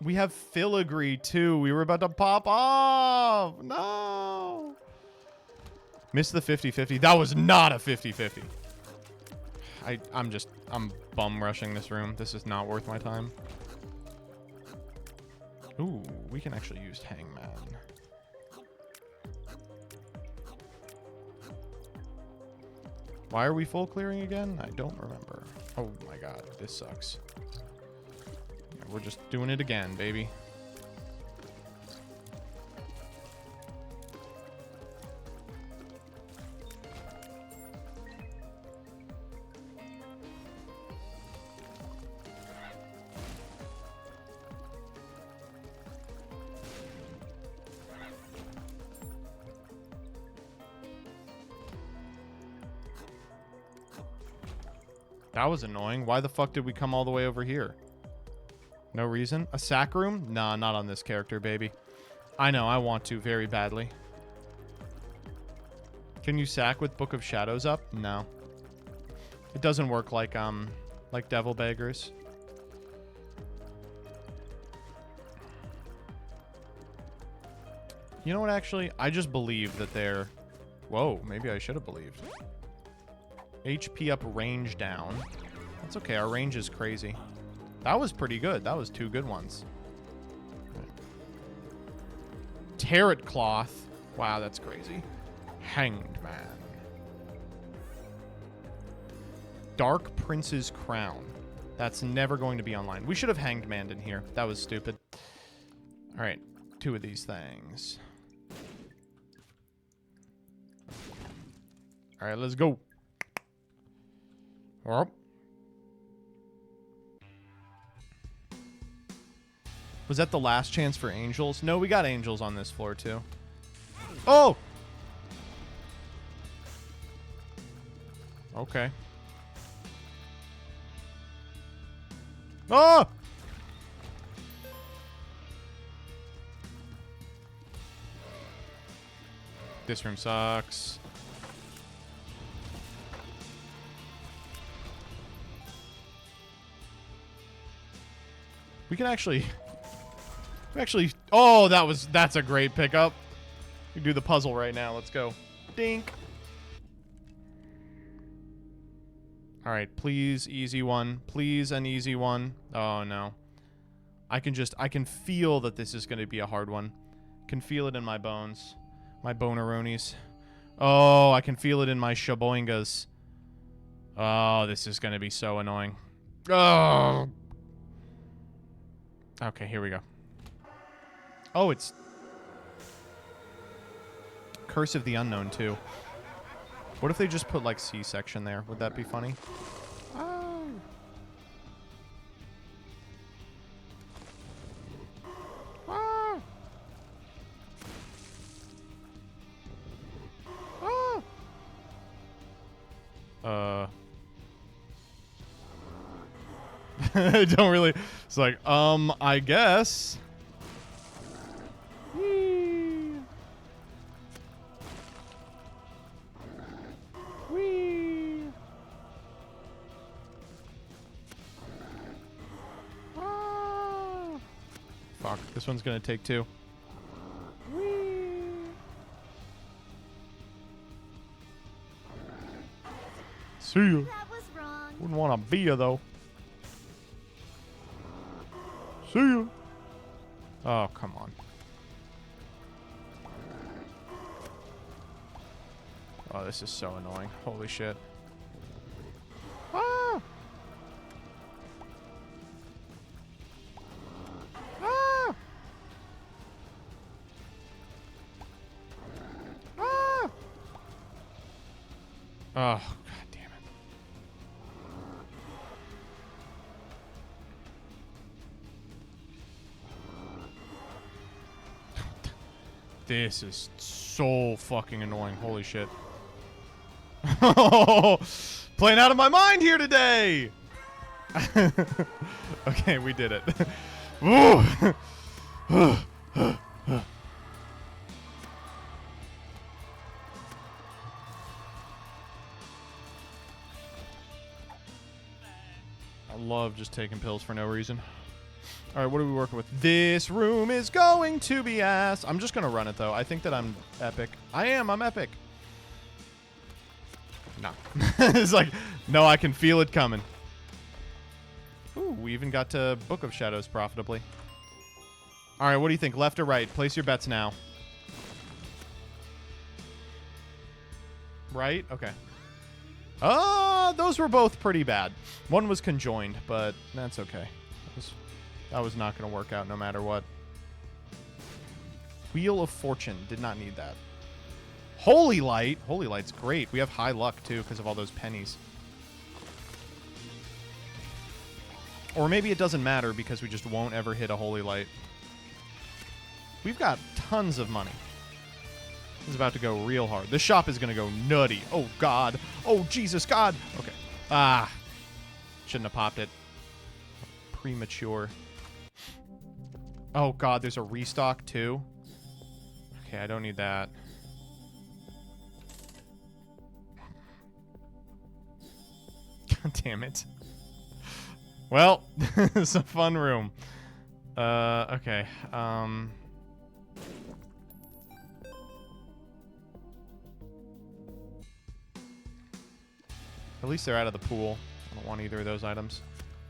We have filigree too. We were about to pop off. No. Missed the 50-50. That was not a 50-50. I'm bum rushing this room. This is not worth my time. Ooh, we can actually use Hangman. Why are we full clearing again? I don't remember. Oh my God, this sucks. We're just doing it again, baby. That was annoying. Why the fuck did we come all the way over here? No reason? A sack room? Nah, not on this character, baby. I know, I want to very badly. Can you sack with Book of Shadows up? No. It doesn't work like Devil Beggars. You know what, actually? I just believe that they're... Whoa, maybe I should have believed. HP up, range down. That's okay, our range is crazy. That was pretty good. That was 2 good ones. Tarot cloth. Wow, that's crazy. Hanged Man. Dark Prince's Crown. That's never going to be online. We should have Hanged Man in here. That was stupid. All right, 2 of these things. All right, let's go. Oh. Was that the last chance for angels? No, we got angels on this floor too. Oh! Okay. Oh! This room sucks. We can actually... Oh, that's a great pickup. We can do the puzzle right now. Let's go. Dink. All right, please, easy one. Please, an easy one. Oh, no. I can feel that this is going to be a hard one. Can feel it in my bones. My boneronies. Oh, I can feel it in my shaboingas. Oh, this is going to be so annoying. Oh. Okay, here we go. Oh, it's Curse of the Unknown, too. What if they just put, like, C-section there? Would that be funny? Oh. Oh. Oh. I don't really... It's like, I guess... Whee! Whee! Ah! Fuck, this one's gonna take two. Whee! See ya. Wouldn't want to be ya, though. See ya. Oh, come on. Oh, this is so annoying. Holy shit. Ah! Ah! Ah! Oh, god damn it. This is so fucking annoying. Holy shit. Playing out of my mind here today. Okay, we did it. I love just taking pills for no reason. All right, what are we working with? This room is going to be ass. I'm just going to run it, though. I think that I'm epic. I'm epic. No. It's like, no, I can feel it coming. Ooh, we even got to Book of Shadows profitably. All right, what do you think? Left or right? Place your bets now. Right? Okay. Those were both pretty bad. One was conjoined, but that's okay. That was not going to work out no matter what. Wheel of Fortune. Did not need that. Holy Light. Holy Light's great. We have high luck, too, because of all those pennies. Or maybe it doesn't matter because we just won't ever hit a Holy Light. We've got tons of money. This is about to go real hard. This shop is going to go nutty. Oh, God. Oh, Jesus, God. Okay. Ah. Shouldn't have popped it. Premature. Oh, God. There's a restock, too. Okay, I don't need that. God damn it. Well, it's a fun room. Okay. At least they're out of the pool. I don't want either of those items.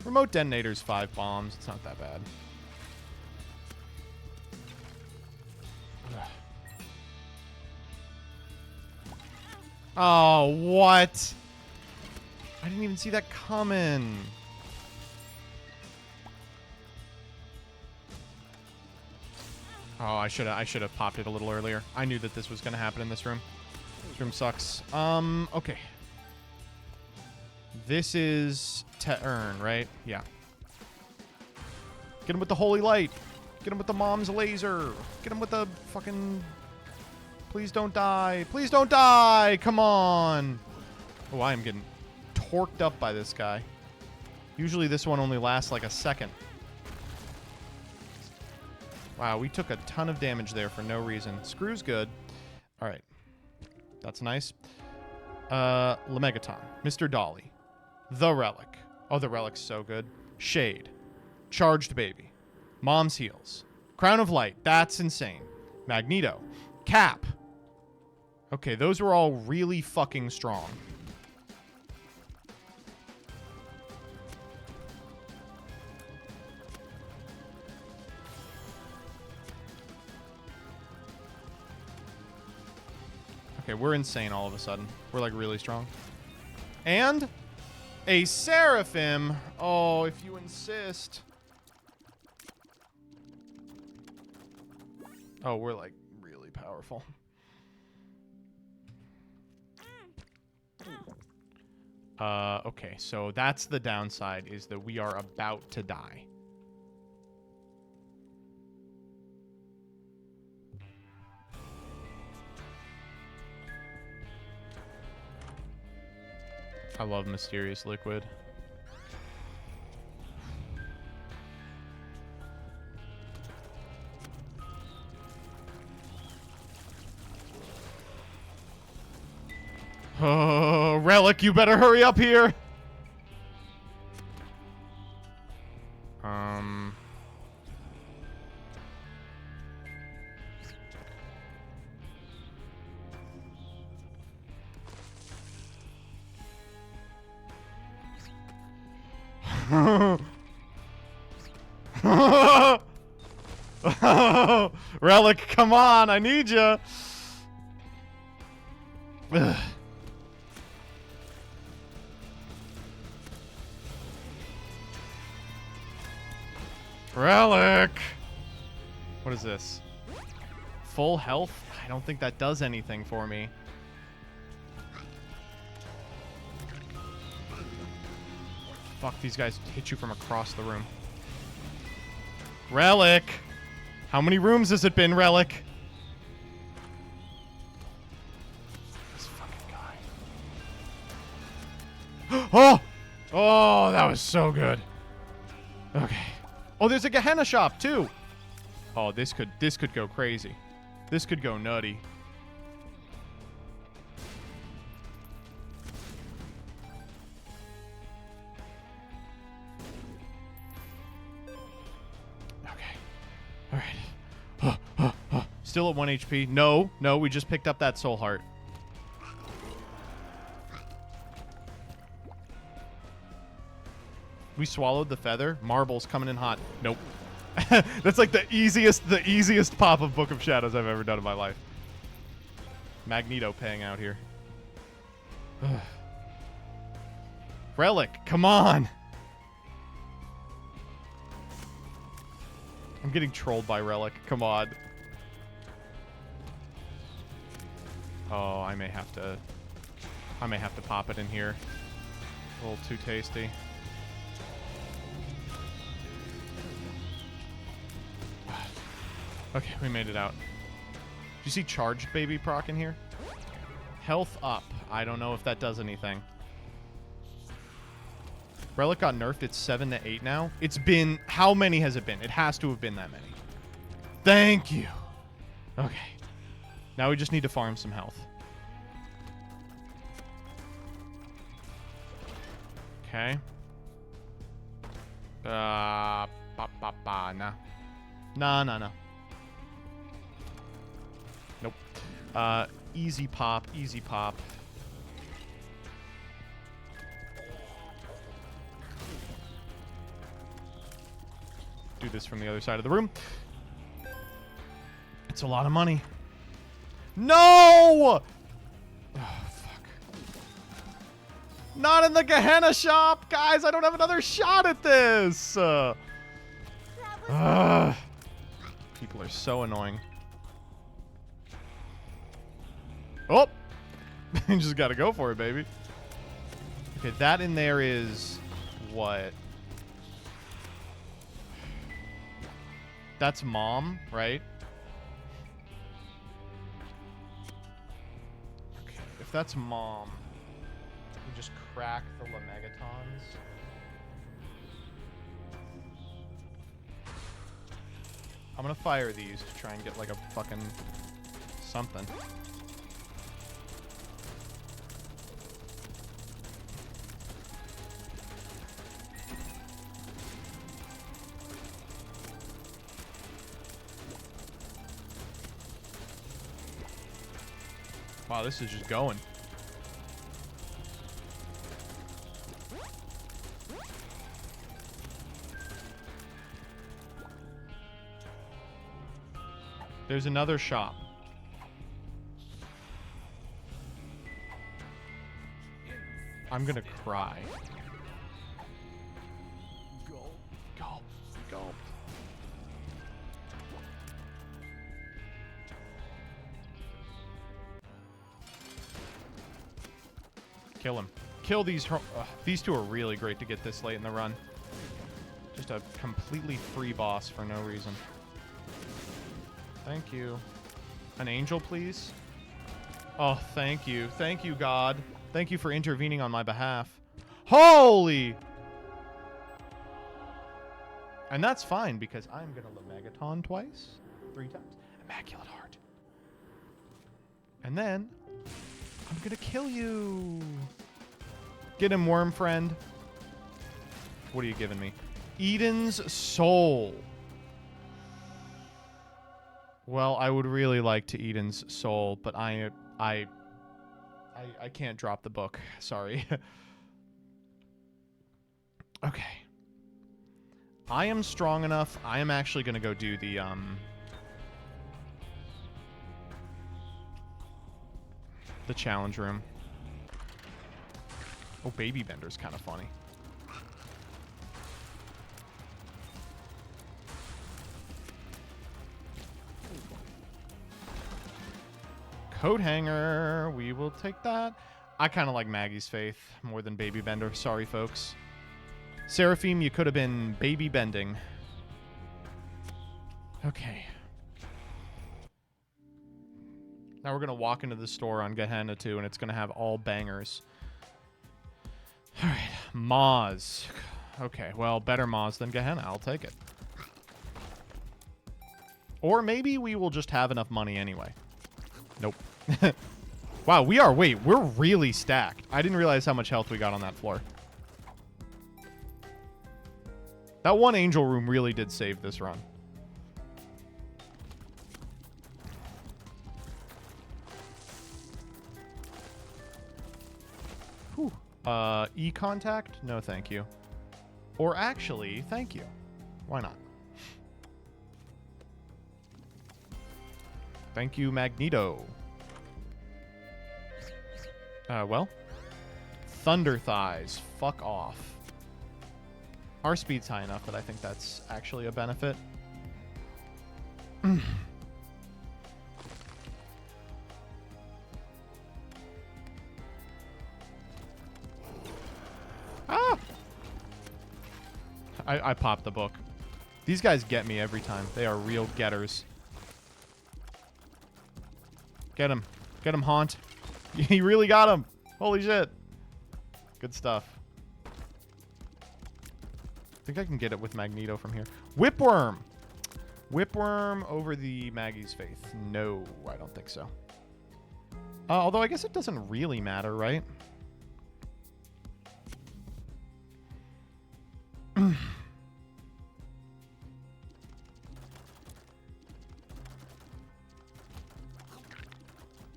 Remote detonators, 5 bombs. It's not that bad. Oh, what? I didn't even see that coming. Oh, I should have popped it a little earlier. I knew that this was going to happen in this room. This room sucks. Okay. This is Te'ern, right? Yeah. Get him with the Holy Light. Get him with the Mom's Laser. Get him with the fucking... Please don't die. Please don't die. Come on. Oh, I am getting torqued up by this guy. Usually this one only lasts like a second. Wow, we took a ton of damage there for no reason. Screw's good. All right. That's nice. Lemegaton. Mr. Dolly. The Relic. Oh, the Relic's so good. Shade. Charged Baby. Mom's Heels. Crown of Light. That's insane. Magneto. Cap. Okay, those were all really fucking strong. Okay, we're insane all of a sudden. We're like really strong. And a Seraphim. Oh, if you insist. Oh, we're like really powerful. Okay, so that's the downside, is that we are about to die. I love Mysterious Liquid. Oh, Relic, you better hurry up here. Relic, come on, I need you. Relic! What is this? Full health? I don't think that does anything for me. Fuck, these guys hit you from across the room. Relic! How many rooms has it been, Relic? This fucking guy. Oh! Oh, that was so good. Okay. Oh, there's a Gehenna shop, too! Oh, this could go crazy. This could go nutty. Still at 1 HP. No, we just picked up that soul heart. We swallowed the feather. Marble's coming in hot. Nope. That's like the easiest pop of Book of Shadows I've ever done in my life. Magneto paying out here. Relic, come on! I'm getting trolled by Relic. Come on. Oh, I may have to pop it in here. A little too tasty. Okay, we made it out. Did you see Charged Baby proc in here? Health up. I don't know if that does anything. Relic got nerfed. It's 7 to 8 now. It's been... How many has it been? It has to have been that many. Thank you. Okay. Now we just need to farm some health. Okay. Nah. Nah. Nope. Easy pop. Do this from the other side of the room. It's a lot of money. No! Oh, fuck. Not in the Gehenna shop! Guys, I don't have another shot at this! People are so annoying. Oh! You just gotta go for it, baby. Okay, that in there is... what? That's Mom, right? Okay, if that's Mom, we just crack the Lemegatons. I'm gonna fire these to try and get like a fucking something. Wow, this is just going. There's another shop. I'm gonna cry. Go. Kill him. Kill these. These two are really great to get this late in the run. Just a completely free boss for no reason. Thank you. An angel, please. Oh, thank you. Thank you, God. Thank you for intervening on my behalf. Holy! And that's fine, because I'm going to Lemegaton twice. 3 times. Immaculate Heart. And then, I'm going to kill you. Get him, worm friend. What are you giving me? Eden's Soul. Well, I would really like to Eden's Soul, but I can't drop the book. Sorry. Okay. I am strong enough. I am actually going to go do the challenge room. Oh, Baby Bender's kind of funny. Coat hanger. We will take that. I kind of like Maggie's Faith more than Baby Bender. Sorry, folks. Seraphim, you could have been baby bending. Okay. Now we're going to walk into the store on Gehenna 2, and it's going to have all bangers. All right. Moz. Okay, well, better Moz than Gehenna. I'll take it. Or maybe we will just have enough money anyway. Nope. Wow, we're really stacked. I didn't realize how much health we got on that floor. That one angel room really did save this run. Whew. E-contact? No, thank you. Or actually, thank you. Why not? Thank you, Magneto. Well. Thunder Thighs. Fuck off. Our speed's high enough that I think that's actually a benefit. Ah! I popped the book. These guys get me every time. They are real getters. Get him. Get him, Haunt. He really got him. Holy shit. Good stuff. I think I can get it with Magneto from here. Whipworm! Whipworm over the Maggie's Faith. No, I don't think so. Although I guess it doesn't really matter, right?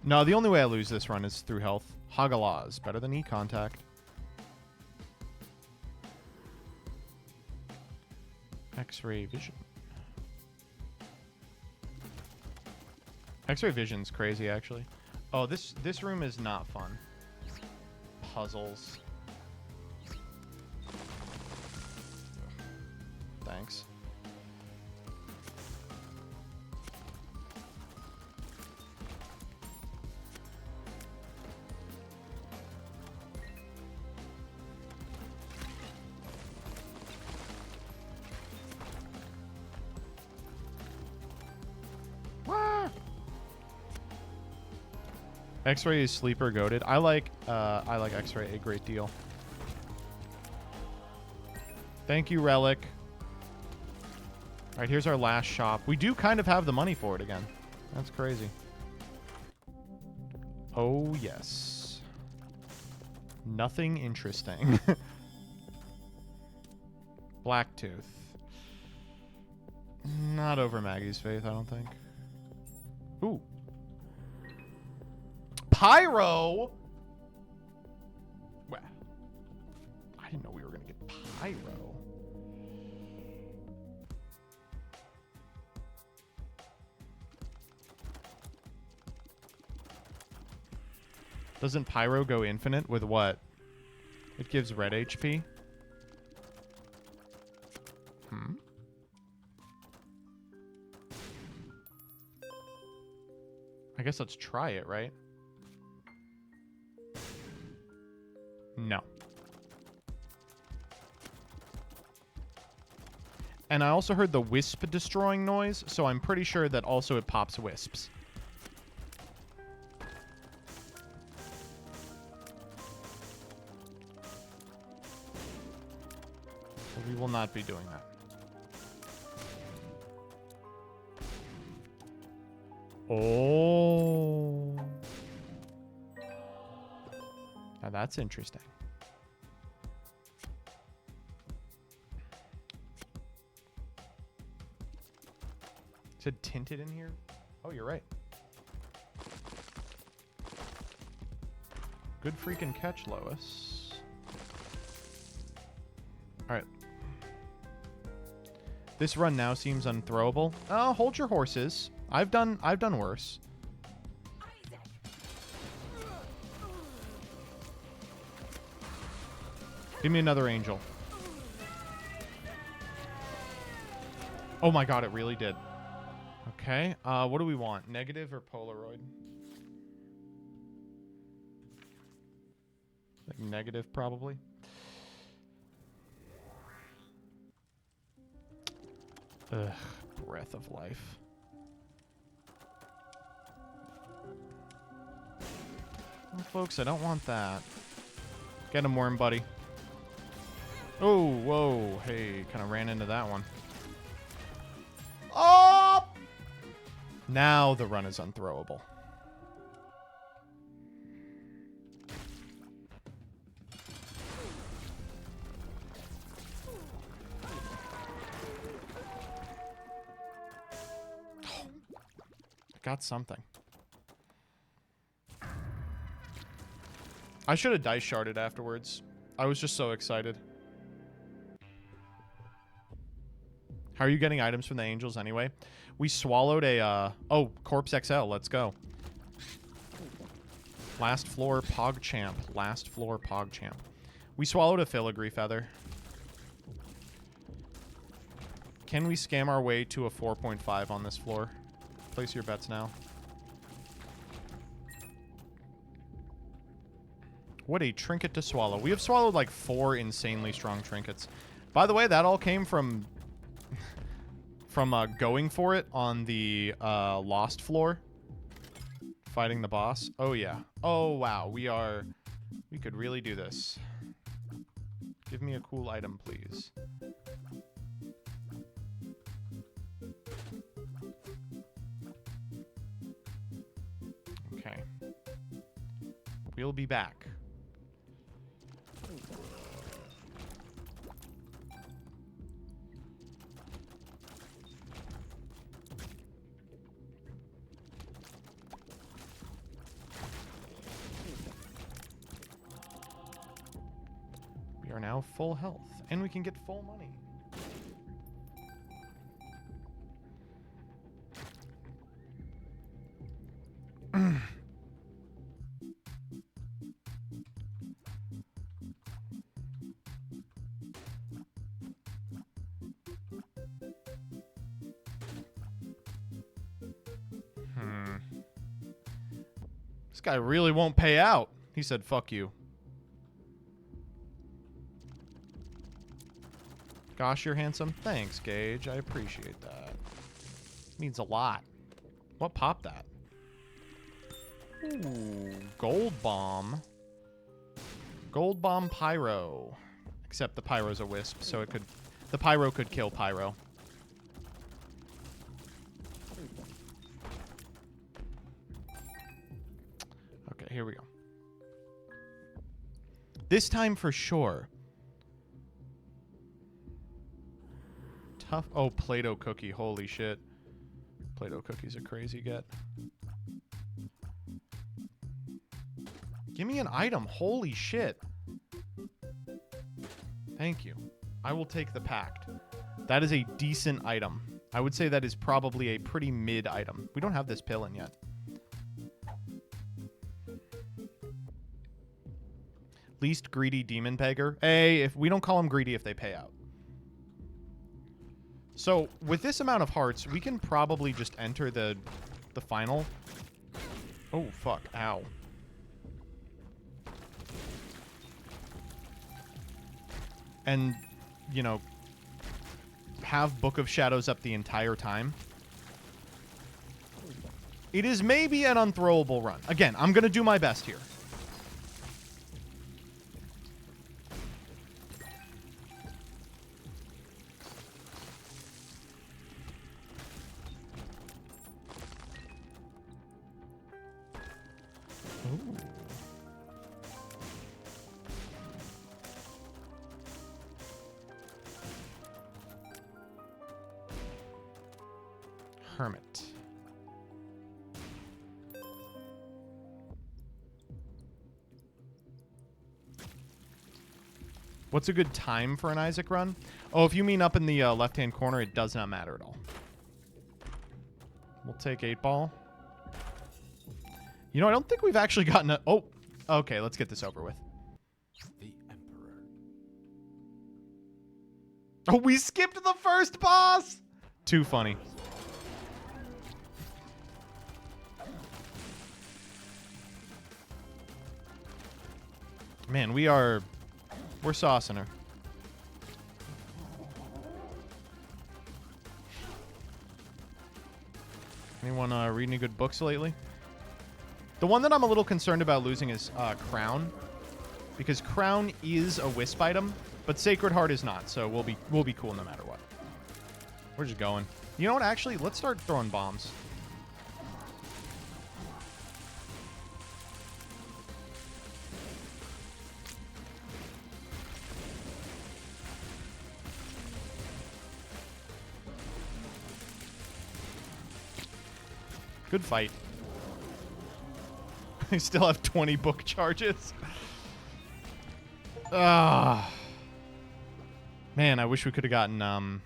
No, the only way I lose this run is through health. Hagalaz, better than E-contact. X-ray vision. X-ray vision's crazy, actually. Oh, this room is not fun. Puzzles. Thanks. X-ray is sleeper goated. I like X-ray a great deal. Thank you, Relic. All right, here's our last shop. We do kind of have the money for it again. That's crazy. Oh, yes. Nothing interesting. Blacktooth. Not over Maggie's Faith, I don't think. Ooh. Pyro? Well, I didn't know we were going to get Pyro. Doesn't Pyro go infinite with what? It gives red HP. I guess let's try it, right? No. And I also heard the wisp destroying noise, so I'm pretty sure that also it pops wisps. So we will not be doing that. Oh. Now that's interesting. Is it tinted in here? Oh, you're right. Good freaking catch, Lois. All right. This run now seems unthrowable. Oh, hold your horses. I've done worse. Give me another angel. Oh my god, it really did. Okay, what do we want? Negative or Polaroid? Like negative, probably. Ugh, breath of life. Well, folks, I don't want that. Get him, worm buddy. Oh, whoa. Hey, kind of ran into that one. Oh! Now the run is unthrowable. Got something. I should have dice sharded afterwards. I was just so excited. How are you getting items from the angels anyway? We swallowed a, oh, Corpse XL. Let's go. Last floor PogChamp. Last floor PogChamp. We swallowed a filigree feather. Can we scam our way to a 4.5 on this floor? Place your bets now. What a trinket to swallow. We have swallowed like 4 insanely strong trinkets. By the way, that all came from going for it on the lost floor. Fighting the boss. Oh, yeah. Oh, wow. We could really do this. Give me a cool item, please. Okay. We'll be back. We are now full health, and we can get full money. This guy really won't pay out. He said, fuck you. Gosh, you're handsome. Thanks, Gage. I appreciate that. Means a lot. What popped that? Ooh, gold bomb. Gold bomb pyro. Except the pyro's a wisp, so it could... The pyro could kill pyro. Okay, here we go. This time for sure. Tough. Oh, Play-Doh cookie. Holy shit. Play-Doh cookies are crazy get. Give me an item. Holy shit. Thank you. I will take the pact. That is a decent item. I would say that is probably a pretty mid item. We don't have this pill in yet. Least greedy demon beggar. Hey, if we don't call them greedy if they pay out. So with this amount of hearts, we can probably just enter the final. Oh fuck! Ow. And, you know, have Book of Shadows up the entire time. It is maybe an unthrowable run. Again, I'm going to do my best here. Ooh. Hermit. What's a good time for an Isaac run? Oh, if you mean up in the left-hand corner, it does not matter at all. We'll take 8-ball. You know, I don't think we've actually gotten a... Oh, okay, let's get this over with. The Emperor. Oh, we skipped the first boss! Too funny. Man, we're saucing her. Anyone read any good books lately? The one that I'm a little concerned about losing is Crown, because Crown is a wisp item, but Sacred Heart is not. So we'll be cool no matter what. We're just going. You know what? Actually, let's start throwing bombs. Good fight. I still have 20 book charges. Man, I wish we could have gotten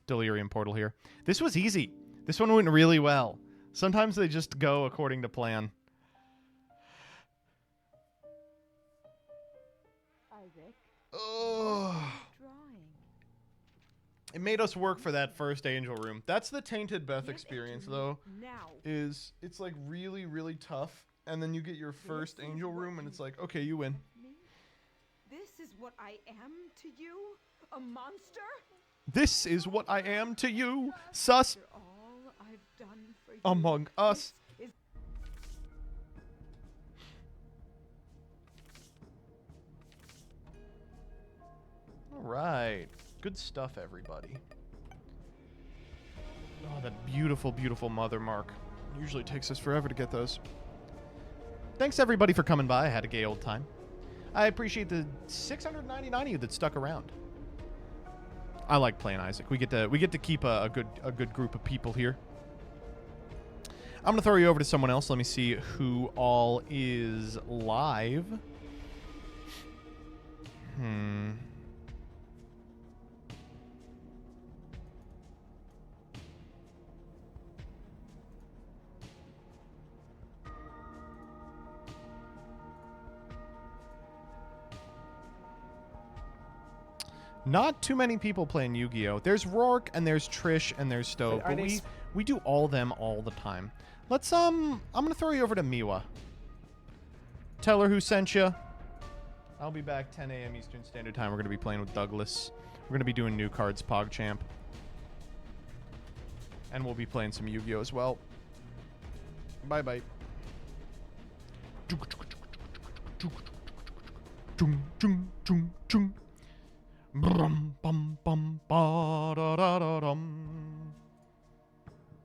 Delirium Portal here. This was easy. This one went really well. Sometimes they just go according to plan. Isaac. Oh. It made us work for that first angel room. That's the Tainted Beth experience, though. It's like really, really tough, and then you get your first angel room, and it's like, okay, you win. This is what I am to you, a monster. This is what I am to you, sus. All I've done for you among us. All right. Good stuff, everybody. Oh, that beautiful, beautiful mother mark. Usually takes us forever to get those. Thanks, everybody, for coming by. I had a gay old time. I appreciate the 699 of you that stuck around. I like playing Isaac. We get to keep a good group of people here. I'm gonna throw you over to someone else. Let me see who all is live. Not too many people playing Yu-Gi-Oh! There's Rourke and there's Trish and there's Stove, but we do all them all the time. Let's I'm gonna throw you over to Miwa. Tell her who sent you. I'll be back 10 a.m. Eastern Standard Time. We're gonna be playing with Douglas. We're gonna be doing new cards, PogChamp, and we'll be playing some Yu-Gi-Oh! As well. Bye bye. Chung, chung, chung, chung, chung, chung, chung.